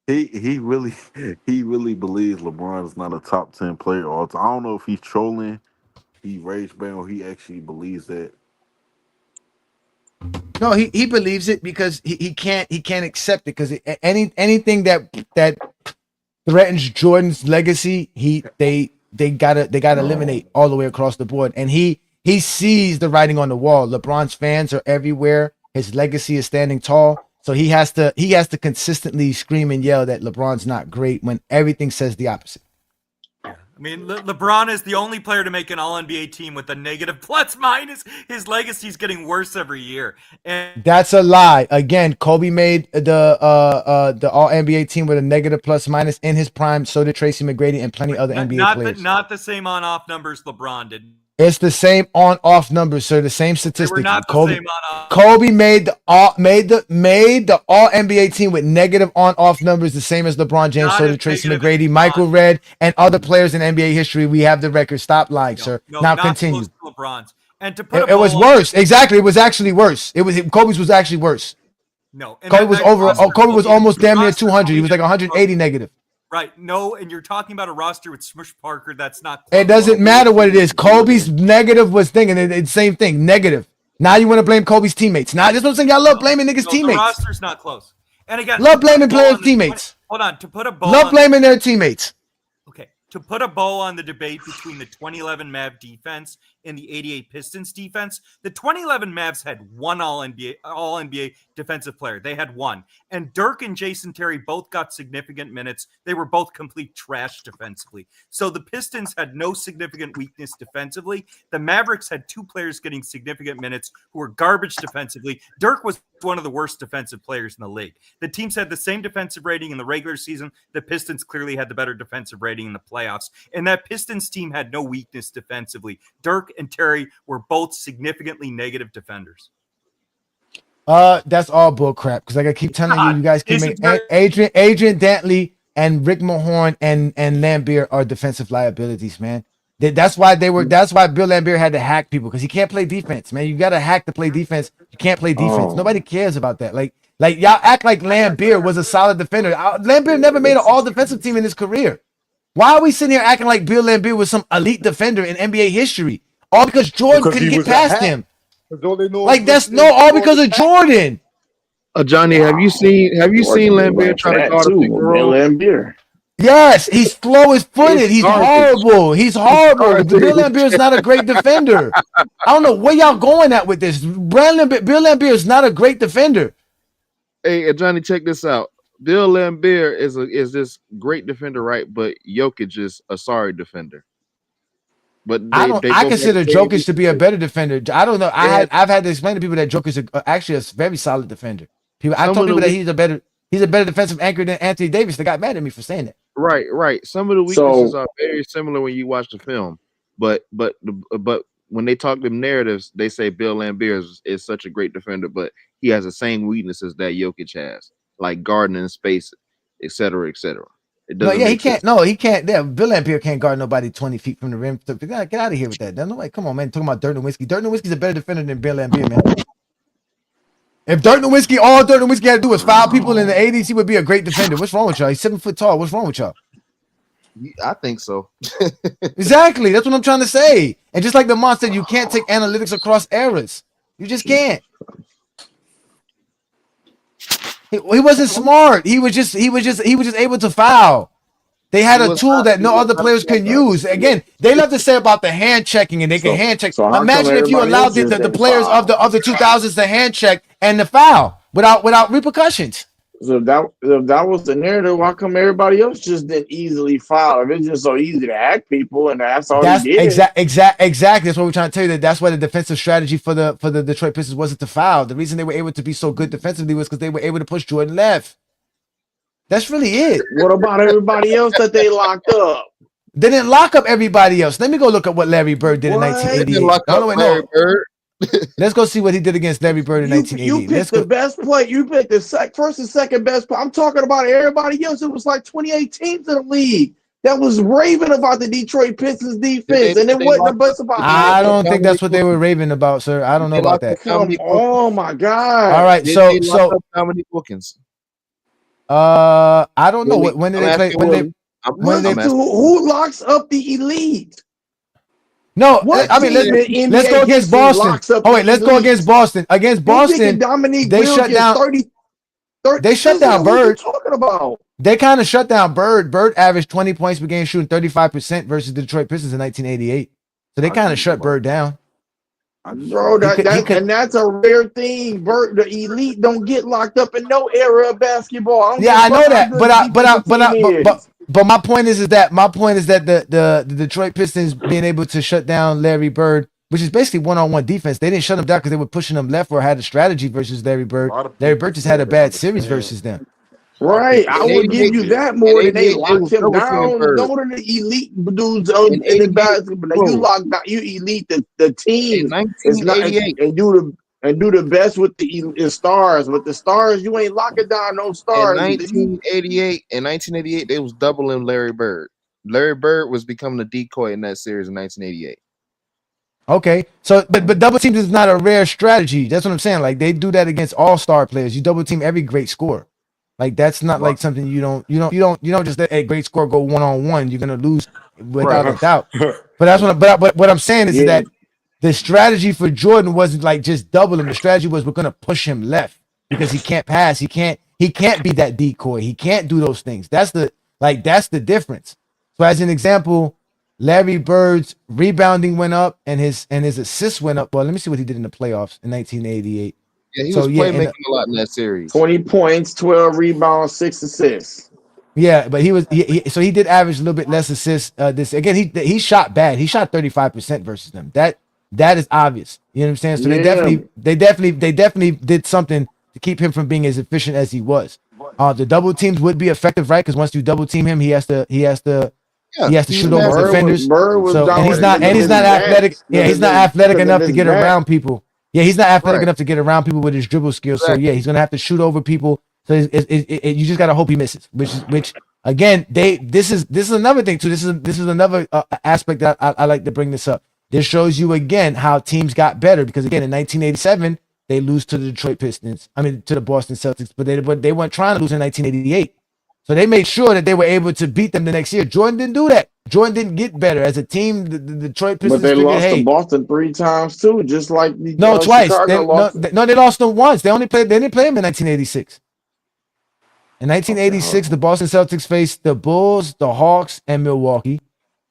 I: He really believes LeBron is not a top 10 player all time. I don't know if he's trolling, he rage bang, or he actually believes that.
D: No, he believes it because he can't accept it because anything that threatens Jordan's legacy, they gotta eliminate all the way across the board. And he sees the writing on the wall. LeBron's fans are everywhere. His legacy is standing tall. So he has to consistently scream and yell that LeBron's not great when everything says the opposite.
A: I mean, LeBron is the only player to make an All-NBA team with a negative plus minus. His legacy is getting worse every year. And
D: that's a lie. Again, Kobe made the All-NBA team with a negative plus minus in his prime. So did Tracy McGrady and plenty other NBA players.
A: Not the same on-off numbers LeBron did.
D: It's the same on-off numbers, sir. The same statistics.
A: They were not the same on-off.
D: Kobe made the All-NBA team with negative on-off numbers, the same as LeBron James, so did Tracy McGrady, Michael Redd, and other players in NBA history. We have the record. Stop lying, sir. Now continue.
A: LeBron's. And to put
D: it was worse. Exactly. It was actually worse. Kobe's was actually worse.
A: No.
D: Kobe was almost damn near 200. He was like 180 negative.
A: Right. No, and you're talking about a roster with Smush Parker. That's not.
D: It doesn't matter what it is. Kobe's negative was thinking it's the same thing. Negative. Now you want to blame Kobe's teammates. Now that's what I'm saying. Y'all love blaming niggas' teammates.
A: The roster's not close. And again,
D: love blaming players' teammates.
A: Hold on. To put a bow.
D: Love blaming their teammates.
A: Okay. To put a bow on the debate between the 2011 Mavs defense and the 88 Pistons defense, the 2011 Mavs had one All-NBA defensive player. They had one. And Dirk and Jason Terry both got significant minutes. They were both complete trash defensively. So the Pistons had no significant weakness defensively. The Mavericks had two players getting significant minutes who were garbage defensively. Dirk was one of the worst defensive players in the league. The teams had the same defensive rating in the regular season. The Pistons clearly had the better defensive rating in the playoffs. And that Pistons team had no weakness defensively. Dirk and Terry were both significantly negative defenders.
D: That's all bull crap. Because like I keep telling you guys can make Adrian Dantley and Rick Mahorn and Lambier are defensive liabilities, man. That's why Bill Lambier had to hack people because he can't play defense, man. You got to hack to play defense. You can't play defense. Nobody cares about that. Like y'all act like Lambier was a solid defender. Lambier never made an all defensive team in his career. Why are we sitting here acting like Bill Lambier was some elite defender in NBA history? All because Jordan couldn't get past him. Like that's all because of Jordan.
J: Johnny, have you seen Lambier try to guard a pick and roll?
B: Lambier.
D: Yes, he's slow as footed. He's horrible. He's horrible. Bill Lambier is not a great defender. I don't know where y'all going at with this. Bill Lambier is not a great defender.
J: Hey, Johnny, check this out. Bill Lambier is this great defender, right? But Jokic is a sorry defender. But
D: I
J: both
D: consider Jokic to be a better defender. I don't know. I've had to explain to people that Jokic is actually a very solid defender. I told people that he's a better defensive anchor than Anthony Davis. They got mad at me for saying that.
J: Right. Some of the weaknesses are very similar when you watch the film, but when they talk them narratives, they say Bill Laimbeer is such a great defender, but he has the same weaknesses that Jokic has, like guarding in space, et cetera, et cetera.
D: He can't. No, he can't. Yeah, Bill Laimbeer can't guard nobody 20 feet from the rim. Get out of here with that. Nobody, come on, man. Talking about Dirk Nowitzki. Dirk Nowitzki's a better defender than Bill Laimbeer, man. If Dirk Nowitzki, all Dirk Nowitzki had to do was foul people in the 80s, he would be a great defender. What's wrong with y'all? He's 7 foot tall. What's wrong with y'all?
J: I think so.
D: Exactly. That's what I'm trying to say. And just like the monster, you can't take analytics across errors. You just can't. He wasn't smart. He was just able to foul. They had a tool that no other players can use. Again, they love to say about the hand checking, and they can hand check. Imagine if you allowed the players of the 2000s to hand check and the foul without repercussions.
B: So if that was the narrative, why come everybody else just didn't easily foul? If it's just so easy to hack people, and that's all he did.
D: Exactly. That's what we're trying to tell you. That's why the defensive strategy for the Detroit Pistons wasn't to foul. The reason they were able to be so good defensively was because they were able to push Jordan left. That's really it.
B: What about everybody else that they locked up?
D: They didn't lock up everybody else. Let me go look at what Larry Bird did in 1988. Let's go see what he did against Larry Bird in 1988.
B: You picked the best play. You picked the first and second best play. I'm talking about everybody else. It was like 28 teams in the league that was raving about the Detroit Pistons defense, and it wasn't the best about.
D: I don't think that's what they were raving about, sir. I don't know about that.
B: Oh my God!
D: All right, so
J: Dominique Wilkins.
D: I don't know when did they play.
B: Who locks up the elite?
D: No, I mean let's go against Boston. Oh wait, let's go against Boston. Against Boston, they shut down. They shut down Bird.
B: Talking about?
D: They kind of shut down Bird. Bird averaged 20 points per game, shooting 35% versus the Detroit Pistons in 1988. So they kind of shut Bird down.
B: Bro, that's a rare thing. Bird, the elite don't get locked up in no era of basketball.
D: I know that, but my point is that the Detroit Pistons being able to shut down Larry Bird, which is basically one-on-one defense. They didn't shut him down because they were pushing him left or had a strategy versus Larry Bird. Larry Bird just had a bad series versus them.
B: Right, I would give you that more than they locked him down. Don't the elite dudes in the basketball. You lock down, you elite the team. It's not, and do the best with the stars. With the stars, you ain't locking down no stars.
J: In 1988, they was doubling Larry Bird. Larry Bird was becoming a decoy in that series in 1988.
D: Okay, so but double teams is not a rare strategy. That's what I'm saying. Like they do that against all-star players. You double team every great scorer. Like that's not like something you don't just let a great score go one-on-one. You're gonna lose without a doubt. But that's what I'm saying is that the strategy for Jordan wasn't like just double him. The strategy was we're gonna push him left because he can't pass. He can't be that decoy. He can't do those things. That's the difference. So as an example, Larry Bird's rebounding went up and his assists went up. Well, let me see what he did in the playoffs in 1988.
J: Yeah, he was playmaking a lot in that series.
B: 20 points, 12 rebounds, 6 assists.
D: Yeah, but he did average a little bit less assists. This again, he shot bad. He shot 35% versus them. That is obvious. You know what I'm saying? So they definitely did something to keep him from being as efficient as he was. The double teams would be effective, right? Because once you double team him, he has to shoot over defenders. And he's not athletic. Yeah, he's not athletic enough to get around people. Yeah, he's not athletic enough to get around people with his dribble skills. So yeah, he's gonna have to shoot over people. So you just gotta hope he misses. Which again, this is another thing too. This is another aspect that I like to bring this up. This shows you again how teams got better because again in 1987 they lose to the Detroit Pistons. I mean to the Boston Celtics, but they weren't trying to lose in 1988. So they made sure that they were able to beat them the next year. Jordan didn't do that. Jordan didn't get better as a team. The Detroit Pistons.
B: But they lost to Boston 3 times too, just like
D: twice. They lost them once. They didn't play him in 1986. In 1986, the Boston Celtics faced the Bulls, the Hawks, and Milwaukee.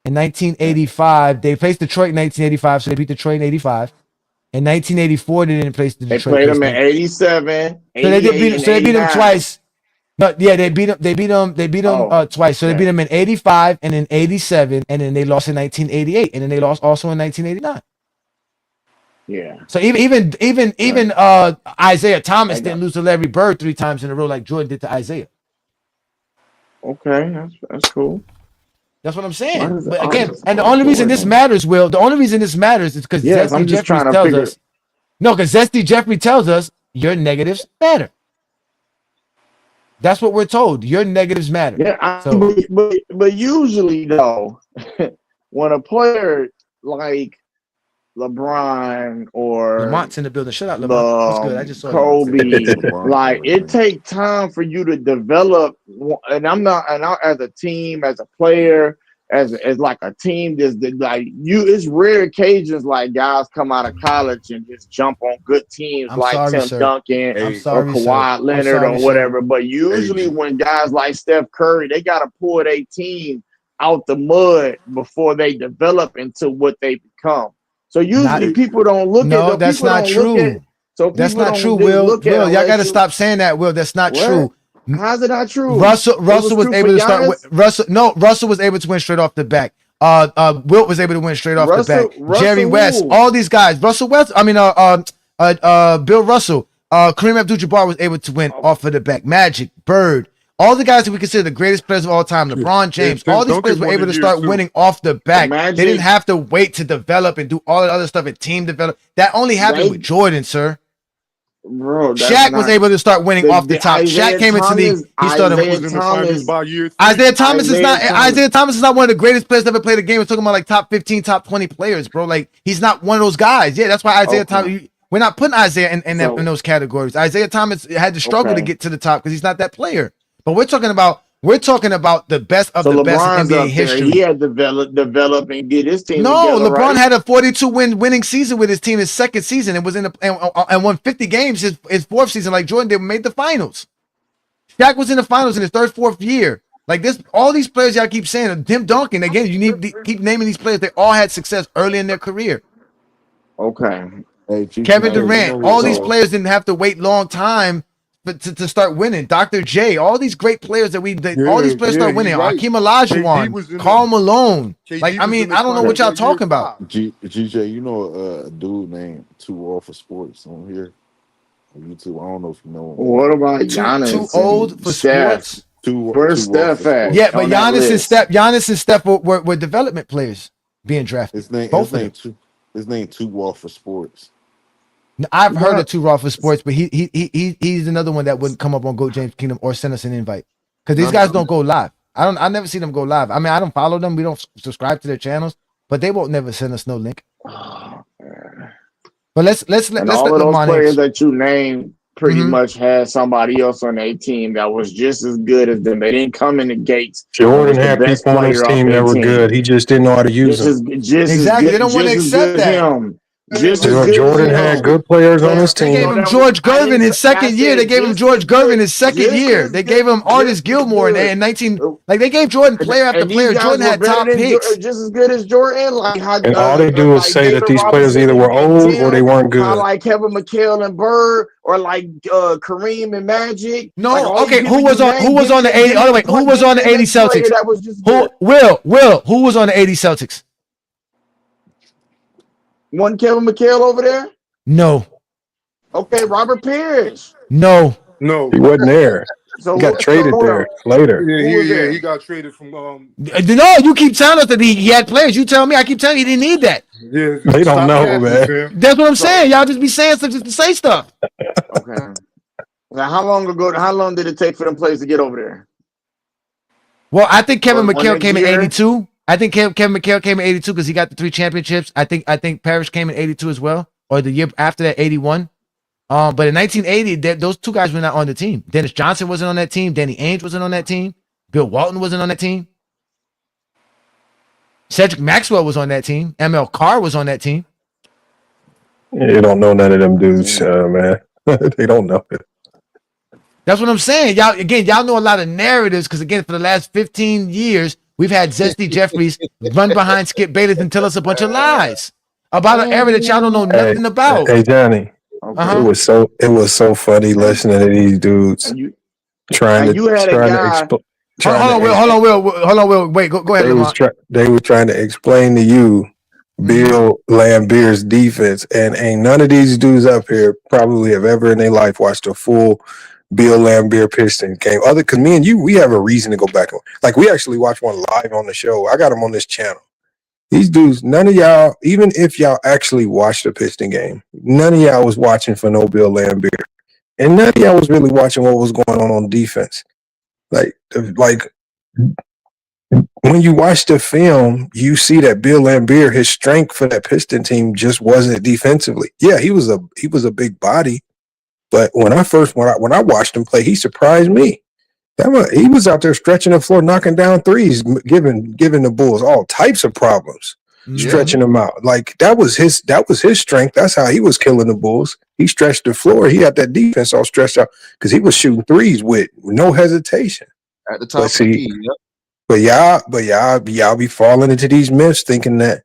D: In 1985, they faced Detroit in 1985, so they beat Detroit in 85. In 1984, they didn't face the Detroit.
B: They played them in 87.
D: So they beat them twice. No, yeah, they beat them. They beat them twice. So they beat them in '85 and in '87, and then they lost in 1988, and then they lost also in 1989.
B: Yeah.
D: So even Isaiah Thomas didn't lose to Larry Bird 3 times in a row like Jordan did to Isaiah.
B: Okay, that's cool.
D: That's what I'm saying. But again, and the only reason this matters, Will, the only reason this matters is because Zesty Jeffries tells us. No, because Zesty Jeffrey tells us your negatives matter. That's what we're told. Your negatives matter.
B: Yeah, but usually though, when a player like LeBron or
D: Lamont's in the building. Shut up, Lamont. What's good? I just saw
B: Kobe, like it takes time for you to develop. And as a team, as a player, as like a team, just like you. It's rare occasions like guys come out of college and just jump on good teams Tim Duncan or Kawhi Leonard or whatever. But usually when guys like Steph Curry, they got to pull their team out the mud before they develop into what they become. So usually people don't look at.
D: No, that's not true. That's not true, Will. Will, y'all got to stop saying that, Will. That's not true.
B: How's it not true?
D: Russell was able to start with Russell was able to win straight off the back. Wilt was able to win straight off the back. Jerry West, all these guys. Russell West, Bill Russell, Kareem Abdul-Jabbar was able to win off of the back. Magic, Bird, all the guys that we consider the greatest players of all time, LeBron James, all these players were able to start winning off the back. They didn't have to wait to develop and do all the other stuff and team develop. That only happened with Jordan, sir.
B: Bro,
D: Shaq was able to start winning off the top. Shaq came into the he started Isaiah Thomas is not one of the greatest players to ever play the game. We're talking about like top 15, top 20 players, bro. Like he's not one of those guys. Yeah, that's why Isaiah Thomas. We're not putting Isaiah in those categories. Isaiah Thomas had to struggle to get to the top because he's not that player. But we're talking about the best of the best in NBA history.
B: He had develop and get his team.
D: No, LeBron had a 42 winning season with his team his second season. It was and won 50 games his fourth season, like Jordan did, made the finals. Shaq was in the finals in his third, fourth year. Like this, all these players y'all keep saying, Tim Duncan, again, you need to keep naming these players. They all had success early in their career.
B: Okay.
D: Kevin Durant, all these players didn't have to wait long time to start winning. Dr. J, all these great players all these players start winning. Right. Hakeem Olajuwon, Karl Malone. Like, I mean, I don't know what y'all talking about.
I: GJ, you know a dude named Too Old for Sports on here on YouTube. I don't know if you know him.
B: What about Giannis?
D: Too old for sports?
B: Where's Steph at?
D: Yeah, but Giannis and Steph were development players being drafted.
I: His name Too Old for Sports.
D: I've heard of Too Raw for Sports, but he's another one that wouldn't come up on Go James Kingdom or send us an invite because these guys don't go live. I never see them go live. I mean, I don't follow them. We don't subscribe to their channels, but they won't never send us no link. But let's let
B: all of those players that you named pretty much had somebody else on their team that was just as good as them. They didn't come in the gates.
K: Jordan had people on his team that were good. He just didn't know how to use them.
D: Exactly. They don't want to accept that.
K: Jordan had good players on his team.
D: They gave him George Gervin his second year. They gave him George Gervin his second year. They gave him Artis Gilmore in 19. Like they gave Jordan player after player. Jordan had top picks,
B: just as good as Jordan.
K: And all they do is say that these players either were old or they weren't good.
B: Like Kevin McHale and Bird, or like Kareem and Magic.
D: No, okay. Who was on the 80? Oh wait, who was on the 80 Celtics? Who was on the 80 Celtics?
B: One Kevin McHale over there?
D: No.
B: Okay, Robert Parrish.
D: No.
K: He wasn't there.
B: So
K: he got traded there later.
M: Yeah, he got traded from.
D: No, you keep telling us that he had players. You tell me, I keep telling you he didn't need that.
M: Yeah,
K: they don't know, man.
D: That's what I'm saying. Y'all just be saying stuff just to say stuff.
B: Okay. Now, how long did it take for them players to get over there?
D: Well, I think Kevin McHale came in 82. I think Kevin McHale came in 82 because he got the 3 championships. I think Parrish came in 82 as well, or the year after that, 81. But in 1980, those two guys were not on the team. Dennis Johnson wasn't on that team. Danny Ainge wasn't on that team. Bill Walton wasn't on that team. Cedric Maxwell was on that team. ML Carr was on that team.
K: You don't know none of them dudes, man. They don't know it.
D: That's what I'm saying. Y'all know a lot of narratives because, again, for the last 15 years, we've had Zesty Jeffries run behind Skip Bayless and tell us a bunch of lies about an era that y'all don't know nothing about.
K: Hey, Johnny. It was so funny listening to these dudes. trying
B: And you had a guy.
D: Hold on, Will. Wait, go ahead, Lamont.
K: They were trying to explain to you Bill Lambier's defense, and ain't none of these dudes up here probably have ever in their life watched a full Bill Lambier Pistons game. Because me and you, we have a reason to go back on. Like, we actually watched one live on the show. I got them on this channel. These dudes, none of y'all, even if y'all actually watched the Piston game, none of y'all was watching for no Bill Lambier. And none of y'all was really watching what was going on defense. Like when you watch the film, you see that Bill Lambier, his strength for that Piston team just wasn't defensively. Yeah, he was a big body, but when I watched him play, he surprised me. He was out there stretching the floor, knocking down threes, giving the Bulls all types of problems, stretching them out. Like that was his strength. That's how he was killing the Bulls. He stretched the floor. He had that defense all stretched out because he was shooting threes with no hesitation.
J: At the top of the key, yep.
K: But y'all be falling into these myths thinking that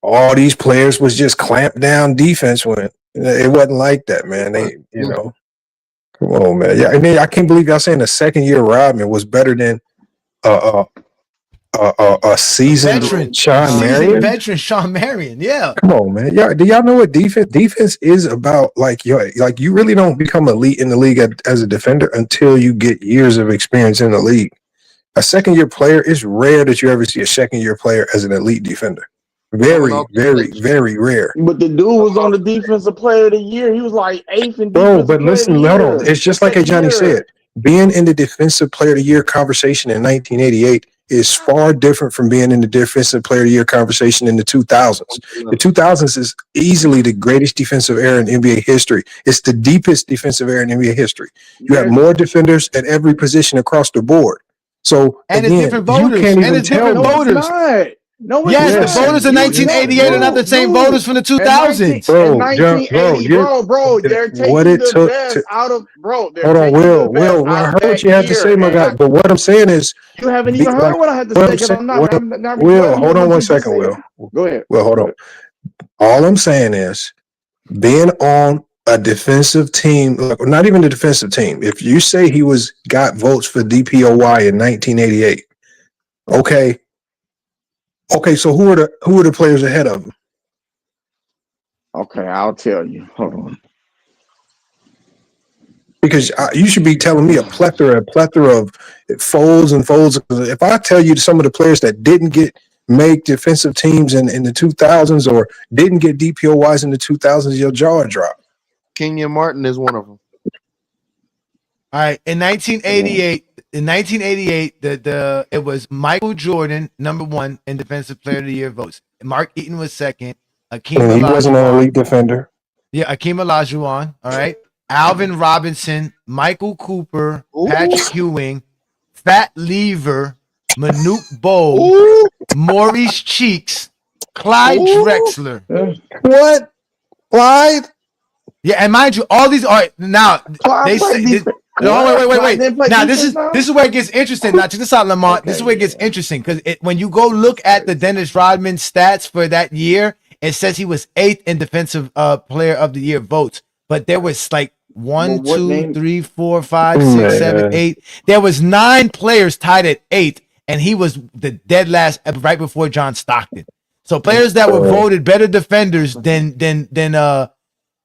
K: all these players was just clamped down defense when it wasn't like that, man. Come on, man. Yeah, I mean, I can't believe y'all saying the second year Rodman was better than a seasoned Sean Marion.
D: Veteran Sean Marion, yeah.
K: Come on, man. Do y'all know what defense is about? Like you really don't become elite in the league as a defender until you get years of experience in the league. A second-year player, it's rare that you ever see a second-year player as an elite defender. Very, very, very rare.
B: But the dude was on the defensive player of the year. He was like 8th in defensive
K: Bro, but listen,
B: player of the
K: hold
B: year.
K: on. It's just like Johnny said. Being in the defensive player of the year conversation in 1988 is far different from being in the defensive player of the year conversation in the 2000s. The 2000s is easily the greatest defensive era in NBA history. It's the deepest defensive era in NBA history. You have more defenders at every position across the board. So
D: and
K: again,
D: it's different voters.
K: And it's different
D: voters.
B: No,
D: yes, the voters in 1988 are not the same voters from the 2000s.
B: Bro, 1980, bro, they're taking the best out of, bro.
K: Hold on, Will. I heard what you had to say, my guy. But what I'm saying is,
B: you haven't even heard what I had to say. Because I'm not.
K: Will, hold on one second, Will.
B: Go ahead.
K: Will, hold on. All I'm saying is, being on a defensive team, not even the defensive team. If you say he got votes for DPOY in 1988, okay, so who are the players ahead of him?
B: Okay, I'll tell you. Hold on.
K: Because you should be telling me a plethora of folds and folds. If I tell you some of the players that didn't make defensive teams in the 2000s or didn't get DPOYs in the 2000s, your jaw drop.
J: Kenyon Martin is one of them.
D: All right, in 1988, it was Michael Jordan #1 in Defensive Player of the Year votes. Mark Eaton was second.
K: He wasn't an elite defender.
D: Yeah, Akeem Olajuwon. All right, Alvin Robinson, Michael Cooper, Patrick Ewing, Fat Lever, Manute Bol, Maurice Cheeks, Clyde Drexler.
K: What? Clyde?
D: Yeah, and mind you, all these are now. They say. No, wait. Now this is where it gets interesting. Now check this out, Lamont. This is where it gets interesting because when you go look at the Dennis Rodman stats for that year, it says he was 8th in Defensive Player of the Year votes, but there was like 1, 2, 3, 4, 5, 6, 7, 8. There was 9 players tied at 8, and he was the dead last right before John Stockton. So players that were voted better defenders than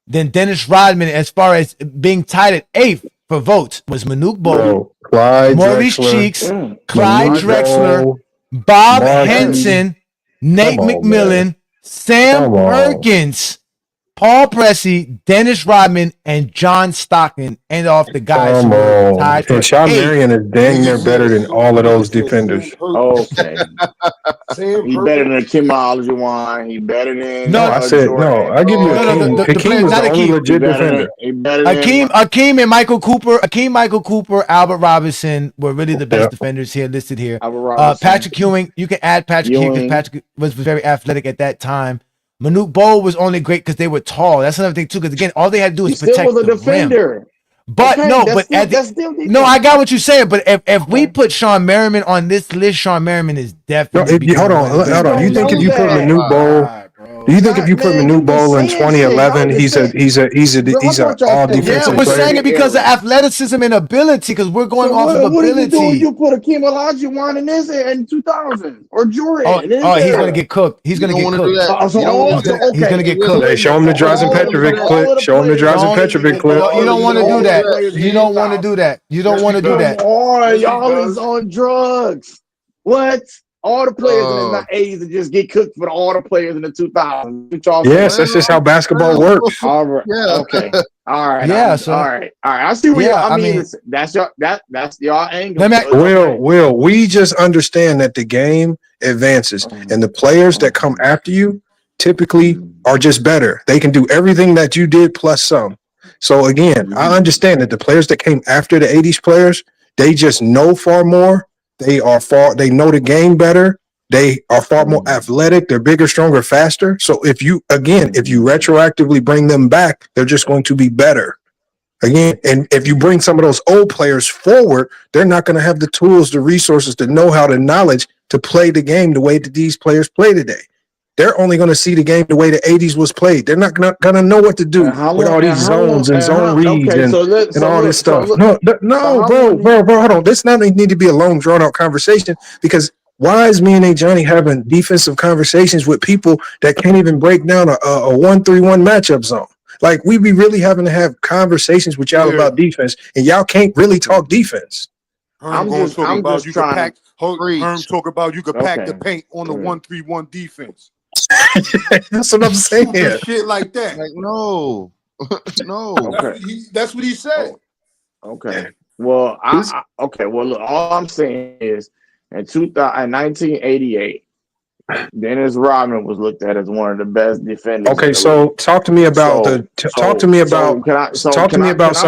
D: Dennis Rodman as far as being tied at 8th for votes was Manute Bol, Maurice Cheeks, Clyde Drexler, Bob Henson, Nate McMillan, Sam Perkins, Paul Pressey, Dennis Rodman, and John Stockton end off the guys who were tied for
K: and Sean Marion is dang near better than all of those defenders.
B: Okay. He's better than Akeem Olajuwon. He's better than
K: I said
B: Jordan.
K: no. I give you Akeem was the only legit defender.
D: Akeem and Michael Cooper, Albert Robinson were really the best defenders here listed here. Patrick Ewing, you can add Patrick Ewing because Patrick was very athletic at that time. Manute Bol was only great because they were tall. That's another thing too. Because again, all they had to do is protect the defender. Rim. But I got what you're saying. But if we put Sean Merriman on this list, Sean Merriman is definitely.
K: Hold on. You think if you put Manute Bol, Do you think if you put Manu Bol in 2011, he's an all defensive
D: Yeah, we're saying it because of athleticism and ability. Because we're going off of
B: What did you do?
D: ability.
B: You put Akeem Olajuwon in this in 2000 or Jordan.
D: Oh, he's gonna get cooked. He's gonna get cooked. He's gonna get cooked.
K: Hey, show him the Drazen Petrovic clip. Show him the Drazen Petrovic clip.
D: You don't want to do that. You don't want to do that. You don't want to do that.
B: Oh, y'all is on drugs. What? All the players in the 80s that just get cooked for all the players in the 2000s.
K: Yes, that's just how basketball works.
B: All right. Okay. All right.
D: Yeah. So
B: all right. I see where I mean, that's y'all angle.
K: Will, we just understand that the game advances and the players that come after you typically are just better. They can do everything that you did plus some. So again, I understand that the players that came after the 80s players, they just know far more. They know the game better. They are far more athletic. They're bigger, stronger, faster. So if you retroactively bring them back, they're just going to be better. Again, and if you bring some of those old players forward, they're not going to have the tools, the resources, the know-how, the knowledge to play the game the way that these players play today. They're only going to see the game the way the 80s was played. They're not going to know what to do with all these zones and zone reads and all this stuff. No, bro, hold on. This not need to be a long, drawn-out conversation because why is me and A. Johnny having defensive conversations with people that can't even break down a 1-3-1 matchup zone? Like, we be really having to have conversations with y'all about defense, and y'all can't really talk defense.
M: Herm talk about you could pack the paint on the 1-3-1 defense.
K: That's what I'm saying.
M: Shit like that.
F: Like, no.
B: Okay.
M: That's what he said.
B: Okay. Well, okay. Well, look, all I'm saying is in 1988, Dennis Rodman was looked at as one of the best defenders.
K: Okay, so talk to me about some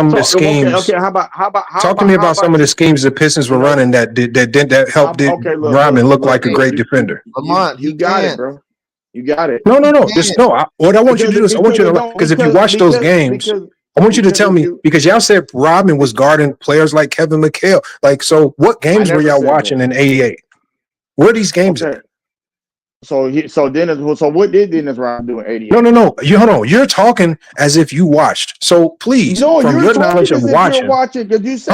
K: of the schemes.
B: Okay, how about
K: talk to me about some of the schemes the Pistons were running that helped Rodman look like a great defender.
B: Lamont, you got it, bro. You got it.
K: No. What I want you to do is I want you to, because if you watch those games, I want you to tell me, because y'all said Rodman was guarding players like Kevin McHale. Like, so what games were y'all watching in '88? Where are these games at?
B: So what did Dennis Rodman do in '88?
K: No. Hold on. You're talking as if you watched. So please, from your knowledge of watching. Hold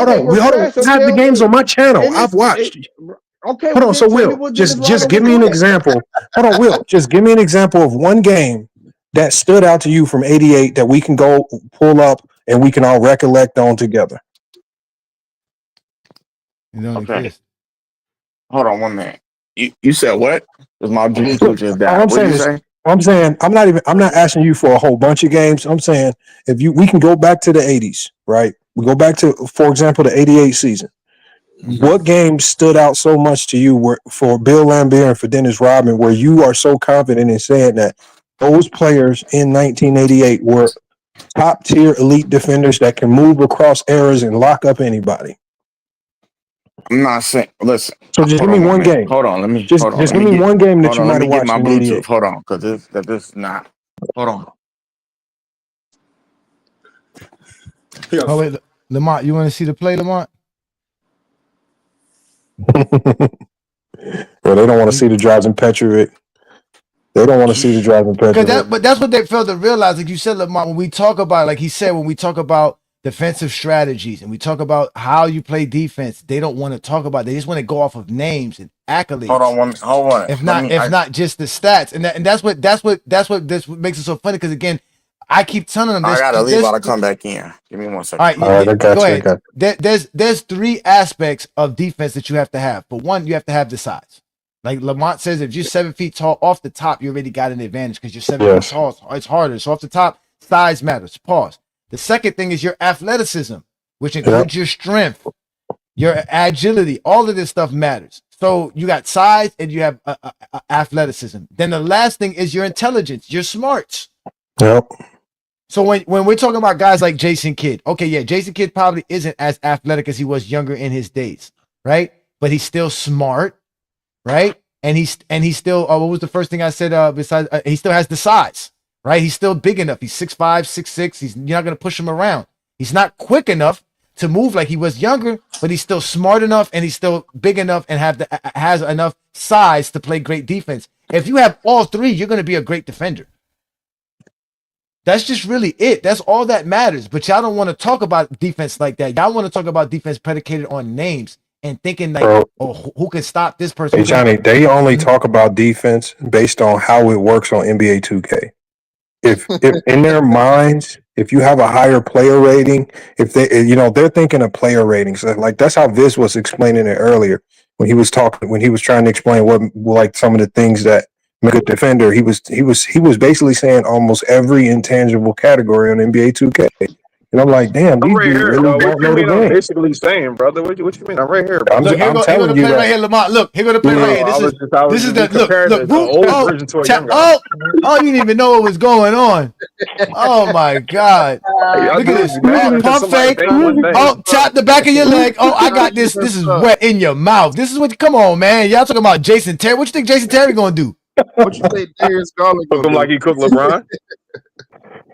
K: on. I have the games on my channel. I've watched.
B: Okay.
K: Hold on. So Will, just give me an example. Hold on, Will. Just give me an example of one game that stood out to you from '88 that we can go pull up and we can all recollect on together.
B: Okay. Hold on 1 minute. You said what? Because my Bluetooth just died.
K: I'm saying I'm not asking you for a whole bunch of games. I'm saying we can go back to the 80s, right? We go back to, for example, the '88 season. What games stood out so much to you for Bill Laimbeer and for Dennis Rodman, where you are so confident in saying that those players in 1988 were top tier elite defenders that can move across eras and lock up anybody?
B: I'm not saying. Listen.
K: So just give me one game.
B: Hold on. Let me
K: just give me one game that you might have watched.
B: My Bluetooth. Hold on, because this is not. Hold on.
D: Oh wait, Lamont, you want to see the play, Lamont?
K: Well, they don't want to see the Drazen Petrovic. They don't want to see the Drazen Petrovic.
D: But that's what they failed to realize. Like you said, Lamont, when we talk about, like he said, when we talk about defensive strategies and we talk about how you play defense, they don't want to talk about. They just want to go off of names and accolades.
B: Hold on.
D: If not just the stats, and that's what this makes it so funny. Because again, I keep telling them,
B: I gotta leave. I'll come back in. Give me 1 second.
K: All right, I got you.
D: Go ahead. There's 3 aspects of defense that you have to have. For one, you have to have the size. Like Lamont says, if you're 7 feet tall off the top, you already got an advantage because you're 7 feet tall. It's harder. So off the top, size matters. Pause. The second thing is your athleticism, which includes your strength, your agility. All of this stuff matters. So you got size and you have athleticism. Then the last thing is your intelligence, your smarts.
K: Yep.
D: So when we're talking about guys like Jason Kidd, okay, yeah, Jason Kidd probably isn't as athletic as he was younger in his days, right? But he's still smart, right? And he's still, what was the first thing I said? Besides, he still has the size, right? He's still big enough. He's 6'5", 6'6". You're not going to push him around. He's not quick enough to move like he was younger, but he's still smart enough and he's still big enough and has enough size to play great defense. If you have all 3, you're going to be a great defender. That's just really it. That's all that matters. But y'all don't want to talk about defense like that. Y'all want to talk about defense predicated on names and thinking like,
K: Bro.
D: oh, who can stop this person?
K: Hey Johnny, they only talk about defense based on how it works on NBA 2K. If in their minds, if you have a higher player rating, if they, they're thinking of player ratings. Like that's how Viz was explaining it earlier when he was trying to explain what like some of the things that make a defender. He was basically saying almost every intangible category on NBA 2K. And I'm like, damn, these
N: right
K: dudes
N: here,
K: really
N: bro.
K: don't
N: What you
K: know the
N: mean? I'm
K: game.
N: basically saying, brother. What you mean? I'm right here, bro.
K: I'm
D: Look, here go
K: telling
D: the
K: you
D: play
K: that.
D: right here, Lamont. Look, here go the play right here. This is the look.
N: old version to a young guy.
D: Oh, you didn't even know what was going on. Oh my God! Look at this. Oh, pump fake. Oh, tap the back of your leg. Oh, I got this. This is wet in your mouth. This is what. Come on, man. Y'all talking about Jason Terry? What you think Jason Terry gonna do?
J: What you think Darius Garland
N: Look him like he cooked LeBron.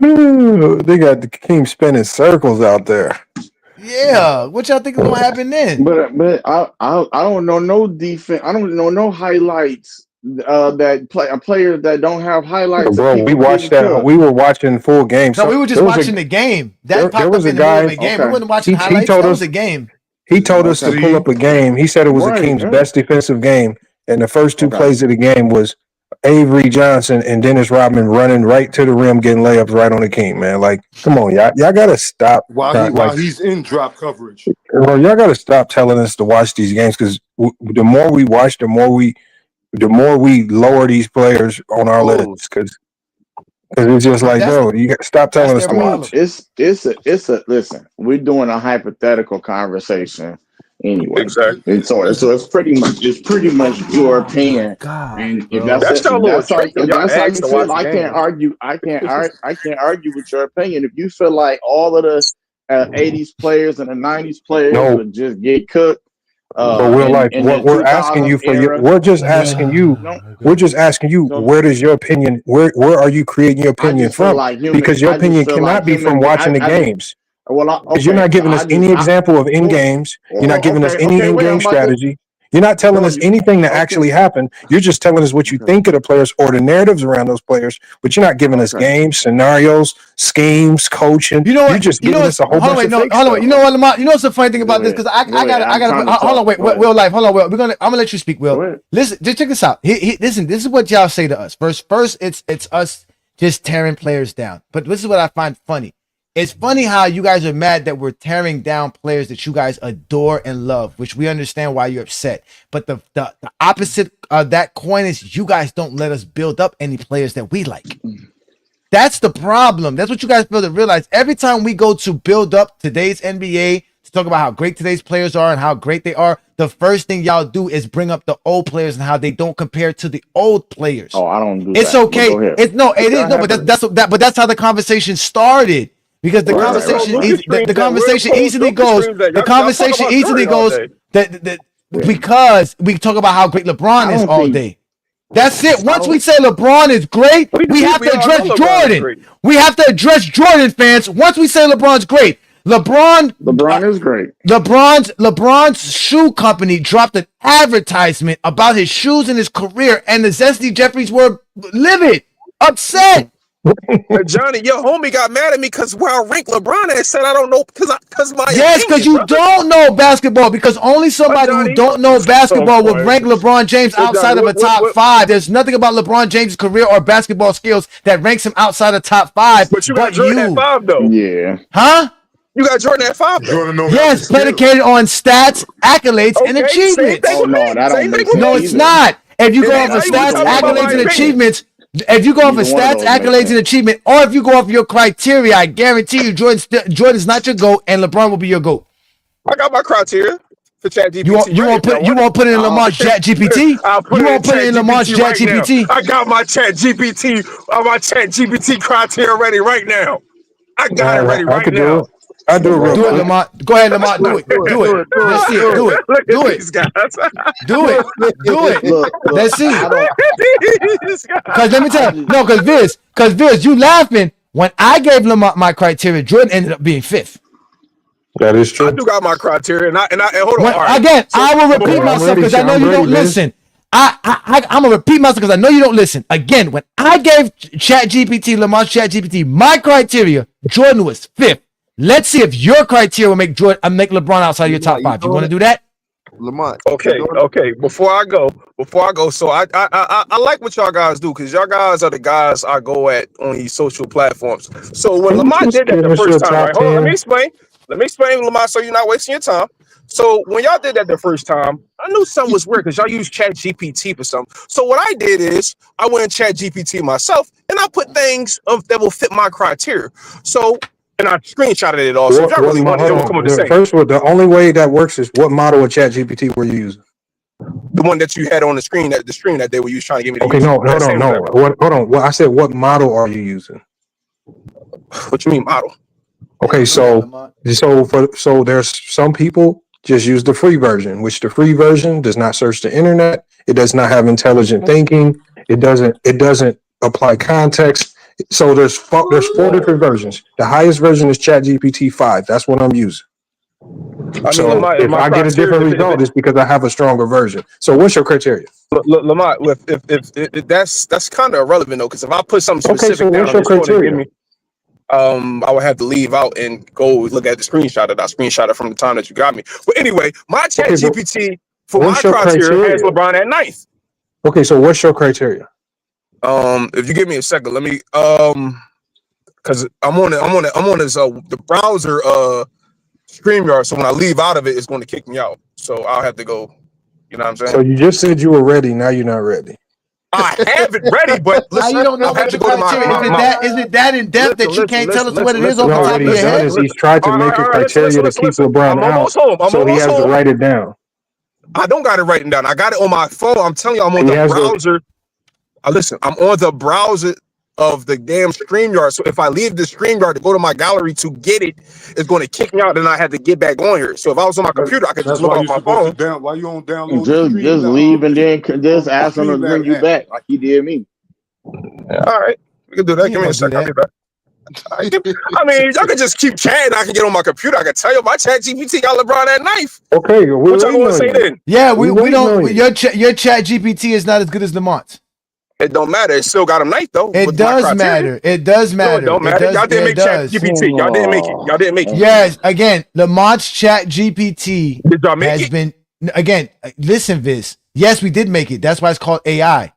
K: They got the team spinning circles out there.
D: Yeah, what y'all think is gonna happen then?
B: But I don't know no defense. I don't know no highlights. A player that don't have highlights.
K: Bro, we watched that. We were watching full game.
D: No, we were just watching the game. That popped up in the middle of the game. We wasn't watching highlights. That was a game.
K: He told us to pull up a game. He said it was the team's best defensive game, and the first two plays of the game was Avery Johnson and Dennis Rodman running right to the rim, getting layups right on the king. Man, like, come on, y'all gotta stop.
M: While he's in drop coverage.
K: Bro, y'all gotta stop telling us to watch these games because the more we watch, the more we lower these players on our list because it's just like, bro, you got stop telling us to watch.
B: It's a listen. We're doing a hypothetical conversation anyway.
N: Exactly.
B: So it's pretty much your opinion. And if that's how you feel, I can't argue. I can't argue with your opinion. If you feel like all of the 80s players and the 90s players would just get cooked.
K: But we're asking you for we're just asking you where does your opinion where are you creating your opinion from? Because your opinion cannot be from watching the games. Because you're not giving us any example of in games. You're not giving us any in-game strategy. You're not telling us anything that actually happened. You're just telling us what you think of the players or the narratives around those players, but you're not giving us games, scenarios, schemes, coaching.
D: You know what?
K: You're just giving us a whole bunch of fake
D: hold on.
K: stuff.
D: You know what, Lamont? You know what's the funny thing about this? Because I gotta hold on, wait, Will Life, hold on, Will. I'm gonna let you speak, Will. Listen, just check this out. Listen, this is what y'all say to us. First, it's us just tearing players down. But this is what I find funny. It's funny how you guys are mad that we're tearing down players that you guys adore and love, which we understand why you're upset. But the opposite of that coin is you guys don't let us build up any players that we like. That's the problem. That's what you guys fail to realize. Every time we go to build up today's NBA, to talk about how great today's players are and how great they are, the first thing y'all do is bring up the old players and how they don't compare to the old players.
B: Oh, I don't do
D: it's
B: that.
D: okay. But that's how the conversation started. Because the conversation easily goes because we talk about how great LeBron is all day. That's it. Once we say LeBron is great, we have to address Jordan. We have to address Jordan, fans. Once we say LeBron's great, LeBron
B: is great.
D: LeBron's shoe company dropped an advertisement about his shoes and his career, and the Zesty Jeffries were livid, upset.
N: Johnny, your homie got mad at me because where I ranked LeBron and said I don't know because my
D: because you don't know basketball, because only somebody who don't know basketball would rank LeBron James outside of a top 5. There's nothing about LeBron James' career or basketball skills that ranks him outside of top 5.
N: But you got Jordan at 5 though.
B: Yeah.
D: Huh?
N: You got Jordan at 5 though.
D: Yes, predicated on stats, accolades, and achievements. No, it's not. If you go off of stats, accolades, and achievements. If you go off of stats, accolades, and achievement, or if you go off your criteria, I guarantee you Jordan's not your GOAT and LeBron will be your GOAT.
N: I got my criteria for ChatGPT.
D: You won't put it in Lamar's ChatGPT? You won't put it in Lamar's ChatGPT?
N: I got my ChatGPT, my ChatGPT criteria ready right now. I got it ready right now.
K: I do it.
D: Do it, Lamont. Go ahead, Lamont. Do it. Let's see it. Do it. Do it. Do it. Do it. Let's see it. Because let me tell you, no, because Viz, you laughing. When I gave Lamont my criteria, Jordan ended up being 5th.
K: That is true.
N: I do got my criteria, and hold on.
D: Again, I will repeat myself because I know you don't listen. I'm gonna repeat myself because I know you don't listen. Again, when I gave Lamar's ChatGPT my criteria, Jordan was 5th. Let's see if your criteria will make LeBron outside your top 5. You want to do that?
J: Lamont.
N: Okay. Before I go, so I like what y'all guys do because y'all guys are the guys I go at on these social platforms. So when Lamont did that the first time, right? Hold on, let me explain, Lamont, so you're not wasting your time. So when y'all did that the first time, I knew something was weird because y'all used ChatGPT for something. So what I did is I went and ChatGPT myself and I put things that will fit my criteria. So and I screenshotted it all. So if y'all really want it, it will come up the same.
K: First of all, the only way that works is what model of ChatGPT were you using?
N: The one that you had on the screen that they were using trying to get me to use.
K: Hold on. Well, I said what model are you using?
N: What you mean model?
K: Okay, so there's some people just use the free version, which the free version does not search the internet. It does not have intelligent thinking. It doesn't apply context. So there's 4 different versions. The highest version is ChatGPT 5. That's what I'm using. So if I get a different result, it's because I have a stronger version. So what's your criteria?
N: Lamont, if that's kind of irrelevant though, because if I put something specific
K: so
N: down,
K: what's your criteria?
N: I would have to leave out and go look at the screenshot that I screenshotted from the time that you got me. But anyway, my ChatGPT for my criteria has LeBron at 9th.
K: Okay, so what's your criteria?
N: If you give me a second, let me because I'm on this the browser StreamYard. So when I leave out of it, it's going to kick me out. So I'll have to go. You know what I'm saying?
K: So you just said you were ready. Now you're not ready.
N: I have it ready, but listen,
D: you don't know what your criteria is. Is it that in depth that you can't tell us what it is off the top of your head?
K: He's tried to make a criteria to keep LeBron out, so he has to write it down.
N: I don't got it written down. I got it on my phone. I'm telling you, I'm on the browser. Listen, I'm on the browser of the damn StreamYard. So if I leave the StreamYard to go to my gallery to get it, it's going to kick me out. Then I had to get back on here. So if I was on my computer, I could just look off my phone.
M: Why you don't download?
B: Just leave and then just ask him to bring you back like he did me.
N: Yeah, all right, we can do that. Give me a second. I'll be back. I mean, y'all can just keep chatting. I can get on my computer. I can tell you my ChatGPT got LeBron at 9th.
K: Okay,
N: what y'all going to say then?
D: Yeah, we don't. Your ChatGPT is not as good as Lamont's.
N: It don't matter. It still got him 9th though.
D: It does matter. It does matter.
N: No, it don't matter. Y'all didn't make ChatGPT. Y'all didn't make it. Y'all didn't make it.
D: Yes. Again, Lamont's ChatGPT has been. Again, listen, Viz. Yes, we did make it. That's why it's called AI.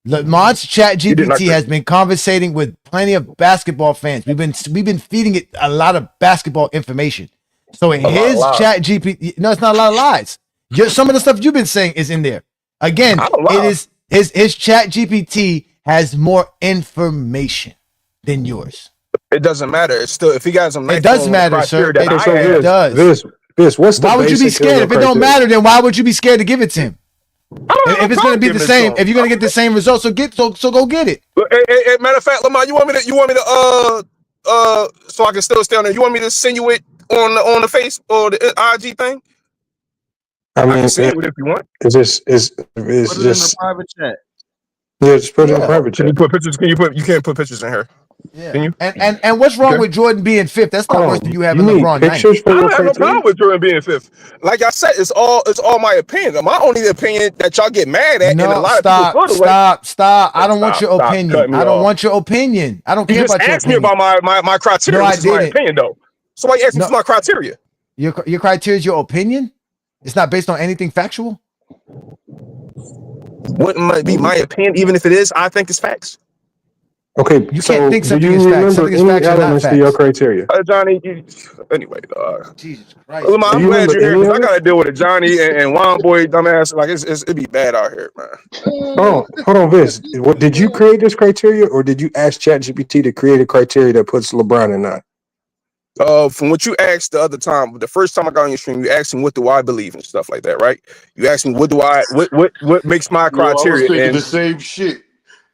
D: Lamont's ChatGPT has been conversating with plenty of basketball fans. We've been feeding it a lot of basketball information. So in his ChatGPT, no, it's not a lot of lies. Some of the stuff you've been saying is in there. Again, it is. His ChatGPT has more information than yours.
N: It doesn't matter. It's still if he got some.
D: It does matter, sir. It does.
K: This what's the
D: why would you be scared? If it don't matter, then why would you be scared to give it to him? If it's going to be the same, if you're going to get the same results, so go get it.
N: Matter of fact, Lamar, you want me to so I can still stay on there. You want me to send you it on the face or the IG thing?
K: I mean,
N: can send it if you want.
K: It's just
J: put it in the private chat.
K: Yeah, just put it in the private chat.
N: Can you put pictures? You can't put pictures in here.
D: Yeah.
N: Can you?
D: And what's wrong with Jordan being 5th? That's not worse than you having LeBron 9th.
N: I don't have no problem with Jordan being 5th. Like I said, it's all my opinion. My only opinion that y'all get mad at.
D: No,
N: and a lot
D: stop.
N: Of
D: Stop. I don't want your opinion. I don't want your opinion. I don't care about your opinion.
N: You just asked me about my criteria, which is my opinion, though. Somebody asked me for my criteria.
D: Your criteria is your opinion? It's not based on anything factual?
N: Wouldn't be my opinion, even if it is, I think it's facts.
K: Okay,
D: you can't think something
K: is
D: facts. Something is facts or not facts.
K: Your criteria.
N: Johnny, anyway,
D: Jesus Christ.
N: Lamar, I'm glad you're here because I got to deal with a Johnny and Juan Boy dumbass. Like, it'd be bad out here, man.
K: Hold on, Viz. Did you create this criteria or did you ask ChatGPT to create a criteria that puts LeBron in 9?
N: From what you asked the other time, the first time I got on your stream, you asked me what do I believe and stuff like that, right? You asked me what makes my criteria.
H: I was thinking the same shit.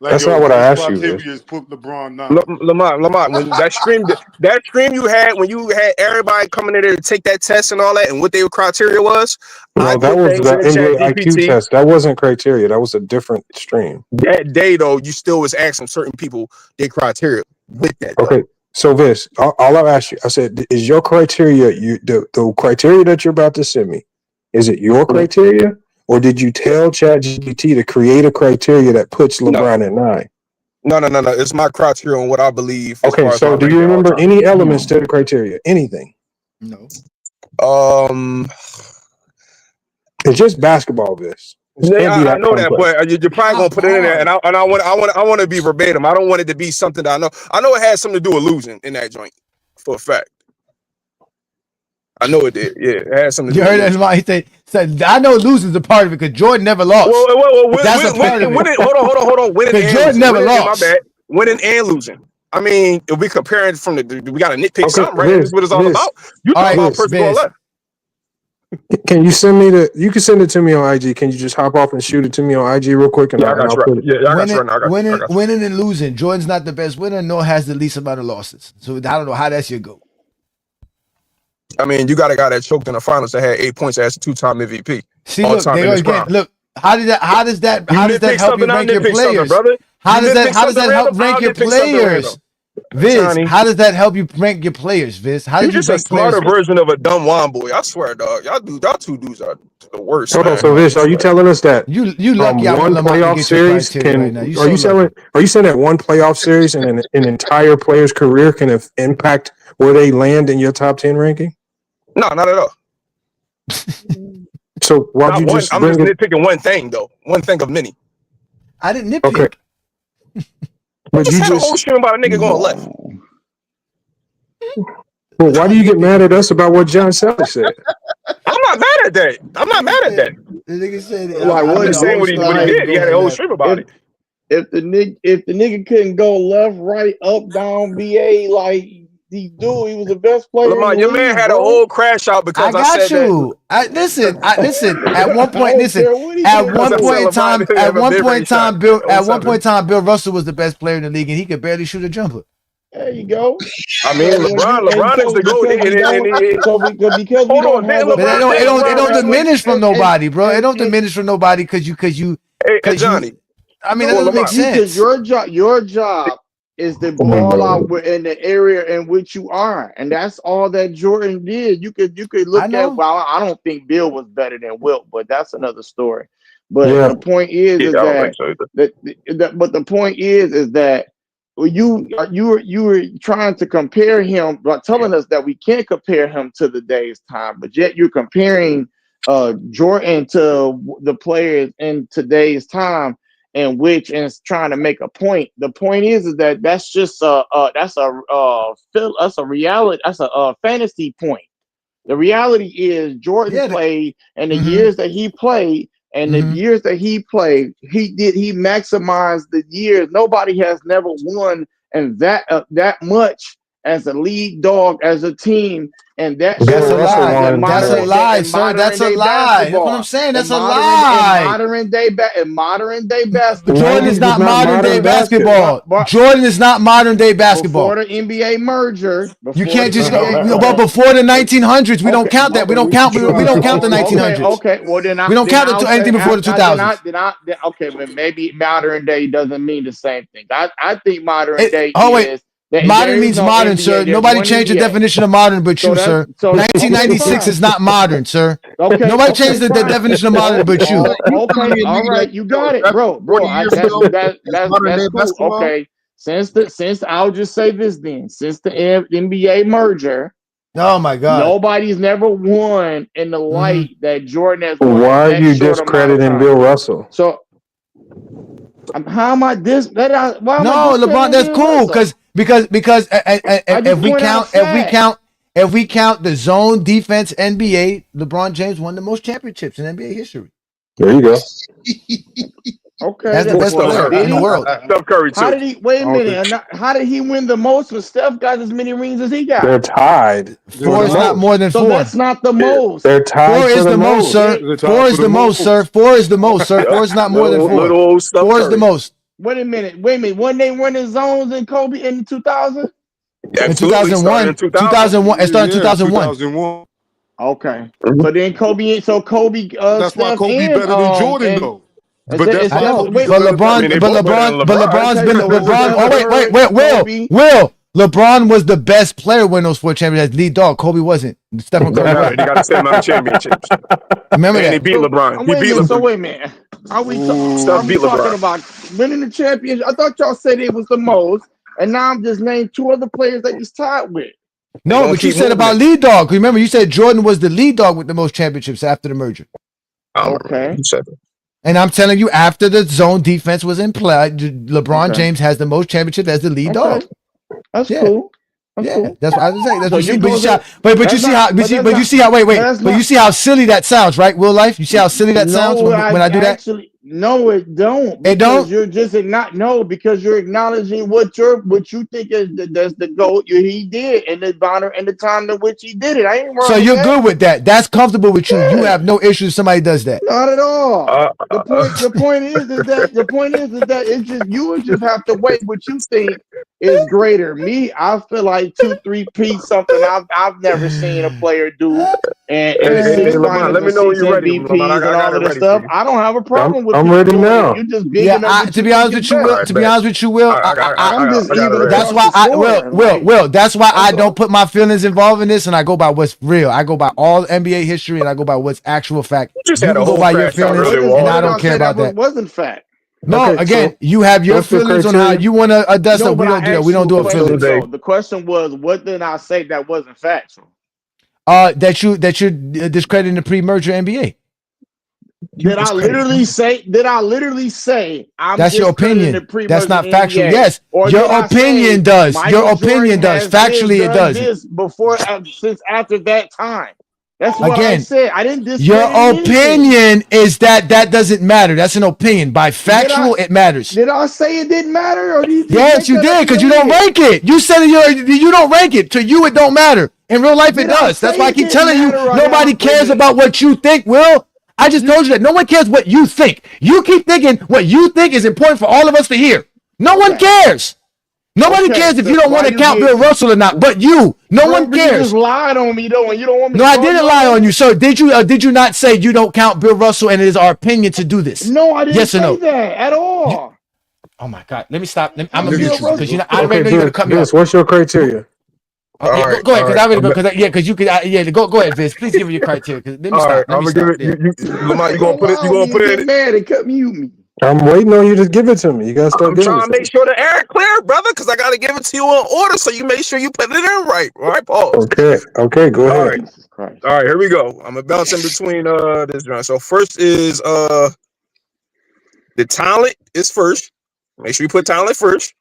H: Like,
K: that's not what I asked you.
H: Is put LeBron 9.
N: Lamont, when that stream you had when you had everybody coming in there to take that test and all that, and what their criteria was.
K: No, that was the NBA IQ test. That wasn't criteria. That was a different stream.
N: That day, though, you still was asking certain people their criteria with that.
K: Okay.
N: Though.
K: So Viz, all I asked you, I said, is your criteria the criteria that you're about to send me? Is it your criteria or did you tell ChatGPT to create a criteria that puts LeBron at 9?
N: No. It's my criteria on what I believe.
K: Okay, so do you remember any elements to the criteria? Anything?
O: No.
K: It's just basketball, Viz.
N: Yeah, I know that, but you're probably gonna put it in there, and I want to be verbatim. I don't want it to be something that I know. I know it has something to do with losing in that joint for a fact. I know it did. Yeah, it had something to do
D: You
N: with
D: heard that? He said, I know losing's a part of it because Jordan never lost. That's a part of it.
N: Hold on. Winning and
D: Jordan
N: losing.
D: never
N: Winning,
D: lost.
N: My bad. Winning and losing. I mean, if we compare it from we got to nitpick something, right? That's what it's all about. You talking about first goal left.
K: Can you send me you can send it to me on IG. Can you just hop off and shoot it to me on IG real quick? And
N: I got you right. Yeah, I got you right now. I got you.
D: Winning and losing. Jordan's not the best winner, nor has the least amount of losses. So I don't know how that's your goal.
N: I mean, you got a guy that choked in the finals that had 8 points as a 2-time MVP.
D: See, look, how does that help you rank your players? How does that help rank your players? Viz, how does that help you rank your players, Viz? How
N: you
D: did you
N: just a smarter version of a dumb wine boy? I swear, dog. Y'all two dudes are the worst.
K: Hold on, so Viz, are you telling us that
D: you lucky
K: one playoff series can? Are you saying that one playoff series and an entire player's career can impact where they land in your top 10 ranking?
N: No, not at all.
K: So why'd you just?
N: I'm just nitpicking one thing though. One thing of many.
D: I didn't nitpick.
K: Okay. But
N: you just had a whole stream about a nigga going left.
K: Well, why do you get mad at us about what John Sally said?
N: I'm not mad at that.
D: The nigga said,
N: like, what he's saying, what he did. He had a whole stream about it.
B: If the nigga couldn't go left, right, up, down, BA like he was the best player.
N: Lamar, your man had a whole crash out because I said that.
D: Listen. At one point in time, Bill Russell was the best player in the league, and he could barely shoot a jumper.
B: There you go.
N: I mean, LeBron is the GOAT.
B: Because we don't have
D: it don't diminish from nobody, bro. It don't diminish from nobody because you.
N: Hey, Johnny.
D: I mean, that doesn't make sense.
B: Because your job is the ball out in the area in which you are, and that's all that Jordan did. You could look at. Well, I don't think Bill was better than Wilt, but that's another story. But the point is the point is that you were trying to compare him, but telling us that we can't compare him to the day's time, but yet you're comparing Jordan to the players in today's time. And trying to make a point. The point is that that's just that's a reality. That's a fantasy point. The reality is Jordan played, and the years that he played, and the years that he played, he maximized the years. Nobody has never won and that much as a lead dog, as a team. And that's a lie.
D: That's a lie, sir. That's a lie. That's what I'm saying. That's a lie.
B: In modern day basketball.
D: Jordan is not modern day basketball. Jordan is not modern day basketball.
B: Before the NBA merger,
D: you can't just go. But before the 1900s, we don't count that. We don't count the 1900s.
B: Okay. Well, then
D: we don't count anything before the 2000s.
B: Okay, but maybe modern day doesn't mean the same thing. I think modern day is.
D: Modern means modern, sir. Nobody changed the definition of modern but you, sir. 1996 is not modern, sir. Nobody changed the definition of modern but you.
B: Okay, all right, you got it, bro. That's cool. Okay, since I'll just say this then. Since the NBA merger,
D: oh my God,
B: nobody's never won in the light that Jordan has won.
K: Why are you discrediting Bill Russell?
B: So how am I this?
D: No, LeBron, that's cool because if we count the zone defense NBA, LeBron James won the most championships in NBA history.
K: There you go.
B: Okay,
D: that's the best player in the world.
N: Steph Curry too.
B: How did he? Wait a minute. How did he win the most? When Steph got as many rings as he got.
K: They're tied.
D: 4 is not more than 4.
B: So that's not the most.
K: They're tied.
D: 4 is the most, sir. 4 is the most, sir. 4 is the most, sir. 4 is not more than 4. 4 is the most.
B: Wait a minute. When they running zones in Kobe in 2000?
D: In 2001. It started in 2001.
B: Okay. So then Kobe. That's
M: why Kobe better than Jordan, though.
D: But LeBron's been LeBron. Oh wait, LeBron was the best player when those 4 championships. Lead dog. Kobe wasn't. Stephen Curry.
N: He got the same amount of championships.
D: Remember
N: and
D: that.
N: he beat LeBron.
B: Wait a minute. Are we talking about winning the championship? I thought y'all said it was the most, and now I'm just naming 2 other players that he's tied with.
D: No, but you said about lead dog. Remember, you said Jordan was the lead dog with the most championships after the merger.
B: Okay.
D: And I'm telling you, after the zone defense was in play, LeBron James has the most championships as the lead dog.
B: That's cool.
D: That's what I was saying. That's
B: So
D: what you
B: you
D: see.
B: go
D: But you see how. But you see how. Wait.
B: that's
D: But
B: not-
D: you see how silly that sounds, right? Will Life. You see how silly that sounds when I do that.
B: No, it don't.
D: It don't?
B: You're just because you're acknowledging what you think is that's the GOAT he did and the honor and the time in which he did it. I ain't wrong.
D: So
B: with
D: you're
B: that.
D: good with that. That's comfortable with you. You have no issue if somebody does that.
B: Not at all. The point is that it's just you would just have to wait what you think is greater. Me, I feel like 2-3 something I've never seen a player do, and
N: Lamont, let me know when you're ready.
B: MVPs
N: Lamont,
B: and
N: I
B: all
N: got
B: of
N: it
B: this
N: ready
B: stuff.
N: for you.
B: I don't have a problem with.
K: I'm
B: people
K: ready
B: doing
K: now.
B: it. You just
D: To be honest with you, Will. That's why That's why I don't put my feelings involved in this, and I go by what's real. I go by all NBA history, and I go by what's actual fact.
N: just
D: You
N: had a
D: can go
N: whole
D: by your
N: crash out
D: feelings,
N: earlier,
D: and I
N: Walt.
D: don't care about that.
B: Wasn't fact.
D: No,
K: Okay,
D: again,
K: so
D: you have your
K: what's the
D: feelings on how
K: criteria?
D: you want to address it. We
B: but
D: don't do
B: I
D: that. We don't do a
B: asked you
D: feelings.
B: so the question was, what did I say that wasn't factual?
D: That you're discrediting the pre-merger NBA.
B: Did I literally say I'm
D: That's your
B: discrediting
D: opinion.
B: the pre-merger
D: That's not factual.
B: NBA?
D: Yes,
B: Or
D: your
B: did I
D: opinion
B: say
D: does.
B: Michael
D: Your opinion
B: Jordan
D: does.
B: has
D: Factually, it
B: done
D: does.
B: this before since after that time. That's what I
D: Again,
B: said. I didn't discredit
D: your
B: anything.
D: opinion is that doesn't matter. That's an opinion. By factual, it matters.
B: Did I say it didn't matter, or do you?
D: Yes, you did, because you don't rank it. You said you don't rank it. To you, it don't matter. In real life, it
B: Did I
D: does. That's
B: say
D: why I
B: it
D: keep
B: didn't
D: telling you,
B: matter or
D: nobody
B: not?
D: cares about what you think, Will. I just told you that. No one cares what you think. You keep thinking what you think is important for all of us to hear. No one cares. Nobody cares if you don't want to count Bill Russell or not, but you. No one
B: You
D: cares.
B: just lied on me though, and you don't want me.
D: No,
B: to
D: I
B: call
D: didn't
B: you
D: lie
B: out?
D: on you. So did you not say you don't count Bill Russell and it is our opinion to do this?
B: No, I didn't
D: yes or
B: say
D: no?
B: that at all.
D: Oh my God! Let me stop. I'm gonna
B: Bill
D: mute you because
B: Russell.
D: I already know you're gonna cut me
K: Vince,
D: off.
K: what's your criteria?
D: Go ahead, because I already go because you could go ahead, Vince. Please give me your criteria. Let me stop. Let me stop.
N: Lamont, you gonna put it in?
B: Mad and cut mute me.
K: I'm waiting on you to give it to me. You gotta start
N: I'm
K: giving
N: trying
K: it
N: to
K: to
N: make sure the air clear, brother, because I gotta give it to you in order, so you make sure you put it in right. All right, pause.
K: Okay, go ahead.
N: All right, here we go. I'm gonna bounce in between this round. So first is the talent is first. Make sure you put talent first.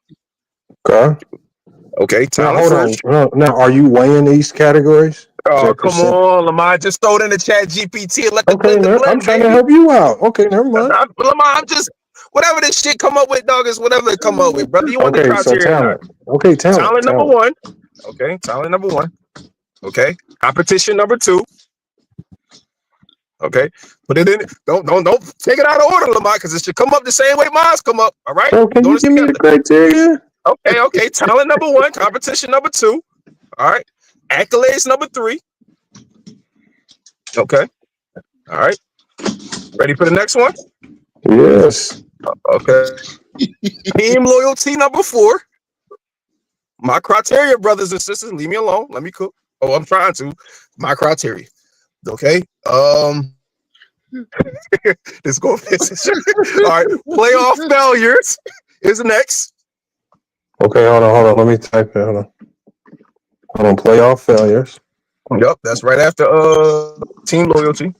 N: Okay, talent first.
K: Now, are you weighing these categories?
N: Oh, come on, Lamont. Just throw it in the chat GPT and let the blend.
K: I'm trying to help you out. Okay, never mind.
N: Lamont, I'm just whatever this shit come up with, dog, is whatever it come up with, brother. You want the criteria?
K: So talent. Okay, talent.
N: Number one. Okay, talent number one. Okay, competition number two. Okay, put it in. Don't take it out of order, Lamont, because it should come up the same way mine's come up. All right.
K: So can you give me the criteria?
N: Okay. Talent number one, competition number two. All right. Accolades number three. Okay. All right. Ready for the next one?
K: Yes.
N: Okay. Team loyalty number four. My criteria, brothers and sisters, leave me alone. Let me cook. Oh, I'm trying to. My criteria. Okay. Let's go. All right. Playoff failures is next.
K: Okay, hold on. Let me type it. Hold on. Playoff failures.
N: Yep, that's right after team loyalty.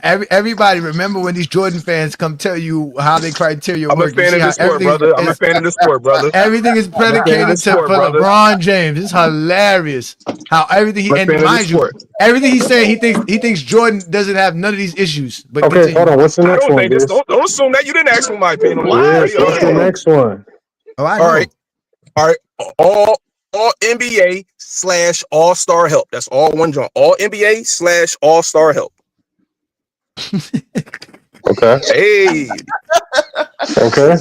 D: Everybody remember when these Jordan fans come tell you how their criteria work.
N: I'm a fan of the sport, brother. I'm a fan of the sport, brother.
D: Everything is predicated for LeBron James. It's hilarious how everything everything he's saying he thinks Jordan doesn't have none of these issues. But
K: okay, hold on. What's the next one?
N: Don't assume that. You didn't ask for my opinion.
K: Yes, what's the next one?
D: Oh, I know.
N: All right. All NBA / All-Star help. That's all one joint. All NBA / All-Star help.
K: Okay.
N: Hey.
K: Okay.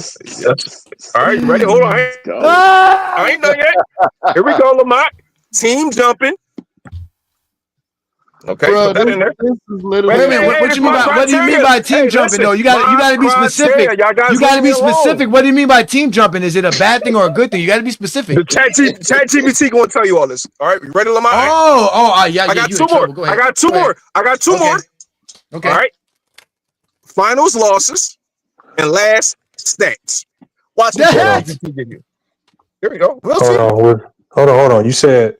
N: All right, you ready? Hold on. I ain't done yet. Here we go, Lamont. Team jumping. Okay,
B: Bro,
N: put that in there.
B: this is literally.
D: Wait a minute. What you mean by what do you mean by team jumping though? You got to be specific. You got to be specific. What do you mean by team jumping? Is it a bad thing or a good thing? You got to be specific.
N: The Chat GPT going to tell you all this. All right, you ready, Lamar?
D: Yeah.
N: I got two more. I got two more.
D: Okay.
N: All right. Finals losses and last stats. Watch what ChatGPT give you. Here we go. We'll see.
K: Hold on. You said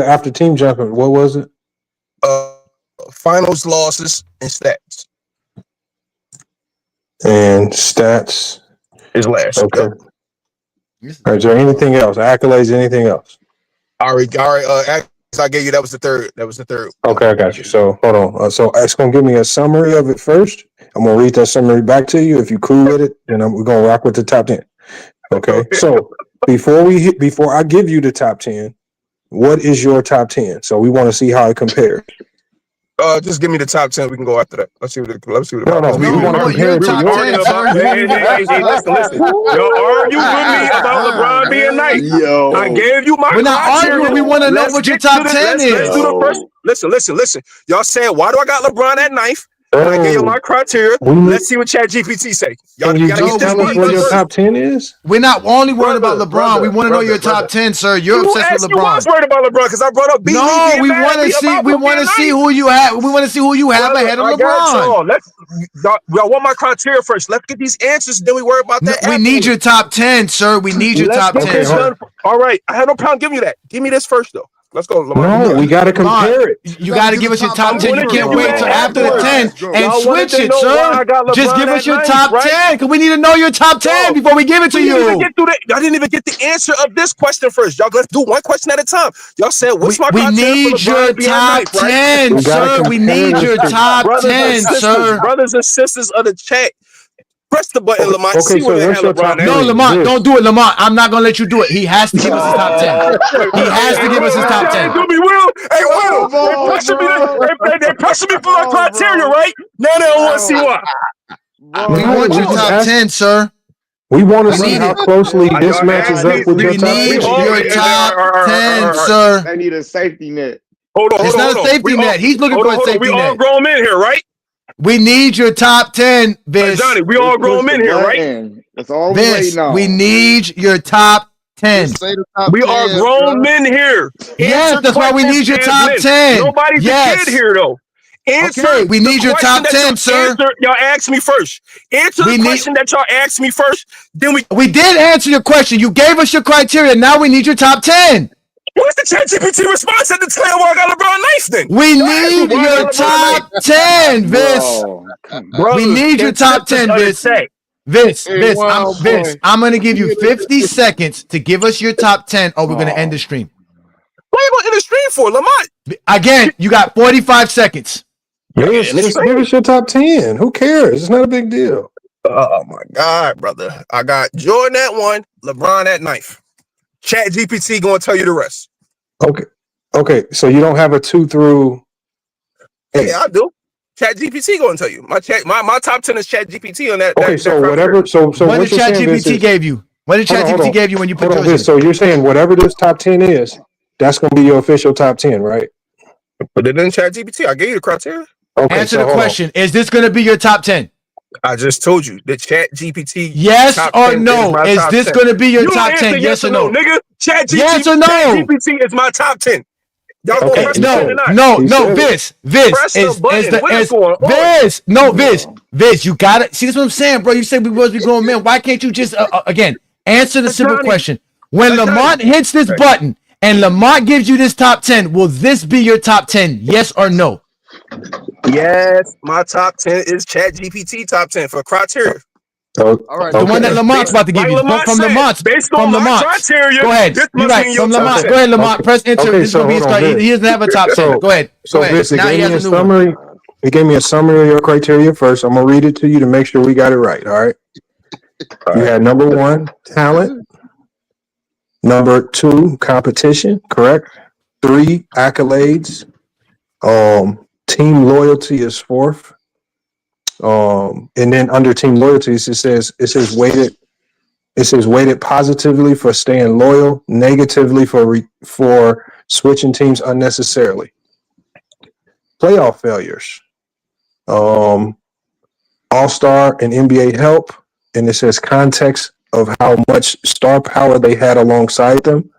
K: after team jumping, what was it?
N: Finals losses and stats.
K: And stats
N: is last.
K: Okay. All right, is there anything else? Accolades, anything else?
N: All right. I gave you that was the third.
K: Okay, I got you. So hold on. So it's gonna give me a summary of it first. I'm gonna read that summary back to you. If you cool with it, then we're gonna rock with the top 10. Okay. So before I give you the top 10, what is your top 10? So we want to see how it compares.
N: Just give me the top 10. We can go after that. Let's see what.
K: No, we want to compare to
N: Listen. Y'all argue with me about LeBron being nice.
B: Yo,
N: I gave you my.
D: We're not arguing. We want to know what your top 10 is.
N: Let's do the first. Listen. Y'all said, why do I got LeBron at ninth? I gave you my criteria. Let's see what ChatGPT say. Y'all
K: you
N: gotta get this
K: tell us what your top 10 is?
D: We're not only worried about LeBron. We want to know your top 10, sir. You're obsessed with LeBron.
N: I was worried about LeBron because I brought up BB.
D: No, we want to see. We want to see who you have. We want to see who you have ahead of LeBron.
N: Y'all want my criteria first. Let's get these answers. Then we worry about that.
D: We need your top 10, sir. We need your top 10.
N: All right, I had no problem giving you that. Give me this first though. Let's go, Lamar.
K: No, we got to compare it.
D: You got to give us your top 10. You can't wait till after the 10 and switch it, sir. Just give us your top 10 because we need to know your top 10 before we give it to you.
N: Y'all didn't even get the answer of this question first. Y'all let's do one question at a time. Y'all said, what's my
D: criteria? We need your top 10, sir. We need your top 10, sir.
N: Brothers and sisters of the chat. Press the button, Lamont.
K: Okay, so what's your top 10?
D: No, Lamont, don't do it, Lamont. I'm not gonna let you do it. He has to give us his top 10. He has to give us his top 10.
N: Do me, Will. Hey, Will. They pressing me for my criteria, right? Now they don't want to see what.
D: We want your top 10, sir.
K: We want to see how closely this matches up with your top 10.
D: We need your top 10, sir.
B: They need a safety net.
N: Hold on.
D: It's not a safety net. He's looking for a safety net.
N: We all grown men here, right?
D: We need your top 10, Vince.
N: Johnny, we all grown men here, right?
B: That's all
D: Vince, we need your top 10.
N: We are grown men here.
D: Yes, that's why we need your top 10.
N: Nobody's a kid here, though.
D: Okay, we need your top 10, sir.
N: Y'all asked me first. Answer the question that y'all asked me first. Then
D: we did answer your question. You gave us your criteria. Now we need your top 10.
N: What's the ChatGPT response at the time where I got LeBron nice then?
D: We need your top 10, Vince. We need your top 10, Vince. Vince, I'm going to give you 50 seconds to give us your top 10 or we're going to end the stream.
N: What are you going to end the stream for, Lamont?
D: Again, you got 45 seconds.
K: Yes, just give us your top 10. Who cares? It's not a big deal.
N: Oh, my God, brother. I got Jordan at 1, LeBron at 9th. ChatGPT going to tell you the rest.
K: Okay. So you don't have a 2 through 8.
N: Yeah, I do. ChatGPT going to tell you. My top 10 is ChatGPT on that.
K: Okay, so whatever. So
D: what did ChatGPT give you? What did ChatGPT give you when you put yours?
K: So you're saying whatever this top 10 is, that's going to be your official top 10, right?
N: But it didn't ChatGPT. I gave you the criteria.
K: Okay,
D: answer the question. Is this going to be your top 10?
N: I just told you the ChatGPT.
D: Yes or no? Is this going to be your top 10? Yes or no?
N: Nigga, ChatGPT.
D: Yes or no?
N: ChatGPT is my top 10. Y'all go press
D: no, Viz, you got it. See, that's what I'm saying, bro. You said we was be grown men. Why can't you just again answer the simple question? When Lamont hits this button and Lamont gives you this top 10, will this be your top 10? Yes or no?
N: Yes, my top 10 is ChatGPT top 10 for criteria.
K: All
D: right, the one that Lamont's about to give you from Lamont. From Lamont. Go ahead. You're right. From Lamont. Go ahead, Lamont. Press enter.
K: Okay, so
D: he doesn't have a top 10. Go ahead.
K: So this now he has a summary. It gave me a summary of your criteria first. I'm gonna read it to you to make sure we got it right. All right. You had number 1, talent. Number 2, competition. Correct. 3, accolades. Team loyalty is 4th. And then under team loyalties, it says weighted positively for staying loyal, negatively for switching teams unnecessarily. playoff failures. All-star and NBA help, and it says context of how much star power they had alongside them.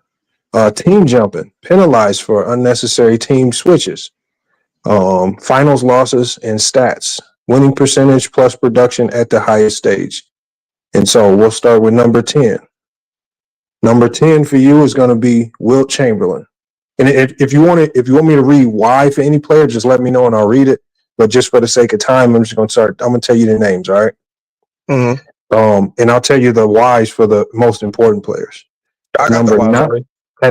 K: Team jumping, penalized for unnecessary team switches. Finals losses and stats, winning percentage plus production at the highest stage. And so we'll start with number 10. Number 10 for you is going to be Wilt Chamberlain. And if you want me to read why for any player, just let me know and I'll read it. But just for the sake of time, I'm going to tell you the names, all right? Mm-hmm. And I'll tell you the whys for the most important players. At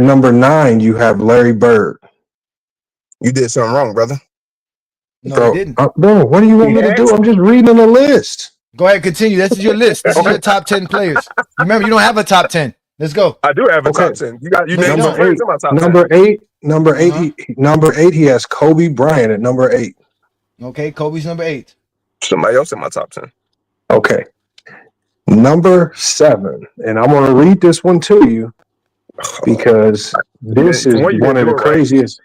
K: number 9, you have Larry Bird.
O: You did something wrong, brother.
D: No,
K: bro,
D: he didn't.
K: Bro, what do you want me to do? I'm just reading the list.
D: Go ahead, continue. This is your list. This is your top 10 players. Remember, you don't have a top 10. Let's go.
O: I do have a top 10. You named
K: number 8.
O: In my top 10.
K: Number 8. He has Kobe Bryant at number 8.
D: Okay, Kobe's number 8.
O: Somebody else in my top 10.
K: Okay. Number 7, and I'm going to read this one to you because this is one of the craziest.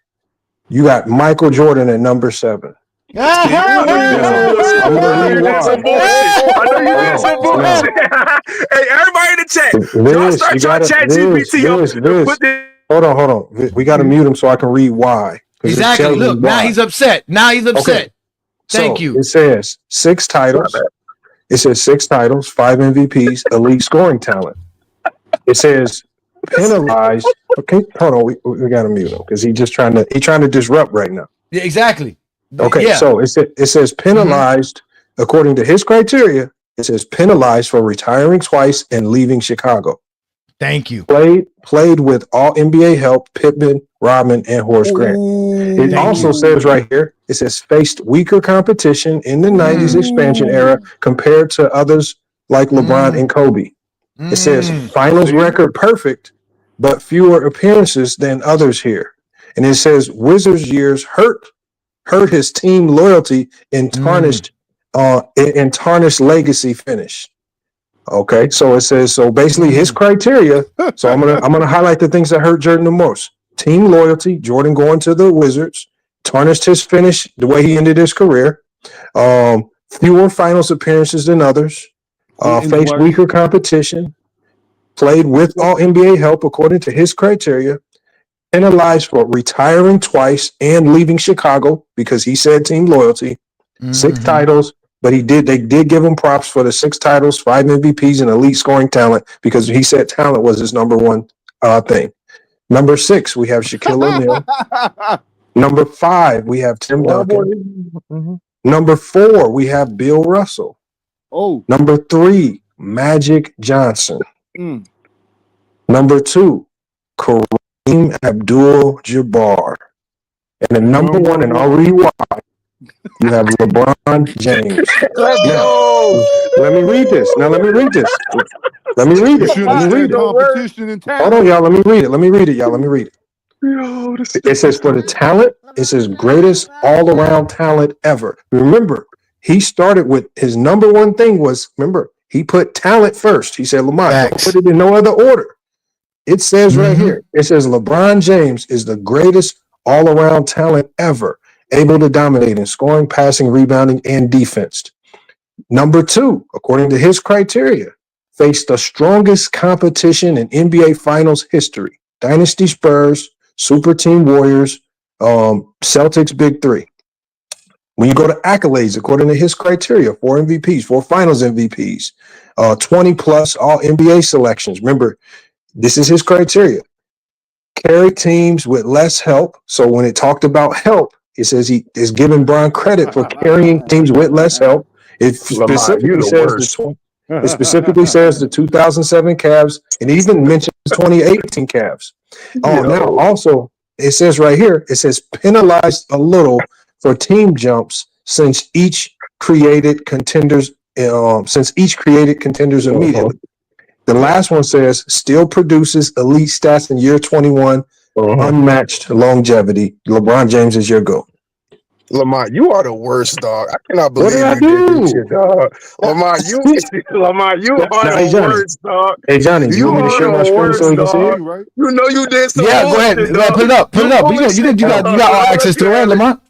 K: You got Michael Jordan at number 7.
O: I'm gonna read why. I know you did some bullshit. Hey, everybody in the chat, y'all start your chat GPT up.
K: Hold on. We got to mute him so I can read why.
D: Exactly. Look, now he's upset. Okay. Thank you.
K: It says 6 titles. It says 6 titles, 5 MVPs, elite scoring talent. It says penalized. Okay, hold on. We got to mute him because he's trying to disrupt right now.
D: Yeah, exactly.
K: Okay, yeah. So it says penalized according to his criteria. It says penalized for retiring twice and leaving Chicago.
D: Thank you.
K: Played with all NBA help, Pittman, Rodman, and Horace Grant. It also says right here, it says faced weaker competition in the 90s expansion era compared to others like LeBron and Kobe. It says finals record perfect, but fewer appearances than others here. And it says Wizards years hurt his team loyalty and tarnished legacy finish. Okay, so it says basically his criteria. So I'm gonna highlight the things that hurt Jordan the most: team loyalty, Jordan going to the Wizards, tarnished his finish the way he ended his career, fewer finals appearances than others, faced weaker competition, played with all NBA help according to his criteria, penalized for retiring twice and leaving Chicago because he said team loyalty, 6 titles. But they did give him props for the 6 titles, 5 MVPs, and elite scoring talent because he said talent was his number one thing. Number 6, we have Shaquille O'Neal. Number 5, we have Tim Duncan. Number 4, we have Bill Russell. Number 3, Magic Johnson. Number 2, Kareem Abdul-Jabbar. And the number 1, and I'll read why. You have LeBron James.
O: Let's go.
K: Let me read this. Hold on, y'all. Let me read it. It says for the talent, it says greatest all-around talent ever. Remember, he started with his number 1 thing was, he put talent first. He said, Lamar, don't put it in no other order. It says right here, it says LeBron James is the greatest all-around talent ever, able to dominate in scoring, passing, rebounding, and defense. Number 2, according to his criteria, faced the strongest competition in NBA Finals history. Dynasty Spurs, Super Team Warriors, Celtics Big 3. When you go to accolades, according to his criteria, 4 MVPs, 4 Finals MVPs, 20 plus all NBA selections. Remember, this is his criteria. Carry teams with less help. So when it talked about help, it says he is giving Bron credit for carrying teams with less help. It specifically says the 2007 Cavs, and even mentions 2018 Cavs. Now also it says right here, it says penalized a little for team jumps since each created contenders immediately. The last one says still produces elite stats in year 21. Unmatched longevity. LeBron James is your GOAT.
O: Lamar, you are the worst, dog. I cannot believe you did this shit, dog. Lamar, you are the worst, dog.
K: Hey, Johnny, you want me to share my screen so you can see it?
O: Right? You know you did some
D: go ahead. Put it up. You got all access to it, right, Lamar?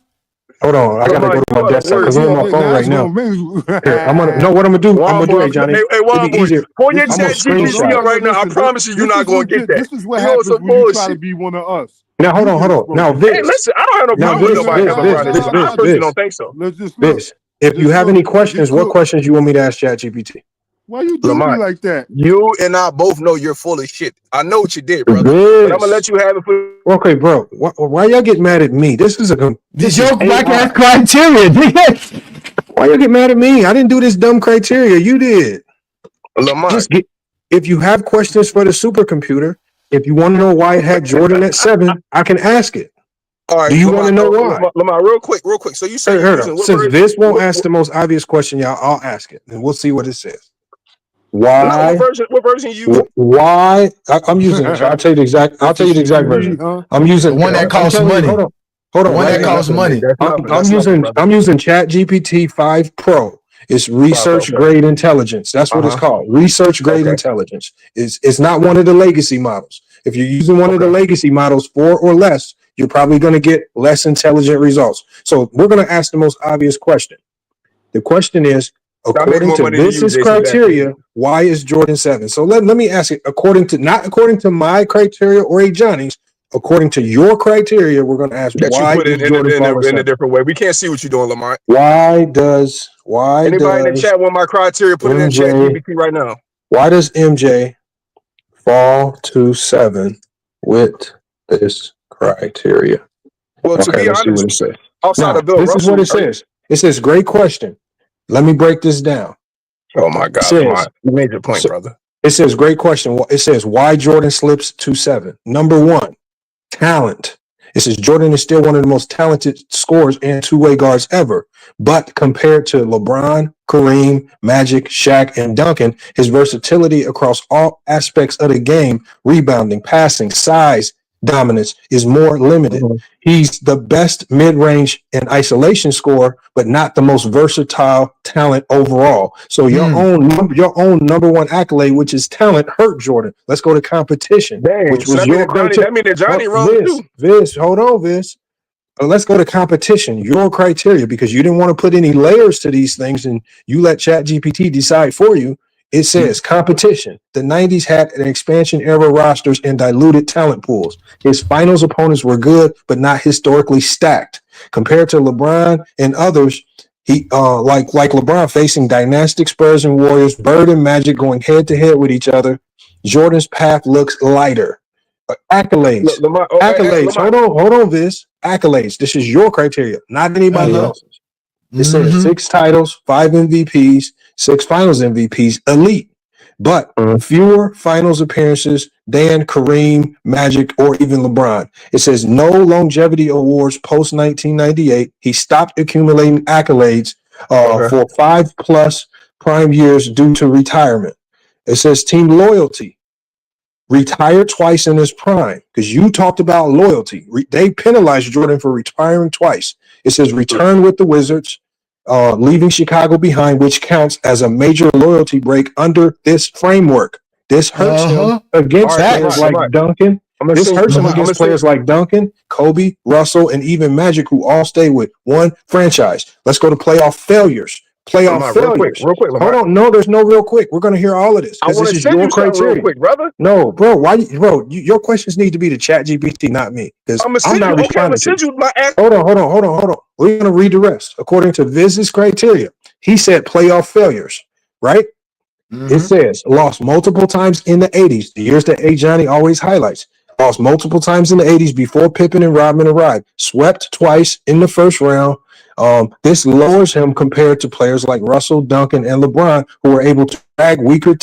K: Hold on. I gotta go to my desktop because I'm on my phone right now. Here, I'm gonna know what I'm gonna do. I'm gonna do it, Johnny.
O: Hey, Wild Boy, pull your
K: I'm gonna
O: chat GPT
K: screenshot.
O: up right now. I promise you, you're not gonna get that.
E: This is what
O: You know,
E: happens
O: some
E: when you try to
O: bullshit.
E: be one of us.
K: Now hold on. Now
O: Hey,
K: this.
O: listen, I don't have no
K: Now
O: problem with
K: this.
O: nobody having LeBron this season. I personally don't think so.
E: Let's just look.
K: This. If you have any questions, what questions you want me to ask ChatGPT?
E: Why you do me
O: Lamont,
E: like that?
O: you and I both know you're full of shit. I know what you did, brother. But I'm gonna let you have it for.
K: Okay, bro. Why y'all get mad at me? This is your black ass
D: criteria.
K: Why y'all get mad at me? I didn't do this dumb criteria. You did.
O: Lamont.
K: If you have questions for the supercomputer, if you want to know why it had Jordan at 7, I can ask it.
O: All right.
K: Do you want to know why?
O: Lamont, real quick. So you say
K: since Viz won't ask the most obvious question, y'all, I'll ask it, and we'll see what it says. Why?
O: No, what version you using?
K: Why? I'm using. I'll tell you the exact. version. I'm using
D: one that costs money.
K: Hold on.
D: One that costs money.
K: I'm using ChatGPT 5 Pro. It's research grade intelligence. That's what it's called. Research grade intelligence. It's not one of the legacy models. If you're using one of the legacy models 4 or less, you're probably going to get less intelligent results. So we're going to ask the most obvious question. The question is, according to this criteria, why is Jordan 7? So let me ask it not according to my criteria or a Johnny's. According to your criteria, we're going to ask why
O: you put it
K: in
O: a different way. We can't see what you're doing, Lamont.
K: Why does
O: anybody in the chat want my criteria? Put it in chat GPT right now.
K: Why does MJ fall to 7 with this criteria?
O: Well, to be honest, outside of Bill
K: this
O: Russell,
K: is what it says. It says, great question. Let me break this down.
O: Oh my God, Lamont, you made your point, brother.
K: It says, great question. It says, why Jordan slips to 7. Number 1, talent. It says Jordan is still one of the most talented scorers and two-way guards ever. But compared to LeBron, Kareem, Magic, Shaq, and Duncan, his versatility across all aspects of the game, rebounding, passing, size, dominance, is more limited. He's the best mid-range and isolation scorer, but not the most versatile talent overall. So your own number one accolade, which is talent, hurt Jordan. Let's go to competition, which was your criteria.
O: That mean that Johnny wrong too.
K: Viz, hold on, Viz. Let's go to competition, your criteria, because you didn't want to put any layers to these things and you let ChatGPT decide for you. It says competition. The 90s had an expansion era rosters and diluted talent pools. His finals opponents were good, but not historically stacked. Compared to LeBron and others, he like LeBron facing dynastic Spurs and Warriors, Bird and Magic going head to head with each other. Jordan's path looks lighter. Accolades. Accolades. Hold on, Viz. Accolades. This is your criteria, not anybody else's. It says 6 titles, 5 MVPs, 6 finals MVPs, elite, but fewer finals appearances than Kareem, Magic, or even LeBron. It says no longevity awards post 1998. He stopped accumulating accolades for 5+ prime years due to retirement. It says team loyalty. Retired twice in his prime, because you talked about loyalty. They penalized Jordan for retiring twice. It says return with the Wizards, leaving Chicago behind, which counts as a major loyalty break under this framework. This hurts him against players like Duncan. This hurts him against players like Duncan, Kobe, Russell, and even Magic, who all stay with one franchise. Let's go to playoff failures. Real quick. Hold on. No, there's no real quick. We're going to hear all of this.
O: I want to send you something real quick, brother.
K: No, bro. Your questions need to be to ChatGPT, not me. Because I'm not responding to you. Hold on. We're going to read the rest. According to Viz's criteria, he said playoff failures, right? It says lost multiple times in the 80s, the years that A. Johnny always highlights. Lost multiple times in the 80s before Pippen and Rodman arrived. Swept twice in the first round. This lowers him compared to players like Russell, Duncan, and LeBron, who were able to drag weaker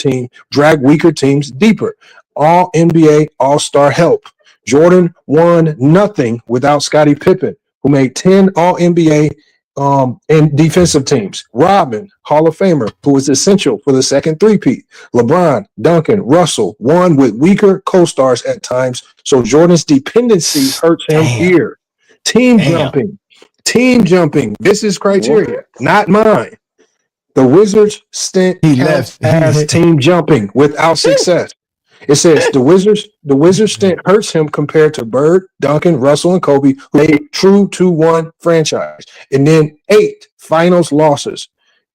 K: teams deeper. All NBA All-Star help. Jordan won nothing without Scottie Pippen, who made 10 All NBA and defensive teams. Rodman, Hall of Famer, who was essential for the second three-peat. LeBron, Duncan, Russell won with weaker co-stars at times, so Jordan's dependency hurts him here. Team jumping. This is criteria, not mine. The Wizards stint as team jumping without success. It says the Wizards stint hurts him compared to Bird, Duncan, Russell, and Kobe, who made true 2-1 franchise. And then 8 finals losses.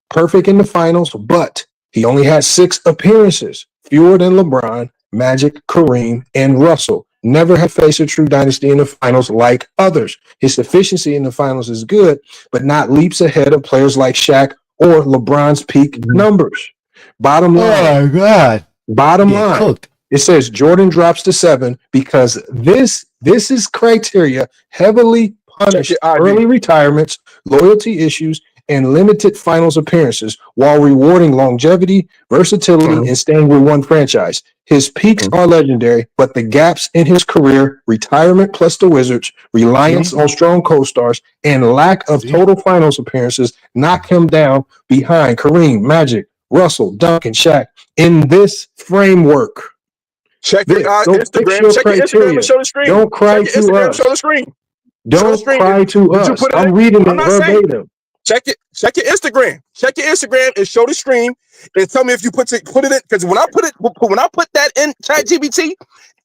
K: Perfect in the finals, but he only had 6 appearances, fewer than LeBron, Magic, Kareem, and Russell. Never had faced a true dynasty in the finals like others. His efficiency in the finals is good, but not leaps ahead of players like Shaq or LeBron's peak numbers. Bottom line.
D: Oh, my God.
K: Bottom line. It says Jordan drops to 7 because this is criteria heavily punished early retirements, loyalty issues, and limited finals appearances while rewarding longevity, versatility, and staying with one franchise. His peaks are legendary, but the gaps in his career, retirement plus the Wizards, reliance on strong co-stars, and lack of total finals appearances knock him down behind Kareem, Magic, Russell, Duncan, Shaq in this framework.
O: Check your Instagram. Check your Instagram and show the screen.
K: Don't cry to us.
O: Show the screen.
K: Don't cry to us. I'm reading it verbatim.
O: Check your Instagram. Check your Instagram and show the screen and tell me if you put it in, because when I put that in ChatGPT,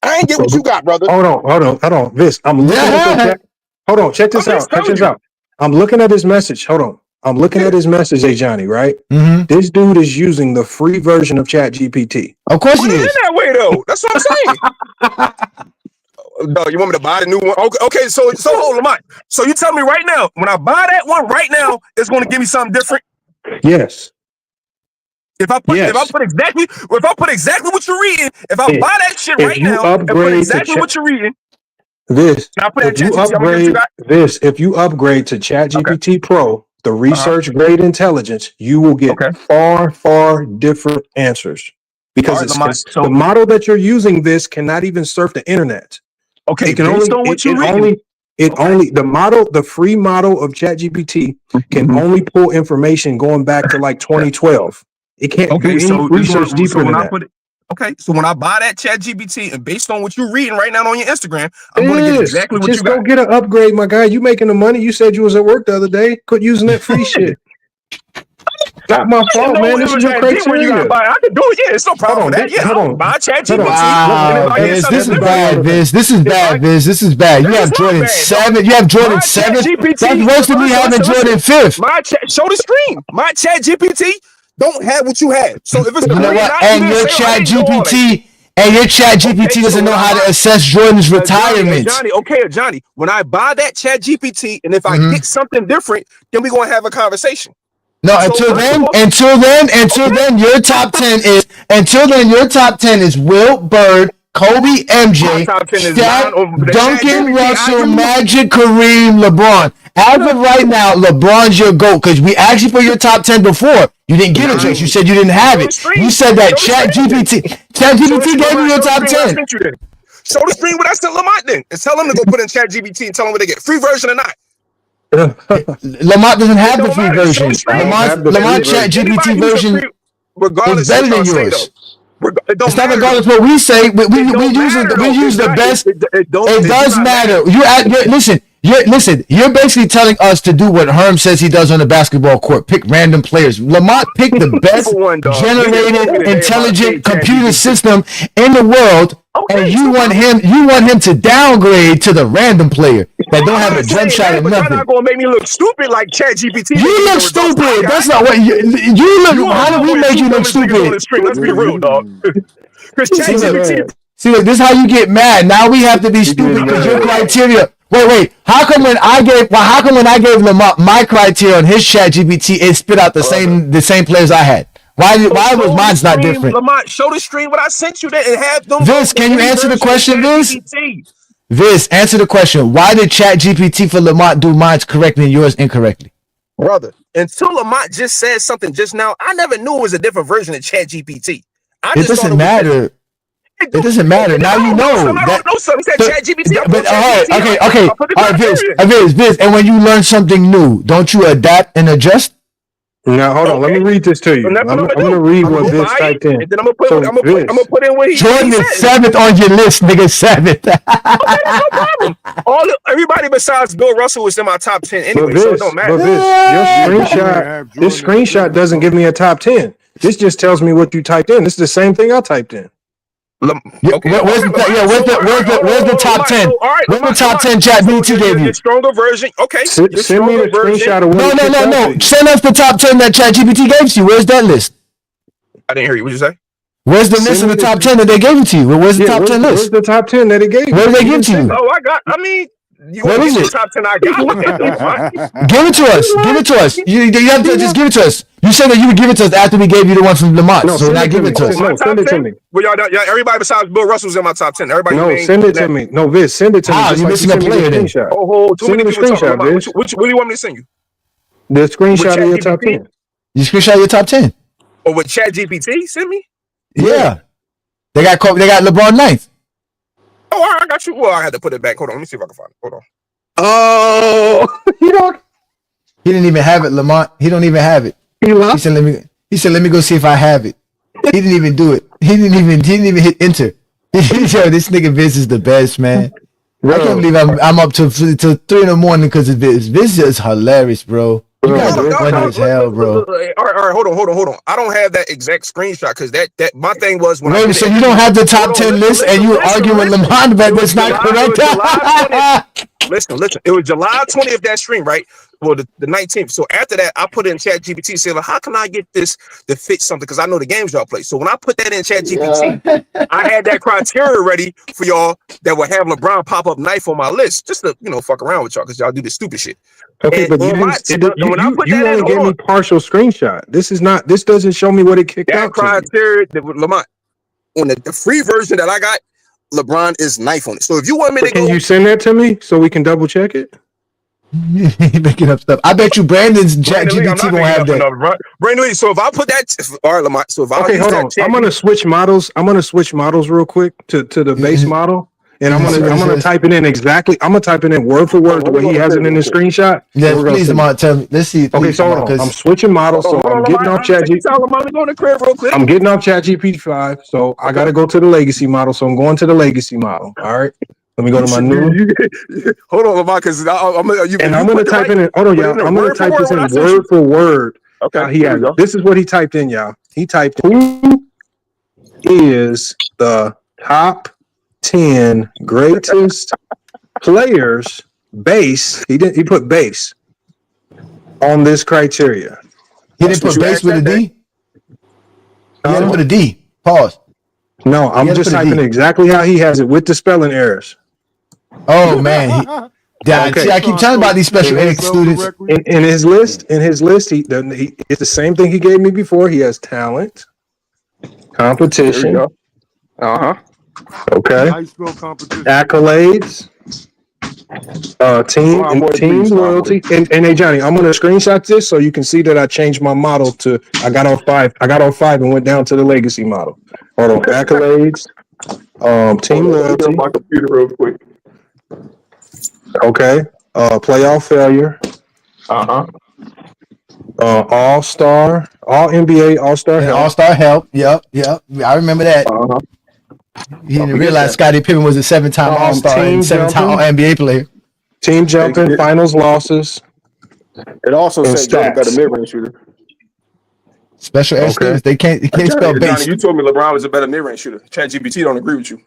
O: I ain't get what you got, brother.
K: Hold on. This I'm looking at. Hold on, check this out. Check this out. I'm looking at his message. Hold on. I'm looking at his message, Johnny, right?
D: Mm-hmm.
K: This dude is using the free version of ChatGPT.
D: Of course he
O: Put it
D: is.
O: in that way though. That's what I'm saying. No, you want me to buy the new one? Okay, so hold on. So you tell me right now, when I buy that one right now, it's going to give me something different?
K: Yes.
O: If I put exactly what you're reading, if I buy that shit right now and put exactly what you're reading,
K: if you upgrade to ChatGPT Pro, the research grade intelligence, you will get far different answers because the model that you're using this cannot even surf the internet.
O: Okay,
K: it can the free model of ChatGPT can only pull information going back to like 2012. It can't do any research deeper than that.
O: So when I buy that ChatGPT and based on what you're reading right now on your Instagram, I'm going to get exactly what you got.
K: Just go get an upgrade, my guy. You making the money. You said you was at work the other day. Quit using that free shit. Not my fault, man. This is your criteria.
O: I can do it. Yeah, it's no problem with that. Yeah, hold on. Buy ChatGPT.
D: Wow, Viz, this is bad, Viz. This is bad, Viz. This is bad. You have Jordan 7. You have Jordan 7. That's worse than me having Jordan 5th.
O: Show the screen. My ChatGPT don't have what you have. So if it's
D: you know what? And your ChatGPT doesn't know how to assess Jordan's retirement.
O: Johnny, when I buy that ChatGPT and if I get something different, then we're gonna have a conversation.
D: No, until then, your top 10 is Wilt, Bird, Kobe, MJ, Shaq, Duncan, Russell, Magic, Kareem, LeBron. As of right now, LeBron's your GOAT because we asked you for your top 10 before. You didn't get it, Jace. You said you didn't have it. You said that ChatGPT gave you your top 10.
O: Show the screen what I sent Lamont then and tell him to go put in ChatGPT and tell him what they get. Free version or not.
D: Lamont doesn't have the free version. Lamont ChatGPT version is better than yours. It's not regardless what we say. We use the best. It does matter. Listen. You're basically telling us to do what Herm says he does on the basketball court. Pick random players. Lamont picked the best generated intelligent computer system in the world, and you want him to downgrade to the random player that don't have a jump shot or nothing.
O: You're not gonna make me look stupid like ChatGPT.
D: You look stupid. That's not what you look. How do we make you look stupid?
O: Let's be real, dog.
D: See, look, this is how you get mad. Now we have to be stupid because your criteria. Wait. How come when I gave Lamont my criteria on his ChatGPT, it spit out the same players I had? Why was mine not different?
O: Lamont, show the screen what I sent you there and have them.
D: Viz, can you answer the question, Viz? Viz, answer the question. Why did ChatGPT for Lamont do mine correctly and yours incorrectly?
O: Brother, until Lamont just said something just now, I never knew it was a different version of ChatGPT.
D: It doesn't matter. It doesn't matter. Now you know. But all right, Viz. And when you learn something new, don't you adapt and adjust?
K: Now hold on. Let me read this to you. I'm gonna read what Viz typed in.
O: And then I'm gonna put in what he
D: Jordan is 7th on your list, nigga. 7th.
O: No problem. Everybody besides Bill Russell was in my top 10 anyway, so it don't matter.
K: But this screenshot doesn't give me a top 10. This just tells me what you typed in. This is the same thing I typed in.
O: Okay.
D: Where's the top 10? Where's the top 10 ChatGPT gave you?
O: The stronger version. Okay.
K: Send me the screenshot of what
D: No. Send us the top 10 that ChatGPT gave to you. Where's that list?
O: I didn't hear you. What'd you say?
D: Where's the list of the top 10 that they gave it to you? Where's the top 10 list?
K: Where's the top 10 that it gave you?
D: Where did they give it to you?
O: Oh, I mean, you
D: What
O: want
D: is
O: to
D: it?
O: get the top 10 I got?
D: Give it to us. Give it to us. You have to just give it to us. You said that you would give it to us after we gave you the one from Lamont.
K: No,
D: so now give it to us.
K: No, send it to me.
O: Well, y'all, everybody besides Bill Russell's in my top 10. Everybody.
K: No, send it to me. No, Viz, send it to me.
D: How?
K: Just
D: You
K: like
D: missing a
K: sent me the
D: player then.
K: screenshot.
O: Oh, too
K: Send
O: many
K: me the
O: people talking
K: screenshot,
O: about.
K: Viz.
O: What do you want me to send you?
K: The screenshot of your top
O: ChatGPT?
K: 10.
D: You screenshot your top 10.
O: Or with ChatGPT? Send me.
D: Yeah. They got LeBron ninth.
O: Oh, all right, I got you. Well, I had to put it back. Hold on. Let me see if I can find it. Hold on.
K: Oh,
D: He didn't even have it, Lamont. He don't even have it. He said, let me go see if I have it. He didn't even do it. He didn't even hit enter. Yo, this nigga Viz is the best, man.
K: Bro.
D: I can't believe I'm up to 3 in the morning because of Viz. Viz is hilarious, bro. You guys are funny as hell, bro.
O: All right, hold on. I don't have that exact screenshot because that my thing was when
D: Wait, so you don't have the top 10 list and you argue with Lamont that that's not correct?
O: Listen. It was July 20th that stream, right? Well, the 19th. So after that, I put in ChatGPT, saying, how can I get this to fit something? Because I know the games y'all play. So when I put that in ChatGPT, I had that criteria ready for y'all that would have LeBron pop up knife on my list, just to fuck around with y'all because y'all do this stupid shit.
K: Okay,
O: And
K: but you
O: on
K: only gave me partial screenshot. This doesn't show me what it kicked
O: that
K: out to.
O: criteria that with Lamont on the free version that I got, LeBron is knife on it. So if you want me to
K: Can you send that to me so we can double check it?
D: Making up stuff. I bet you Brandon's ChatGPT won't have that.
O: Brandon Lee, so if I put that, all right, Lamont. So if I
K: Okay, hold on. I'm gonna switch models. real quick to the base model, and I'm gonna type it in exactly. I'm gonna type it in word for word the way he has it in the screenshot.
D: Yes, please, Lamont, tell me. Let's see.
K: Okay, so hold on. I'm switching models, so I'm getting off ChatGPT. I'm getting off ChatGPT 5, so I gotta go to the legacy model. So I'm going to the legacy model. All right. Let me go to my new.
O: Hold on, Lamont, because I'm
K: gonna type in. Hold on, y'all. I'm gonna type this in word for word.
O: Okay.
K: This is what he typed in, y'all. He typed, who is the top 10 greatest players base? He put base on this criteria.
D: He didn't put base with a D? He didn't put a D. Pause.
K: No, I'm just typing exactly how he has it with the spelling errors.
D: Oh man, see, I keep telling about these special ed students.
K: In his list, he it's the same thing he gave me before. He has talent, competition. Okay.
E: High school competition.
K: Accolades. Team loyalty. And hey Johnny, I'm gonna screenshot this so you can see that I changed my model to I got on 5 and went down to the legacy model. Hold on, accolades. Team loyalty.
O: My computer real quick.
K: Okay. Playoff failure. All-star, all NBA, all-star help.
D: All-star help. Yep. I remember that. He didn't realize Scottie Pippen was a 7-time All-Star and 7-time All-NBA player.
K: Team jumping, finals losses.
O: It also said Jordan got a mid-range shooter.
D: Special ed students, they can't spell base.
O: Johnny, you told me LeBron was a better mid-range shooter. ChatGPT don't agree with you.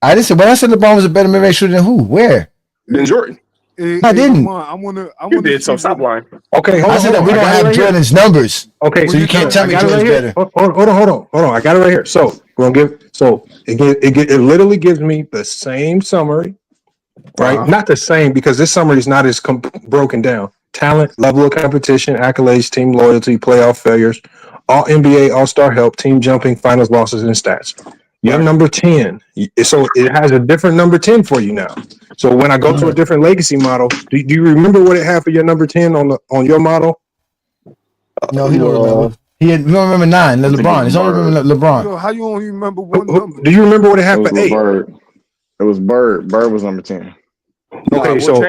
D: I didn't say when I said LeBron was a better mid-range shooter than who? Where?
O: Than Jordan.
D: I didn't.
O: You did, so stop lying.
K: Okay,
D: I said that we don't have Jordan's numbers.
K: Okay,
D: so you can't tell me Jordan's better.
K: Hold on. I got it right here. So we're gonna give. So it literally gives me the same summary, right? Not the same because this summary is not as broken down. Talent, level of competition, accolades, team loyalty, playoff failures, all NBA, all-star help, team jumping, finals losses, and stats. You're number 10. So it has a different number 10 for you now. So when I go to a different legacy model, do you remember what it had for your number 10 on your model?
D: No, he don't remember. You don't remember 9, LeBron. He's only remember LeBron.
E: How you don't remember one number?
K: Do you remember what it had for 8?
B: Bird. It was Bird. Bird was number 10.
K: Okay, so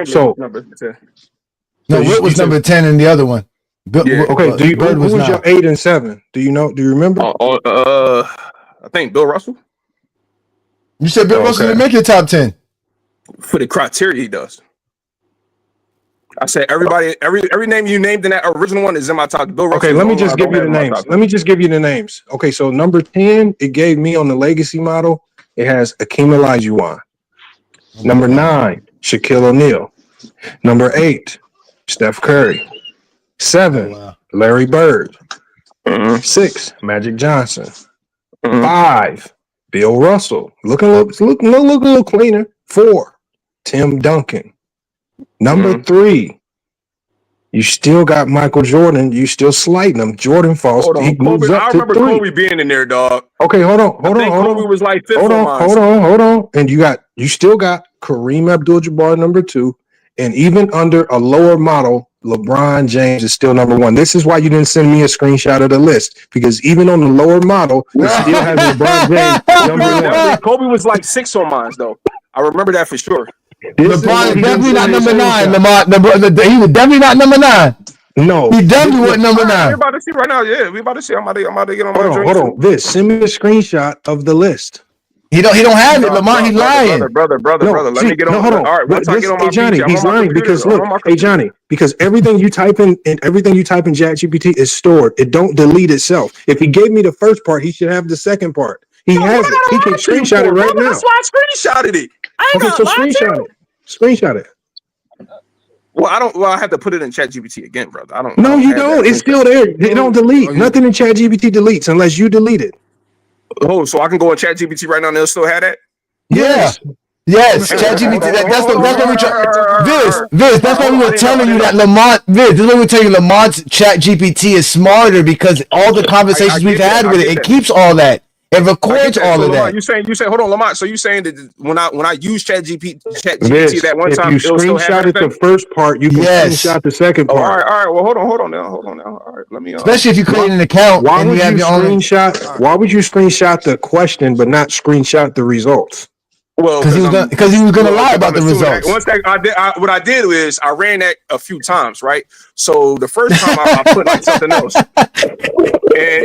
D: no, Wilt was number 10 in the other one.
K: Okay, who was your 8 and 7? Do you remember?
O: I think Bill Russell.
D: You said Bill Russell didn't make your top 10.
O: For the criteria he does. I said everybody, every name you named in that original one is in my top. Bill Russell.
K: Okay, let me just give you the names. Okay, so number 10, it gave me on the legacy model it has Akeem Olajuwon. Number 9, Shaquille O'Neal. Number 8, Steph Curry. 7, Larry Bird. 6, Magic Johnson. 5, Bill Russell. Looking a little cleaner. 4, Tim Duncan. Number 3, you still got Michael Jordan. You still slighting him. Jordan falls.
N: Hold on,
K: He moves
N: Kobe,
K: up
N: I
K: to
N: remember
K: 3.
N: Kobe being in there, dog.
K: Okay, hold on.
N: I think Kobe was like fifth on mine.
K: Hold on. And you still got Kareem Abdul-Jabbar number 2, and even under a lower model, LeBron James is still number 1. This is why you didn't send me a screenshot of the list, because even on the lower model, it still has LeBron James number 1.
N: Kobe was like 6 on mine, though. I remember that for sure.
D: LeBron is definitely not number 9. He was definitely not number 9.
K: No,
D: he definitely wasn't number 9.
N: We're about to see right now. Yeah, we about to see. I'm about to get on my drink.
K: Hold on. Viz, send me a screenshot of the list.
D: He don't have it, Lamont. He's lying.
N: Brother. Let me get on.
K: Hold on.
N: All right, once I get on my
K: Johnny,
N: PC,
K: he's lying because look, Johnny, because everything you type in and everything you type in ChatGPT is stored. It don't delete itself. If he gave me the first part, he should have the second part. He has it. He can screenshot it right now.
N: That's why I screenshotted it.
K: Okay, so screenshot it. Screenshot it.
N: Well, I don't. Well, I have to put it in ChatGPT again, brother. I don't.
K: No, you don't. It's still there. It don't delete. Nothing in ChatGPT deletes unless you delete it.
N: Oh, so I can go in ChatGPT right now and they'll still have that?
D: Yes. ChatGPT. That's what we try. Viz, that's why we were telling you that Lamont. Viz, this is what we tell you. Lamont's ChatGPT is smarter because all the conversations we've had with it keeps all that. It records all of that.
N: You saying? Hold on, Lamont. So you saying that when I use ChatGPT
K: Viz,
N: that one time,
K: if you
N: it'll still have
K: screenshotted the first part, you can screenshot the second part.
N: All right. Well, hold on now. All right, let me.
D: Especially if you create an account
K: Why
D: and
K: would
D: you have your own.
K: Why would you screenshot the question but not screenshot the results?
N: Well,
D: because he was gonna lie about the results.
N: What I did is I ran that a few times, right? So the first time I put like something else, and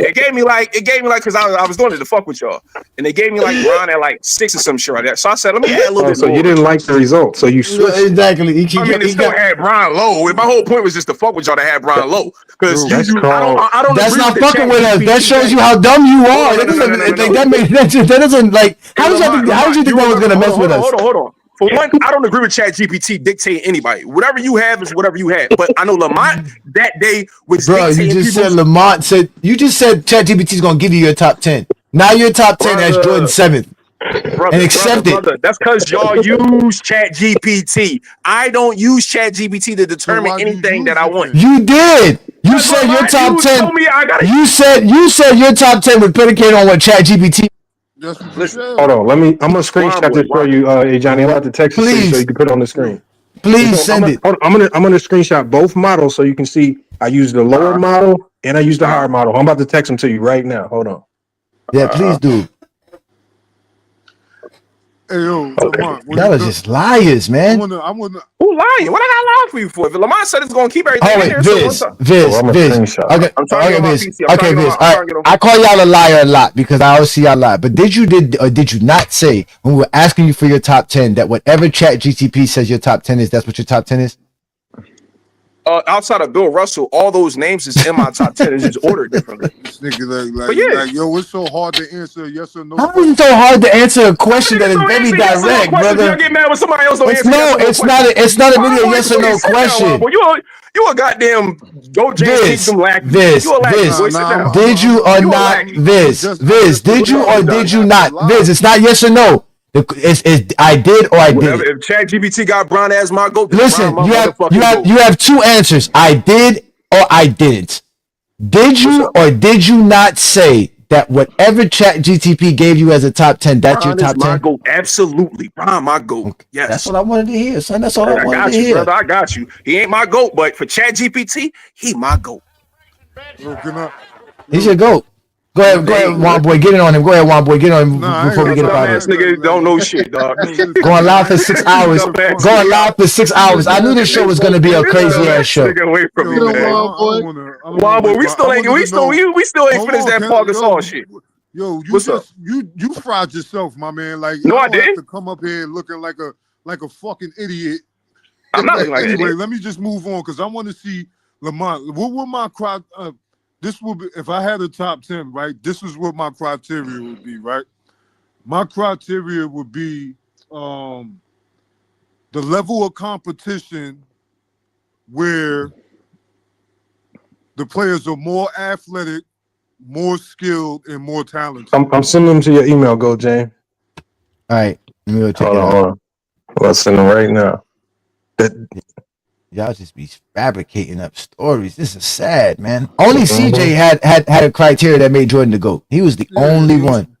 N: it gave me like because I was doing it to fuck with y'all, and they gave me like Ron at like 6 or some shit like that. So I said, let me add a little bit.
K: So
N: more.
K: you didn't like the result, so you switched.
D: Exactly.
N: It still had Brian Low. My whole point was just to fuck with y'all to have Brian Low because I don't.
D: That's
N: agree
D: not
N: with the
D: fucking with us.
N: ChatGPT
D: That shows
N: thing.
D: you how dumb you are.
N: No.
D: That doesn't like. How did you think that was gonna mess with us?
N: Hold on. For one, I don't agree with ChatGPT dictating anybody. Whatever you have is whatever you have. But I know Lamont that day was dictating
D: you just
N: people's-
D: said Lamont said ChatGPT is gonna give you your top 10. Now your top 10 has Jordan 7th. And accept it.
N: That's because y'all use ChatGPT. I don't use ChatGPT to determine anything that I want.
D: You did. You said your top 10. You said your top 10 was predicated on what ChatGPT.
K: Hold on, I'm gonna screenshot this for you, Johnny. I'm about to text it to you so you can put it on the screen.
D: Please send it.
K: I'm gonna screenshot both models so you can see. I use the lower model and I use the higher model. I'm about to text them to you right now. Hold on.
D: Yeah, please do.
E: Hey yo, Lamont,
D: Y'all are just liars, man.
N: Who lying? What I got lying for you for? If Lamont said it's gonna keep everything in there,
D: Viz. Okay,
N: I'm trying to get my
D: Viz.
N: PC. I'm
D: Okay,
N: trying to
D: Viz.
N: get my-
D: I call y'all a liar a lot because I always see y'all lie. But did you not say when we were asking you for your top 10 that whatever ChatGPT says your top 10 is, that's what your top 10 is?
N: Outside of Bill Russell, all those names is in my top 10. It's just ordered differently.
E: This nigga
N: But
E: yo, it's so hard to answer yes or no.
D: How is it so hard to answer a question that is very direct, brother?
N: Y'all get mad when somebody else don't
D: It's
N: answer.
D: no,
N: yes or no
D: it's not a video
N: Why
D: yes or no
N: sit down,
D: question.
N: Boy, you a goddamn go James Kingdom lack.
D: Viz,
N: You a lack, boy, sit down.
D: did you or
N: You a
D: not,
N: lack.
D: Viz, did you or did you not? Viz, it's not yes or no. It's I did or I didn't.
N: If ChatGPT got Brian as my goat,
D: Listen, you have two answers. I did or I didn't. Did you or did you not say that whatever ChatGPT gave you as a top 10, that's your top 10?
N: Goat. Absolutely. Brian, my goat. Yes.
D: That's what I wanted to hear, son. That's all I wanted
N: got
D: to
N: you,
D: hear.
N: brother. I got you. He ain't my goat, but for ChatGPT, he my goat.
D: He's your goat. Go ahead, Juan Boy, get it on him. Go ahead, Juan Boy, get on him before we get up out of here.
N: Nigga don't know shit, dog.
D: Going live for 6 hours. Going live for 6 hours. I knew this show was gonna be a crazy ass show.
N: Nigga away from me, man. Juan Boy, we still ain't finished that Paul Gasol shit.
E: Yo, you fried yourself, my man. Like
N: No,
E: you
N: I
E: don't have
N: didn't.
E: to come up here looking like a fucking idiot.
N: I'm not looking like an
E: anyway,
N: idiot.
E: let me just move on because I want to see Lamont. What would my this would be if I had a top 10, right? This is what my criteria would be, right?
M: My criteria would be the level of competition where the players are more athletic, more skilled, and more talented.
K: I'm sending them to your email, Go Jane.
D: All right, let me go check it
K: Hold
D: out.
K: on. I'll send them right now.
D: Y'all just be fabricating up stories. This is sad, man. Only CJ had a criteria that made Jordan the GOAT. He was the only one.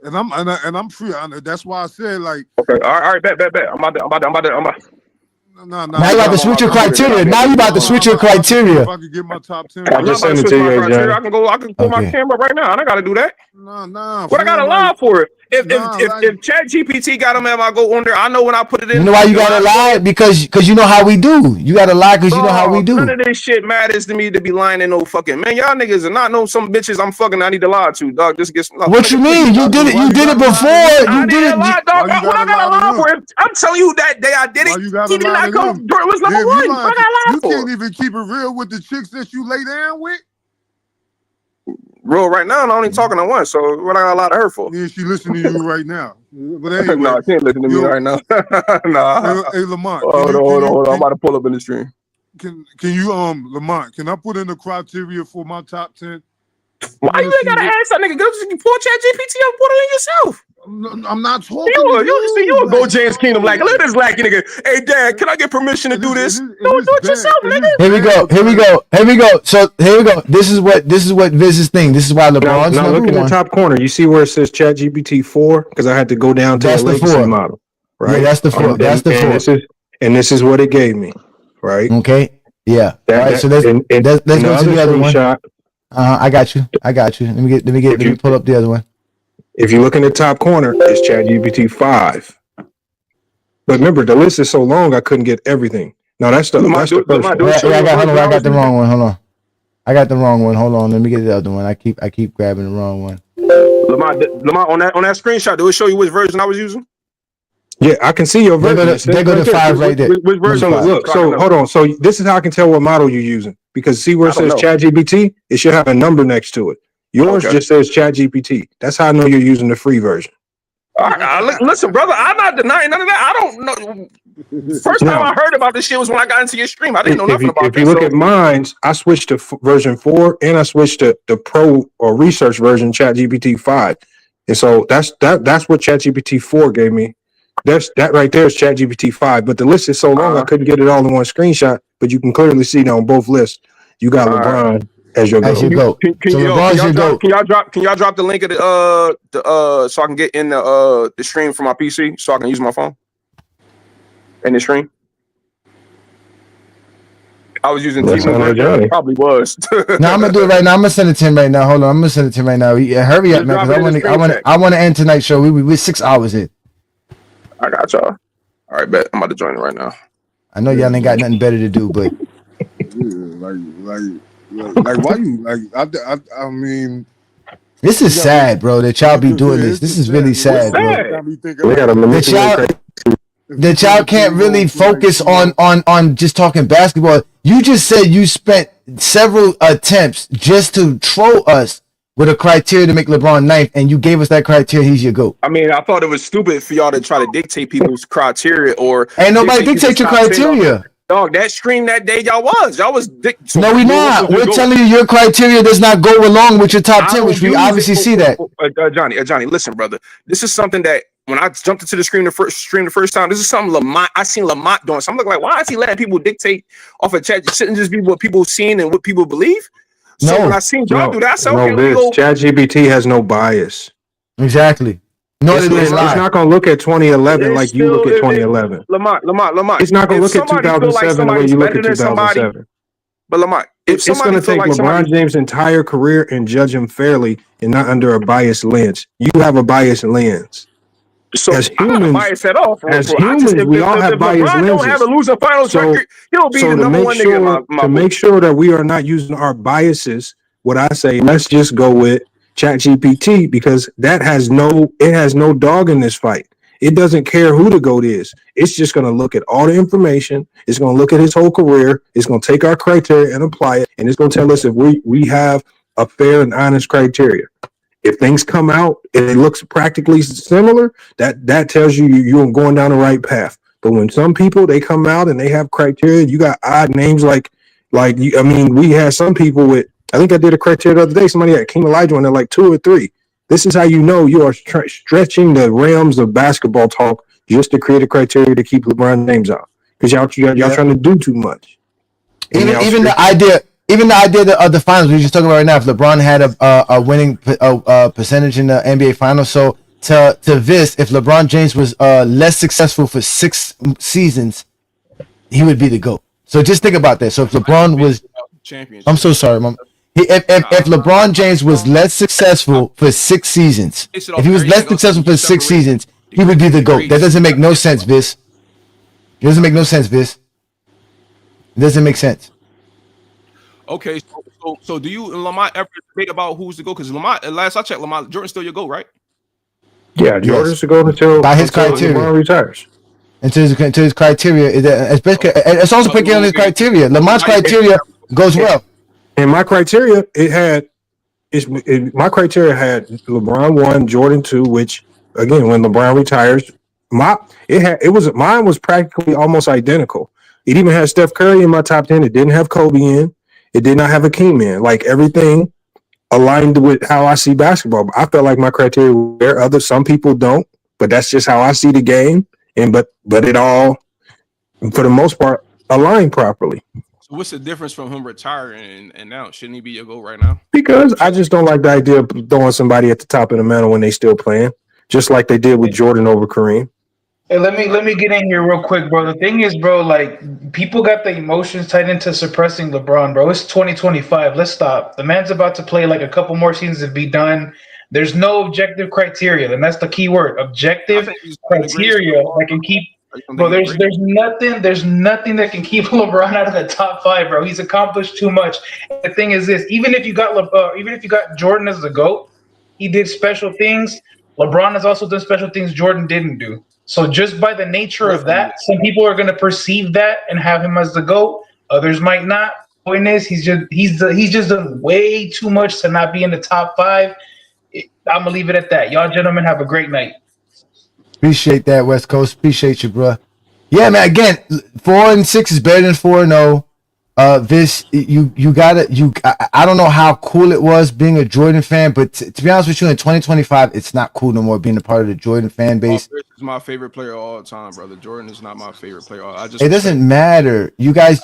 M: And I'm free. That's why I said like.
O: Okay, all right, bet. I'm about.
M: Now
D: you about to switch your criteria. Now you about to switch your criteria.
M: If I could get my top 10,
K: I just sent it to you, Jay.
O: I can pull my camera right now. I don't got to do that.
M: Nah.
O: What I got to lie for it? If ChatGPT got them, I go on there. I know when I put it in.
D: You know why you gotta lie? Because you know how we do. You gotta lie because you know how we do.
O: None of this shit matters to me to be lying in no fucking man. Y'all niggas are not know some bitches I'm fucking. I need to lie to, dog. Just get.
D: What you mean? You did it. You did it before.
O: I did it, dog. What I gotta lie for? I'm telling you that day I did it. He did not come. Jordan was number one. What I gotta lie
M: You
O: for?
M: can't even keep it real with the chicks that you lay down with.
O: Bro, right now I'm only talking to one, so what I got a lot of her for?
M: Yeah, she listening to you right now. But anyway,
O: no, I can't listen to me right now. Nah.
M: Hey, Lamont.
O: Hold on. I'm about to pull up in the stream.
M: Can you Lamont? Can I put in the criteria for my top 10?
O: Why you ain't gotta ask that nigga? Go pull ChatGPT up, put it in yourself.
M: I'm not talking.
O: You go James Kingdom like look at this lackey nigga. Hey Dad, can I get permission to do this? Do it yourself, nigga.
D: Here we go. So here we go. This is what Viz's thing. This is why LeBron's
K: now look
D: number
K: in the
D: one.
K: top corner. You see where it says ChatGPT 4? Because I had to go down to
D: That's
K: the
D: the
K: legacy
D: 4
K: model. Right?
D: Yeah, that's the 4. That's the 4.
K: This is what it gave me. Right?
D: Okay. Yeah. All right. So let's go to the other one. I got you. Let me pull up the other one.
K: If you look in the top corner, it's ChatGPT 5. But remember, the list is so long, I couldn't get everything. No, that's the first one.
D: I got the wrong one. Hold on. I got the wrong one. Hold on. Let me get the other one. I keep grabbing the wrong one.
O: Lamont, on that screenshot, do it show you which version I was using?
K: Yeah, I can see your version.
D: They go to 5 right there.
K: Which version? Look, so hold on. So this is how I can tell what model you're using. Because see where it says ChatGPT, it should have a number next to it. Yours just says ChatGPT. That's how I know you're using the free version.
O: Listen, brother, I'm not denying none of that. I don't know. First time I heard about this shit was when I got into your stream. I didn't know nothing about
K: it. If you look at mine, I switched to version 4 and I switched to the pro or research version, ChatGPT 5. And so that's what ChatGPT 4 gave me. That right there is ChatGPT 5. But the list is so long I couldn't get it all in one screenshot. But you can clearly see now on both lists, you got LeBron as your GOAT.
O: Can y'all drop the link of the so I can get in the stream from my PC so I can use my phone in the stream? I was using T-Mobile. Probably was.
D: No, I'm gonna do it right now. I'm gonna send it to him right now. Hold on, I'm gonna send it to him right now. Yeah, hurry up, man, because I want to end tonight's show. We're 6 hours in.
O: I got y'all. All right, bet I'm about to join it right now.
D: I know y'all ain't got nothing better to do, but
M: like why you like? I mean,
D: this is sad, bro. That y'all be doing this. This is really sad, bro. That y'all can't really focus on just talking basketball. You just said you spent several attempts just to troll us with a criteria to make LeBron 9th, and you gave us that criteria. He's your GOAT.
O: I mean, I thought it was stupid for y'all to try to dictate people's criteria or
D: ain't nobody dictate your criteria.
O: Dog, that stream that day, y'all was
D: no, we not. We're telling you your criteria does not go along with your top 10, which we obviously see that.
O: Johnny, listen, brother. This is something that when I jumped into the stream the first time, this is something Lamont. I seen Lamont doing. So I'm looking like, why is he letting people dictate off of chat? It shouldn't just be what people seen and what people believe. So when I seen y'all do that, I said, okay,
K: ChatGPT has no bias.
D: Exactly. No,
K: it's not going to look at 2011 like you look at 2011.
O: Lamont.
K: It's not going to look at 2007 the way you look at 2007.
O: But Lamont,
K: it's going to take LeBron James' entire career and judge him fairly and not under a biased lens. You have a biased lens.
O: So
K: as humans,
O: I'm not biased at all.
K: We all have biased lenses.
O: Don't have a losing finals record, he'll be the number one nigga.
K: To make sure that we are not using our biases, what I say, let's just go with ChatGPT because it has no dog in this fight. It doesn't care who the GOAT is. It's just going to look at all the information. It's going to look at his whole career. It's going to take our criteria and apply it, and it's going to tell us if we have a fair and honest criteria. If things come out and it looks practically similar, that tells you you're going down the right path. But when some people they come out and they have criteria, you got odd names like I mean, we had some people with. I think I did a criteria the other day. Somebody had King Elijah, and they're like 2 or 3. This is how you know you are stretching the realms of basketball talk just to create a criteria to keep LeBron James out because y'all trying to do too much.
D: Even the idea of the finals we were just talking about right now. If LeBron had a winning percentage in the NBA finals, so to this, if LeBron James was less successful for 6 seasons, he would be the GOAT. So just think about that. So if LeBron was, I'm so sorry, Mom. If LeBron James was less successful for 6 seasons, if he was less successful for 6 seasons, he would be the GOAT. That doesn't make no sense, Vis. It doesn't make no sense, Vis. It doesn't make sense.
O: Okay, so do you and Lamont ever debate about who's the GOAT? Because Lamont, last I checked, Lamont Jordan's still your GOAT, right?
K: Yeah, Jordan's to go until
D: by his criteria
K: LeBron retires.
D: Until his criteria, it's also picking on his criteria. Lamont's criteria goes well.
K: And my criteria, my criteria had LeBron 1, Jordan 2, which again, when LeBron retires, mine was practically almost identical. It even had Steph Curry in my top 10. It didn't have Kobe in. It did not have a King in. Like everything aligned with how I see basketball. I felt like my criteria were there. Some people don't, but that's just how I see the game. And but it all, for the most part, aligned properly.
O: So what's the difference from him retiring and now? Shouldn't he be your GOAT right now?
K: Because I just don't like the idea of throwing somebody at the top of the mantle when they still playing, just like they did with Jordan over Kareem.
L: Hey, let me get in here real quick, bro. The thing is, bro, like people got the emotions tied into suppressing LeBron, bro. It's 2025. Let's stop. The man's about to play like a couple more seasons and be done. There's no objective criteria, and that's the key word. Objective criteria that can keep. Bro, there's nothing that can keep LeBron out of the top 5, bro. He's accomplished too much. And the thing is this: even if you got Jordan as the GOAT, he did special things. LeBron has also done special things Jordan didn't do. So just by the nature of that, some people are going to perceive that and have him as the GOAT. Others might not. Point is, he's just done way too much to not be in the top 5. I'm gonna leave it at that. Y'all gentlemen have a great night.
D: Appreciate that, West Coast. Appreciate you, bro. Yeah, man. Again, 4-6 is better than 4-0. This you gotta. I don't know how cool it was being a Jordan fan, but to be honest with you, in 2025, it's not cool no more being a part of the Jordan fan base.
O: Paul Pierce is my favorite player of all time, brother. Jordan is not my favorite player.
D: It doesn't matter. You guys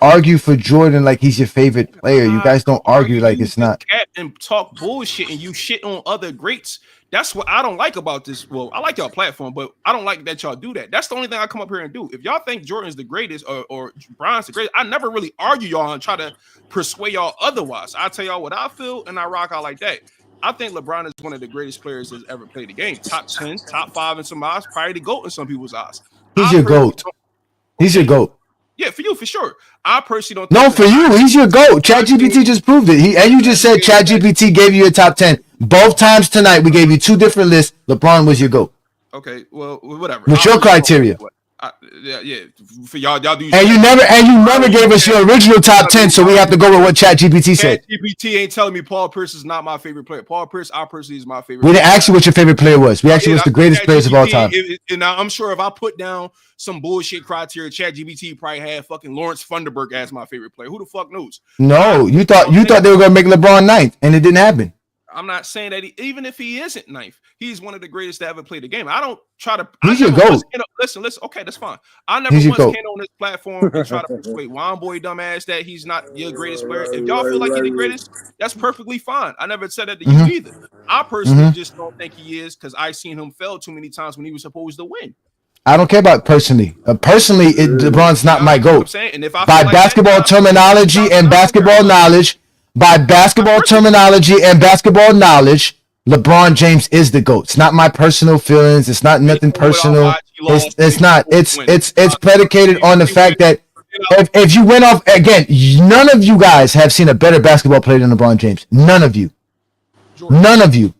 D: argue for Jordan like he's your favorite player. You guys don't argue like it's not.
O: And talk bullshit and you shit on other greats. That's what I don't like about this. Well, I like y'all platform, but I don't like that y'all do that. That's the only thing I come up here and do. If y'all think Jordan's the greatest or Bron's the greatest, I never really argue y'all and try to persuade y'all otherwise. I tell y'all what I feel and I rock out like that. I think LeBron is one of the greatest players that's ever played the game. Top 10, top 5 in some eyes, probably the GOAT in some people's eyes.
D: He's your GOAT. He's your GOAT.
O: Yeah, for you, for sure. I personally don't
D: think for you, he's your GOAT. ChatGPT just proved it. You just said ChatGPT gave you a top 10. Both times tonight, we gave you 2 different lists. LeBron was your GOAT.
O: Okay, well, whatever.
D: What's your criteria?
O: Yeah. For y'all do.
D: And you never gave us your original top 10, so we have to go with what ChatGPT said.
O: ChatGPT ain't telling me Paul Pierce is not my favorite player. Paul Pierce, I personally is my favorite.
D: We didn't ask you what your favorite player was. We asked you what's the greatest players of all time.
O: And I'm sure if I put down some bullshit criteria, ChatGPT probably had fucking Lawrence Funderburk as my favorite player. Who the fuck knows?
D: No, you thought they were gonna make LeBron 9th, and it didn't happen.
O: I'm not saying that even if he isn't 9th, he's one of the greatest to ever play the game. I don't try to.
D: He's your GOAT.
O: Listen. Okay, that's fine. I never once came on this platform and try to persuade Juan Boy dumbass that he's not your greatest player. If y'all feel like he's the greatest, that's perfectly fine. I never said that to you either. I personally just don't think he is because I've seen him fail too many times when he was supposed to win.
D: I don't care about personally. LeBron's not my GOAT. By basketball terminology and basketball knowledge. By basketball terminology and basketball knowledge, LeBron James is the GOAT. It's not my personal feelings. It's not nothing personal. It's not. It's predicated on the fact that if you went off again, none of you guys have seen a better basketball player than LeBron James. None of you. None of you.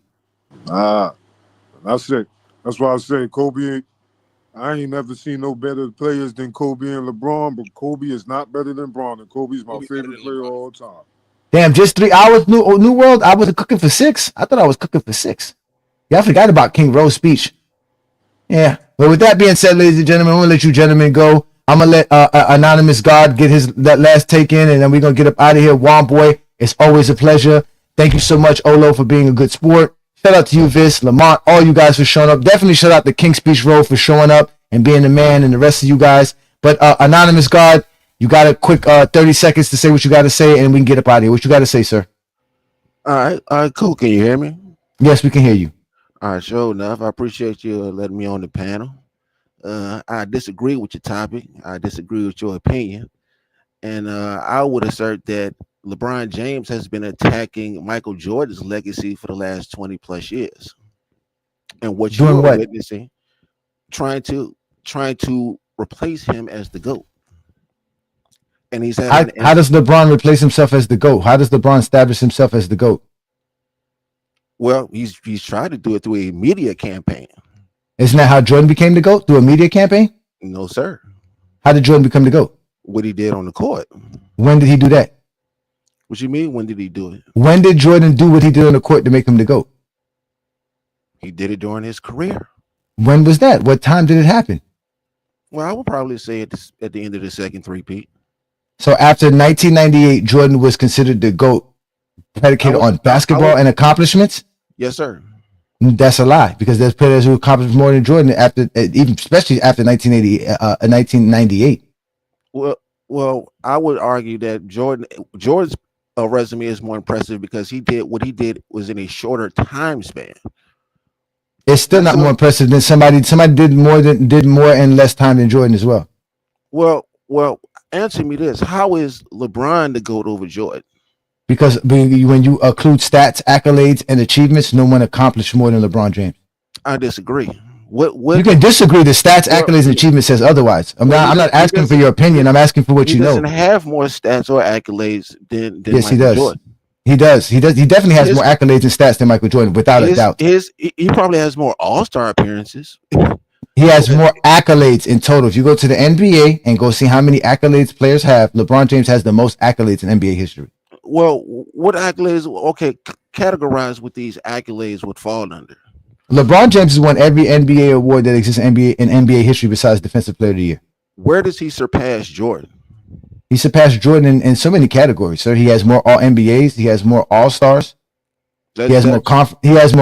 M: That's it. That's why I say Kobe. I ain't never seen no better players than Kobe and LeBron, but Kobe is not better than Bron, and Kobe's my favorite player of all time.
D: Damn, just 3 hours, New World. I wasn't cooking for 6. I thought I was cooking for 6. Yeah, I forgot about King Rowe's speech. Yeah, but with that being said, ladies and gentlemen, I'm gonna let you gentlemen go. I'm gonna let Anonymous God get that last take in, and then we're gonna get up out of here. Juan Boy, it's always a pleasure. Thank you so much, Olo, for being a good sport. Shout out to you, Vis, Lamont, all you guys for showing up. Definitely shout out to King Speech Road for showing up and being the man, and the rest of you guys. But Anonymous God, you got a quick 30 seconds to say what you got to say, and we can get up out of here. What you got to say, sir?
C: All right, cool. Can you hear me?
D: Yes, we can hear you.
C: All right, sure enough. I appreciate you letting me on the panel. I disagree with your topic. I disagree with your opinion. And I would assert that LeBron James has been attacking Michael Jordan's legacy for the last 20 plus years. And what you're witnessing, trying to replace him as the GOAT. And he's
D: how does LeBron replace himself as the GOAT? How does LeBron establish himself as the GOAT?
C: Well, he's tried to do it through a media campaign.
D: Isn't that how Jordan became the GOAT? Through a media campaign?
C: No, sir.
D: How did Jordan become the GOAT?
C: What he did on the court.
D: When did he do that?
C: What you mean? When did he do it?
D: When did Jordan do what he did on the court to make him the GOAT?
C: He did it during his career.
D: When was that? What time did it happen?
C: Well, I would probably say at the end of the second three-peat.
D: So after 1998, Jordan was considered the GOAT, predicated on basketball and accomplishments?
C: Yes, sir.
D: That's a lie, because there's players who accomplished more than Jordan after, even especially after 1998.
C: Well, I would argue that Jordan's resume is more impressive because what he did was in a shorter time span.
D: It's still not more impressive than somebody did more in less time than Jordan as well.
C: Well, answer me this: how is LeBron the GOAT over Jordan?
D: Because when you include stats, accolades, and achievements, no one accomplished more than LeBron James.
C: I disagree. What
D: you can disagree. The stats, accolades, and achievements says otherwise. I'm not asking for your opinion. I'm asking for what you know.
C: He doesn't have more stats or accolades than
D: yes,
C: Michael
D: he does.
C: Jordan.
D: He does. He definitely has more accolades and stats than Michael Jordan, without a doubt.
C: He probably has more All-Star appearances.
D: He has more accolades in total. If you go to the NBA and go see how many accolades players have, LeBron James has the most accolades in NBA history.
C: Well, what accolades? Okay, categorize what these accolades would fall under.
D: LeBron James has won every NBA award that exists in NBA history besides Defensive Player of the Year.
C: Where does he surpass Jordan?
D: He surpassed Jordan in so many categories, sir. He has more All NBAs. He has more All Stars. He has more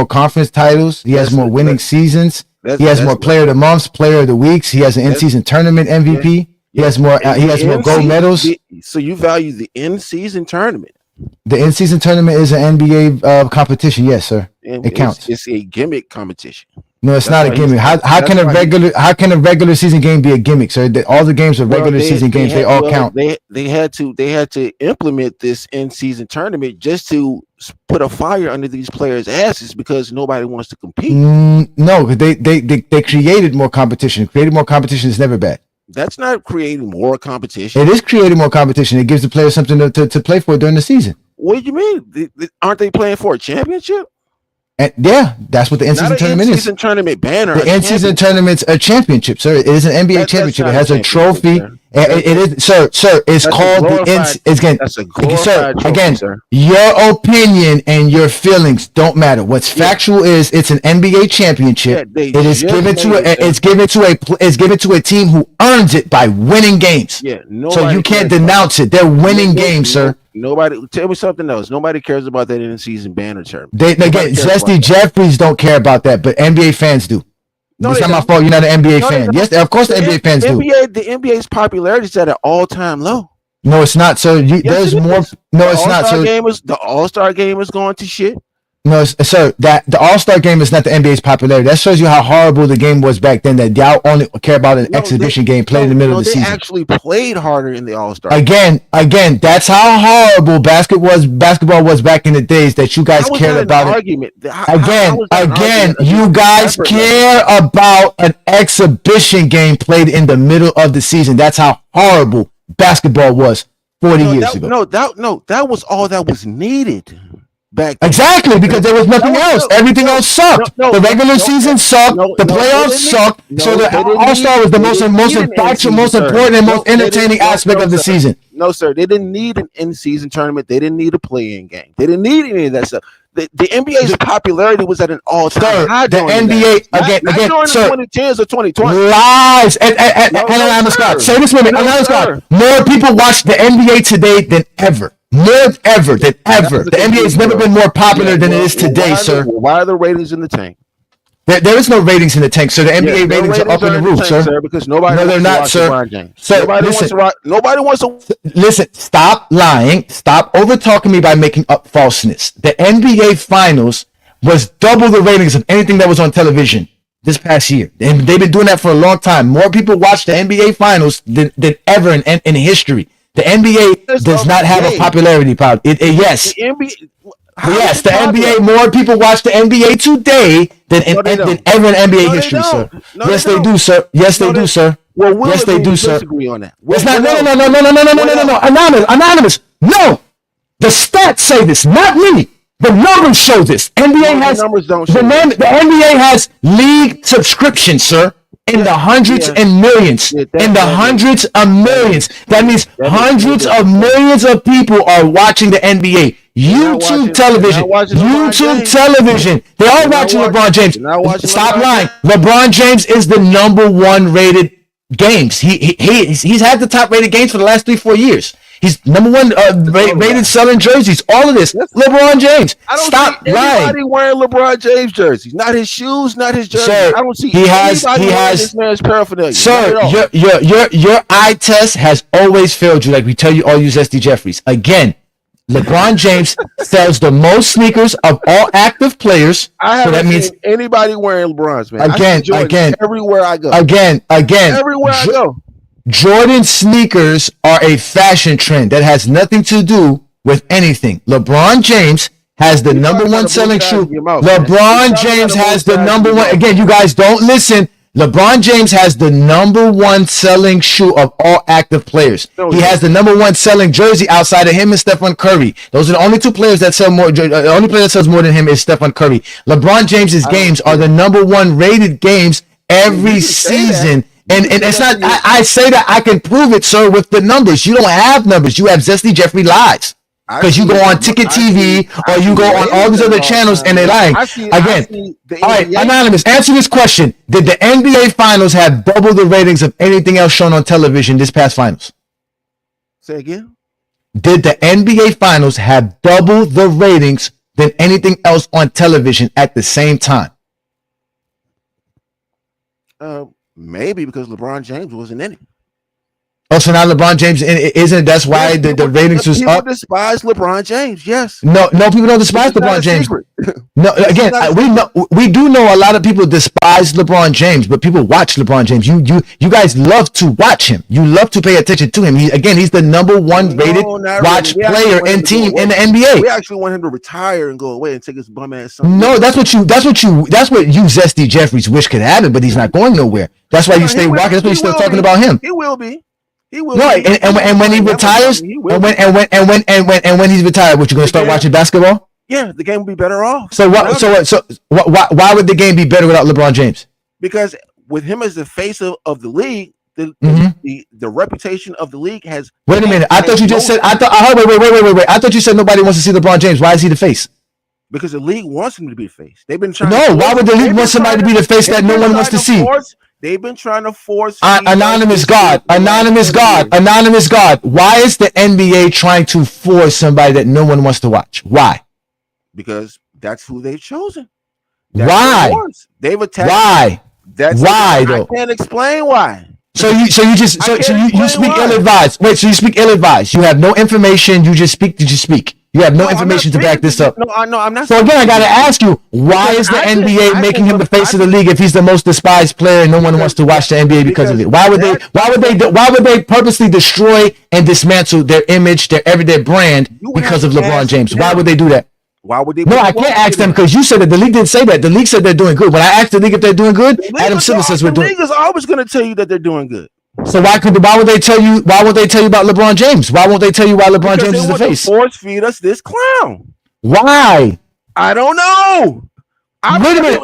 D: conference titles. He has more winning seasons. He has more Player of the Months, Player of the Weeks. He has an in-season tournament MVP. He has more. He has more gold medals.
C: So you value the in-season tournament?
D: The in-season tournament is an NBA competition. Yes, sir. It counts.
C: It's a gimmick competition.
D: No, it's not a gimmick. How can a regular season game be a gimmick, sir? All the games are regular season games. They all count.
C: They had to implement this in-season tournament just to put a fire under these players' asses because nobody wants to compete.
D: No, they created more competition. Creating more competition is never bad.
C: That's not creating more competition.
D: It is creating more competition. It gives the players something to play for during the season.
C: What do you mean? Aren't they playing for a championship?
D: And yeah, that's what the in-season tournament is.
C: In-season tournament banner.
D: The in-season tournament's a championship, sir. It is an NBA championship. It has a trophy. It is, sir. It's called the your opinion and your feelings don't matter. What's factual is it's an NBA championship. It is given to a team who earns it by winning games.
C: Yeah,
D: so you can't denounce it. They're winning games, sir.
C: Nobody tell me something else. Nobody cares about that in-season banner term.
D: Zesty Jeffries don't care about that, but NBA fans do. No, it's not my fault. You're not an NBA fan. Yes, of course the NBA fans do.
C: The NBA's popularity is at an all-time low.
D: No, it's not. So there's more. No, it's not. So
C: the All-Star game is going to shit.
D: No, sir. That the All-Star game is not the NBA's popularity. That shows you how horrible the game was back then. That y'all only care about an exhibition game played in the middle of the season.
C: They actually played harder in the All-Star.
D: Again, that's how horrible basketball was back in the days that you guys cared about it. Again, you guys care about an exhibition game played in the middle of the season. That's how horrible basketball was 40 years ago.
C: That was all that was needed. Back
D: exactly, because there was nothing else. Everything else sucked. The regular season sucked. The playoffs sucked. So the All-Star was the most impactful, most important, and most entertaining aspect of the season.
C: No, sir. They didn't need an in-season tournament. They didn't need a play-in game. They didn't need any of that stuff. The NBA's popularity was at an all-time high.
D: The NBA again,
C: during
D: sir.
C: the 2010s or 2020.
D: Lies. And Anonymous God. Say this with me, Anonymous God. More people watch the NBA today than ever. More ever than ever. The NBA has never been more popular than it is today, sir.
C: Why are the ratings in the tank?
D: There is no ratings in the tank, sir. The NBA ratings are up in the roof, sir.
C: Because nobody
D: no, they're not, sir. Nobody wants to. Listen, stop lying. Stop over talking me by making up falseness. The NBA Finals was double the ratings of anything that was on television this past year, and they've been doing that for a long time. More people watch the NBA Finals than ever in history. The NBA does not have a popularity problem. Yes. Yes, the NBA, more people watch the NBA today than ever in NBA history, sir. Yes, they do, sir. Yes, they do, sir. Yes, they do, sir.
C: Disagree on that.
D: It's not, no. Anonymous. No. The stats say this, not me. The numbers show this. NBA has the NBA has league subscriptions, sir. In the hundreds and millions. In the hundreds of millions. That means hundreds of millions of people are watching the NBA. YouTube television. YouTube television. They're all watching LeBron James. Stop lying. LeBron James is the #1 rated games. He's had the top rated games for the last 3-4 years. He's #1 rated selling jerseys. All of this. LeBron James. Stop lying.
C: Anybody wearing LeBron James jerseys? Not his shoes, not his jersey.
D: Sir,
C: I don't see
D: he has
C: this man's paraphernalia.
D: Sir, your eye test has always failed you, like we tell you all, use SD Jeffries. Again, LeBron James sells the most sneakers of all active players.
C: I haven't seen anybody wearing LeBron's, man.
D: Again,
C: everywhere I go.
D: Again,
C: everywhere I go.
D: Jordan sneakers are a fashion trend that has nothing to do with anything. LeBron James has the #1 selling shoe. LeBron James has the #1. Again, you guys don't listen. LeBron James has the #1 selling shoe of all active players. He has the #1 selling jersey outside of him and Stephen Curry. Those are the only two players that sell more. The only player that sells more than him is Stephen Curry. LeBron James's games are the #1 rated games every season. And it's not, I say that I can prove it, sir, with the numbers. You don't have numbers. You have Zesty Jeffrey lies. Because you go on Ticket TV or you go on all these other channels and they lie. Again, all right, Anonymous, answer this question. Did the NBA Finals have double the ratings of anything else shown on television this past Finals?
C: Say again?
D: Did the NBA Finals have double the ratings than anything else on television at the same time?
C: Maybe because LeBron James wasn't in it.
D: Oh, so now LeBron James isn't. That's why the ratings was up.
C: People despise LeBron James. Yes.
D: No, people don't despise LeBron James. No, again, we do know a lot of people despise LeBron James, but people watch LeBron James. You guys love to watch him. You love to pay attention to him. He's the #1 rated watch player and team in the NBA.
C: We actually want him to retire and go away and take his bum ass.
D: No, that's what you Zesty Jeffries wish could happen, but he's not going nowhere. That's why you stay watching. That's why you're still talking about him.
C: He will be.
D: Right, and when he retires, and when he's retired, what, you gonna start watching basketball?
C: Yeah, the game will be better off.
D: So why would the game be better without LeBron James?
C: Because with him as the face of the league, the reputation of the league has.
D: Wait a minute, I thought you just said. Wait. I thought you said nobody wants to see LeBron James. Why is he the face?
C: Because the league wants him to be the face. They've been trying.
D: No, why would the league want somebody to be the face that no one wants to see?
C: They've been trying to force
D: Anonymous God. Why is the NBA trying to force somebody that no one wants to watch? Why?
C: Because that's who they've chosen.
D: Why?
C: They've attacked.
D: Why? Why though?
C: I can't explain why.
D: So you speak ill-advised. Wait, so you speak ill-advised. You have no information. You just speak. Did you speak? You have no information to back this up.
C: No, I'm not.
D: So again, I gotta ask you, why is the NBA making him the face of the league if he's the most despised player and no one wants to watch the NBA because of it? Why would they purposely destroy and dismantle their image, their brand because of LeBron James? Why would they do that?
C: Why would they?
D: No, I can't ask them because you said that the league didn't say that. The league said they're doing good. When I asked the league if they're doing good, Adam Silver says we're doing.
C: The league is always going to tell you that they're doing good.
D: So why would they tell you? Why won't they tell you about LeBron James? Why won't they tell you why LeBron James is the face?
C: Force feed us this clown.
D: Why?
C: I don't know.
D: Wait a minute.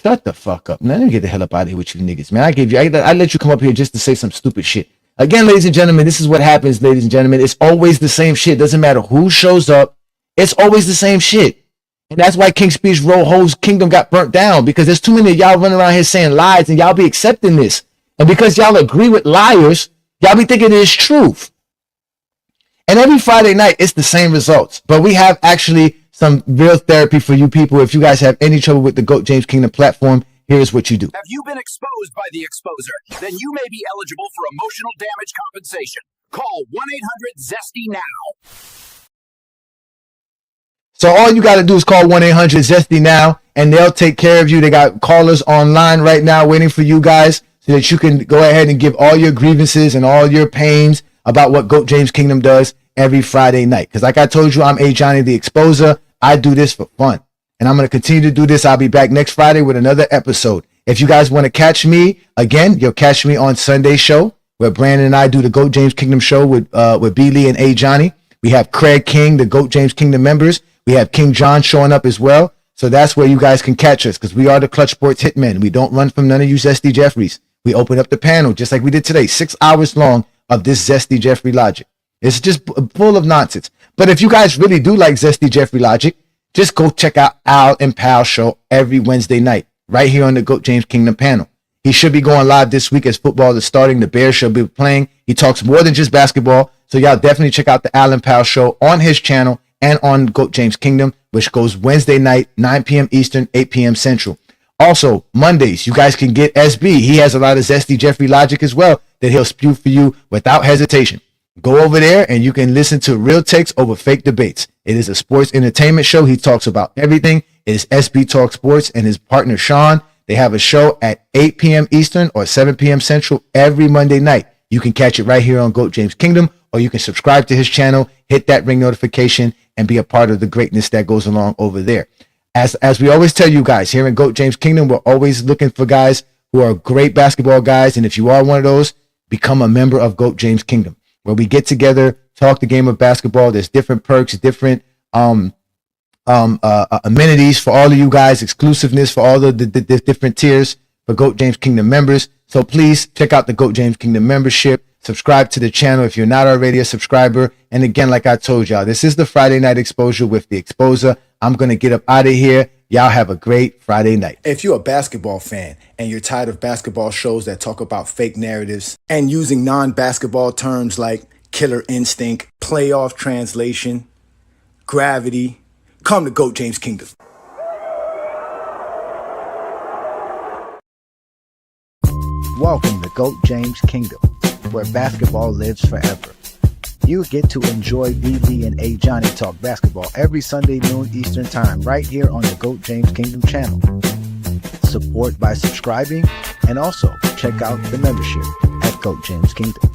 D: Shut the fuck up, man. Let me get the hell up out of here with you niggas, man. I let you come up here just to say some stupid shit. Again, ladies and gentlemen, this is what happens, ladies and gentlemen. It's always the same shit. Doesn't matter who shows up. It's always the same shit. And that's why King Speech Roll's kingdom got burnt down, because there's too many of y'all running around here saying lies and y'all be accepting this. And because y'all agree with liars, y'all be thinking it is truth. And every Friday night, it's the same results. But we have actually some real therapy for you people. If you guys have any trouble with the GOAT James Kingdom platform, here's what you do.
Q: Have you been exposed by the exposer? Then you may be eligible for emotional damage compensation. Call 1-800-ZESTY now.
D: So all you got to do is call 1-800-ZESTY now, and they'll take care of you. They got callers online right now waiting for you guys so that you can go ahead and give all your grievances and all your pains about what GOAT James Kingdom does every Friday night. Because like I told you, I'm A. Johnny the Exposer. I do this for fun. And I'm going to continue to do this. I'll be back next Friday with another episode. If you guys want to catch me, again, you'll catch me on Sunday's show, where Brandon and I do the GOAT James Kingdom show with B. Lee and A. Johnny. We have Craig King, the GOAT James Kingdom members. We have King John showing up as well. So that's where you guys can catch us, because we are the Clutch Sports Hitmen. We don't run from none of you Zesty Jeffries. We open up the panel just like we did today, 6 hours long of this Zesty Jeffrey logic. It's just full of nonsense. But if you guys really do like Zesty Jeffrey logic, just go check out Al and Pal show every Wednesday night right here on the GOAT James Kingdom panel. He should be going live this week as football is starting. The Bears shall be playing. He talks more than just basketball. So y'all definitely check out the Al and Pal show on his channel and on GOAT James Kingdom, which goes Wednesday night, 9 p.m. Eastern, 8 p.m. Central. Also, Mondays, you guys can get SB. He has a lot of Zesty Jeffrey logic as well that he'll spew for you without hesitation. Go over there and you can listen to real takes over fake debates. It is a sports entertainment show. He talks about everything. It is SB Talk Sports and his partner, Sean. They have a show at 8 p.m. Eastern or 7 p.m. Central every Monday night. You can catch it right here on GOAT James Kingdom, or you can subscribe to his channel, hit that ring notification, and be a part of the greatness that goes along over there. As we always tell you guys, here in GOAT James Kingdom, we're always looking for guys who are great basketball guys. And if you are one of those, become a member of GOAT James Kingdom, where we get together, talk the game of basketball. There's different perks, different amenities for all of you guys, exclusiveness for all the different tiers for GOAT James Kingdom members. So please check out the GOAT James Kingdom membership. Subscribe to the channel if you're not already a subscriber. And again, like I told y'all, this is the Friday Night Exposure with the Exposer. I'm going to get up out of here. Y'all have a great Friday night.
R: If you're a basketball fan and you're tired of basketball shows that talk about fake narratives and using non-basketball terms like killer instinct, playoff translation, gravity, come to GOAT James Kingdom.
W: Welcome to GOAT James Kingdom, where basketball lives forever. You get to enjoy BB and A. Johnny talk basketball every Sunday noon Eastern time right here on the GOAT James Kingdom channel. Support by subscribing, and also check out the membership at GOAT James Kingdom.